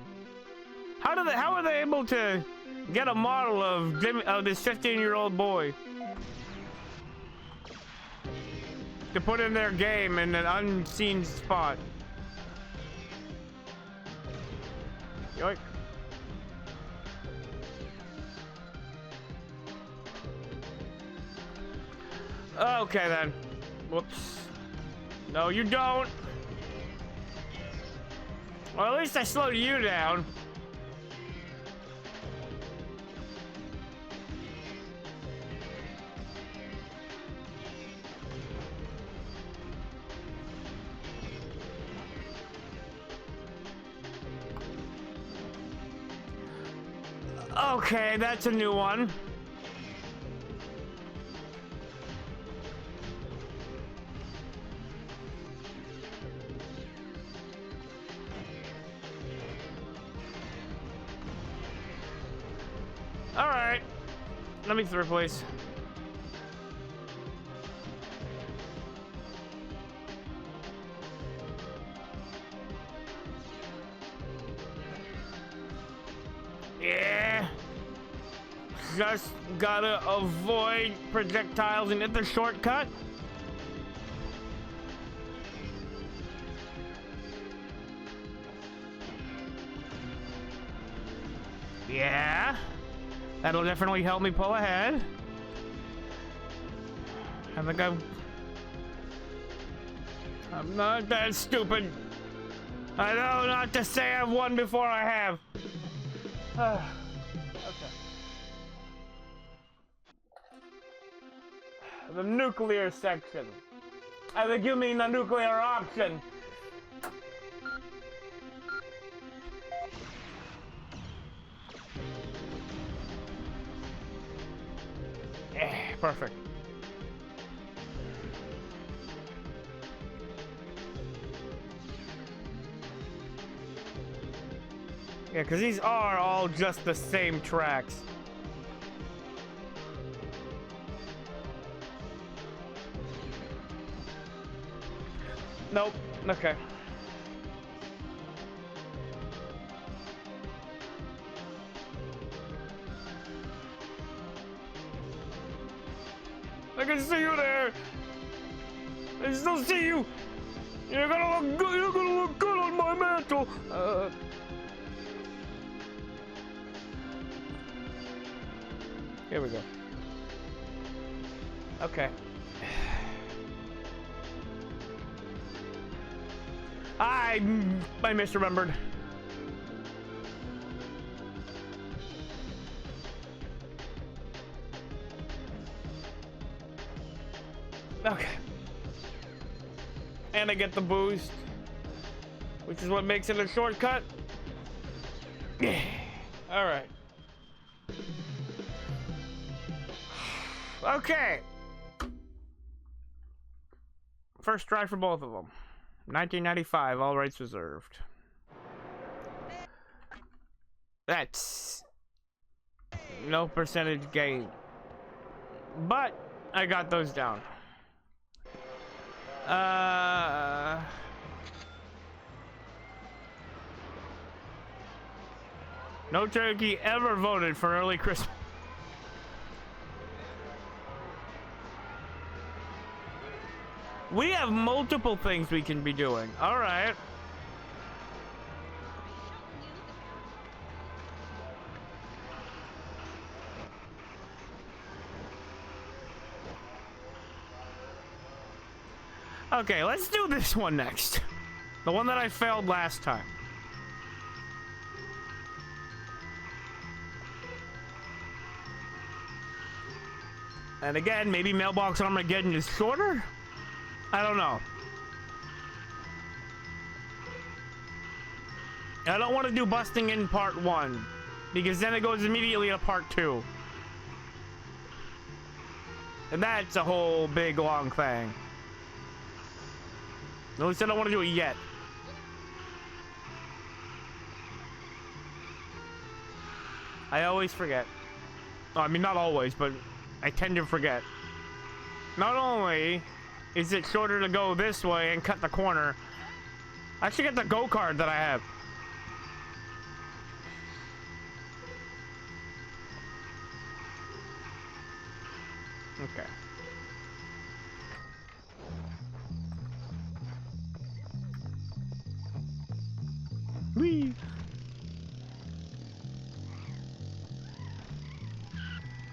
Speaker 1: How are they able to get a model of Jimmy, of this 15-year-old boy, to put in their game in an unseen spot? Yoink. Okay then. Whoops. No, you don't. Well, at least I slowed you down. Okay, that's a new one. All right, let me through, please. Yeah. Just gotta avoid projectiles and hit the shortcut. Yeah. That'll definitely help me pull ahead. I think I'm not that stupid. I know not to say I've won before I have. Okay. The nuclear section. I think you mean the nuclear option. Perfect. Yeah, because these are all just the same tracks. Nope. Okay. I can see you there. I still see you. You're gonna look good. You're gonna look good on my mantle. Here we go. Okay. I misremembered. Okay. And I get the boost, which is what makes it a shortcut. All right. Okay. First try for both of them. 1995, all rights reserved. That's no percentage gain, but I got those down. No turkey ever voted for early Christmas. We have multiple things we can be doing. All right. Okay, let's do this one next. The one that I failed last time. And again, maybe Mailbox Armageddon is shorter? I don't know. I don't want to do busting in part 1, because then it goes immediately to part 2. And that's a whole big long thing. At least I don't want to do it yet. I always forget. I mean, not always, but I tend to forget. Not only is it shorter to go this way and cut the corner, I should get the go-kart that I have. Okay. Whee!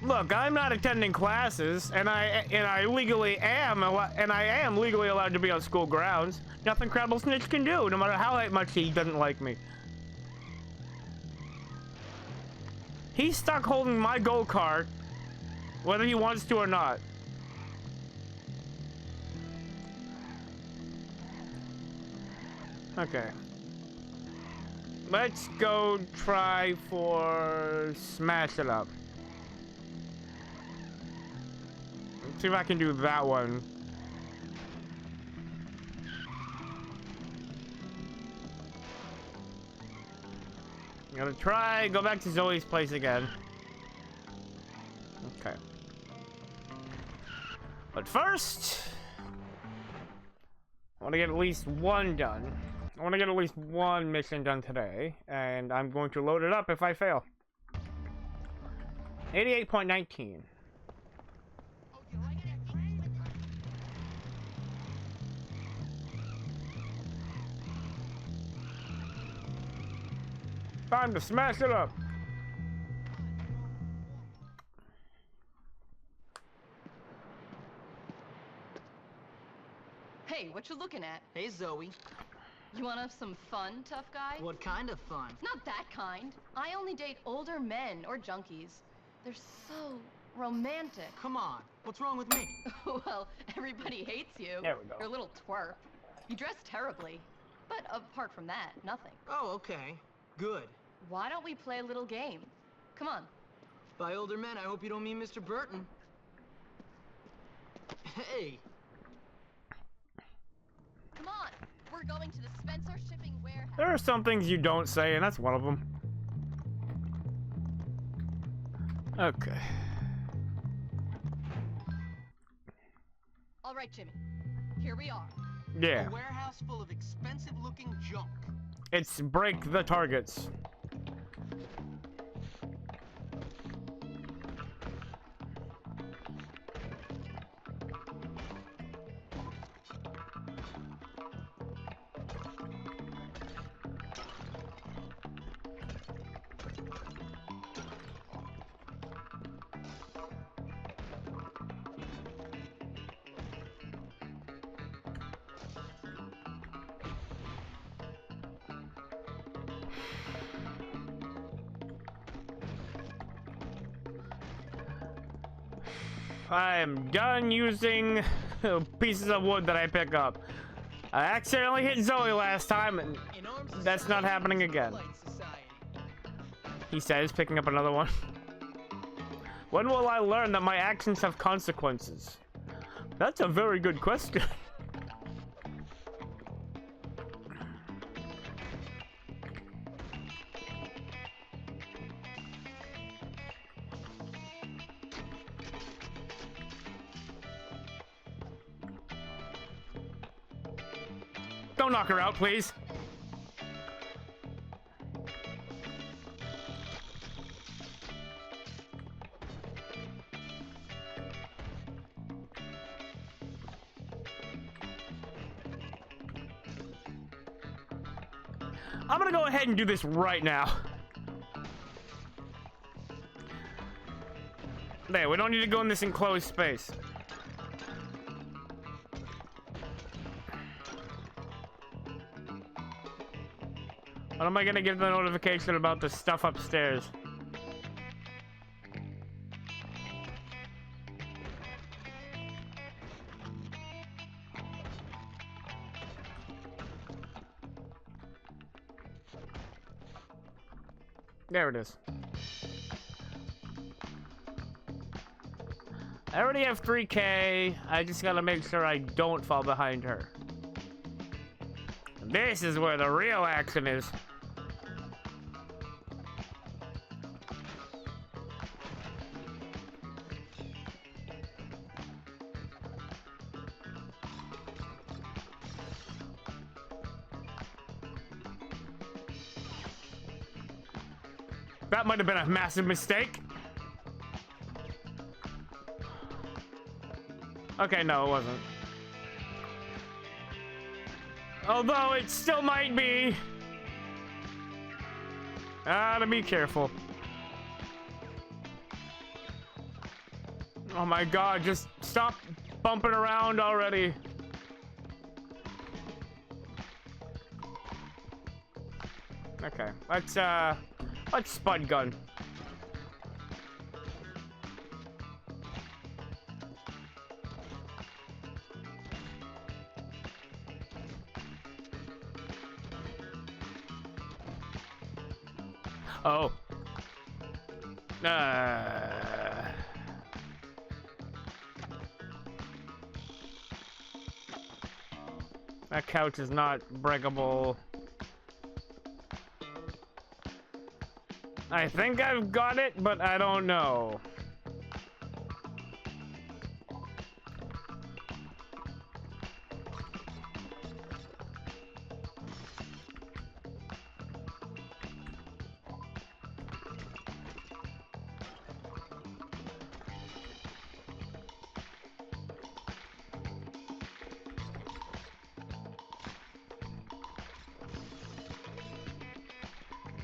Speaker 1: Look, I'm not attending classes, and I legally am, and I am legally allowed to be on school grounds. Nothing Crabble Snitch can do, no matter how much he doesn't like me. He's stuck holding my go-kart, whether he wants to or not. Okay. Let's go try for Smash It Up. Let's see if I can do that one. I'm gonna try, go back to Zoe's place again. Okay. But first, I want to get at least one done. I want to get at least one mission done today, and I'm going to load it up if I fail. 88.19. Time to smash it up.
Speaker 13: Hey, what you looking at?
Speaker 10: Hey, Zoe.
Speaker 13: You wanna have some fun, tough guy?
Speaker 10: What kind of fun?
Speaker 13: Not that kind. I only date older men or junkies. They're so romantic.
Speaker 10: Come on, what's wrong with me?
Speaker 13: Well, everybody hates you.
Speaker 1: There we go.
Speaker 13: You're a little twerp. You dress terribly. But apart from that, nothing.
Speaker 10: Oh, okay. Good.
Speaker 13: Why don't we play a little game? Come on.
Speaker 10: By older men, I hope you don't mean Mr. Burton. Hey.
Speaker 13: Come on. We're going to the Spencer Shipping Warehouse.
Speaker 1: There are some things you don't say, and that's one of them. Okay.
Speaker 13: All right, Jimmy. Here we are.
Speaker 1: Yeah.
Speaker 3: A warehouse full of expensive-looking junk.
Speaker 1: It's break the targets. I am done using pieces of wood that I pick up. I accidentally hit Zoe last time, and that's not happening again. He says, picking up another one. When will I learn that my actions have consequences? That's a very good question. Don't knock her out, please. I'm gonna go ahead and do this right now. There, we don't need to go in this enclosed space. When am I gonna give the notification about the stuff upstairs? There it is. I already have 3K. I just gotta make sure I don't fall behind her. This is where the real action is. That might have been a massive mistake. Okay, no, it wasn't. Although it still might be. To be careful. Oh my god, just stop bumping around already. Okay, let's spud gun. Oh. That couch is not breakable. I think I've got it, but I don't know.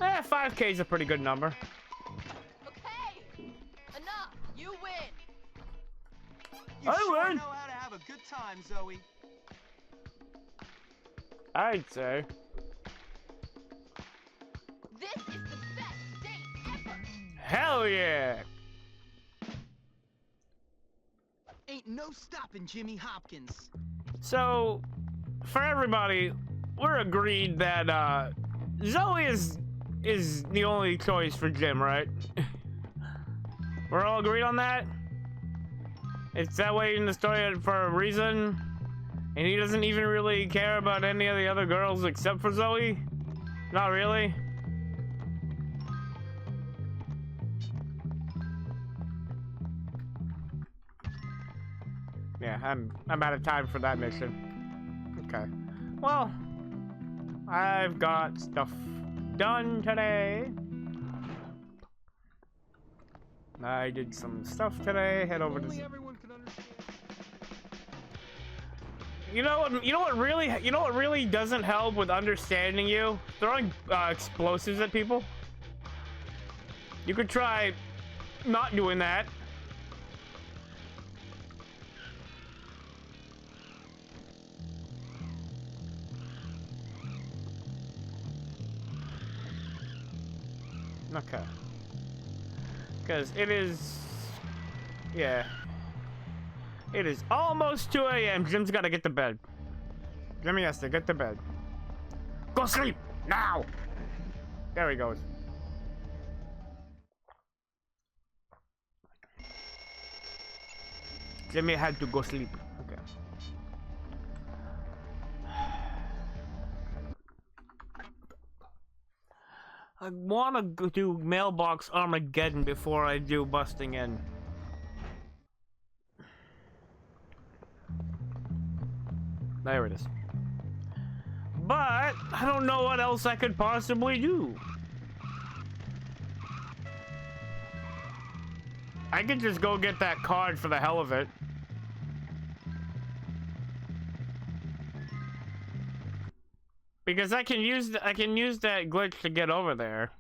Speaker 1: Eh, 5K is a pretty good number.
Speaker 13: Okay, enough. You win.
Speaker 10: You
Speaker 1: I
Speaker 10: sure
Speaker 1: win.
Speaker 10: know how to have a good time, Zoe.
Speaker 1: I'd say.
Speaker 13: This is the best date ever.
Speaker 1: Hell yeah!
Speaker 14: Ain't no stopping Jimmy Hopkins.
Speaker 1: So, for everybody, we're agreed that Zoe is the only choice for Jim, right? We're all agreed on that? It's that way in the story for a reason? And he doesn't even really care about any of the other girls except for Zoe? Not really? Yeah, I'm out of time for that mission. Okay. Well, I've got stuff done today. I did some stuff today. Head over to. You know what really doesn't help with understanding you? Throwing explosives at people. You could try not doing that. Okay. Because it is... Yeah. It is almost 2 a.m. Jim's gotta get to bed. Jimmy has to get to bed. Go sleep! Now! There he goes. Jimmy had to go sleep. Okay. I wanna do mailbox Armageddon before I do busting in. There it is. But I don't know what else I could possibly do. I could just go get that card for the hell of it. Because I can use that glitch to get over there.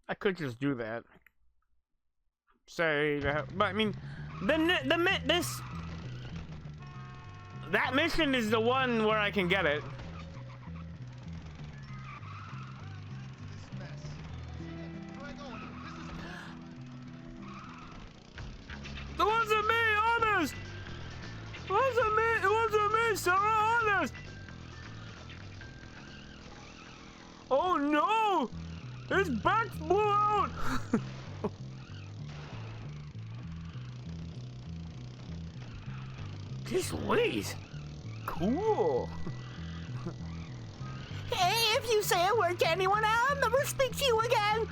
Speaker 1: I could just do that. Say, but I mean, that mission is the one where I can get it. It wasn't me, honest. It wasn't me, sir, honest. Oh no, his back blew out. This Louise. Cool. Hey, if you say a word to anyone, I'll never speak to you again.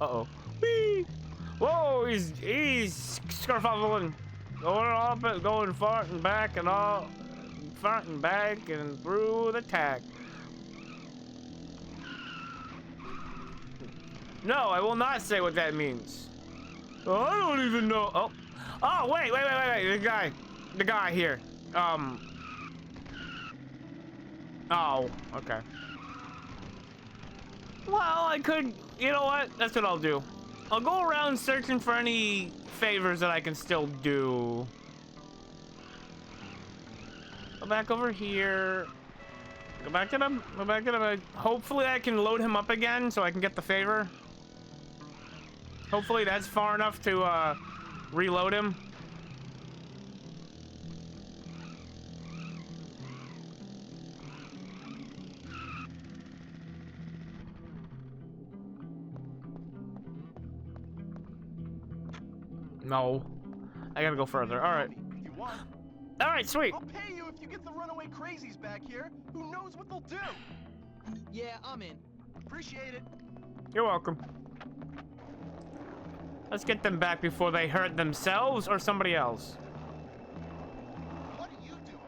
Speaker 1: Uh-oh. Whee! Whoa, he's scarfuffling. Going up and going front and back and all, front and back and through the tack. No, I will not say what that means. Oh, I don't even know. Oh, oh, wait. The guy here. Oh, okay. Well, I could, you know what? That's what I'll do. I'll go around searching for any favors that I can still do. Go back over here. Go back to the, hopefully I can load him up again so I can get the favor. Hopefully that's far enough to, reload him. No. I gotta go further. Alright.
Speaker 3: You want?
Speaker 1: Alright, sweet.
Speaker 3: I'll pay you if you get the runaway crazies back here. Who knows what they'll do?
Speaker 14: Yeah, I'm in.
Speaker 3: Appreciate it.
Speaker 1: You're welcome. Let's get them back before they hurt themselves or somebody else.
Speaker 3: What are you doing?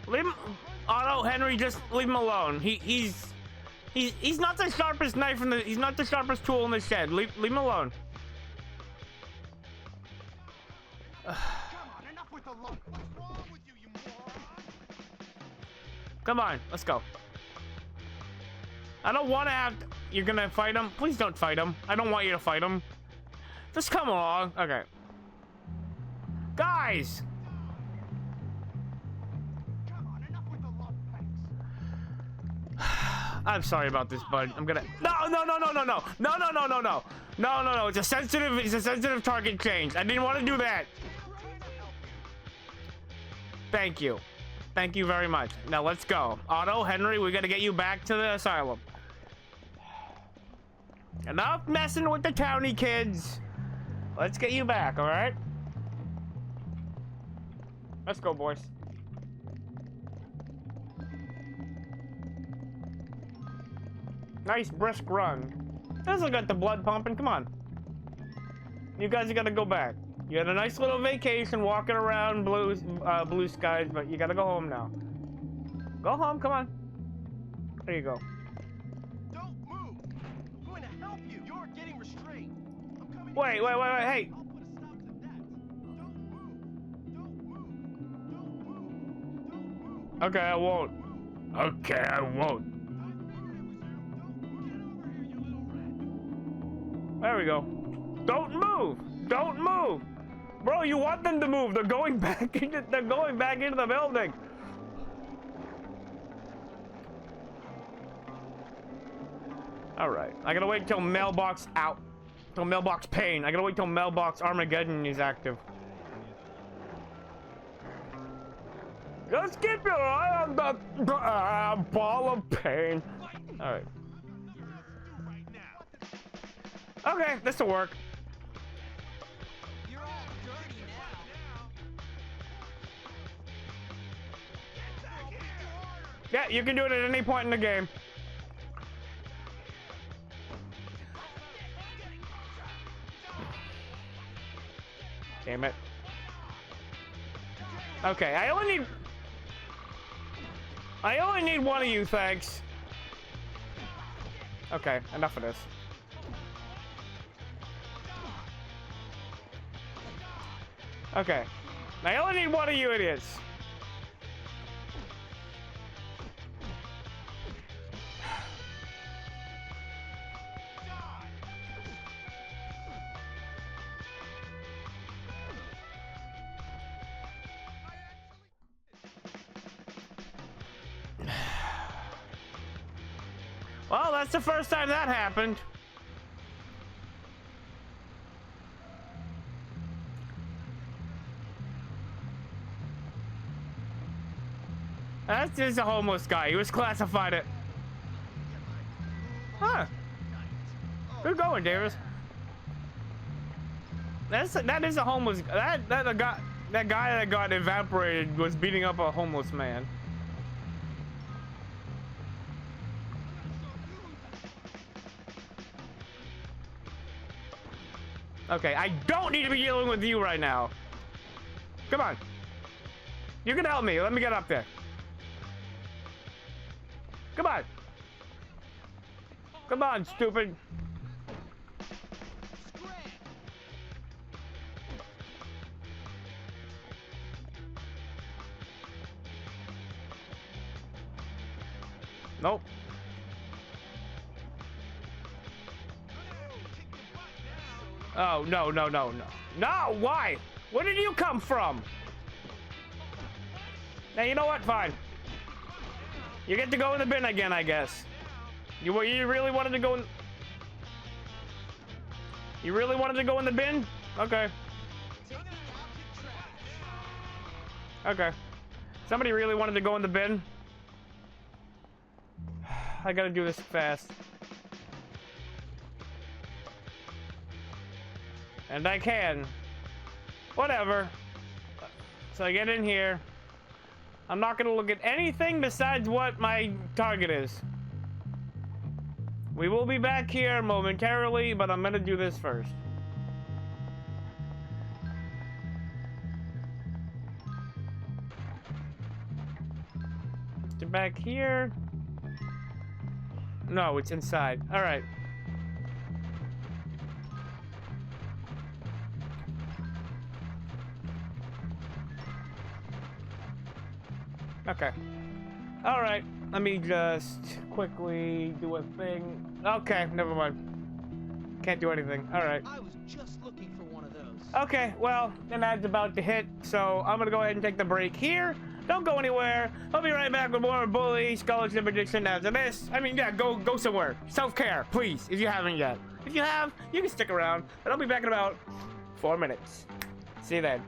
Speaker 1: Leave him, Otto, Henry, just leave him alone. He's not the sharpest knife in the, he's not the sharpest tool in the shed. Leave him alone.
Speaker 3: Come on, enough with the lump. What's wrong with you, you moron?
Speaker 1: Come on, let's go. I don't want to have to, you're gonna fight him? Please don't fight him. I don't want you to fight him. Just come along. Okay. Guys! I'm sorry about this, bud. I'm gonna. No. It's a sensitive target change. I didn't want to do that. Thank you. Thank you very much. Now let's go. Otto, Henry, we gotta get you back to the asylum. Enough messing with the townie kids. Let's get you back, alright? Let's go, boys. Nice brisk run. Doesn't got the blood pumping. Come on. You guys are gonna go back. You had a nice little vacation walking around blue skies, but you gotta go home now. Go home, come on. There you go.
Speaker 3: Don't move. I'm going to help you. You're getting restrained. I'm coming.
Speaker 1: Wait, hey.
Speaker 3: I'll put a stop to that. Don't move.
Speaker 1: Okay, I won't. Okay, I won't. There we go. Don't move! Don't move! Bro, you want them to move. They're going back into the building. Alright. I gotta wait till mailbox out. Till mailbox pain. I gotta wait till mailbox Armageddon is active. Just keep your eye on the ball of pain. Alright. Okay, this'll work.
Speaker 14: You're all dirty now.
Speaker 1: Yeah, you can do it at any point in the game. Damn it. Okay, I only need one of you, thanks. Okay, enough of this. Okay. I only need one of you idiots. Well, that's the first time that happened. That's just a homeless guy. He was classified it. Huh. Good going, Davis. That is a homeless. That guy that got evaporated was beating up a homeless man. Okay, I don't need to be dealing with you right now. Come on. You can help me. Let me get up there. Come on. Come on, stupid. Nope. Oh, no. No, why? Where did you come from? Now, you know what? Fine. You get to go in the bin again, I guess. You really wanted to go in... You really wanted to go in the bin? Okay. Okay. Somebody really wanted to go in the bin? I gotta do this fast. And I can. Whatever. So I get in here. I'm not gonna look at anything besides what my target is. We will be back here momentarily, but I'm gonna do this first. Get back here. No, it's inside. All right. Okay. All right. Let me just quickly do a thing. Okay, never mind. Can't do anything. All right.
Speaker 14: I was just looking for one of those.
Speaker 1: Okay, well, then ad's about to hit, so I'm gonna go ahead and take the break here. Don't go anywhere. I'll be right back with more Bully Scholarship Prediction after this. I mean, yeah, go somewhere. Self-care, please, if you haven't yet. If you have, you can stick around, but I'll be back in about 4 minutes. See you then.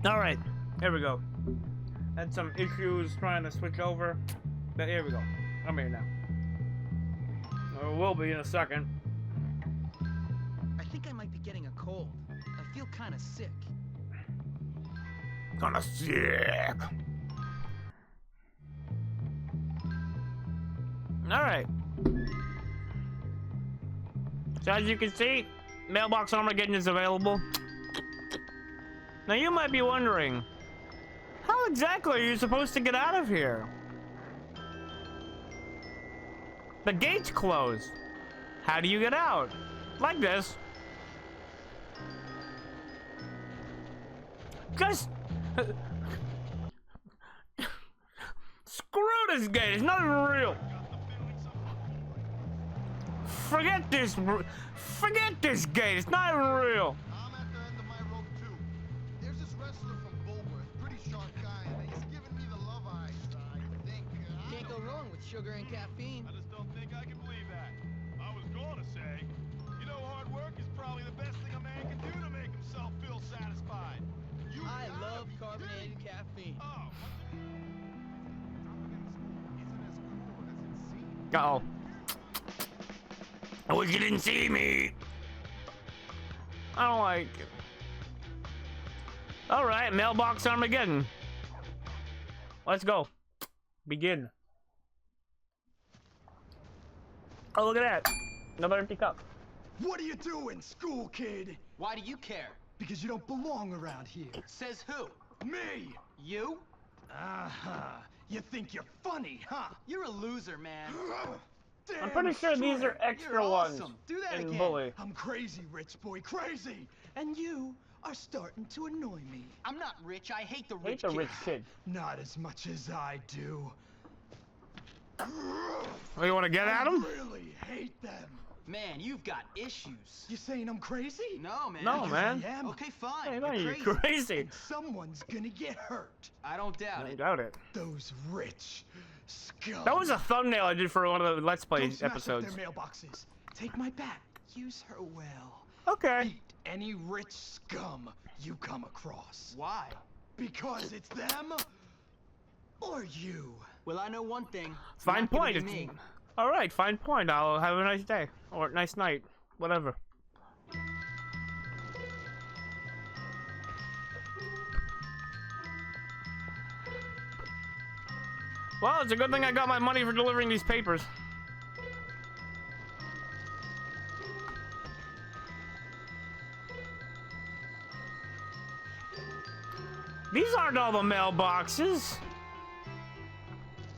Speaker 1: All right, here we go. Had some issues trying to switch over, but here we go. I'm here now. Or will be in a second.
Speaker 14: I think I might be getting a cold. I feel kind of sick.
Speaker 1: Kinda sick. Alright. So as you can see, Mailbox Armageddon is available. Now you might be wondering, how exactly are you supposed to get out of here? The gate's closed. How do you get out? Like this. Just... Screw this gate, it's not even real. Forget this gate, it's not even real.
Speaker 3: I'm at the end of my rope too. There's this wrestler from Bulworth, pretty sharp guy, and he's giving me the love eyes. I think.
Speaker 14: Can't go wrong with sugar and caffeine.
Speaker 3: I just don't think I can believe that. I was gonna say, you know, hard work is probably the best thing a man can do to make himself feel satisfied.
Speaker 14: I love carbonated caffeine.
Speaker 3: Oh,
Speaker 1: Uh-oh. I wish you didn't see me. I don't like it. Alright, Mailbox Armageddon. Let's go. Begin. Oh, look at that. Another empty cup.
Speaker 9: What are you doing, school kid?
Speaker 10: Why do you care?
Speaker 9: Because you don't belong around here.
Speaker 10: Says who?
Speaker 9: Me!
Speaker 10: You?
Speaker 9: Uh-huh. You think you're funny, huh?
Speaker 10: You're a loser, man.
Speaker 1: I'm pretty sure these are extra
Speaker 10: You're
Speaker 1: ones
Speaker 10: awesome. Do that
Speaker 1: in
Speaker 10: again.
Speaker 1: Bully.
Speaker 9: I'm crazy, rich boy, crazy! And you are starting to annoy me.
Speaker 10: I'm not rich. I hate the
Speaker 1: Hate
Speaker 10: rich
Speaker 1: the
Speaker 10: kids.
Speaker 1: rich kid.
Speaker 9: Not as much as I do.
Speaker 1: Oh, you want to get at him?
Speaker 9: I really hate them.
Speaker 10: Man, you've got issues.
Speaker 9: You saying I'm crazy?
Speaker 10: No, man.
Speaker 1: No, man.
Speaker 9: I am.
Speaker 10: Okay, fine.
Speaker 1: Hey, no,
Speaker 10: You're
Speaker 1: you're crazy.
Speaker 9: Someone's gonna get hurt.
Speaker 10: I don't doubt
Speaker 1: I
Speaker 10: it.
Speaker 1: doubt it.
Speaker 9: Those rich scum.
Speaker 1: That was a thumbnail I did for one of the Let's Play
Speaker 9: Don't smash up
Speaker 1: episodes.
Speaker 9: their mailboxes. Take my bat. Use her well.
Speaker 1: Okay.
Speaker 9: Beat any rich scum you come across.
Speaker 10: Why?
Speaker 9: Because it's them or you.
Speaker 10: Well, I know one thing.
Speaker 1: Fine
Speaker 10: Not gonna
Speaker 1: point.
Speaker 10: be
Speaker 1: It's
Speaker 10: me.
Speaker 1: Alright, fine point. I'll have a nice day. Or a nice night. Whatever. Well, it's a good thing I got my money for delivering these papers. These aren't all the mailboxes.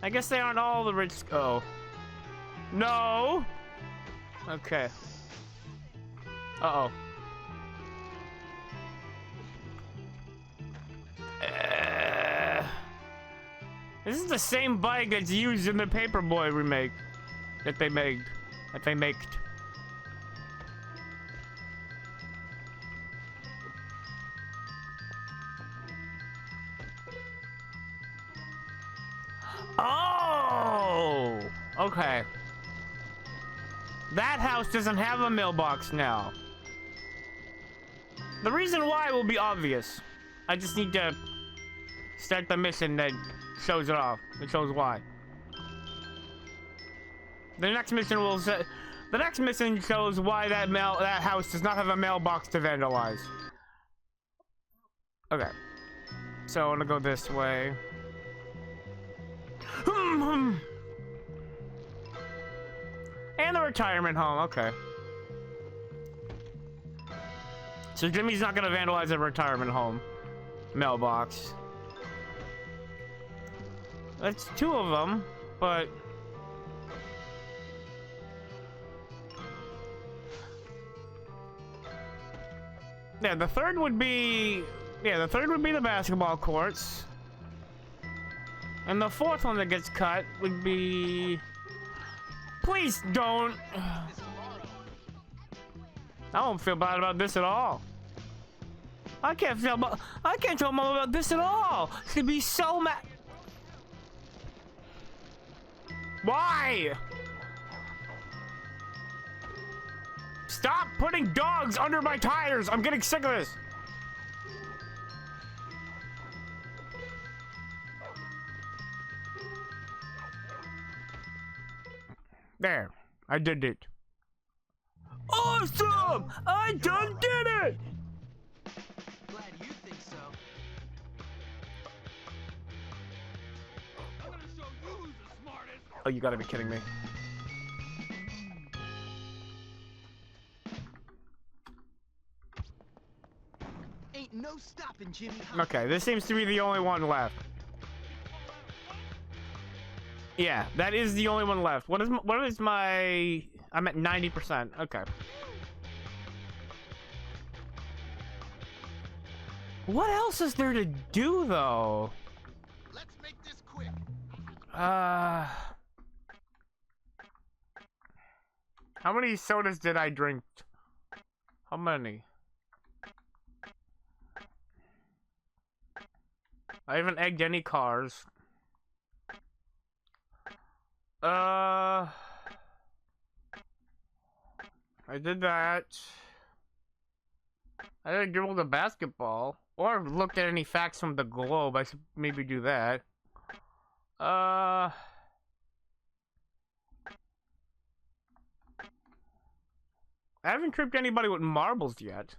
Speaker 1: I guess they aren't all the rich. Oh. No. Okay. Uh-oh. This is the same bike that's used in the Paperboy remake that they made. Oh! Okay. That house doesn't have a mailbox now. The reason why will be obvious. I just need to start the mission that shows it off. It shows why. The next mission will say, the next mission shows why that house does not have a mailbox to vandalize. Okay. So I want to go this way. And the retirement home. Okay. So Jimmy's not gonna vandalize a retirement home mailbox. That's two of them, but yeah, the third would be the basketball courts. And the fourth one that gets cut would be... Please don't. I don't feel bad about this at all. I can't tell Mom about this at all. She'd be so mad. Why? Stop putting dogs under my tires. I'm getting sick of this. There, I did it. Awesome! I done did it!
Speaker 14: Glad you think so.
Speaker 6: I'm gonna show you who's the smartest.
Speaker 1: Oh, you gotta be kidding me.
Speaker 14: Ain't no stopping Jimmy.
Speaker 1: Okay, this seems to be the only one left. Yeah, that is the only one left. What is my... I'm at 90%. Okay. What else is there to do, though?
Speaker 11: Let's make this quick.
Speaker 1: How many sodas did I drink? How many? I haven't egged any cars. I did that. I didn't dribble the basketball. Or looked at any facts from the globe. I should maybe do that. I haven't tripped anybody with marbles yet.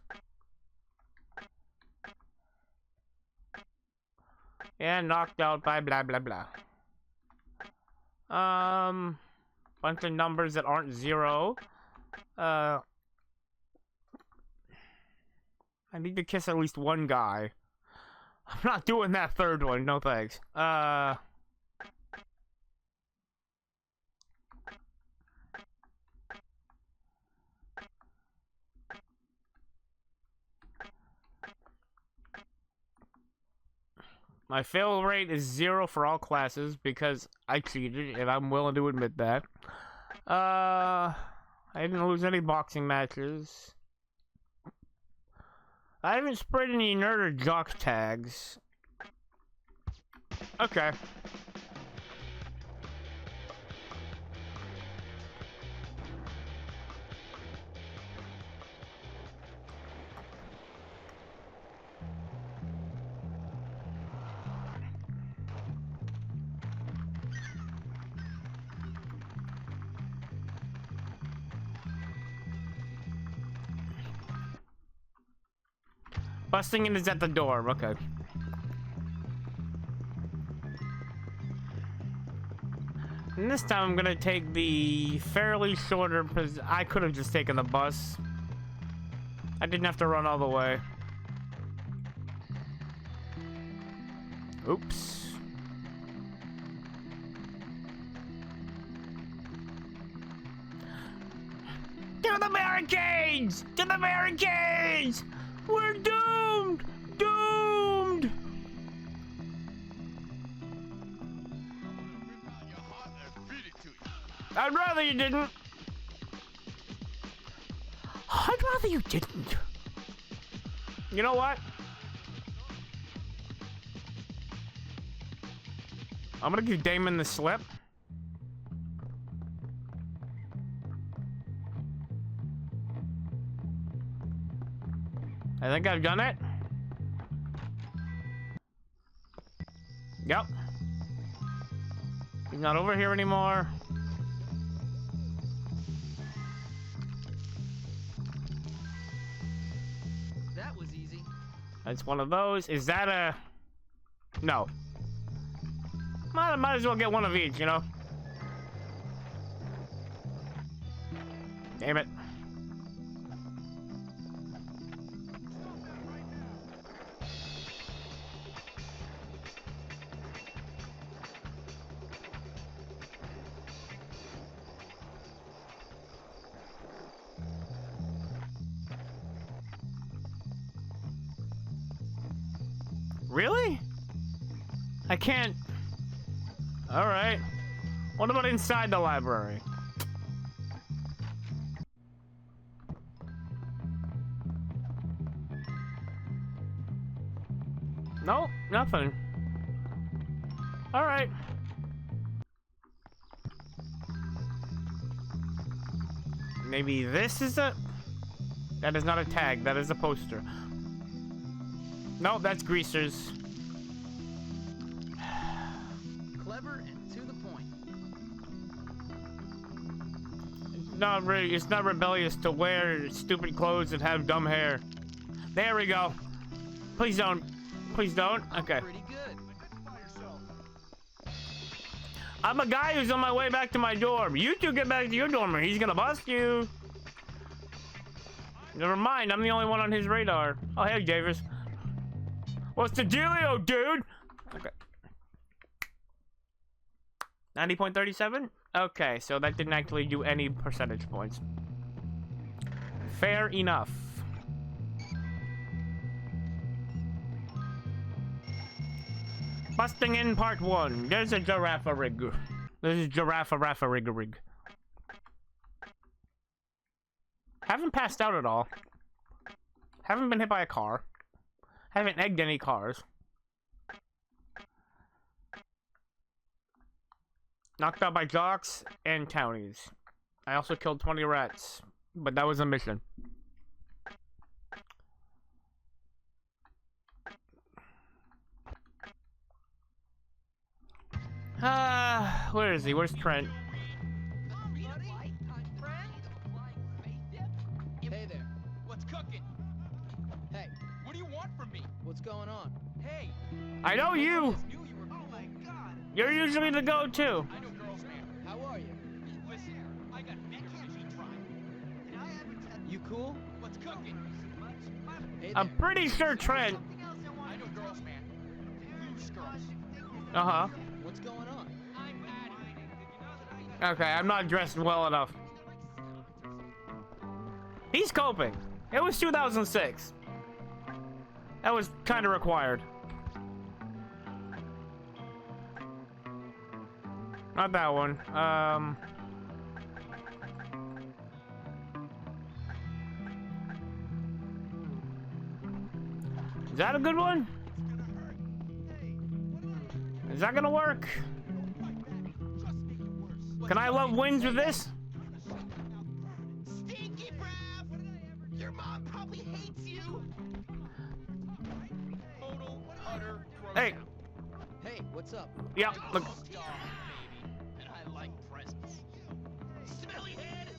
Speaker 1: And knocked out by blah blah blah. Bunch of numbers that aren't zero. I need to kiss at least one guy. I'm not doing that third one, no thanks. My fail rate is 0 for all classes because I cheated, and I'm willing to admit that. I didn't lose any boxing matches. I haven't spread any nerd or jock tags. Okay. Busting in is at the door. Okay. And this time I'm gonna take the fairly shorter, because I could have just taken the bus. I didn't have to run all the way. Oops. To the barricades! To the barricades! We're doomed! Doomed! I'd rather you didn't. I'd rather you didn't. You know what? I'm gonna give Damon the slip. I think I've done it. Yep. He's not over here anymore.
Speaker 10: That was easy.
Speaker 1: That's one of those. Is that a... No. Might as well get one of each, you know? Damn it. Really? I can't... Alright. What about inside the library? Nope, nothing. Alright. Maybe this is a... That is not a tag, that is a poster. Nope, that's greasers.
Speaker 14: Clever and to the point.
Speaker 1: It's not rebellious to wear stupid clothes and have dumb hair. There we go. Please don't. Please don't. Okay.
Speaker 14: Pretty good.
Speaker 1: I'm a guy who's on my way back to my dorm. You two get back to your dorm or he's gonna bust you. Never mind, I'm the only one on his radar. Oh, hey, Davis. What's the dealio, dude? Okay. 90.37? Okay, so that didn't actually do any percentage points. Fair enough. Busting in part 1. There's a giraffe rig. This is giraffe rig. Haven't passed out at all. Haven't been hit by a car. Haven't egged any cars. Knocked out by jocks and townies. I also killed 20 rats, but that was a mission. Where is he? Where's Trent?
Speaker 14: Hey there.
Speaker 3: What's cooking?
Speaker 14: Hey,
Speaker 3: What do you want from me?
Speaker 14: what's going on?
Speaker 3: Hey,
Speaker 1: I know you!
Speaker 3: knew you were. Oh my God!
Speaker 1: You're usually the go-to.
Speaker 3: I know girls, man.
Speaker 14: How are you?
Speaker 3: Listen, I got big machine tribe. Can I have a
Speaker 14: You cool?
Speaker 3: What's cooking?
Speaker 14: Hey
Speaker 1: I'm
Speaker 14: there.
Speaker 1: pretty sure Trent...
Speaker 3: I know girls, man. Loose girls.
Speaker 1: Uh-huh.
Speaker 14: What's going on?
Speaker 3: I'm graduating. Did you know that I got...
Speaker 1: Okay, I'm not dressed well enough. He's coping. It was 2006. That was kind of required. Not that one. Is that a good one? Is that gonna work? Can I love wins with this?
Speaker 2: Stinky Brav! Your mom probably hates you!
Speaker 3: Total, utter
Speaker 1: Hey.
Speaker 14: Hey, what's up?
Speaker 1: Yeah, look.
Speaker 3: baby, and I like presents.
Speaker 2: Smelly head!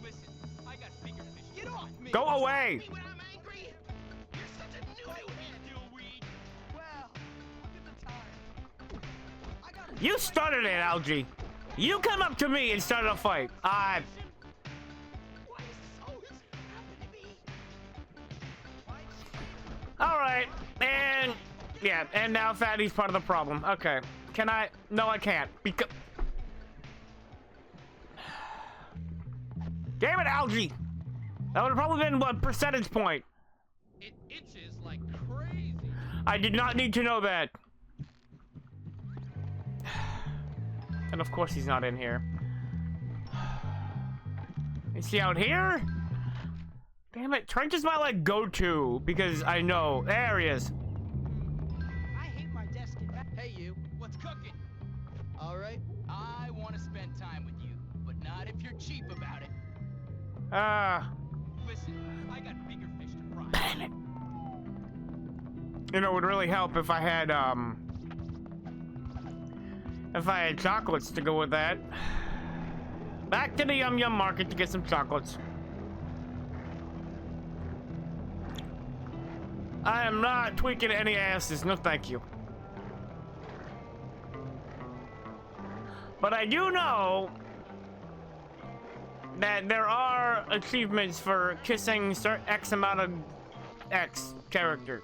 Speaker 3: Listen, I got bigger fish. Get off me!
Speaker 1: Go away!
Speaker 2: When I'm angry! You're such a newbie
Speaker 1: You started it, Algie. You come up to me and started a fight. Alright, and yeah, and now Fatty's part of the problem. Okay. Can I? No, I can't. Because. Damn it, Algie! That would have probably been 1 percentage point.
Speaker 3: It itches like crazy.
Speaker 1: I did not need to know that. And of course he's not in here. Is he out here? Damn it, Trent is my like go-to because I know. There he is.
Speaker 15: I hate my desk. Hey you, what's cooking? All right. I want to spend time with you, but not if you're cheap about it. Listen, I got bigger fish to fry.
Speaker 1: Damn it. You know, it would really help if I had chocolates to go with that. Back to the Yum Yum Market to get some chocolates. I am not tweaking any asses, no thank you. But I do know that there are achievements for kissing X amount of X character.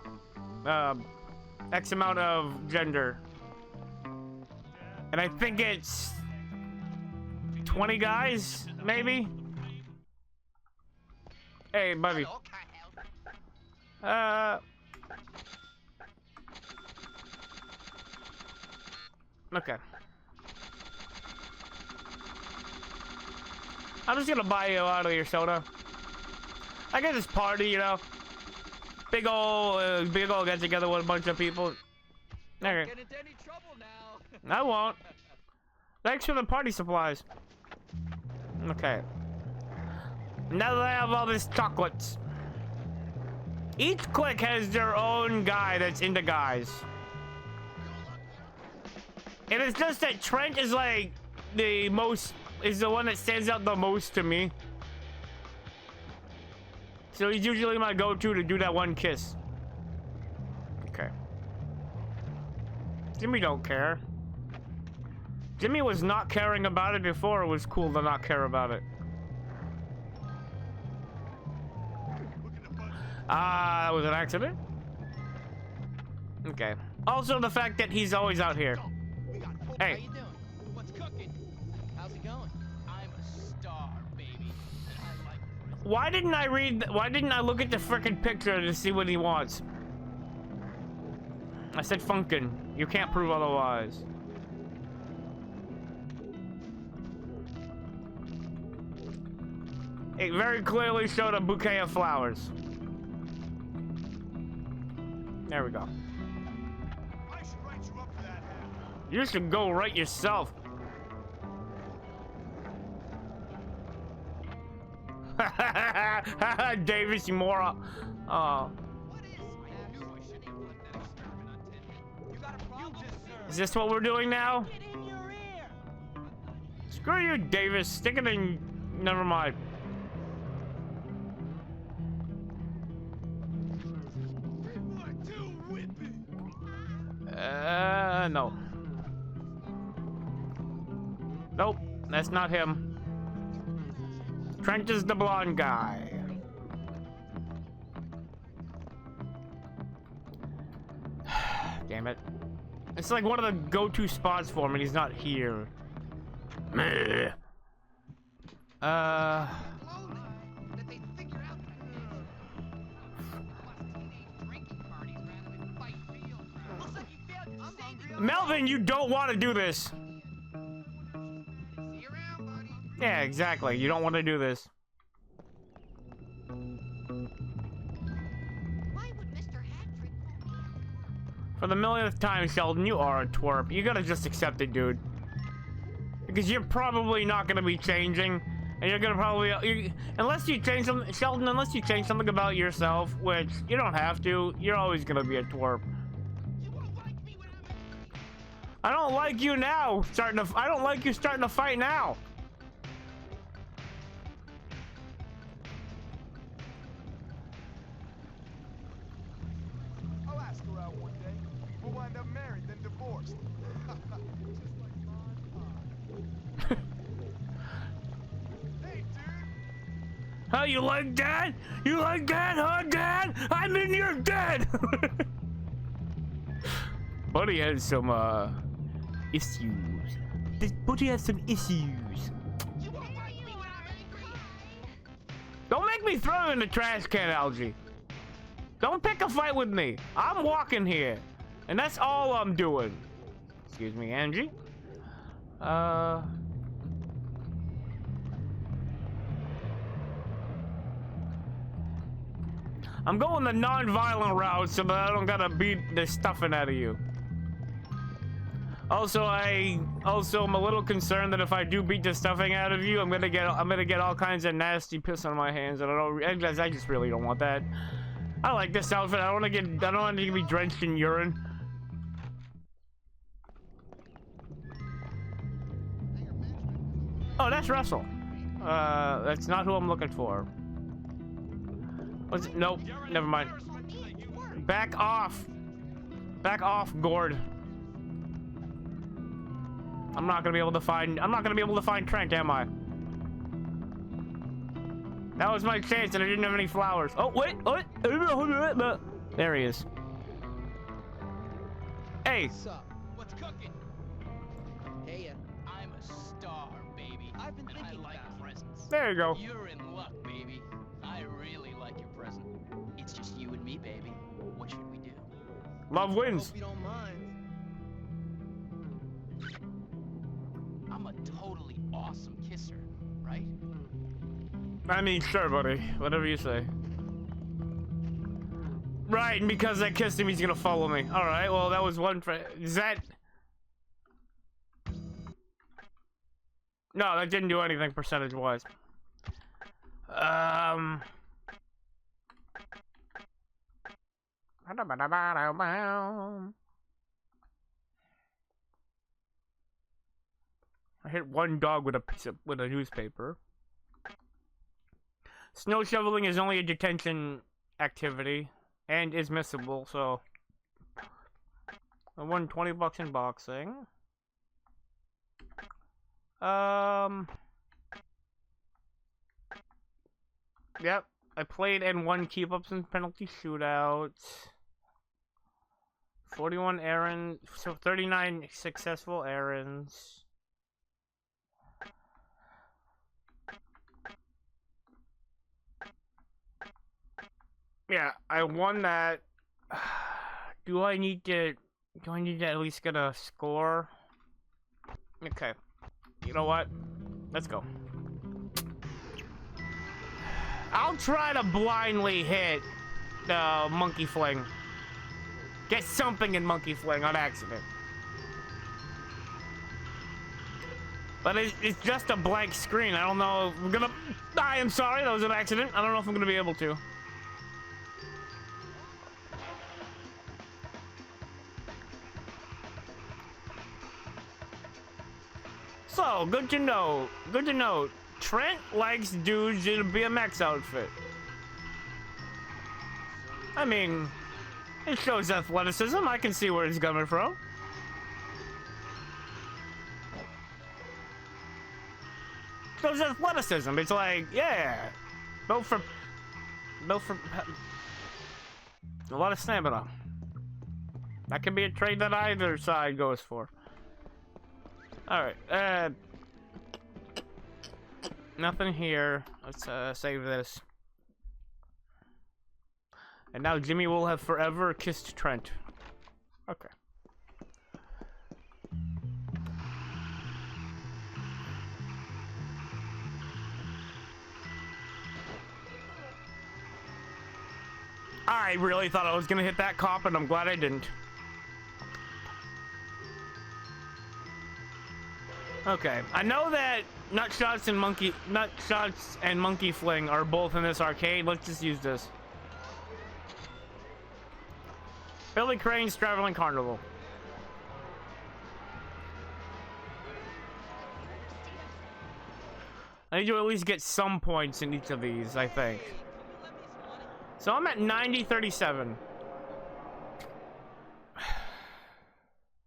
Speaker 1: X amount of gender. And I think it's 20 guys, maybe? Hey, buddy. Okay. I'm just gonna buy you out of your soda. I get this party, you know. Big ol' get together with a bunch of people. Okay.
Speaker 15: Get into any trouble now.
Speaker 1: I won't. Thanks for the party supplies. Okay. Now that I have all these chocolates. Each clique has their own guy that's into guys. And it's just that Trent is like the one that stands out the most to me. So he's usually my go-to to do that one kiss. Okay. Jimmy don't care. Jimmy was not caring about it before. It was cool to not care about it. That was an accident. Okay. Also, the fact that he's always out here. Hey.
Speaker 15: How you doing? What's cooking? How's it going? I'm a star, baby. And I like
Speaker 1: Why didn't I look at the frickin' picture to see what he wants? I said funkin'. You can't prove otherwise. It very clearly showed a bouquet of flowers. There we go.
Speaker 7: I should write you up for that.
Speaker 1: You should go right yourself. Davis, you moron. Oh. Is this what we're doing now? Screw you, Davis. Stick it in. Never mind. No. Nope, that's not him. Trent is the blonde guy. Damn it. It's like one of the go-to spots for him and he's not here. Meh. Melvin, you don't want to do this. Yeah, exactly. You don't want to do this. For the millionth time, Sheldon, you are a twerp. You gotta just accept it, dude. Because you're probably not gonna be changing. And you're gonna probably... unless you change something... Sheldon, unless you change something about yourself, which you don't have to, you're always gonna be a twerp. I don't like you now. I don't like you starting to fight now.
Speaker 9: I'll ask her out one day. We'll wind up married, then divorced. Just like
Speaker 1: How you like that? You like that, huh, Dad? I'm in your dad. Buddy has some issues. This Buddy has some issues. Don't make me throw you in the trash can, Algie. Don't pick a fight with me. I'm walking here, and that's all I'm doing. Excuse me, Angie. I'm going the non-violent route so that I don't gotta beat the stuffing out of you. Also, I'm a little concerned that if I do beat the stuffing out of you, I'm gonna get all kinds of nasty piss on my hands, and I just really don't want that. I like this outfit. I don't want to be drenched in urine. Oh, that's Russell. That's not who I'm looking for. What's it? Nope. Never mind. Back off. Back off, Gord. I'm not gonna be able to find Trent, am I? That was my chance, and I didn't have any flowers. Oh wait, what? There he is. Hey.
Speaker 15: What's up? What's cooking? Hey, I'm a star, baby. I've been thinking I like presents.
Speaker 1: There you go.
Speaker 15: You're in luck, baby. I really like your present. It's just you and me, baby. What should we do?
Speaker 1: Love wins.
Speaker 14: Hope you don't mind.
Speaker 15: I'm a totally awesome kisser, right?
Speaker 1: I mean, sure, buddy. Whatever you say. Right, and because I kissed him, he's gonna follow me. Alright, well, that was one for... Is that... No, that didn't do anything percentage-wise. I hit one dog with a newspaper. Snow shoveling is only a detention activity and is missable, so I won 20 bucks in boxing. Yep, I played and won keep-ups and penalty shootouts. 41 errands, so 39 successful errands. Yeah, I won that. Do I need to at least get a score? Okay. You know what? Let's go. I'll try to blindly hit the monkey fling. Get something in monkey fling on accident. But it's just a blank screen. I don't know if I'm gonna... I am sorry, that was an accident. I don't know if I'm gonna be able to. So, good to know. Good to know. Trent likes dudes in a BMX outfit. I mean, it shows athleticism. I can see where it's coming from. Shows athleticism. It's like, yeah. Built for a lot of stamina. That can be a trait that either side goes for. Alright, nothing here. Let's save this. And now Jimmy will have forever kissed Trent. Okay. I really thought I was gonna hit that cop, and I'm glad I didn't. Okay, I know that Nutshots and Monkey Fling are both in this arcade. Let's just use this. Billy Crane's Traveling Carnival. I need to at least get some points in each of these, I think. So I'm at 90-37. I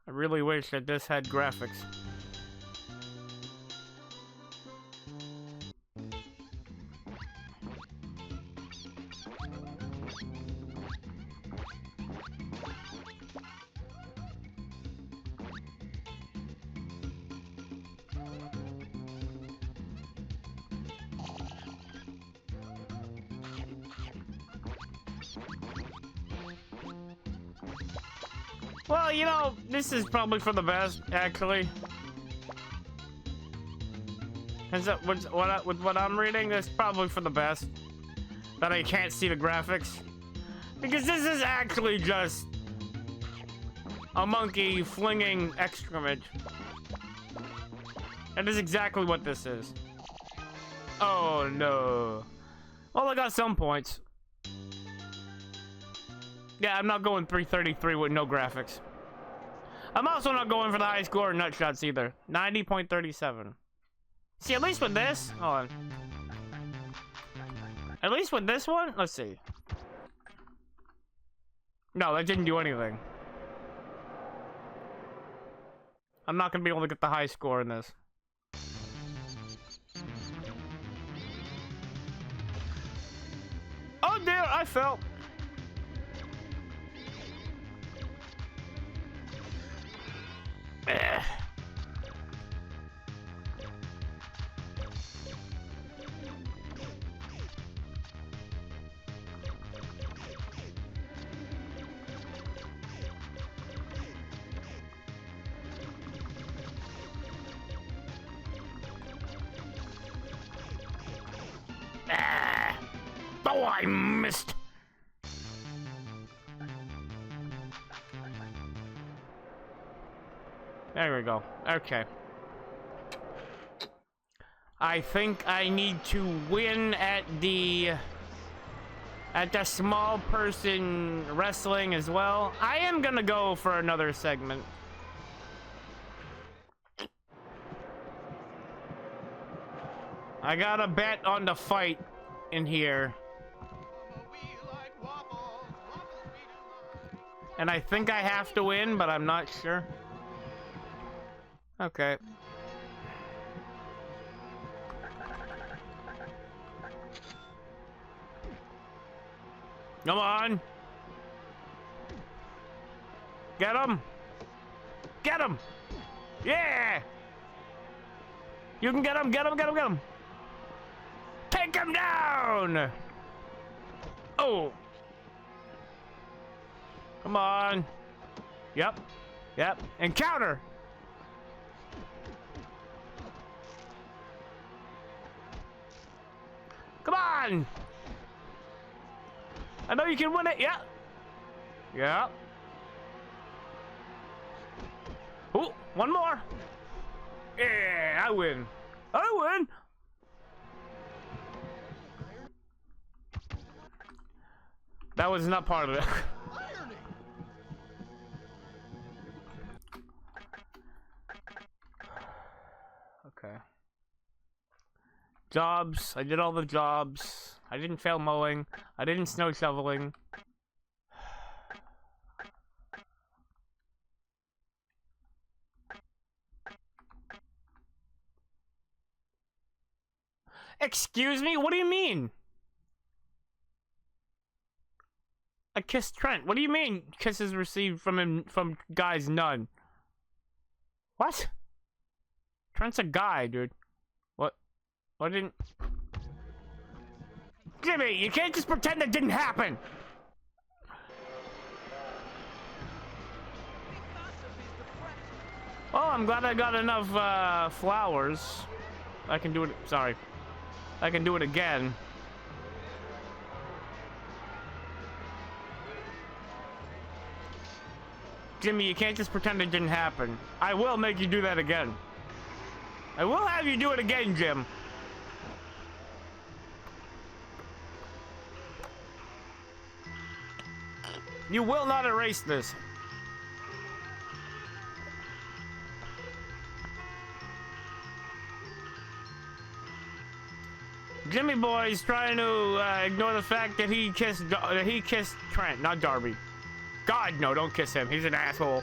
Speaker 1: really wish that this had graphics. Well, you know, this is probably for the best, actually. Is that with what I'm reading? It's probably for the best that I can't see the graphics, because this is actually just a monkey flinging excrement. That is exactly what this is. Oh no. Well, I got some points. Yeah, I'm not going 333 with no graphics. I'm also not going for the high score nut shots either. 90.37. See, at least with this, hold on. At least with this one, let's see. No, that didn't do anything. I'm not gonna be able to get the high score in this. Oh dear, I fell. Oh, I missed. There we go. Okay. I think I need to win at the small person wrestling as well. I am gonna go for another segment. I got a bet on the fight in here. And I think I have to win, but I'm not sure. Okay. Come on. Get him. Get him. Yeah. You can get him, get him, get him, get him. Take him down. Oh. Come on. Yep. Yep. And counter. Come on. I know you can win it. Yeah. Yeah. Ooh, one more. Yeah, I win. I win. That was not part of it. Okay. Jobs. I did all the jobs. I didn't fail mowing. I didn't snow shoveling. Excuse me? What do you mean? I kissed Trent. What do you mean? Kisses received from him from guys none. What? Trent's a guy, dude. What? What didn't? Jimmy, you can't just pretend that didn't happen. Oh, I'm glad I got enough flowers. I can do it. Sorry. I can do it again. Jimmy, you can't just pretend it didn't happen. I will make you do that again. I will have you do it again, Jim. You will not erase this. Jimmy Boy's trying to ignore the fact that he kissed Trent, not Darby. God, no, don't kiss him. He's an asshole.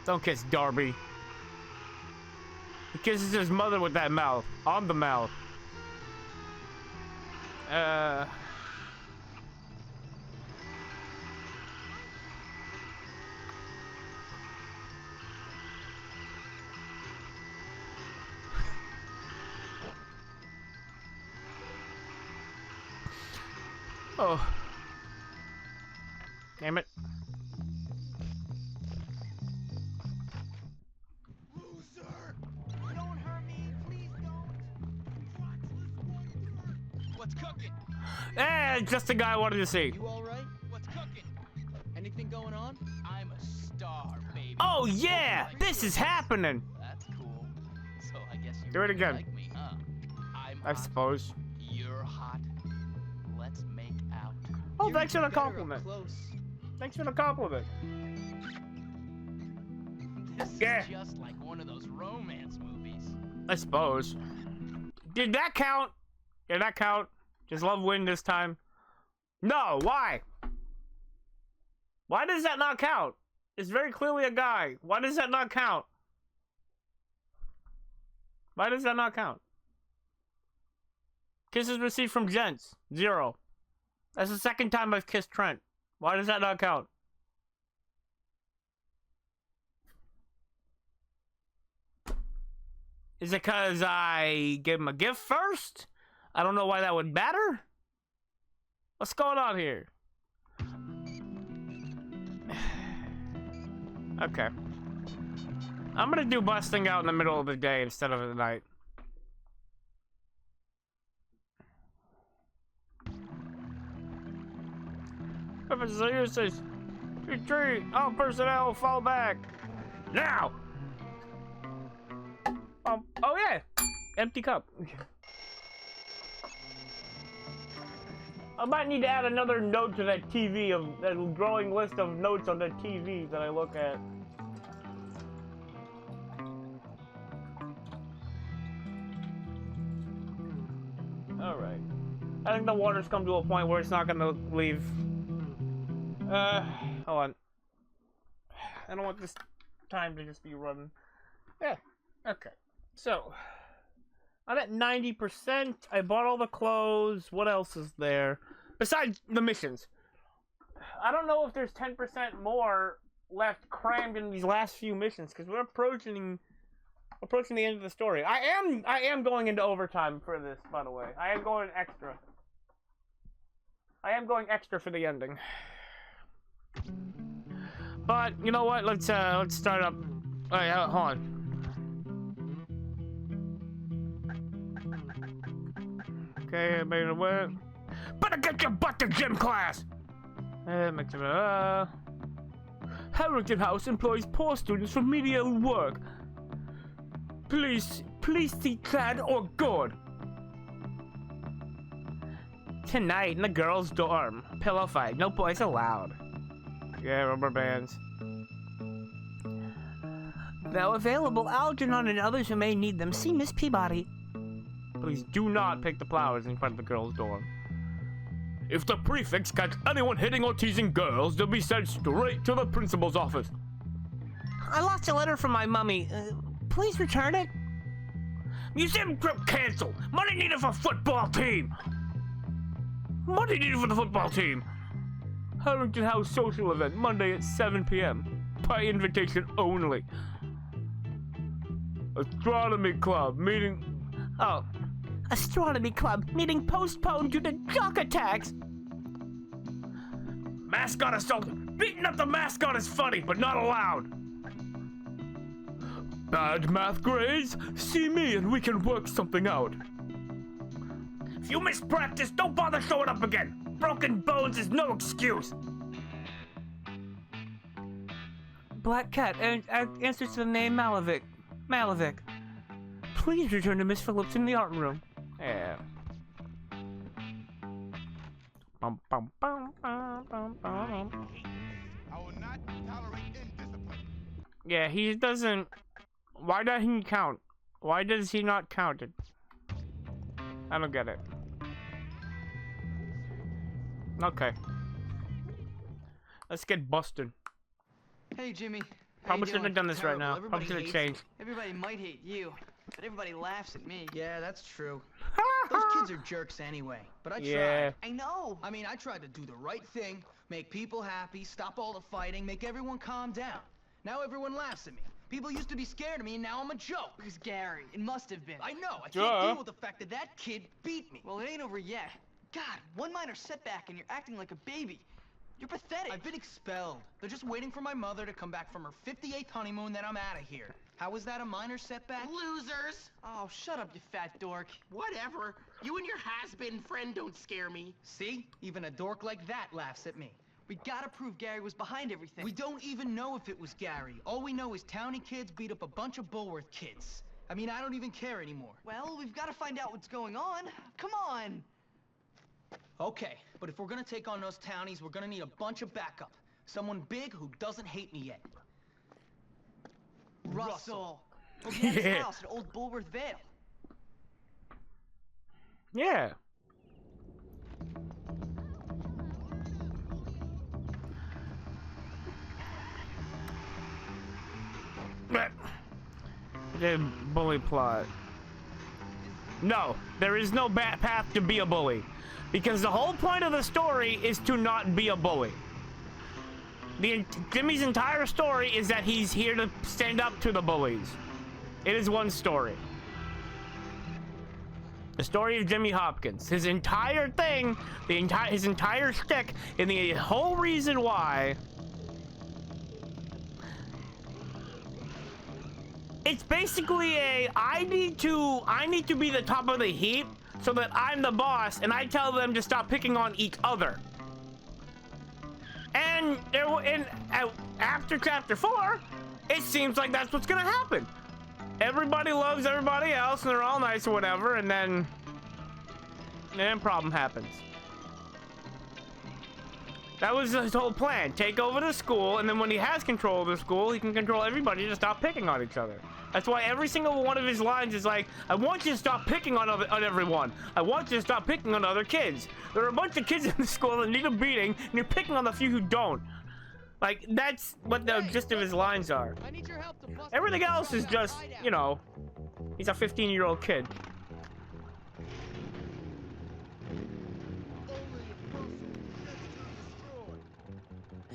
Speaker 1: Don't kiss Darby. He kisses his mother with that mouth. On the mouth. Oh. Damn it.
Speaker 9: Loser! Don't hurt me, please don't.
Speaker 3: What's cooking?
Speaker 1: Eh, just the guy I wanted to see.
Speaker 14: You all right?
Speaker 3: What's cooking?
Speaker 14: Anything going on?
Speaker 3: I'm a star, baby.
Speaker 1: Oh yeah, this is happening.
Speaker 3: That's cool. So I guess you
Speaker 1: Do it
Speaker 3: really
Speaker 1: again.
Speaker 3: like me, huh? I'm
Speaker 1: I
Speaker 3: hot.
Speaker 1: suppose.
Speaker 3: You're hot. Let's make out.
Speaker 1: Oh,
Speaker 14: You're
Speaker 1: thanks for the
Speaker 14: better up
Speaker 1: compliment.
Speaker 14: close.
Speaker 1: Thanks for the compliment.
Speaker 3: This
Speaker 1: Yeah.
Speaker 3: is just like one of those romance movies.
Speaker 1: I suppose. Did that count? Did that count? Does love win this time? No, why? Why does that not count? It's very clearly a guy. Why does that not count? Why does that not count? Kisses received from gents. 0. That's the second time I've kissed Trent. Why does that not count? Is it because I gave him a gift first? I don't know why that would matter. What's going on here? Okay. I'm gonna do busting out in the middle of the day instead of the night. Officer says, retreat, all personnel fall back. Now! Oh yeah! Empty cup. I might need to add another note to that TV of that growing list of notes on the TV that I look at. Alright. I think the water's come to a point where it's not gonna leave. Hold on. I don't want this time to just be running. Yeah, okay. So, I'm at 90%. I bought all the clothes. What else is there? Besides the missions. I don't know if there's 10% more left crammed in these last few missions, because we're approaching the end of the story. I am going into overtime for this, by the way. I am going extra. I am going extra for the ending. But you know what? Let's start up. Oh yeah, hold on. Okay, everybody aware. Better get your butt to gym class. Harrington House employs poor students for menial work. Please see clad or good. Tonight in the girls' dorm. Pillow fight. No boys allowed. Yeah, rubber bands. Though available, Algernon and others who may need them. See Miss Peabody. Please do not pick the flowers in front of the girls' dorm. If the prefects catch anyone hitting or teasing girls, they'll be sent straight to the principal's office. I lost a letter from my mummy. Please return it. Museum trip canceled. Money needed for football team. Money needed for the football team. Harrington House social event, Monday at 7 p.m. By invitation only. Astronomy club meeting. Oh. Astronomy club meeting postponed due to jock attacks. Mascot assault. Beating up the mascot is funny, but not allowed. Bad math grades? See me and we can work something out. If you miss practice, don't bother showing up again. Broken bones is no excuse. Black Cat answers to the name Malavik. Malavik. Please return to Miss Phillips in the art room. Yeah. Bum, bum, bum, bum, bum, bum.
Speaker 6: I will not tolerate indiscipline.
Speaker 1: Yeah, he doesn't. Why doesn't he count? Why does he not count it? I don't get it. Okay. Let's get busted.
Speaker 10: Hey, Jimmy. How
Speaker 1: Probably
Speaker 10: you
Speaker 1: shouldn't have
Speaker 10: doing?
Speaker 1: done this right
Speaker 10: Terrible.
Speaker 1: now.
Speaker 10: Everybody
Speaker 1: Probably should have
Speaker 10: hates
Speaker 1: changed.
Speaker 10: me. Everybody might hate you, but everybody laughs at me.
Speaker 14: Yeah, that's true. Those kids are jerks anyway. But I tried.
Speaker 1: Yeah.
Speaker 10: I know.
Speaker 14: I mean, I tried to do the right thing, make people happy, stop all the fighting, make everyone calm down. Now everyone laughs at me. People used to be scared of me, and now I'm a joke.
Speaker 10: It was Gary. It must have been.
Speaker 14: I know. I
Speaker 1: Duh.
Speaker 14: can't deal with the fact that that kid beat me.
Speaker 10: Well, it ain't over yet. God, one minor setback and you're acting like a baby. You're pathetic.
Speaker 14: I've been expelled. They're just waiting for my mother to come back from her 58th honeymoon, then I'm out of here. How was that a minor setback?
Speaker 2: Losers!
Speaker 10: Oh, shut up, you fat dork.
Speaker 2: Whatever. You and your has-been friend don't scare me.
Speaker 14: See? Even a dork like that laughs at me.
Speaker 10: We gotta prove Gary was behind everything.
Speaker 14: We don't even know if it was Gary. All we know is Townie kids beat up a bunch of Bullworth kids. I mean, I don't even care anymore.
Speaker 10: Well, we've gotta find out what's going on. Come on!
Speaker 14: Okay, but if we're gonna take on those Townies, we're gonna need a bunch of backup. Someone big who doesn't hate me yet.
Speaker 10: Russell! We'll be at his house at Old Bullworth Vale.
Speaker 1: Yeah. The bully plot. No, there is no path to be a bully. Because the whole point of the story is to not be a bully. Jimmy's entire story is that he's here to stand up to the bullies. It is one story. The story of Jimmy Hopkins. His entire thing, his entire shtick, and the whole reason why. It's basically a I need to be the top of the heap so that I'm the boss and I tell them to stop picking on each other. And after chapter 4, it seems like that's what's gonna happen. Everybody loves everybody else and they're all nice or whatever, and then problem happens. That was his whole plan. Take over the school, and then when he has control of the school, he can control everybody to stop picking on each other. That's why every single one of his lines is like, I want you to stop picking on everyone. I want you to stop picking on other kids. There are a bunch of kids in the school that need a beating, and you're picking on the few who don't. Like, that's what the gist of his lines are. Everything else is just, you know, he's a 15-year-old kid.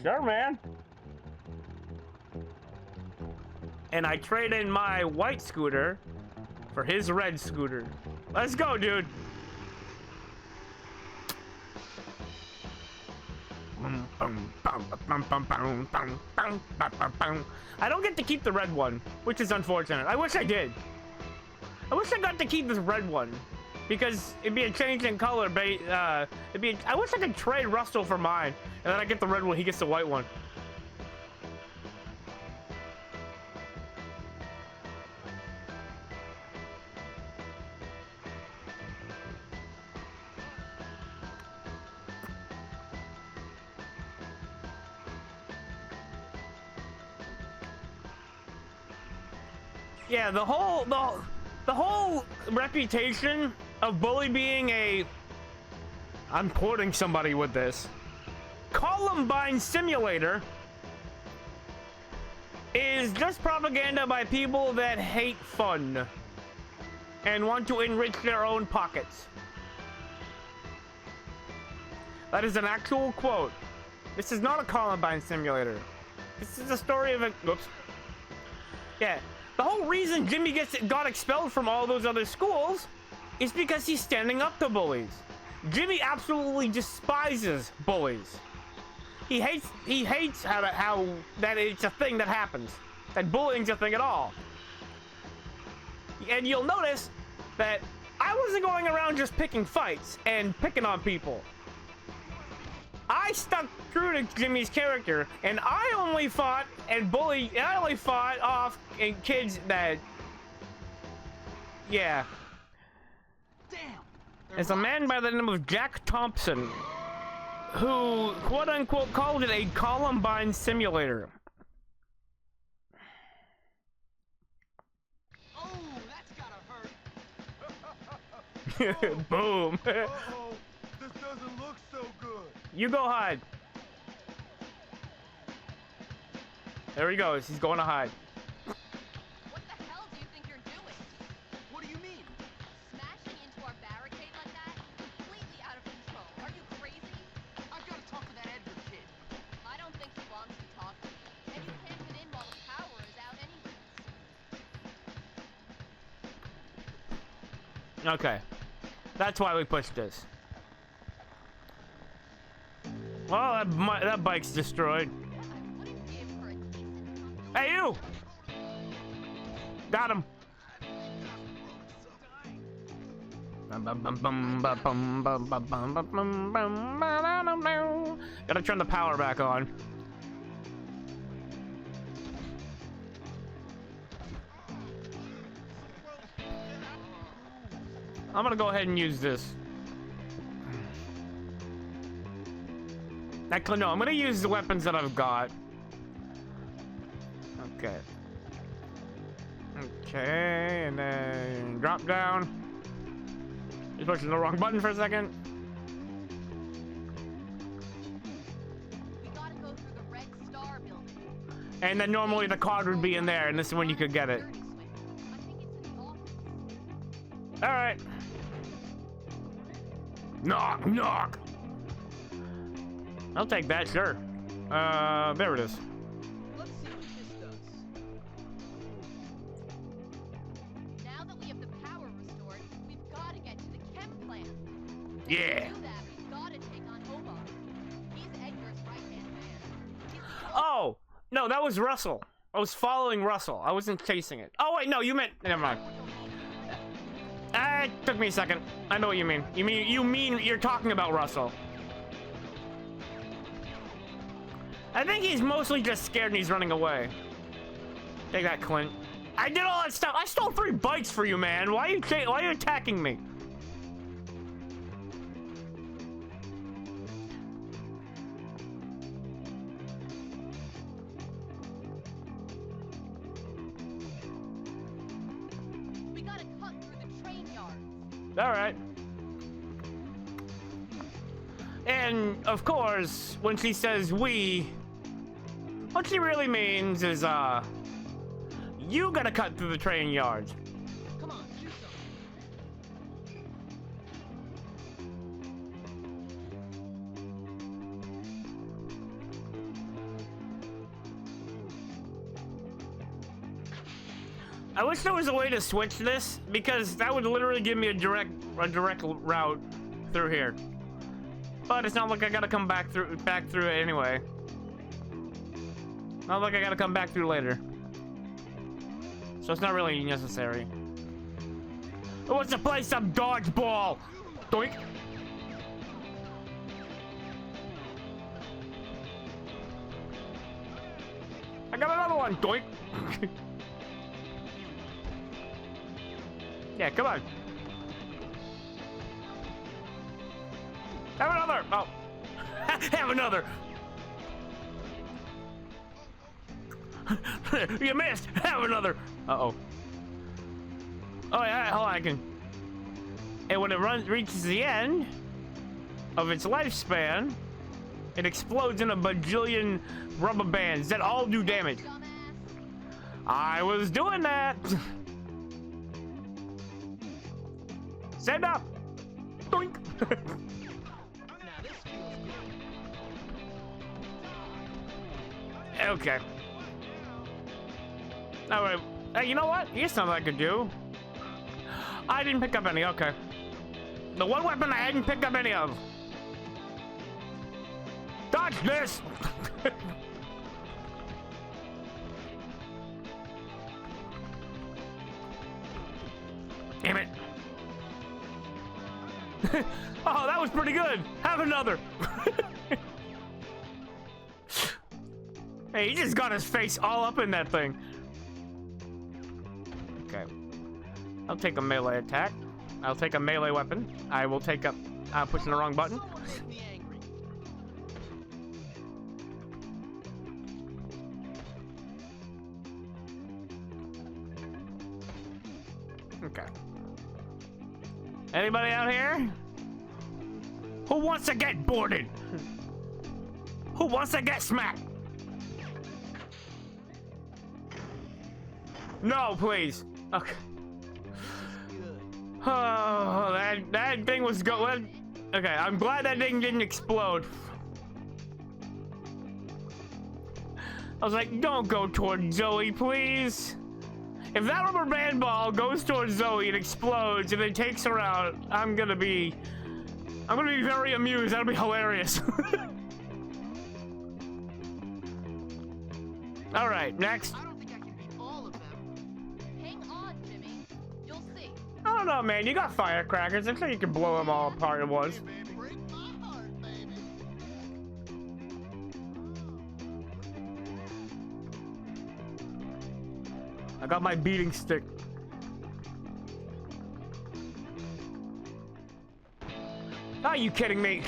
Speaker 1: Sure, man. And I trade in my white scooter for his red scooter. Let's go, dude. I don't get to keep the red one, which is unfortunate. I wish I did. I wish I got to keep this red one, because it'd be a change in color. I wish I could trade Russell for mine, and then I get the red one, he gets the white one. Yeah, the whole reputation of Bully being a, I'm quoting somebody with this, Columbine simulator is just propaganda by people that hate fun and want to enrich their own pockets. That is an actual quote. This is not a Columbine simulator. This is a story of a, oops. Yeah. The whole reason Jimmy got expelled from all those other schools is because he's standing up to bullies. Jimmy absolutely despises bullies. He hates how that it's a thing that happens. That bullying's a thing at all. And you'll notice that I wasn't going around just picking fights and picking on people. I stuck true to Jimmy's character, and I only fought off kids that, yeah.
Speaker 10: Damn.
Speaker 1: There's a man by the name of Jack Thompson who, quote unquote, called it a Columbine simulator.
Speaker 3: Oh, that's gotta hurt.
Speaker 1: Boom.
Speaker 9: Uh-oh, this doesn't look so good.
Speaker 1: You go hide. There he goes. He's going to hide.
Speaker 13: What the hell do you think you're doing?
Speaker 10: What do you mean?
Speaker 13: Smashing into our barricade like that? Completely out of control. Are you crazy?
Speaker 3: I've got to talk to that Edgar kid.
Speaker 13: I don't think he wants to talk to you. And you can't get in while the power is out anyways.
Speaker 1: Okay. That's why we pushed this. Well, that bike's destroyed. Hey, you! Got him. Gotta turn the power back on. I'm gonna go ahead and use this. Actually, no, I'm gonna use the weapons that I've got. Okay. Okay, and then drop down. Just pushing the wrong button for a second.
Speaker 4: We gotta go through the Red Star building.
Speaker 1: And then normally the card would be in there, and this is when you could get it. Alright. Knock, knock. I'll take that, sure. There it is.
Speaker 14: Let's see what this does.
Speaker 4: Now that we have the power restored, we've gotta get to the chem plant.
Speaker 1: Yeah.
Speaker 4: To do that, we've gotta take on Hobart. He's Edgar's right-hand man.
Speaker 1: Oh! No, that was Russell. I was following Russell. I wasn't chasing it. Oh, wait, no, you meant... Never mind. It took me a second. I know what you mean. You mean you're talking about Russell. I think he's mostly just scared and he's running away. Take that, Clint. I did all that stuff. I stole 3 bikes for you, man. Why are you attacking me?
Speaker 4: We gotta cut through the train yard.
Speaker 1: All right. And of course, when she says we, what she really means is, you gotta cut through the train yards.
Speaker 14: Come on, do
Speaker 1: I wish there was a way to switch this, because that would literally give me a direct route through here. But it's not like I gotta come back through it anyway. Not like I gotta come back through later. So it's not really necessary. Who wants to play some dodgeball? Doink. I got another one. Doink. Yeah, come on. Have another. Oh. Have another. You missed. Have another. Uh-oh. Oh, yeah, hold on, I can. And when it reaches the end of its lifespan, it explodes in a bajillion rubber bands that all do damage. I was doing that. Stand up. Doink. Okay. Alright. Hey, you know what? Here's something I could do. I didn't pick up any. Okay. The one weapon I hadn't picked up any of. Dodge this! Damn it. Oh, that was pretty good. Have another. Hey, he just got his face all up in that thing. Okay. I'll take a melee attack. I'll take a melee weapon. I will take up... I'm pushing the wrong button. Okay. Anybody out here? Who wants to get boarded? Who wants to get smacked? No, please. Okay. Oh, that thing was going. Okay, I'm glad that thing didn't explode. I was like, don't go toward Zoe, please. If that rubber band ball goes towards Zoe and explodes and then takes her out, I'm gonna be very amused. That'll be hilarious. All right, next.
Speaker 10: I don't think I can beat all of them.
Speaker 13: Hang on, Jimmy. You'll see.
Speaker 1: I don't know, man. You got firecrackers. I'm sure you can blow them all apart at once.
Speaker 3: Break my heart, baby.
Speaker 1: I got my beating stick. Are you kidding me?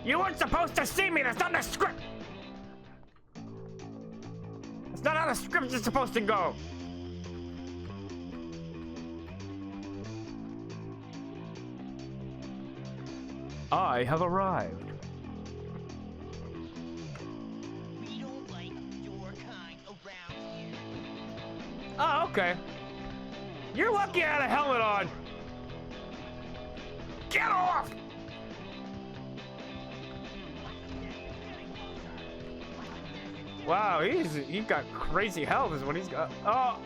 Speaker 1: You weren't supposed to see me. That's not the script. That's not how the script is supposed to go. I have arrived.
Speaker 15: We don't like your kind around here.
Speaker 1: Oh, okay. You're lucky I had a helmet on. Get off! Wow, he got crazy health is what he's got. Oh.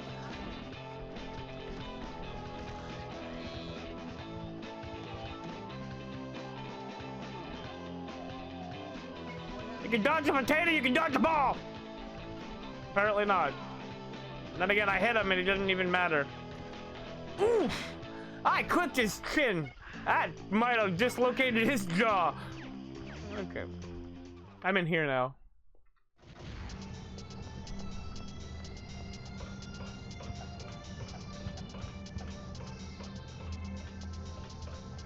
Speaker 1: You can dodge a potato, you can dodge a ball. Apparently not. And then again, I hit him and it doesn't even matter. Oof! I clipped his chin. That might have dislocated his jaw. Okay. I'm in here now.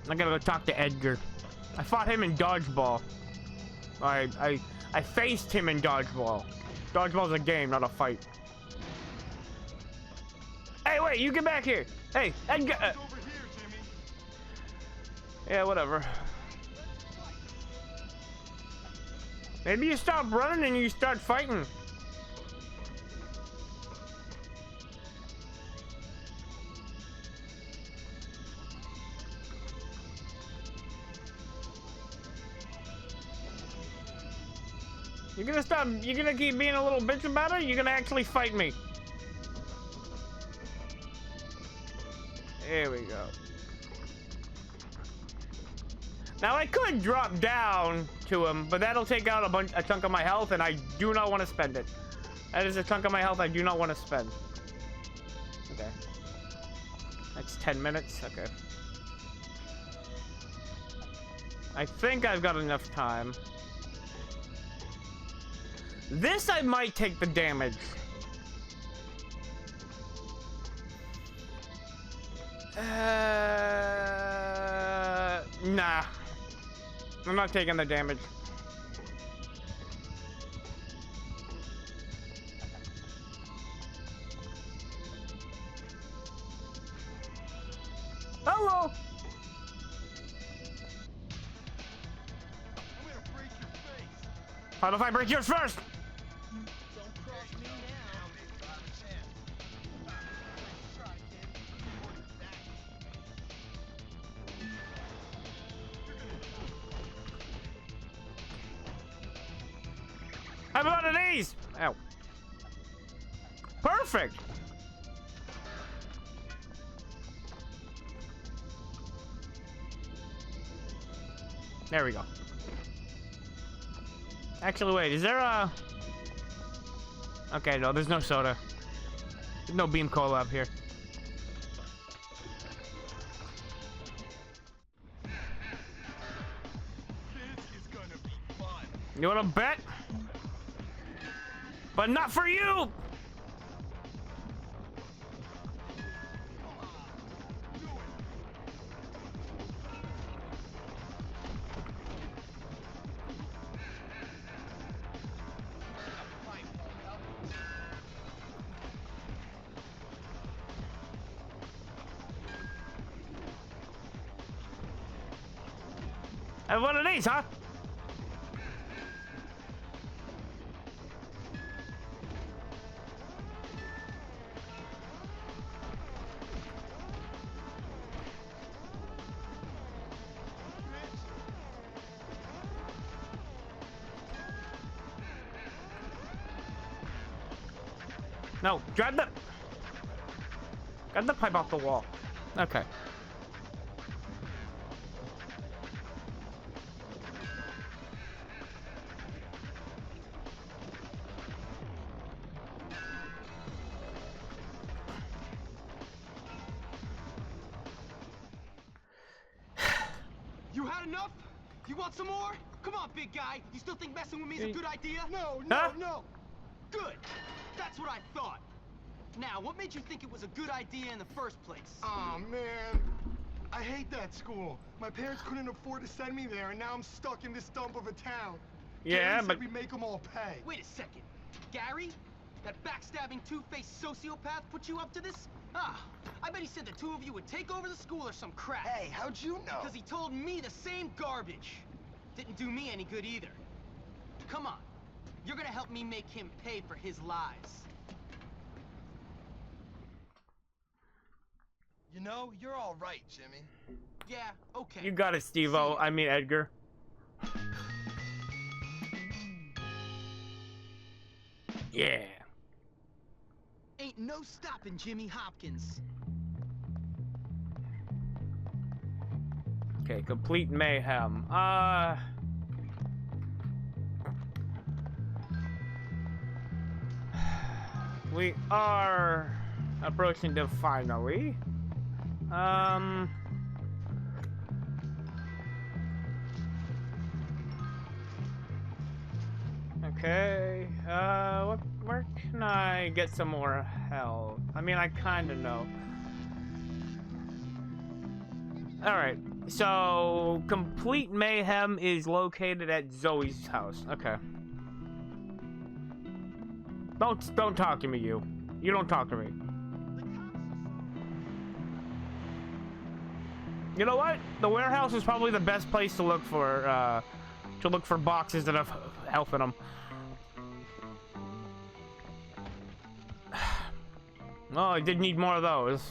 Speaker 1: I gotta go talk to Edgar. I fought him in dodgeball. I faced him in dodgeball. Dodgeball's a game, not a fight. Hey, wait, you get back here. Hey, Edgar.
Speaker 3: Over here, Jimmy.
Speaker 1: Yeah, whatever. Maybe you stop running and you start fighting. You're gonna stop, you're gonna keep being a little bitch about it? You're gonna actually fight me. There we go. Now I could drop down to him, but that'll take out a chunk of my health, and I do not want to spend it. That is a chunk of my health I do not want to spend. Okay. That's 10 minutes. Okay. I think I've got enough time. This I might take the damage. Nah. I'm not taking the damage. Hello.
Speaker 3: I'm gonna break your face.
Speaker 1: How about if I break yours first?
Speaker 10: Don't cross me now.
Speaker 1: Have a lot of these. Ow. Perfect. There we go. Actually, wait, is there a... Okay, no, there's no soda. There's no beam cola up here.
Speaker 3: This is gonna be fun.
Speaker 1: You wanna bet? But not for you! Have one of these, huh? No, grab the pipe off the wall. Okay.
Speaker 14: You had enough? You want some more? Come on, big guy. You still think messing with me is a good idea?
Speaker 9: No,
Speaker 1: Huh?
Speaker 9: no.
Speaker 14: Good. That's what I thought. Now, what made you think it was a good idea in the first place?
Speaker 9: Aw, man. I hate that school. My parents couldn't afford to send me there, and now I'm stuck in this dump of a town.
Speaker 1: Yeah,
Speaker 9: Gary
Speaker 1: but
Speaker 9: said we make them all pay.
Speaker 14: Wait a second. Gary? That backstabbing, two-faced sociopath put you up to this? Ah, I bet he said the two of you would take over the school or some crap.
Speaker 9: Hey, how'd you know?
Speaker 14: Because he told me the same garbage. Didn't do me any good either. Come on. You're gonna help me make him pay for his lies.
Speaker 9: You know, you're all right, Jimmy.
Speaker 14: Yeah, okay.
Speaker 1: you got it, Steve-O. I mean, Edgar. Yeah.
Speaker 14: Ain't no stopping Jimmy Hopkins.
Speaker 1: Okay, complete mayhem. We are approaching the finale. Okay, where can I get some more help? I mean, I kinda know. Alright, so complete mayhem is located at Zoe's house. Okay. Don't talk to me, you. You don't talk to me. You know what? The warehouse is probably the best place to look for boxes that have health in them. Oh, I did need more of those.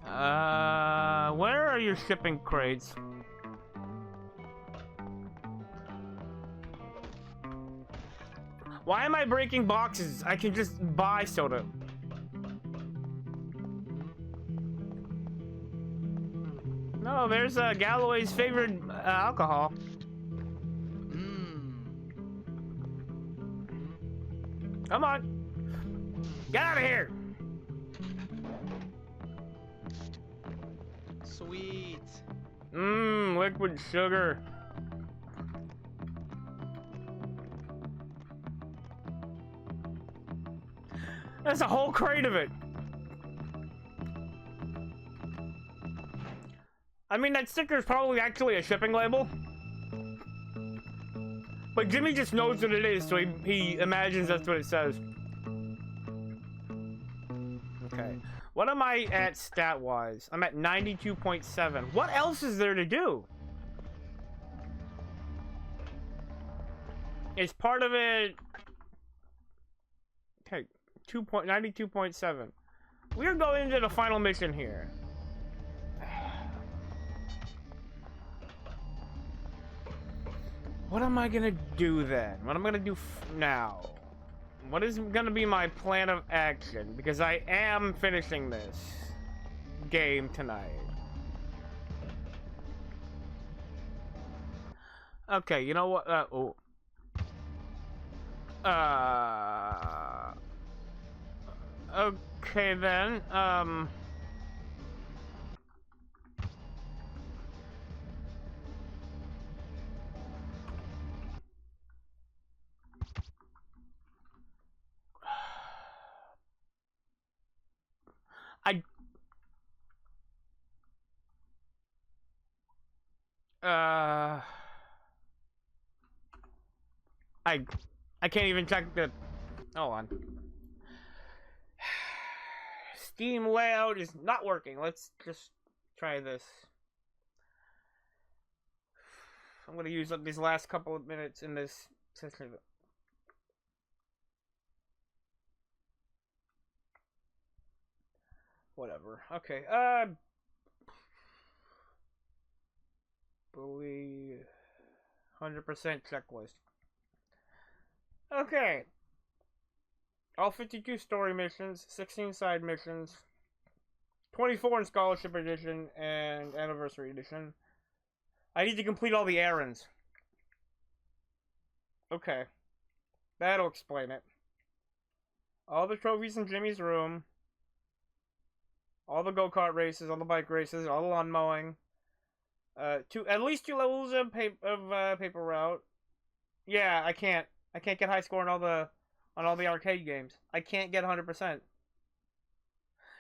Speaker 1: Where are your shipping crates? Why am I breaking boxes? I can just buy soda. No, there's Galloway's favorite alcohol. Come on. Get out of here.
Speaker 14: Sweet.
Speaker 1: Liquid sugar. That's a whole crate of it. I mean, that sticker is probably actually a shipping label. But Jimmy just knows what it is, so he imagines that's what it says. Okay. What am I at stat-wise? I'm at 92.7. What else is there to do? Is part of it... Okay, 92.7. We're going into the final mission here. What am I gonna do then? What am I gonna do now? What is gonna be my plan of action? Because I am finishing this game tonight. Okay, you know what? Okay then. I can't even check the... Hold on. Steam layout is not working. Let's just try this. I'm gonna use up these last couple of minutes in this session. Whatever. Okay. Believe 100% checklist. Okay. All 52 story missions, 16 side missions, 24 in Scholarship Edition and Anniversary Edition. I need to complete all the errands. Okay. That'll explain it. All the trophies in Jimmy's room. All the go-kart races, all the bike races, all the lawn mowing. At least 2 levels of paper route. Yeah, I can't get high score on all the arcade games. I can't get 100%.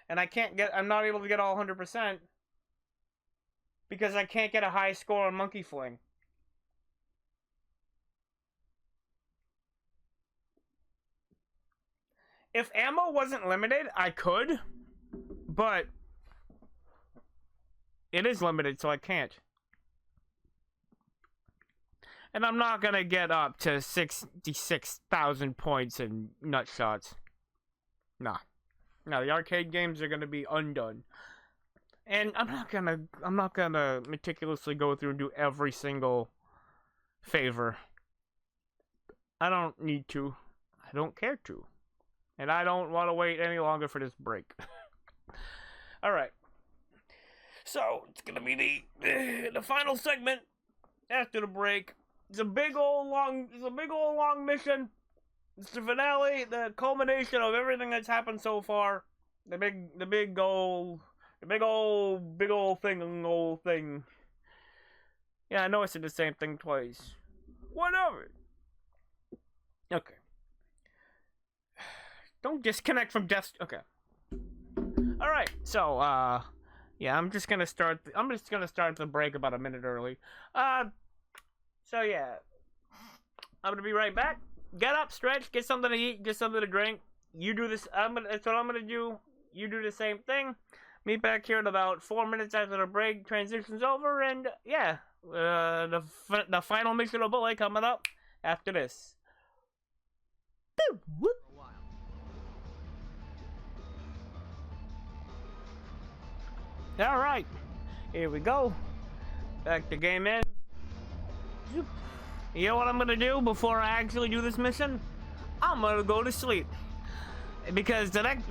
Speaker 1: And I'm not able to get all 100% because I can't get a high score on Monkey Fling. If ammo wasn't limited, I could, but it is limited, so I can't. And I'm not gonna get up to 66,000 points in nutshots. Nah. No, the arcade games are gonna be undone. And I'm not gonna meticulously go through and do every single favor. I don't need to. I don't care to. And I don't want to wait any longer for this break. Alright. So, it's gonna be the final segment after the break. It's a big old long mission. It's the finale, the culmination of everything that's happened so far. The big old thing. Yeah, I know I said the same thing twice. Whatever. Okay. Don't disconnect from okay. Alright, so yeah, I'm just gonna start the break about a minute early. So yeah, I'm gonna be right back. Get up, stretch, get something to eat, get something to drink. You do this. That's what I'm gonna do. You do the same thing. Meet back here in about 4 minutes after the break transitions over, and yeah, the final mission of Bullet coming up after this. Whoop. All right, here we go. Back the game in. You know what I'm gonna do before I actually do this mission? I'm gonna go to sleep. Because doing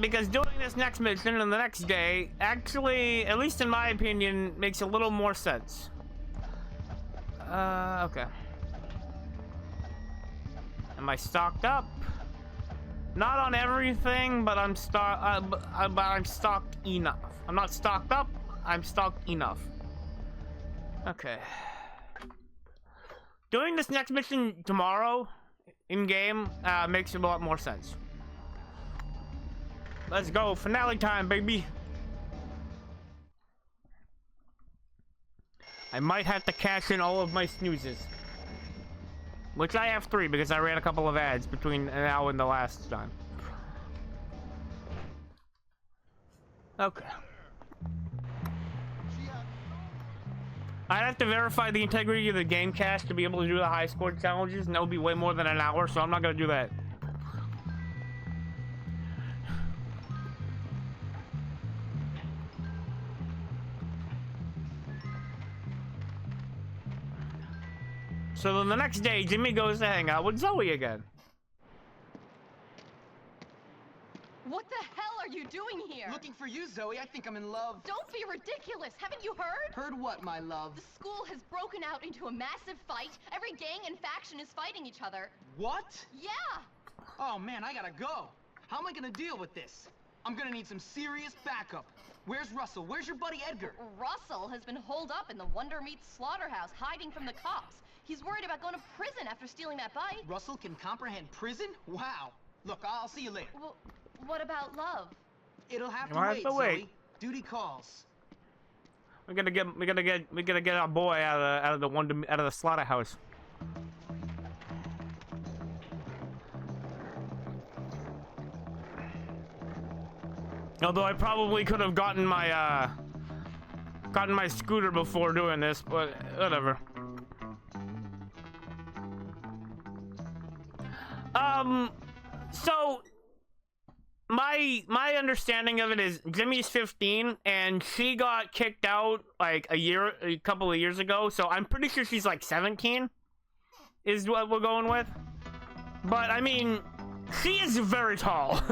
Speaker 1: this next mission and the next day actually, at least in my opinion, makes a little more sense. Okay. Am I stocked up? Not on everything, but I'm stocked enough. I'm not stocked up. I'm stocked enough. Okay. Doing this next mission tomorrow, in-game, makes a lot more sense. Let's go. Finale time, baby. I might have to cash in all of my snoozes. Which I have 3 because I ran a couple of ads between now and the last time. Okay. I'd have to verify the integrity of the game cache to be able to do the high score challenges, and that would be way more than an hour, so I'm not gonna do that. So then the next day, Jimmy goes to hang out with Zoe again.
Speaker 13: What the hell are you doing here?
Speaker 10: Looking for you, Zoe. I think I'm in love.
Speaker 13: Don't be ridiculous. Haven't you heard?
Speaker 10: Heard what, my love?
Speaker 13: The school has broken out into a massive fight. Every gang and faction is fighting each other.
Speaker 10: What?
Speaker 13: Yeah.
Speaker 10: Oh, man, I gotta go. How am I gonna deal with this? I'm gonna need some serious backup. Where's Russell? Where's your buddy Edgar?
Speaker 13: Russell has been holed up in the Wonder Meat slaughterhouse, hiding from the cops. He's worried about going to prison after stealing that bike.
Speaker 10: Russell can comprehend prison? Wow. Look, I'll see you later.
Speaker 13: Well, what about love?
Speaker 10: It'll have to wait, Zoe. Duty calls.
Speaker 1: We're gonna get our boy out of the slaughterhouse. Although I probably could have gotten my scooter before doing this, but whatever. So my understanding of it is Jimmy's 15 and she got kicked out like a couple of years ago, so I'm pretty sure she's like 17 is what we're going with. But I mean, she is very tall.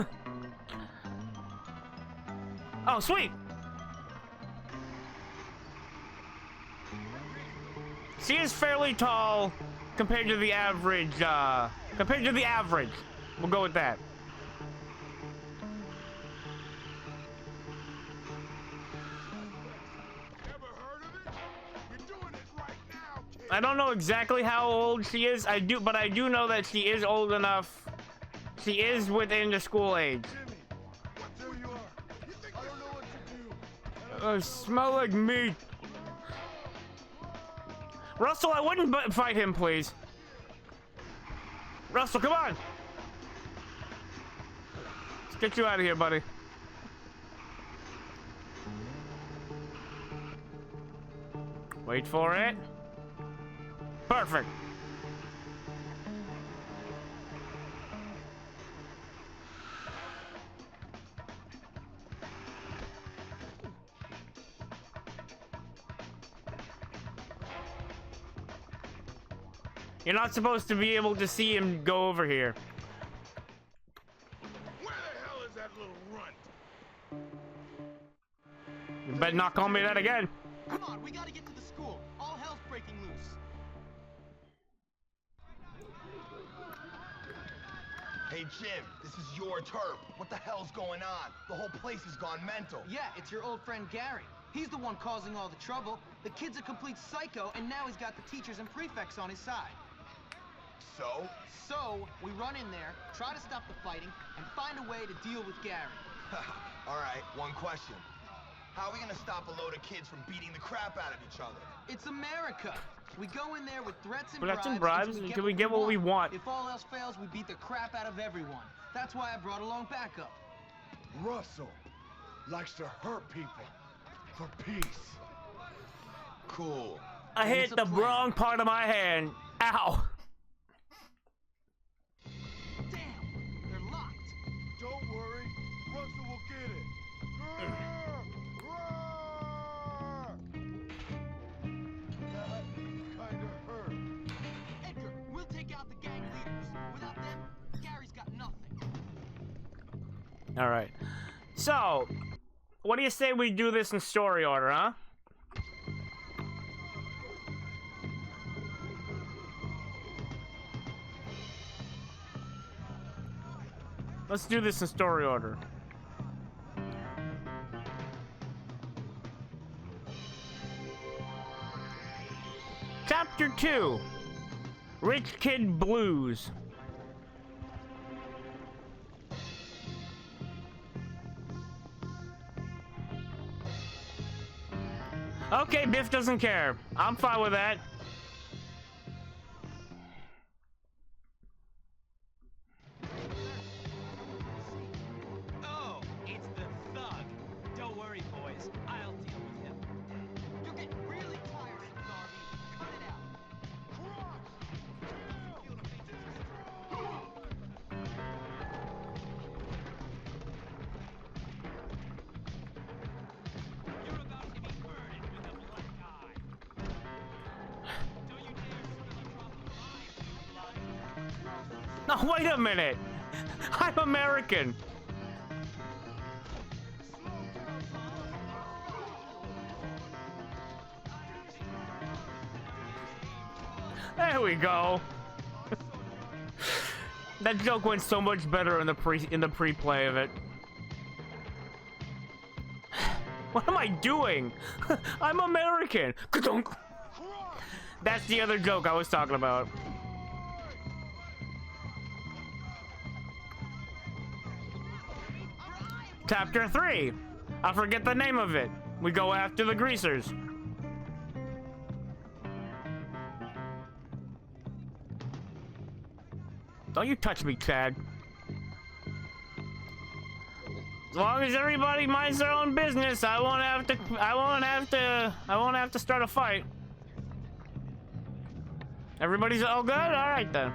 Speaker 1: Oh, sweet. She is fairly tall compared to the average, We'll go with that.
Speaker 6: Ever heard of it? You're doing
Speaker 1: I don't know exactly how old she is. But I do know that she is old enough. She is within the school age.
Speaker 6: There you are. You think I don't know what to do?
Speaker 1: Smell like meat. Russell, I wouldn't fight him, please. Russell, come on. Let's get you out of here, buddy. Wait for it. Perfect. You're not supposed to be able to see him go over here.
Speaker 6: Where the hell is that little runt?
Speaker 1: You better not call me that again.
Speaker 14: Come on, we gotta get to the school. All hell's breaking loose.
Speaker 3: Hey, Jim, this is your turf. What the hell's going on? The whole place has gone mental.
Speaker 14: Yeah, it's your old friend Gary. He's the one causing all the trouble. The kid's a complete psycho, and now he's got the teachers and prefects on his side. So, we run in there, try to stop the fighting, and find a way to deal with Gary.
Speaker 3: All right, one question. How are we gonna stop a load of kids from beating the crap out of each other?
Speaker 14: It's America. We go in there with threats and
Speaker 1: Threats and
Speaker 14: bribes
Speaker 1: bribes,
Speaker 14: until
Speaker 1: we get what we want.
Speaker 14: If all else fails, we beat the crap out of everyone. That's why I brought along backup.
Speaker 6: Russell likes to hurt people for peace.
Speaker 3: Cool.
Speaker 1: I hit the wrong part of my hand. Ow.
Speaker 14: They're locked.
Speaker 6: Don't worry, Russell will get it. That kinda hurt.
Speaker 14: Edgar, we'll take out the gang leaders. Without them, Gary's got nothing.
Speaker 1: All right. So, what do you say we do this in story order, huh? Let's do this in story order. Chapter 2. Rich Kid Blues. Okay, Biff doesn't care. I'm fine with that.
Speaker 15: Oh, it's the thug. Don't worry, boys. I'll deal with him.
Speaker 14: You're getting really tiring, Garvey. Cut it out.
Speaker 15: You're about to be murdered with a black eye. Don't you dare spill a drop of my blue blood.
Speaker 1: No, wait a minute. I'm American. There we go. That joke went so much better in the pre-play of it. What am I doing? I'm American. That's the other joke I was talking about. Chapter 3. I forget the name of it. We go after the greasers. Don't you touch me, Chad. As long as everybody minds their own business, I won't have to start a fight. Everybody's all good? All right then.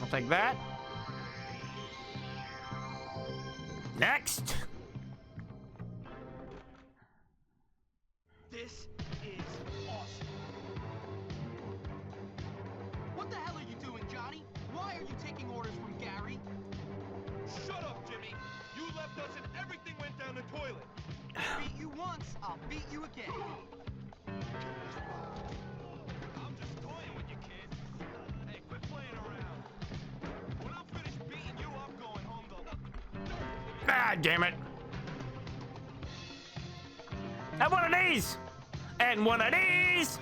Speaker 1: I'll take that. Next.
Speaker 14: This is awesome. What the hell are you doing, Johnny? Why are you taking orders from Gary?
Speaker 3: Shut up, Jimmy. You left us and everything went down the toilet.
Speaker 14: I beat you once, I'll beat you again.
Speaker 3: I'm just toying with you, kid. Hey, quit playing around. When I'm finished beating you, I'm going home to...
Speaker 1: Ah, damn it. Have one of these. And one of these.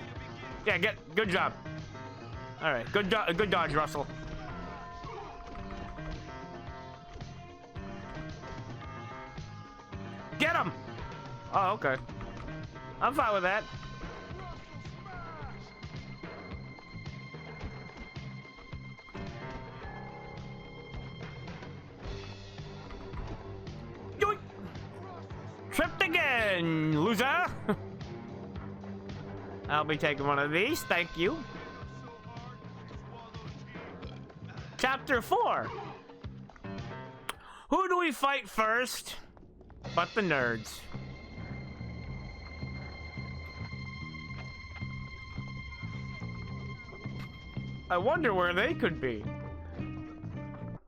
Speaker 1: Yeah, good job. All right, good dodge, Russell. Get him! Oh, okay. I'm fine with that. Yoink! Tripped again, loser! I'll be taking one of these, thank you. Chapter 4. Who do we fight first? But the nerds. I wonder where they could be.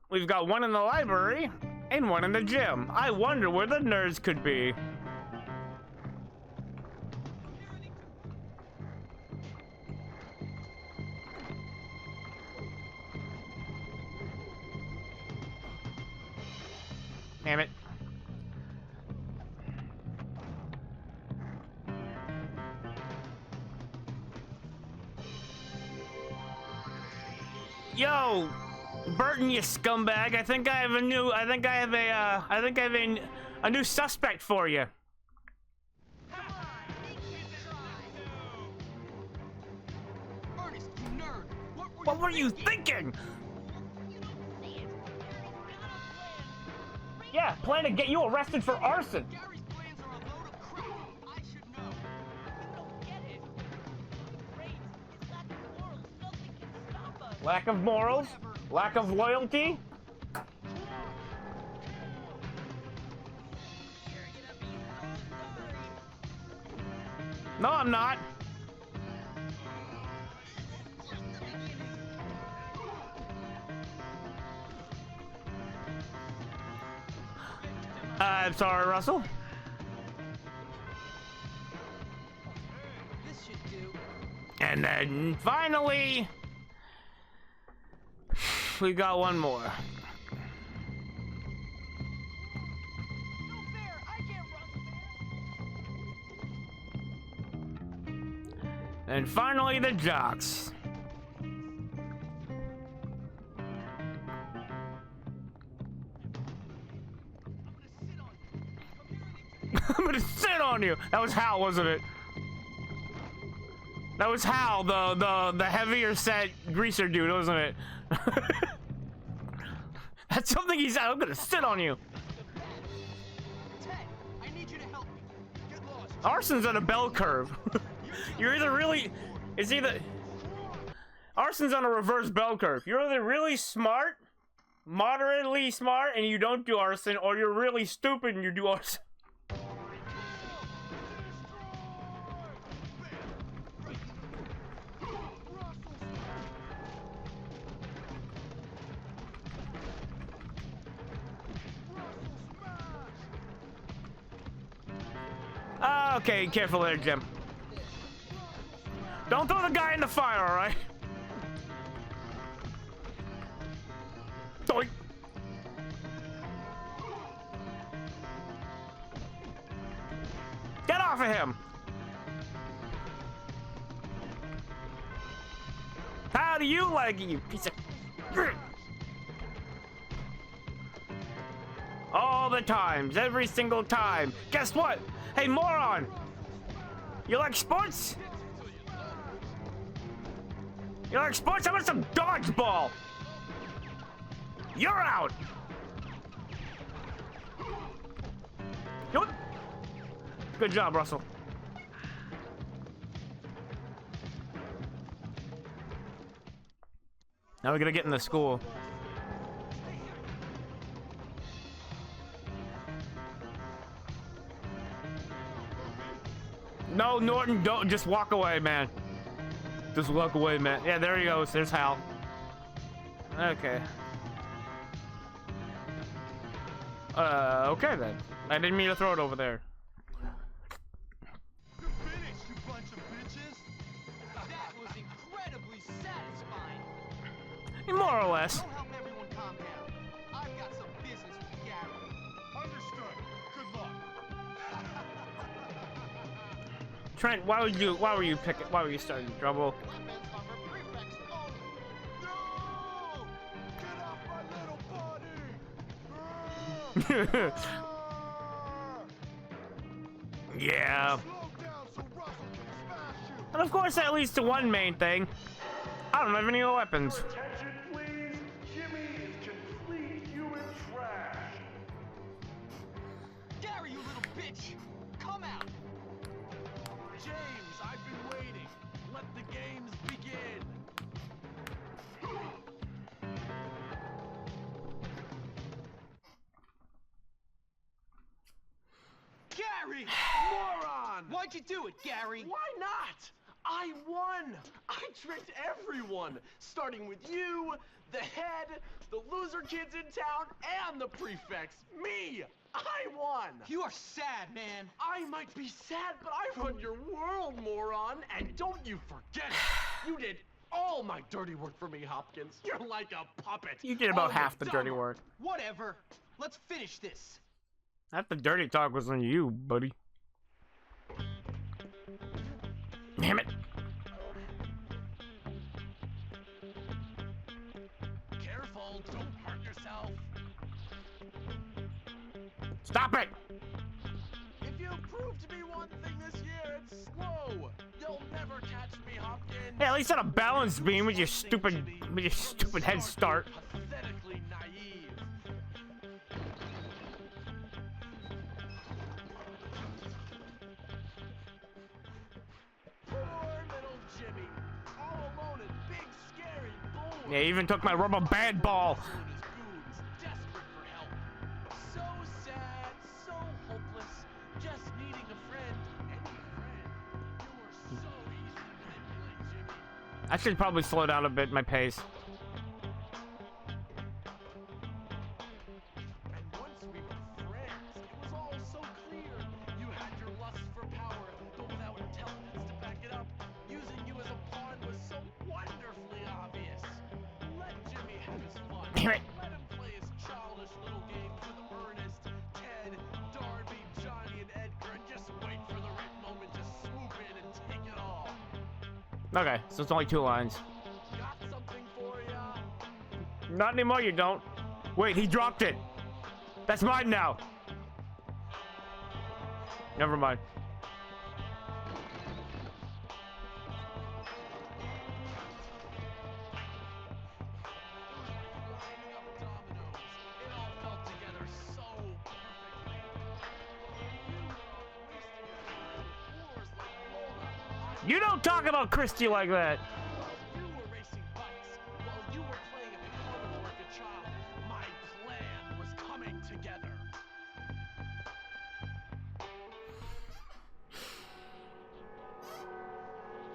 Speaker 1: We've got one in the library and one in the gym. I wonder where the nerds could be. Damn it. Yo, Burton, you scumbag! I think I have a new suspect for you. What were you thinking? Yeah, plan to get you arrested for arson. Lack of morals? Lack of loyalty? No, I'm not. I'm sorry, Russell.
Speaker 10: This should do.
Speaker 1: And then finally, we got one more. And finally, the jocks. I'm gonna sit on you. That was Hal, wasn't it? That was Hal, the heavier set greaser dude, wasn't it? That's something he said. I'm gonna sit on you.
Speaker 10: Ted, I need you to help me. Get lost.
Speaker 1: Arson's on a bell curve. You're either really, Arson's on a reverse bell curve. You're either really smart, moderately smart, and you don't do arson, or you're really stupid and you do arson. Okay, careful there, Jim. Don't throw the guy in the fire, alright? Doink. Get off of him! How do you like it, you piece of... All the times, every single time. Guess what? Hey, moron! You like sports? You like sports? How about some dodgeball? You're out! Nope. Good job, Russell. Now we're gonna get in the school. No, Norton, don't just walk away, man. Just walk away, man. Yeah, there he goes. There's Hal. Okay. Okay then. I didn't mean to throw it over there.
Speaker 3: You're finished, you bunch of bitches.
Speaker 10: That was incredibly satisfying.
Speaker 1: More or less.
Speaker 10: Don't help everyone calm down. I've got some business with Gary.
Speaker 3: Understood. Good luck.
Speaker 1: Trent, why were you starting trouble? Yeah. And of course that leads to one main thing. I don't have any weapons.
Speaker 7: Attention, please. Jimmy is complete human trash.
Speaker 3: Gary, you little bitch! Come out! James, I've been waiting. Let the games begin. Gary! Moron!
Speaker 14: Why'd you do it, Gary?
Speaker 2: Why not? I won! I tricked everyone! Starting with you, the head, the loser kids in town, and the prefects. Me! I won!
Speaker 14: You are sad, man.
Speaker 2: I might be sad, but I run your world, moron! And don't you forget it! You did all my dirty work for me, Hopkins. You're like a puppet.
Speaker 1: You did about
Speaker 2: All
Speaker 1: half the dirty
Speaker 2: dumber.
Speaker 1: work.
Speaker 14: Whatever. Let's finish this.
Speaker 1: Half the dirty talk was on you, buddy. Damn it.
Speaker 3: Careful, don't hurt yourself.
Speaker 1: Stop it!
Speaker 2: If you prove to me one thing this year, it's slow. You'll never catch me, Hopkins.
Speaker 1: Yeah, at least on a balance beam with your stupid head start.
Speaker 2: Pathetically naive. Poor little Jimmy, all alone and big scary bull.
Speaker 1: Yeah, he even took my rubber band ball.
Speaker 2: Desperate for help. So sad, so hopeless, just needing a friend. Any friend. You were so easy to manipulate, Jimmy.
Speaker 1: I should probably slow down a bit my pace.
Speaker 2: And once we were friends, it was all so clear. You had your lust for power, but without intelligence to back it up. Using you as a pawn was so wonderfully obvious. Let Jimmy have his fun.
Speaker 1: Damn it.
Speaker 2: Let him play his childish little games with Ernest, Ted, Darby, Johnny, and Edgar, and just wait for the right moment to swoop in and take it all.
Speaker 1: Okay, so it's only 2 lines.
Speaker 2: Got something for ya?
Speaker 1: Not anymore, you don't. Wait, he dropped it. That's mine now. Never mind.
Speaker 2: Lining up dominoes. It all fell together so perfectly.
Speaker 1: You don't talk about Christy like that.
Speaker 2: You were racing bikes while you were playing at the carnival like a child. My plan was coming together.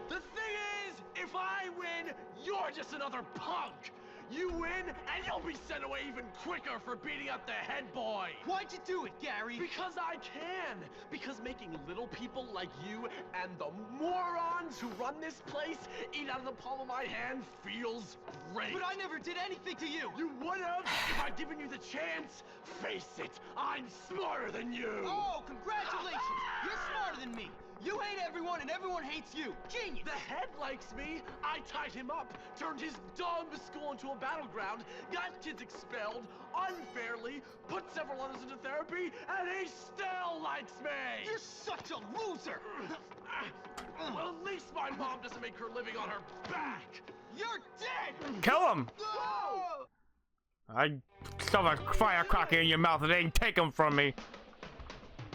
Speaker 2: The thing is, if I win, you're just another punk. You win, and you'll be sent away even quicker for beating up the head boy.
Speaker 14: Why'd you do it, Gary?
Speaker 2: Because I can. Because making little people like you and the morons who run this place eat out of the palm of my hand feels great.
Speaker 14: But I never did anything to you.
Speaker 2: You would have if I'd given you the chance. Face it, I'm smarter than you.
Speaker 14: Oh, congratulations. You're smarter than me. You hate everyone and everyone hates you. Genius.
Speaker 2: The head likes me. I tied him up, turned his dumb school into a battleground, got kids expelled unfairly, put several others into therapy, and he still likes me.
Speaker 14: You're such a loser.
Speaker 2: Well, at least my mom doesn't make her living on her back.
Speaker 14: You're dead.
Speaker 1: Kill him.
Speaker 14: No!
Speaker 1: I stuff a firecracker in your mouth and they ain't take him from me.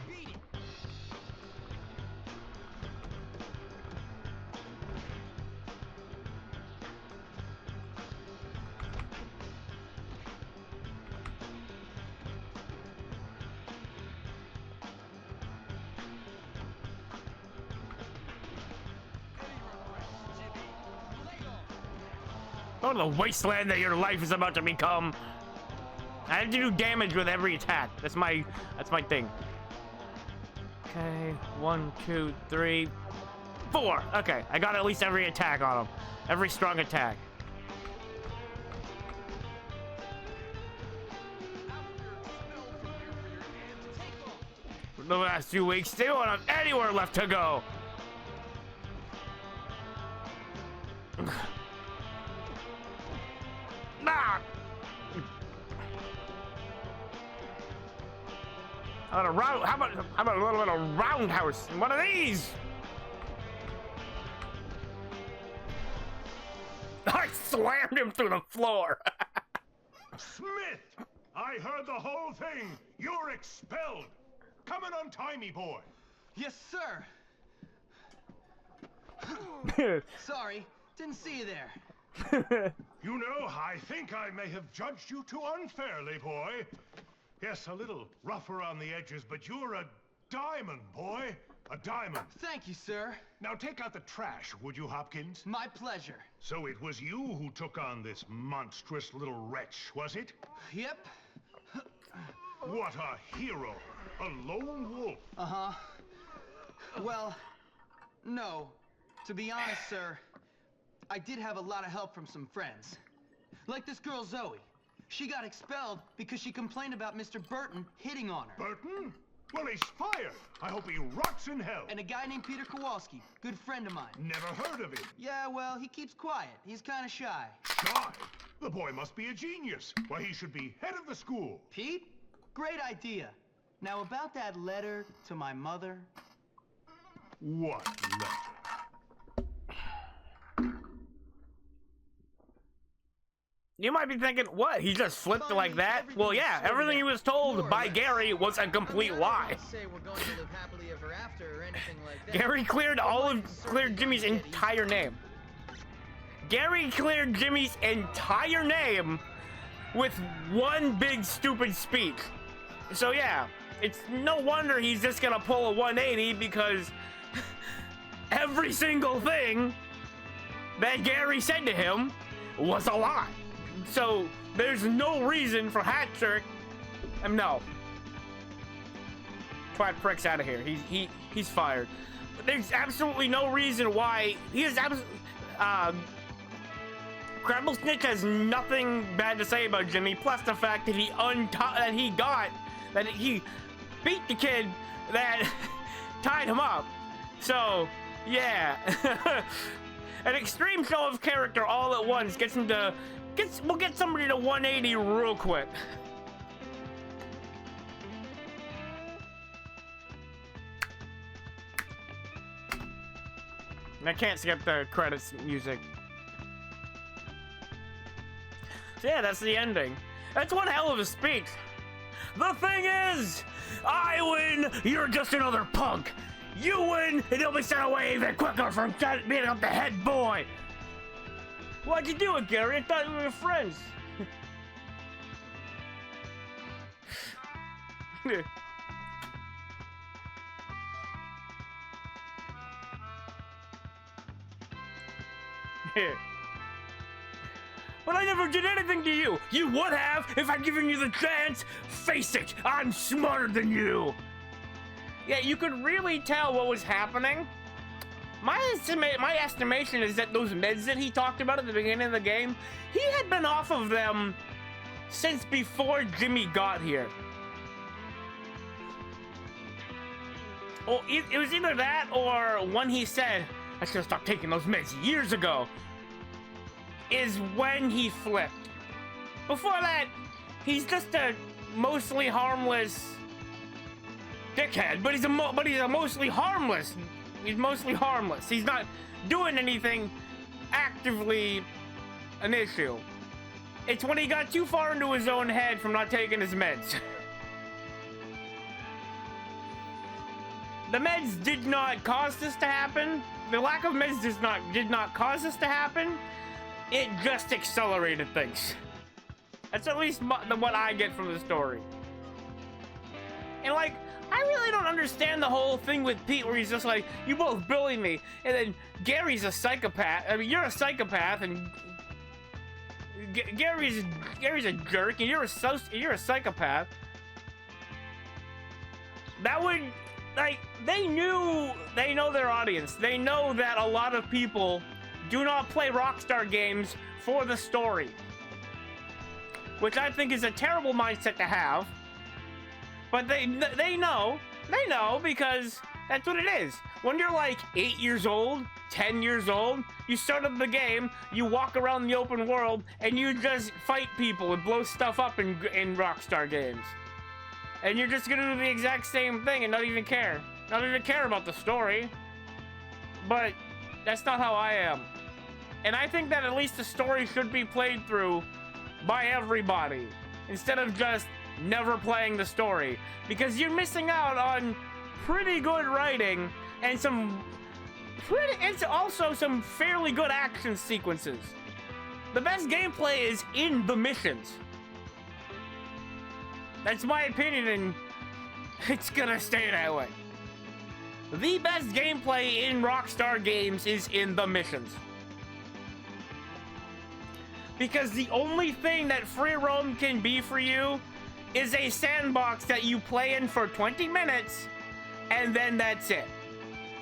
Speaker 14: Beat it.
Speaker 1: Oh, the wasteland that your life is about to become. I have to do damage with every attack. That's my thing. Okay, 1, 2, 3, 4. Okay, I got at least every attack on him. Every strong attack. For the last 2 weeks, they don't have anywhere left to go. Ah! How about a little bit of roundhouse? One of these! I slammed him through the floor.
Speaker 7: Smith, I heard the whole thing. You're expelled. Come and untie me, boy.
Speaker 10: Yes, sir. Sorry, didn't see you there.
Speaker 7: You know, I think I may have judged you too unfairly, boy. Yes, a little rough around the edges, but you're a diamond, boy. A diamond.
Speaker 10: Thank you, sir.
Speaker 7: Now take out the trash, would you, Hopkins?
Speaker 10: My pleasure.
Speaker 7: So it was you who took on this monstrous little wretch, was it?
Speaker 10: Yep.
Speaker 7: What a hero. A lone wolf.
Speaker 10: Uh-huh. Well, no. To be honest, sir, I did have a lot of help from some friends. Like this girl, Zoe. She got expelled because she complained about Mr. Burton hitting on her.
Speaker 7: Burton? Well, he's fired. I hope he rots in hell.
Speaker 10: And a guy named Peter Kowalski, good friend of mine.
Speaker 7: Never heard of him.
Speaker 10: Yeah, well, he keeps quiet. He's kind of shy.
Speaker 7: Shy? The boy must be a genius. Why, he should be head of the school.
Speaker 10: Pete? Great idea. Now, about that letter to my mother.
Speaker 7: What letter?
Speaker 1: You might be thinking, what? He just flipped it like that? Well, yeah, everything he was told by Gary was a complete lie. Gary cleared Jimmy's entire name. Gary cleared Jimmy's entire name with one big stupid speech. So yeah, it's no wonder he's just gonna pull a 180 because every single thing that Gary said to him was a lie. So there's no reason for Hattrick. No. Twat prick's out of here. He's fired. But there's absolutely no reason why he is absolutely. Crabble Snitch has nothing bad to say about Jimmy. Plus the fact that he beat the kid that tied him up. So yeah, an extreme show of character all at once we'll get somebody to 180 real quick. I can't skip the credits music. So yeah, that's the ending. That's one hell of a speech. The thing is, I win, you're just another punk. You win, and you'll be sent away even quicker from beating up the head boy. Why'd you do it, Gary? I thought we were friends. But I never did anything to you. You would have if I'd given you the chance. Face it, I'm smarter than you. Yeah, you could really tell what was happening. My estimation is that those meds that he talked about at the beginning of the game, he had been off of them since before Jimmy got here. Well, it was either that or when he said, I should have stopped taking those meds years ago, is when he flipped. Before that, he's just a mostly harmless dickhead, but he's a mostly harmless. He's mostly harmless. He's not doing anything actively an issue. It's when he got too far into his own head from not taking his meds. The meds did not cause this to happen. The lack of meds did not cause this to happen. It just accelerated things. That's at least what I get from the story. And like, I really don't understand the whole thing with Pete where he's just like, you both bully me, and then Gary's a psychopath. I mean, you're a psychopath, and Gary's a jerk, and you're a psychopath. That would, like, they know their audience. They know that a lot of people do not play Rockstar games for the story, which I think is a terrible mindset to have. But they know because That's what it is. When you're like 8 years old, 10 years old, you start up the game, you walk around the open world, and you just fight people and blow stuff up in Rockstar games. And you're just gonna do the exact same thing and not even care. Not even care about the story. But that's not how I am. And I think that at least the story should be played through by everybody, instead of just never playing the story. Because you're missing out on pretty good writing and also some fairly good action sequences. The best gameplay is in the missions. That's my opinion, and it's gonna stay that way. The best gameplay in Rockstar games is in the missions. Because the only thing that free roam can be for you is a sandbox that you play in for 20 minutes, and then that's it.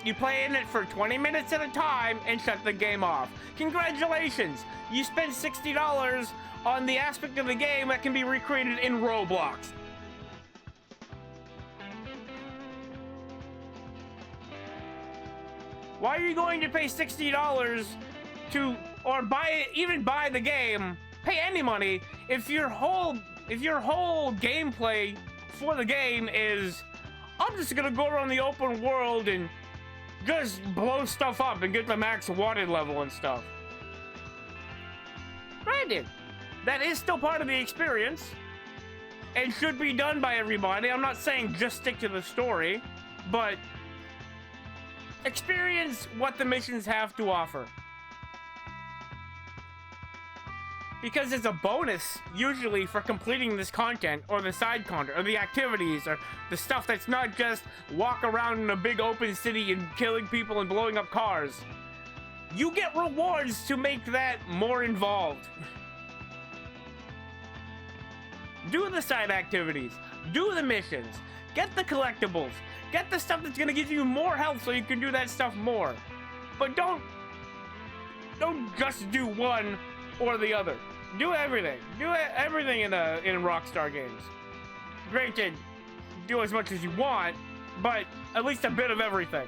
Speaker 1: You play in it for 20 minutes at a time and shut the game off. Congratulations! You spent $60 on the aspect of the game that can be recreated in Roblox. Why are you going to pay $60 to, or even buy the game, pay any money, if your whole gameplay for the game is, I'm just gonna go around the open world and just blow stuff up and get the max wanted level and stuff? Granted, that is still part of the experience and should be done by everybody. I'm not saying just stick to the story, but experience what the missions have to offer. Because it's a bonus, usually, for completing this content, or the side content, or the activities, or the stuff that's not just walk around in a big open city and killing people and blowing up cars. You get rewards to make that more involved. Do the side activities, do the missions, get the collectibles, get the stuff that's gonna give you more health so you can do that stuff more. But don't just do one or the other. Do everything. Do everything in Rockstar games. Granted, do as much as you want, but at least a bit of everything.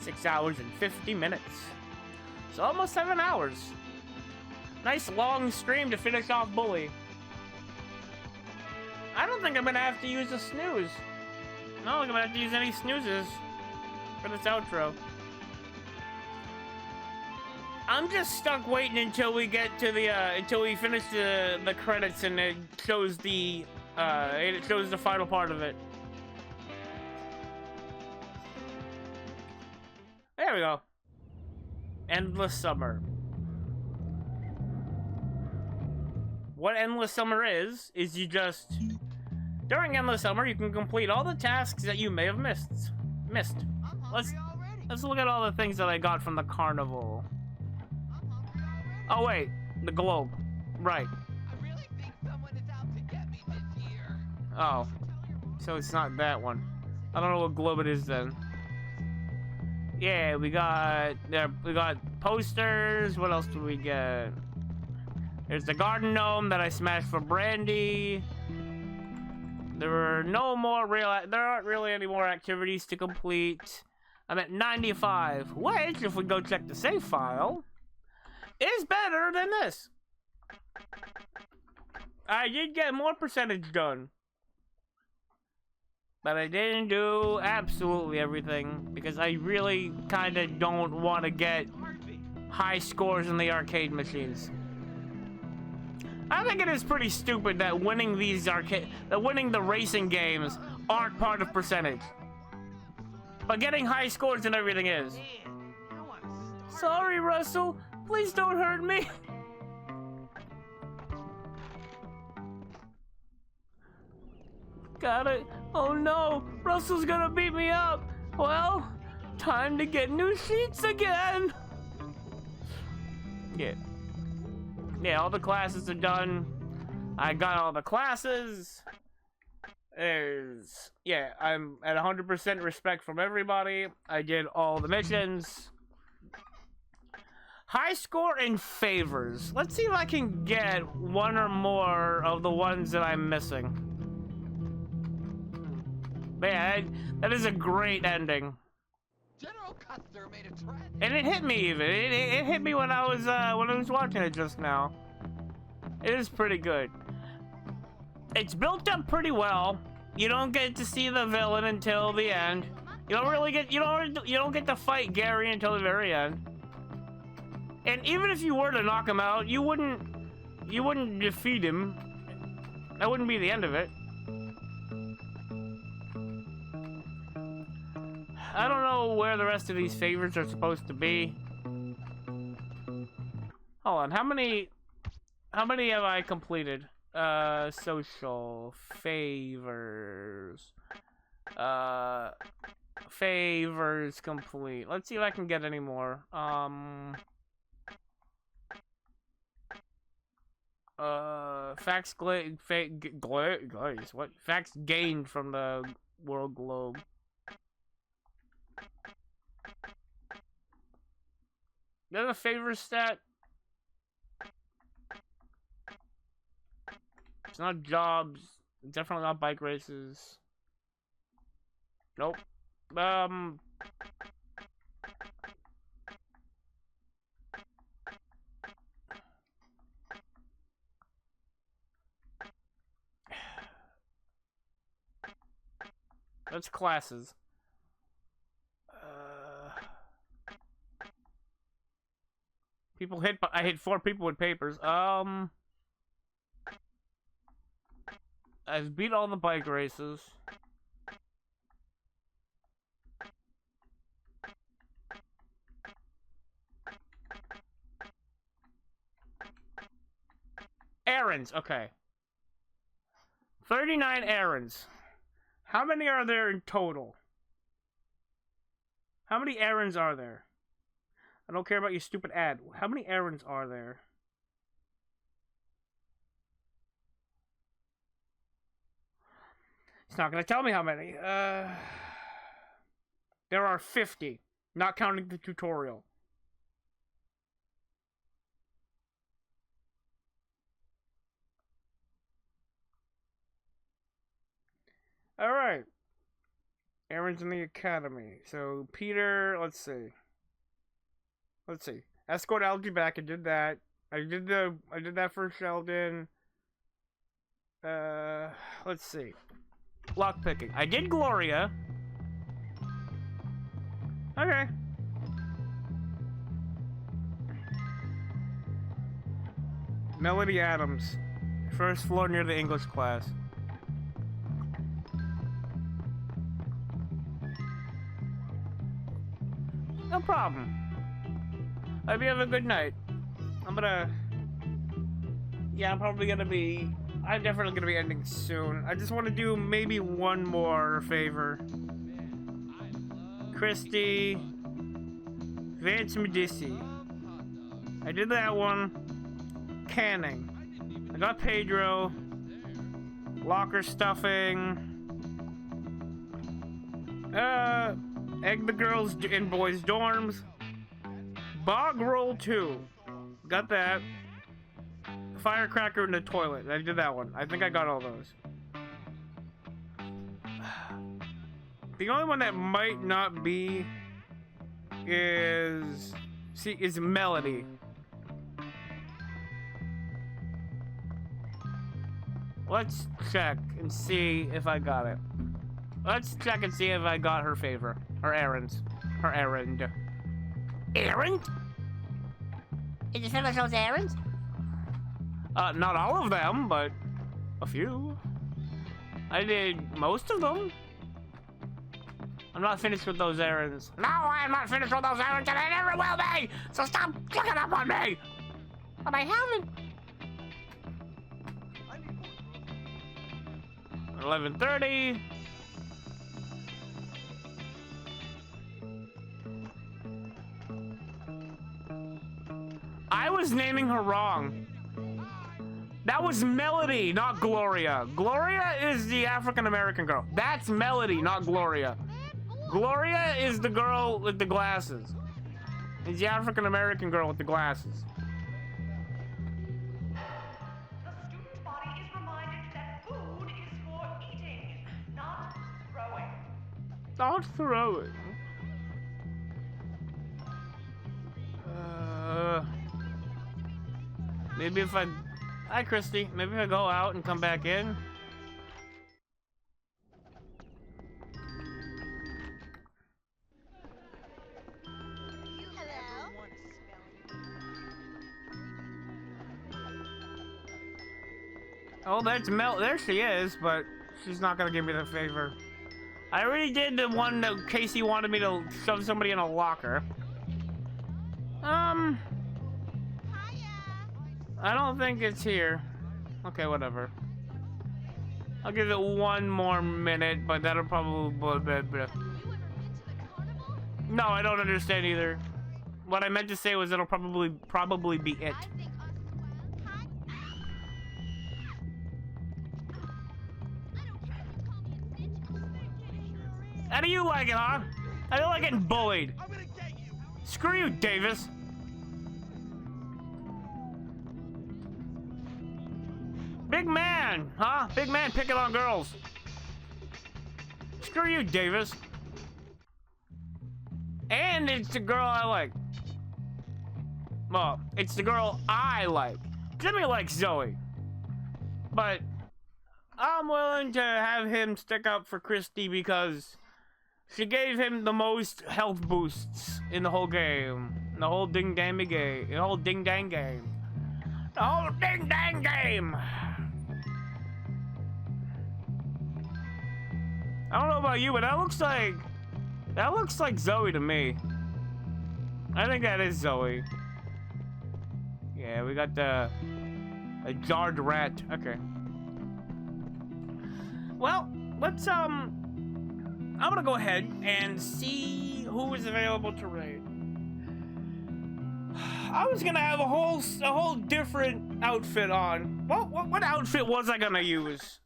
Speaker 1: $6 hours and 50 minutes. So almost 7 hours. Nice long stream to finish off Bully. I don't think I'm gonna have to use a snooze. I don't think I'm gonna have to use any snoozes for this outro. I'm just stuck waiting until we get to the until we finish the credits and it shows the final part of it. There we go. Endless Summer. What Endless Summer is you just, during Endless Summer, you can complete all the tasks that you may have missed. Let's look at all the things that I got from the carnival. Oh wait, the globe. Right.
Speaker 3: I really think someone is out to get me this year.
Speaker 1: Oh. So it's not that one. I don't know what globe it is then. Yeah, we got posters. What else do we get? There's the garden gnome that I smashed for Brandy. There aren't really any more activities to complete. I'm at 95, which, if we go check the save file, is better than this. I did get more percentage done. But I didn't do absolutely everything, because I really kinda don't want to get high scores in the arcade machines. I think it is pretty stupid that winning the racing games aren't part of percentage. But getting high scores and everything is. Sorry, Russell. Please don't hurt me. Got it. Oh no, Russell's gonna beat me up. Well, time to get new sheets again. Yeah, all the classes are done. I got all the classes. I'm at 100% respect from everybody. I did all the missions. High score in favors. Let's see if I can get one or more of the ones that I'm missing. Man, that is a great ending.
Speaker 3: General Custer made a threat.
Speaker 1: And it hit me even. It hit me when I was watching it just now. It is pretty good. It's built up pretty well. You don't get to see the villain until the end. You don't really get you don't get to fight Gary until the very end. And even if you were to knock him out, you wouldn't defeat him. That wouldn't be the end of it. I don't know where the rest of these favorites are supposed to be. Hold on, how many have I completed? Social favors. Favors complete. Let's see if I can get any more. Facts what? Facts gained from the world globe. Is that a favor stat? It's not jobs. Definitely not bike races. Nope. That's classes. People hit. I hit 4 people with papers. I've beat all the bike races. Errands. Okay. 39 errands. How many are there in total? How many errands are there? I don't care about your stupid ad. How many errands are there? It's not going to tell me how many. There are 50, not counting the tutorial. All right. Errands in the academy. So Peter, let's see. Escort Algae back. I did that. I did that for Sheldon. Let's see. Lockpicking. I did Gloria. Okay. Melody Adams. First floor near the English class. No problem. Hope you have a good night. I'm definitely gonna be ending soon. I just want to do maybe one more favor. Christy, Vance Medici. I did that one. Canning. I got Pedro. Locker stuffing. Egg the girls in boys' dorms. Bog roll 2. Got that. Firecracker in the toilet. I did that one. I think I got all those. The only one that might not be is Melody. Let's check and see if I got it. Let's check and see if I got her favor. Her errands. Her errand. Errand?
Speaker 16: Did you finish those errands?
Speaker 1: Not all of them, but a few. I did most of them. I'm not finished with those errands. No, I'm not finished with those errands, and I never will be! So stop checking up on me!
Speaker 16: But I haven't.
Speaker 1: 11:30. I was naming her wrong. That was Melody, not Gloria. Gloria is the African-American girl. That's Melody, not Gloria. Gloria is the girl with the glasses. It's the African American girl with the glasses.
Speaker 17: The student body is reminded that food is for eating, not throwing.
Speaker 1: Not throwing. Maybe if I... Hi, Christy. Maybe if I go out and come back in. Oh, that's Mel. There she is, but she's not gonna give me the favor. I already did the one that Casey wanted me to shove somebody in a locker. I don't think it's here. Okay, whatever. I'll give it one more minute, but that'll probably... No, I don't understand either. What I meant to say was it'll probably be it. How do you like it, huh? How do you like getting bullied? Screw you, Davis. Big man, huh? Big man picking on girls. Screw you, Davis. And it's the girl I like. Well, it's the girl I like. Jimmy likes Zoe. But I'm willing to have him stick up for Christy because she gave him the most health boosts in the whole game. The whole ding-dang game. The whole ding-dang game. The whole ding-dang game! I don't know about you, but that looks like Zoe to me. I think that is Zoe. Yeah, we got a jarred rat. Okay. Well, let's I'm gonna go ahead and see who is available to raid. I was gonna have a whole different outfit on. What outfit was I gonna use?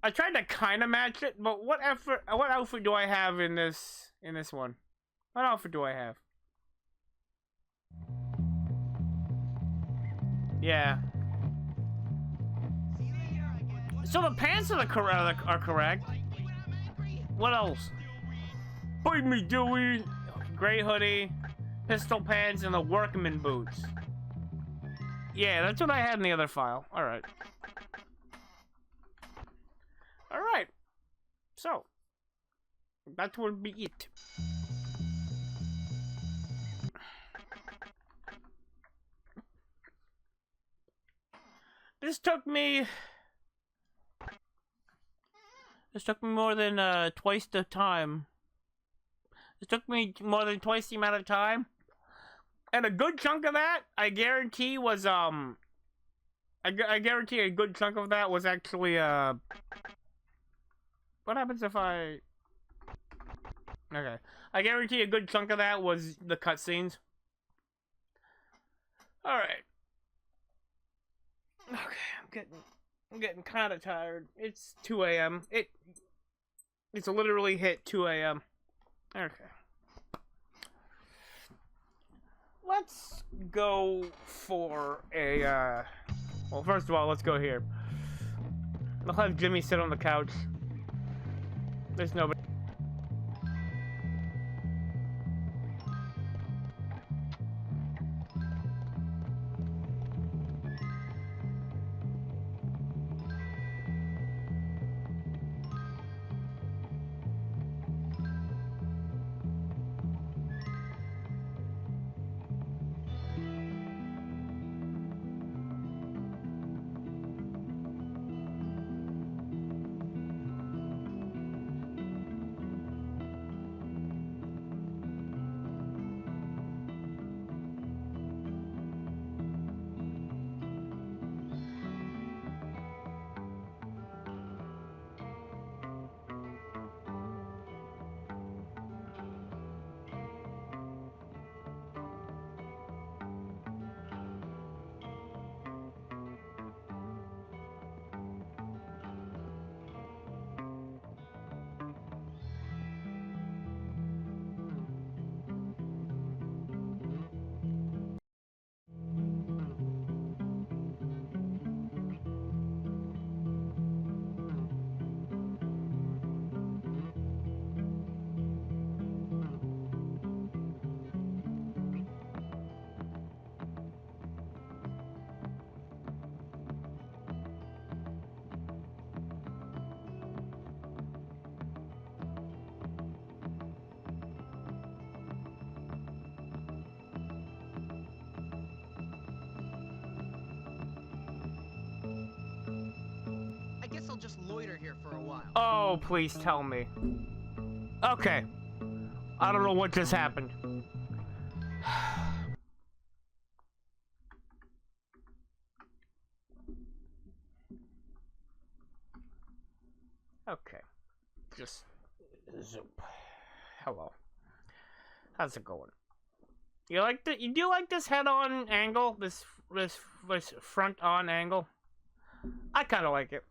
Speaker 1: I tried to kind of match it, but what outfit do I have in this one? What outfit do I have? Yeah. So the pants are correct. What else? Bite me, Dewey. Gray hoodie, pistol pants, and the workman boots. Yeah, that's what I had in the other file. All right. All right. So that would be it. This took me more than twice the time. It took me more than twice the amount of time. And a good chunk of that, I guarantee was I guarantee a good chunk of that was actually what happens if I... Okay. I guarantee a good chunk of that was the cutscenes. Alright. Okay, I'm getting kind of tired. It's 2 a.m. It's literally hit 2 a.m. Okay. Let's go for a, well, first of all, let's go here. I'll have Jimmy sit on the couch. There's nobody.
Speaker 14: and just loiter here for a while.
Speaker 1: Oh, please tell me. Okay. I don't know what just happened. Okay. Just zoop. Hello. How's it going? You like the? Do you like this head-on angle? This front-on angle? I kind of like it.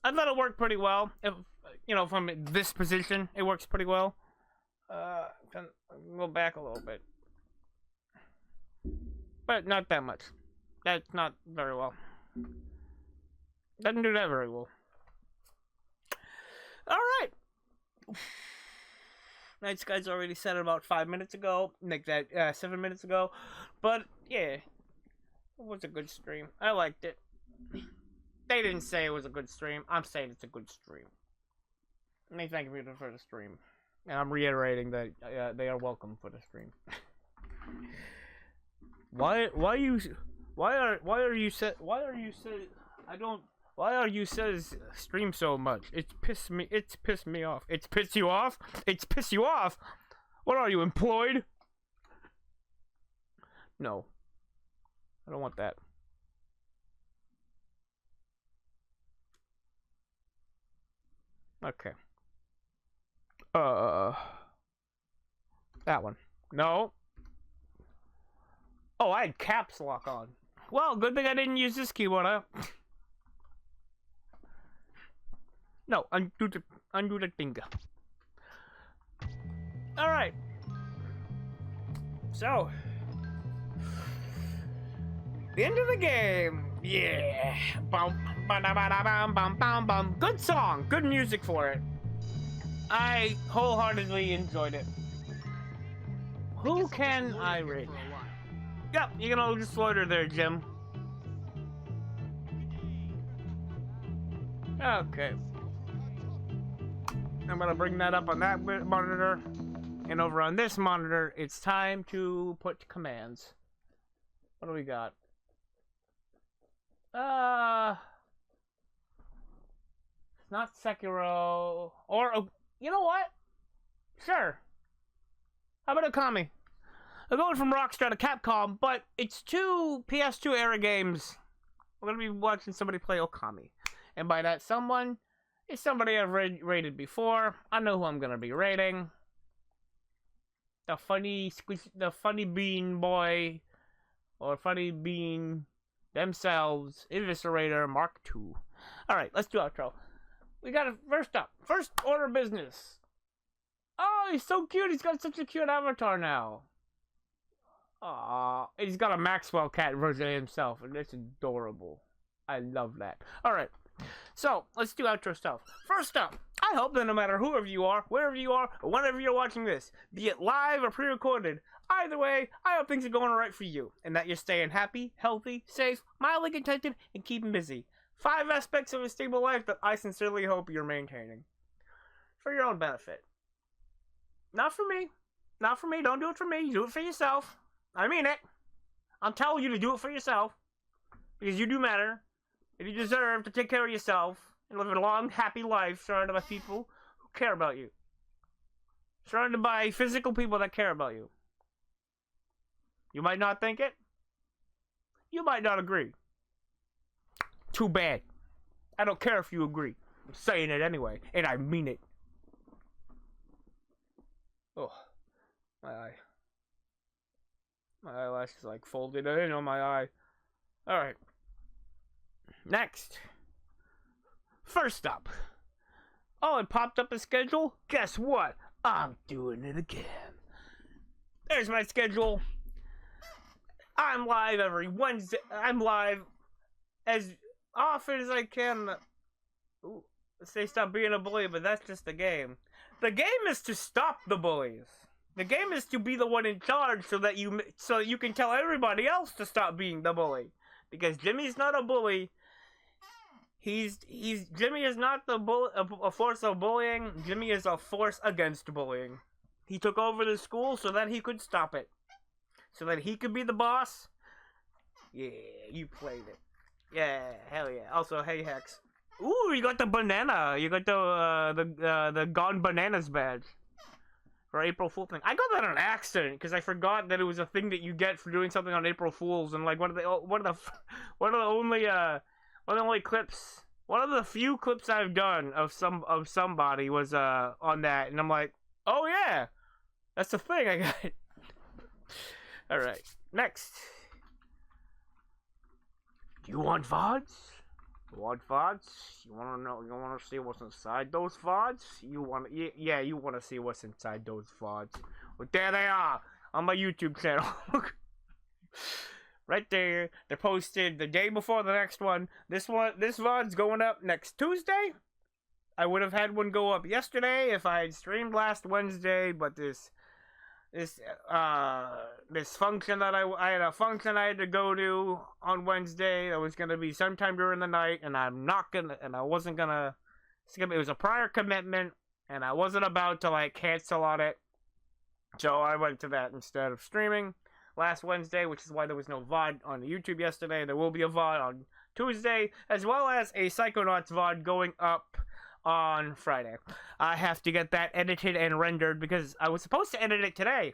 Speaker 1: I thought it worked pretty well. If you know, from this position, it works pretty well. Go back a little bit, but not that much. That's not very well. Doesn't do that very well. All right. Nice guys already said it about 5 minutes ago. Like that 7 minutes ago. But yeah, it was a good stream. I liked it. They didn't say it was a good stream. I'm saying it's a good stream. And they thank me for the stream. And I'm reiterating that they are welcome for the stream. Why are you stream so much? It's pissed me off. It's pissed you off? It's pissed you off? What are you, employed? No. I don't want that. Okay. That one. No. Oh, I had caps lock on. Well, good thing I didn't use this keyboard, huh? No, undo the finger. Alright. So. The end of the game. Yeah. Bum, ba-da-ba-da-bum, bum, bum, bum. Good song. Good music for it. I wholeheartedly enjoyed it. Who can I rate? Yep, you can just loiter there, Jim. Okay. I'm gonna bring that up on that monitor. And over on this monitor, it's time to put commands. What do we got? It's not Sekiro. Or, you know what? Sure. How about Okami? I'm going from Rockstar to Capcom, but it's two PS2 era games. We're gonna be watching somebody play Okami. And by that someone, is somebody I've rated before. I know who I'm gonna be rating. The funny bean boy, or funny bean themselves, Eviscerator Mark II. Alright, let's do outro. We got first order of business. Oh, he's so cute. He's got such a cute avatar now. Aww, he's got a Maxwell cat version of himself, and it's adorable. I love that. Alright, so let's do outro stuff. First up, I hope that no matter whoever you are, wherever you are, or whenever you're watching this, be it live or pre-recorded, either way, I hope things are going alright for you, and that you're staying happy, healthy, safe, mildly contented, and keeping busy. 5 aspects of a stable life that I sincerely hope you're maintaining. For your own benefit. Not for me. Not for me. Don't do it for me. Do it for yourself. I mean it. I'm telling you to do it for yourself. Because you do matter. And you deserve to take care of yourself and live a long, happy life surrounded by people who care about you. Surrounded by physical people that care about you. You might not think it. You might not agree. Too bad. I don't care if you agree. I'm saying it anyway, and I mean it. Oh, my eye. My eyelash is like folded in on my eye. Alright. Next. First up. Oh, it popped up a schedule? Guess what? I'm doing it again. There's my schedule. I'm live every Wednesday. I'm live as often as I can. Ooh, say stop being a bully, but that's just the game. The game is to stop the bullies. The game is to be the one in charge so that you can tell everybody else to stop being the bully. Because Jimmy's not a bully. Jimmy is not a force of bullying. Jimmy is a force against bullying. He took over the school so that he could stop it. So that he could be the boss. Yeah, you played it. Yeah, hell yeah. Also, hey Hex. Ooh, you got the banana. You got the Gone Bananas badge for April Fool thing. I got that on accident because I forgot that it was a thing that you get for doing something on April Fools. And like one of the few clips I've done of somebody was on that, and I'm like, oh yeah, that's the thing I got. All right, next. Do you want VODs? You want VODs? You want to know? You want to see what's inside those VODs? You want? Yeah, you want to see what's inside those VODs? Well, there they are on my YouTube channel. Right there. They're posted the day before the next one. This VOD's going up next Tuesday. I would have had one go up yesterday if I had streamed last Wednesday, but this function that I had a function I had to go to on Wednesday that was gonna be sometime during the night, and it was a prior commitment, and I wasn't about to like cancel on it, so I went to that instead of streaming last Wednesday, which is why there was no VOD on YouTube yesterday. There will be a VOD on Tuesday, as well as a Psychonauts VOD going up on Friday. I have to get that edited and rendered because I was supposed to edit it today.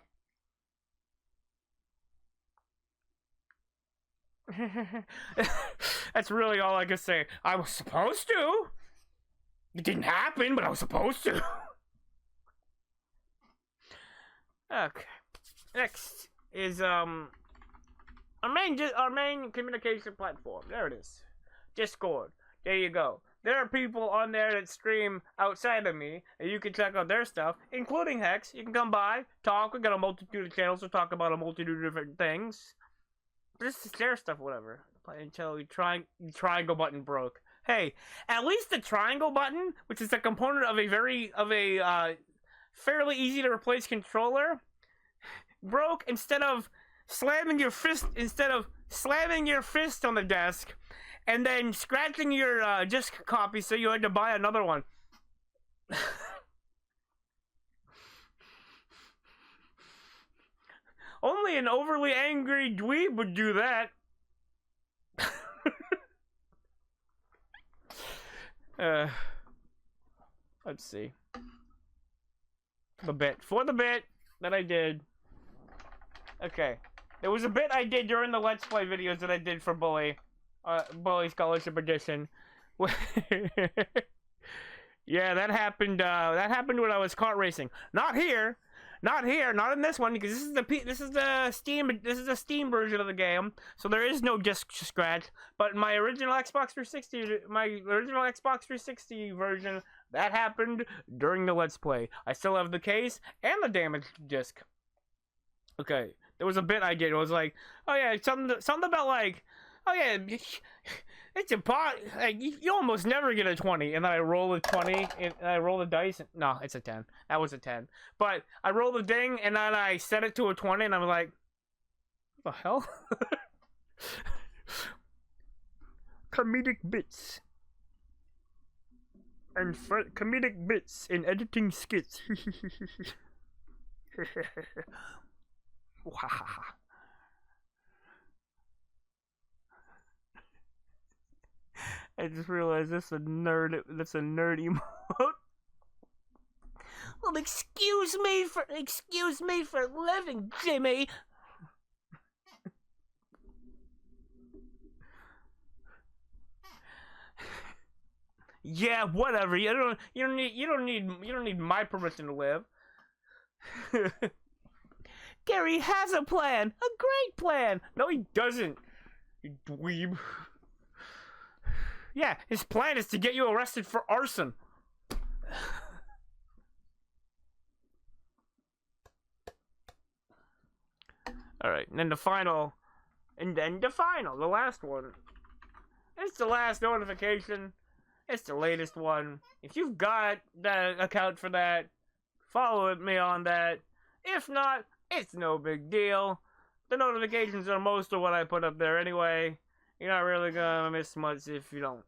Speaker 1: That's really all I can say. I was supposed to. It didn't happen, but I was supposed to. Okay. Next is our main communication platform. There it is. Discord. There you go. There are people on there that stream outside of me, and you can check out their stuff, including Hex. You can come by, talk. We got a multitude of channels to talk about a multitude of different things. Just share stuff, whatever. Until the triangle button broke. Hey, at least the triangle button, which is a component of a fairly easy to replace controller, broke instead of slamming your fist on the desk. And then scratching your disc copy so you had to buy another one. Only an overly angry dweeb would do that. Let's see. For the bit that I did. Okay. There was a bit I did during the Let's Play videos that I did for Bully. Bully Scholarship Edition. Yeah, that happened when I was kart racing. Not here, not in this one, because this is the Steam version of the game, so there is no disc scratch. But my original Xbox 360 version, that happened during the Let's Play. I still have the case and the damaged disc. Okay, there was a bit I did. It was like, oh yeah, something about like, oh yeah, it's a pot. Like, you almost never get a 20, and then I roll a 20, and I roll the dice. And, no, it's a 10. That was a 10. But I roll the ding, and then I set it to a 20, and I'm like, what the hell? Comedic bits. And comedic bits in editing skits. I just realized that's a nerd emote. Well, excuse me for living, Jimmy. Yeah, whatever. You don't need my permission to live. Gary has a plan, a great plan. No, he doesn't. You dweeb. Yeah, his plan is to get you arrested for arson. Alright, and then the last one. It's the last notification. It's the latest one. If you've got that account for that, follow me on that. If not, it's no big deal. The notifications are most of what I put up there anyway. You're not really gonna miss much if you don't.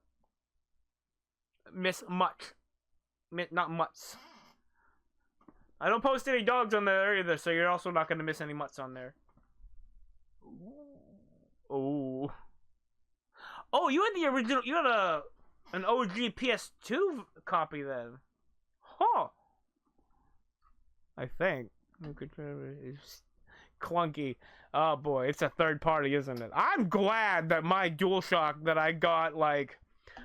Speaker 1: Miss much. Not much. I don't post any dogs on there either, so you're also not gonna miss any mutts on there. Oh. Oh, you had the original. You had a An OG PS2 copy then. Huh. I think. It's clunky. Oh boy, it's a third party, isn't it? I'm glad that my DualShock that I got, like...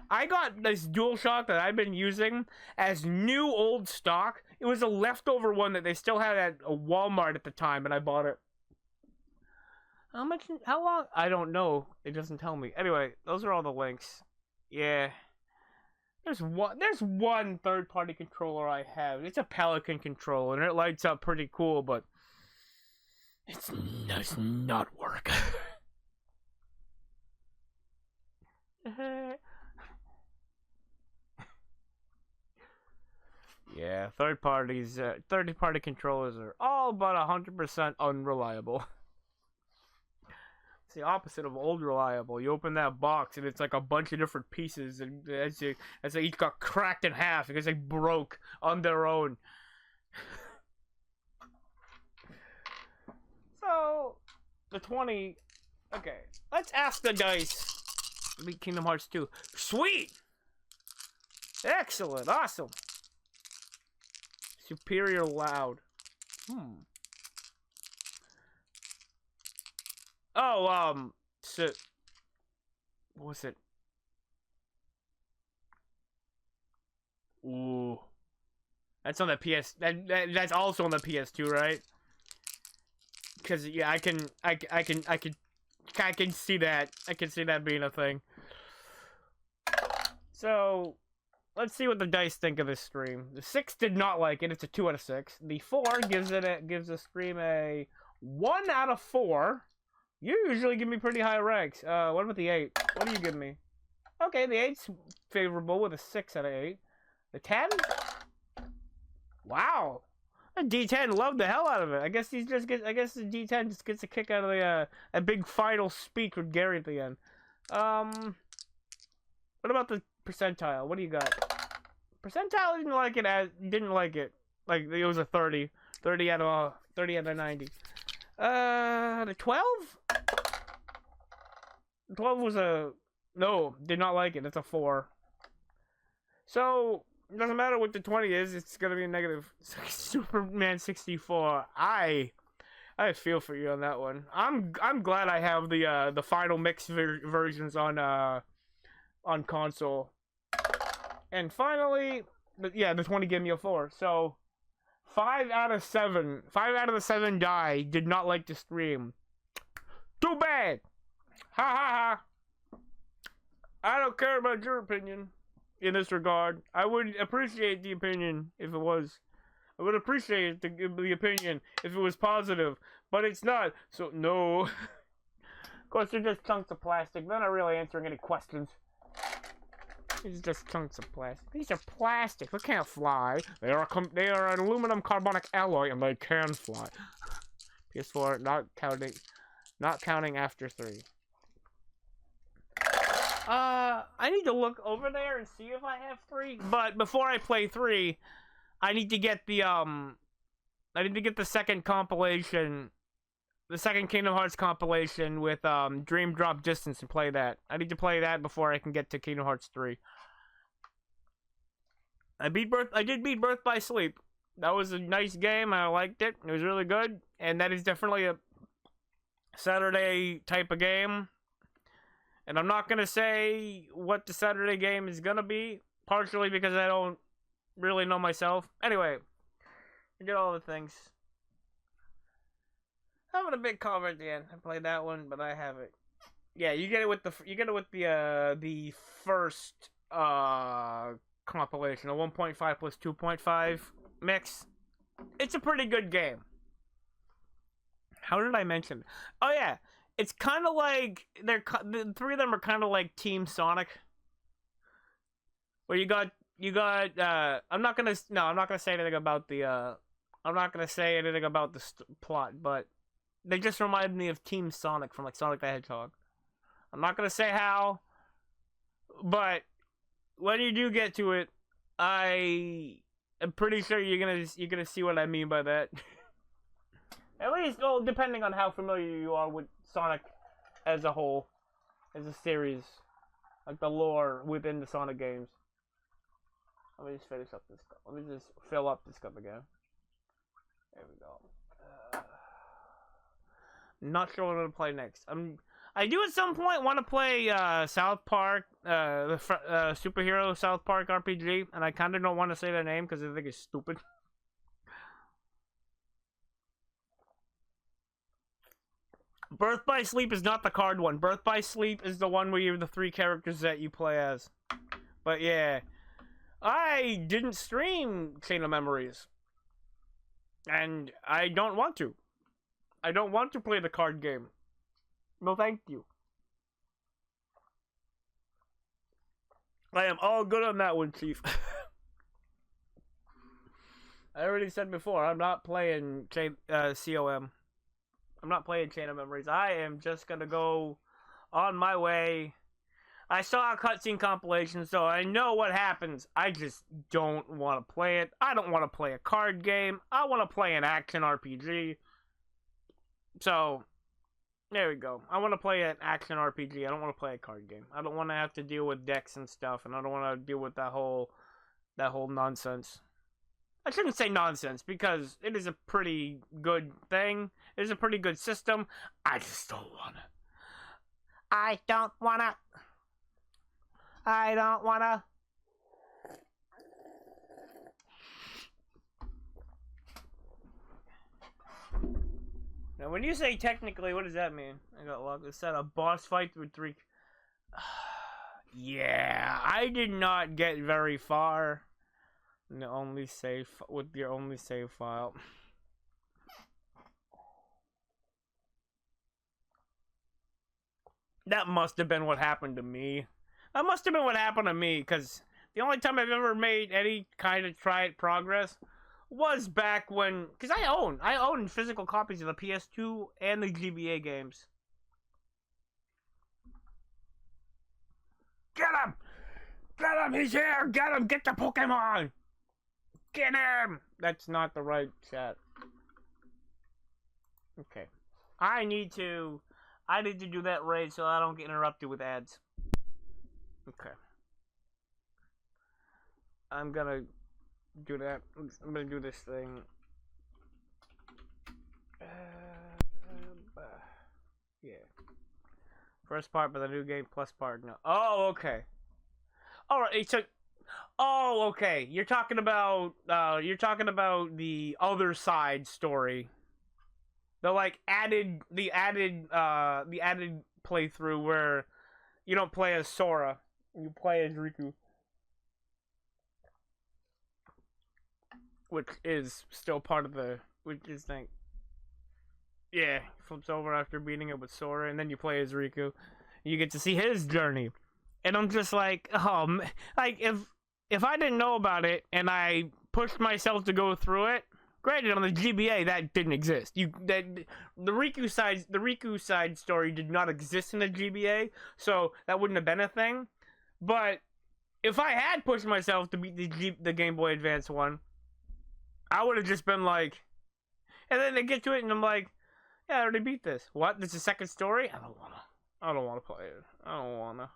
Speaker 1: I got this DualShock that I've been using as new old stock. It was a leftover one that they still had at a Walmart at the time, and I bought it. How much? How long? I don't know. It doesn't tell me. Anyway, those are all the links. Yeah. There's one third-party controller I have. It's a Pelican controller, and it lights up pretty cool, but it does not work. Yeah, third-party controllers are all but 100% unreliable. It's the opposite of old reliable. You open that box and it's like a bunch of different pieces, and as they each got cracked in half because they broke on their own. So, the 20... Okay, let's ask the dice. Beat Kingdom Hearts 2. Sweet! Excellent, awesome. Superior loud. Oh, so... What was it? Ooh. That's on the PS... That's also on the PS2, right? Because, yeah, I can see that. I can see that being a thing. So... Let's see what the dice think of this stream. The 6 did not like it. It's a 2 out of 6. The 4 gives the stream a 1 out of 4. You usually give me pretty high ranks. What about the 8? What do you give me? Okay, the 8's favorable with a 6 out of 8. The 10? Wow. The D10 loved the hell out of it. I guess the D10 just gets a kick out of the a big final speech with Gary at the end. What about the percentile? What do you got? Percentile didn't like it. Like it was a 30 out of 90. The 12? 12 was a no, did not like it. It's a 4. So it doesn't matter what the 20 is. It's gonna be a negative. Superman 64. I feel for you on that one. I'm glad I have the final mix versions on console. And finally, yeah, the 20 gave me a 4. So 5 out of the 7 die did not like the stream. Too bad. Ha ha ha. I don't care about your opinion in this regard. I would appreciate the opinion if it was. I would appreciate the opinion if it was positive, but it's not. So no. Of course, they're just chunks of plastic. They're not really answering any questions. It's just chunks of plastic. These are plastic. They can't fly. They are an aluminum carbonic alloy, and they can fly. PS4 not counting after 3. I need to look over there and see if I have 3. But before I play 3, I need to get the second compilation. The second Kingdom Hearts compilation with Dream Drop Distance and play that. I need to play that before I can get to Kingdom Hearts 3. I did beat Birth by Sleep. That was a nice game. I liked it. It was really good. And that is definitely a Saturday type of game. And I'm not going to say what the Saturday game is going to be. Partially because I don't really know myself. Anyway. I did all the things. Having a big comment at the end. I played that one, but I have it. Yeah, you get it with the first compilation, a 1.5 plus 2.5 mix. It's a pretty good game. How did I mention? Oh yeah, it's kind of like the 3 of them are kind of like Team Sonic. Where you got I'm not gonna say anything about the plot, but they just remind me of Team Sonic from like Sonic the Hedgehog. I'm not gonna say how, but when you do get to it, I am pretty sure you're gonna see what I mean by that. At least, well, depending on how familiar you are with Sonic as a whole, as a series. Like the lore within the Sonic games. Let me just finish up this cup. Let me just fill up this cup again. There we go. Not sure what I'm gonna play next. I do at some point want to play South Park, the superhero South Park RPG, and I kind of don't want to say their name because I think it's stupid. Birth by Sleep is not the card one. Birth by Sleep is the one where you're the 3 characters that you play as. But yeah, I didn't stream Chain of Memories, and I don't want to. I don't want to play the card game. No, thank you. I am all good on that one, Chief. I already said before, I'm not playing COM. I'm not playing Chain of Memories. I am just gonna go on my way. I saw a cutscene compilation, so I know what happens. I just don't want to play it. I don't want to play a card game. I want to play an action RPG. So, there we go. I want to play an action RPG. I don't want to play a card game. I don't want to have to deal with decks and stuff, and I don't want to deal with that whole nonsense. I shouldn't say nonsense, because it is a pretty good thing. It is a pretty good system. I just don't want to. I don't want to. I don't want to. Now, when you say technically, what does that mean? I got locked. It said a boss fight with 3... Yeah, I did not get very far. The only save with your only save file. That must have been what happened to me. That must have been what happened to me, because the only time I've ever made any kind of progress was back when, because I own physical copies of the PS2 and the GBA games. Get him! Get him! He's here! Get him! Get the Pokemon! Get him! That's not the right chat. Okay. I need to do that raid so I don't get interrupted with ads. Okay. I'm gonna do that. I'm gonna do this thing. Yeah. First part, but the new game plus part. No. Oh, okay. All right. So. Oh, okay. You're talking about the other side story. The added playthrough where you don't play as Sora, you play as Riku, which is still part of yeah, flips over after beating it with Sora, and then you play as Riku. You get to see his journey, and I'm just like, oh, like if I didn't know about it and I pushed myself to go through it. Granted, on the GBA, that didn't exist. The Riku side story did not exist in the GBA, so that wouldn't have been a thing. But if I had pushed myself to beat the Game Boy Advance one, I would have just been like, and then they get to it, and I'm like, yeah, I already beat this. What? There's a second story? I don't wanna play it. I don't wanna.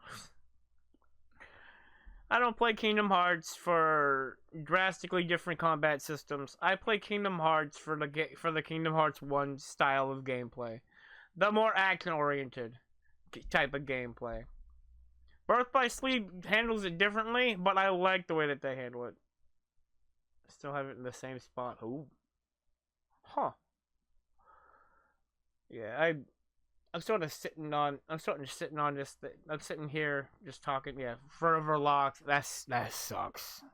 Speaker 1: I don't play Kingdom Hearts for drastically different combat systems. I play Kingdom Hearts for the Kingdom Hearts 1 style of gameplay. The more action-oriented type of gameplay. Birth by Sleep handles it differently, but I like the way that they handle it. I still have it in the same spot. Ooh. Huh. Yeah, I'm sitting here just talking. Yeah, forever locked. That sucks.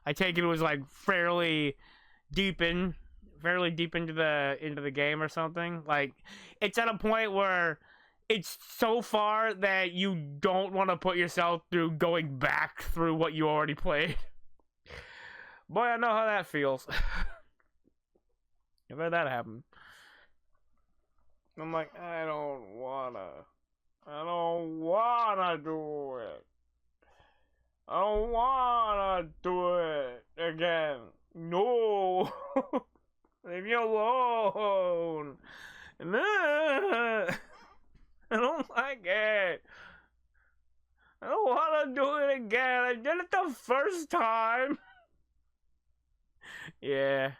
Speaker 1: I take it was like fairly deep into the game or something. Like it's at a point where it's so far that you don't want to put yourself through going back through what you already played. Boy, I know how that feels. I've had that happen. I'm like, I don't wanna do it. I don't wanna do it again. No. Leave me alone. No. I don't like it. I don't to do it again. I did it the first time. Yeah.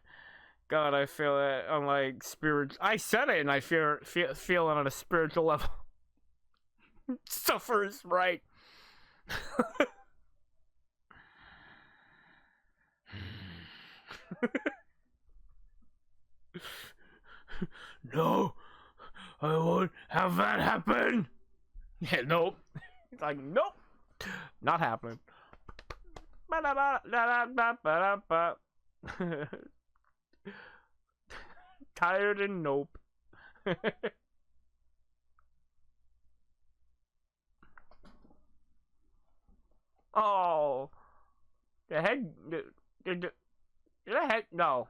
Speaker 1: God, I feel it on like spirit. I said it, and I feel it on a spiritual level. Suffers, right? No, I won't have that happen. Yeah, nope. It's like, nope, not happening. Tired and nope. Oh, the head. The head. No.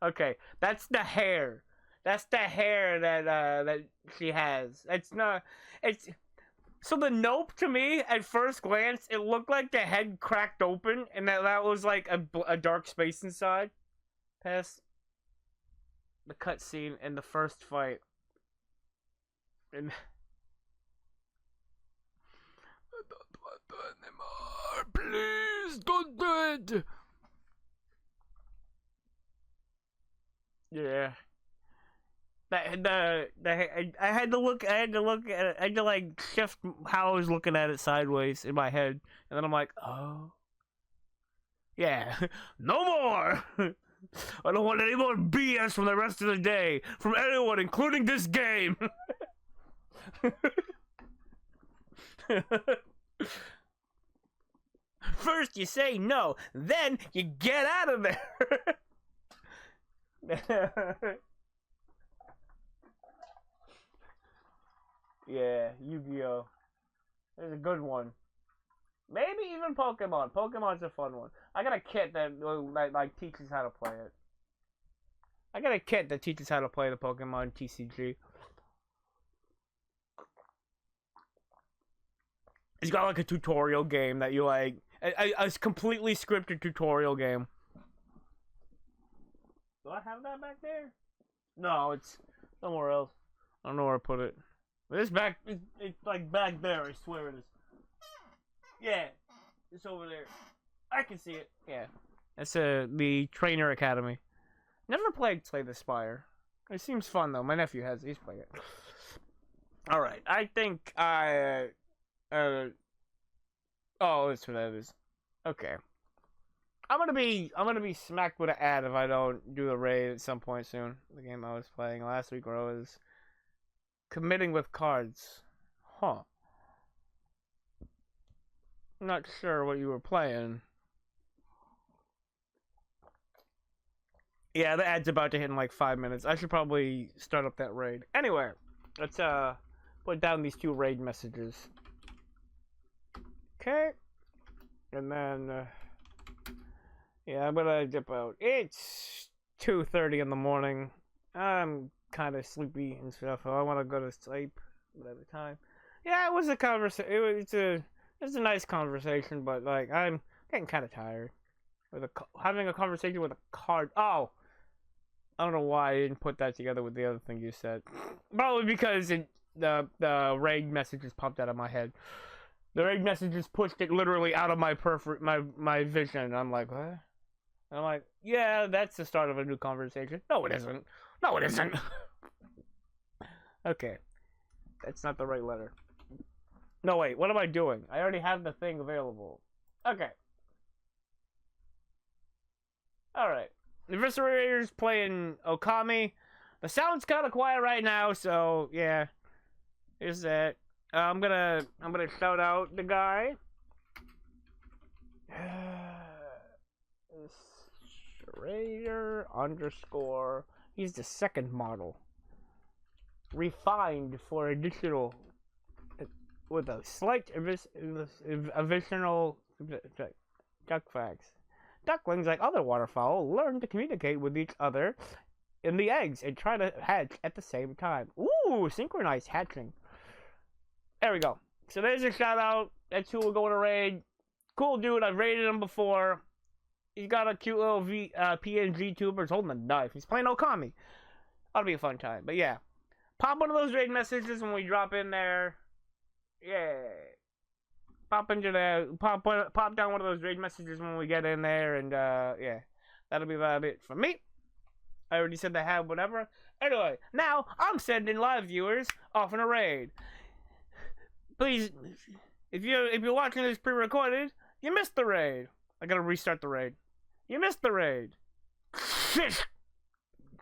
Speaker 1: Okay, that's the hair. That's the hair that she has. It's not. It's so the nope to me at first glance it looked like the head cracked open and that was like a dark space inside. Past the cutscene in the first fight. And I don't want to anymore. Please don't do it. Yeah. I had to look at it. I had to like shift how I was looking at it sideways in my head, and then I'm like, oh, yeah, no more. I don't want any more BS from the rest of the day from anyone, including this game. First you say no, then you get out of there. Yeah, Yu-Gi-Oh! There's a good one. Maybe even Pokemon. Pokemon's a fun one. I got a kit that like teaches how to play it. I got a kit that teaches how to play the Pokemon TCG. It's got like a tutorial game that you like. A completely scripted tutorial game. Do I have that back there? No, it's somewhere else. I don't know where I put it. It's back. It's like back there. I swear it is. Yeah, it's over there. I can see it. Yeah, that's the Trainer Academy. Never played Slay the Spire. It seems fun though. My nephew has. He's played it. All right. I think I. Oh, that's what that is. Okay. I'm gonna be smacked with an ad if I don't do the raid at some point soon. The game I was playing last week where I was committing with cards. Huh. I'm not sure what you were playing. Yeah, the ad's about to hit in like 5 minutes. I should probably start up that raid. Anyway, let's put down these 2 raid messages. Okay. And then yeah, I'm gonna dip out. It's 2:30 in the morning. I'm kind of sleepy and stuff. I want to go to sleep whatever time. Yeah, it was a conversation. It's a nice conversation, but like I'm getting kind of tired with having a conversation with a card. Oh, I don't know why I didn't put that together with the other thing you said. Probably because the raid messages popped out of my head. The raid messages pushed it literally out of my vision. I'm like, what? And I'm like, yeah, that's the start of a new conversation. No, it isn't. No, it isn't. Okay. That's not the right letter. No, wait. What am I doing? I already have the thing available. Okay. Alright. The Eviscerator's playing Okami. The sound's kind of quiet right now, so yeah. Here's that. I'm gonna shout out the guy. Schrader _. He's the second model. Refined for additional with a slight additional duck facts. Ducklings, like other waterfowl, learn to communicate with each other in the eggs and try to hatch at the same time. Ooh, synchronized hatching. There we go. So there's a shout out. That's who we're going to raid. Cool dude. I've raided him before. He's got a cute little PNG tuber. He's holding a knife. He's playing Okami. That'll be a fun time. But yeah. Pop one of those raid messages when we drop in there. Yeah. pop down one of those raid messages when we get in there, and yeah, that'll be about it for me. I already said I have whatever. Anyway, now I'm sending live viewers off in a raid. Please, if you're watching this pre-recorded, you missed the raid. I gotta restart the raid. You missed the raid.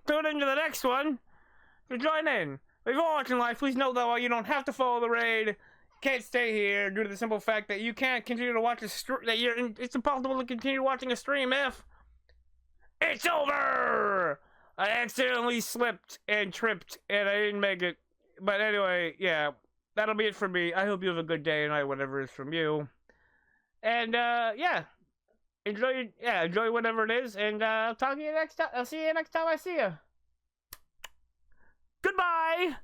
Speaker 1: Tune into the next one to join in. If you're watching live, please note that while you don't have to follow the raid, you can't stay here due to the simple fact that you can't continue to watch it's impossible to continue watching a stream if it's over. I accidentally slipped and tripped and I didn't make it. But anyway, yeah, that'll be it for me. I hope you have a good day and night, whatever is from you. And yeah, enjoy whatever it is, and I'll talk to you next time. I'll see you next time I see you. Goodbye.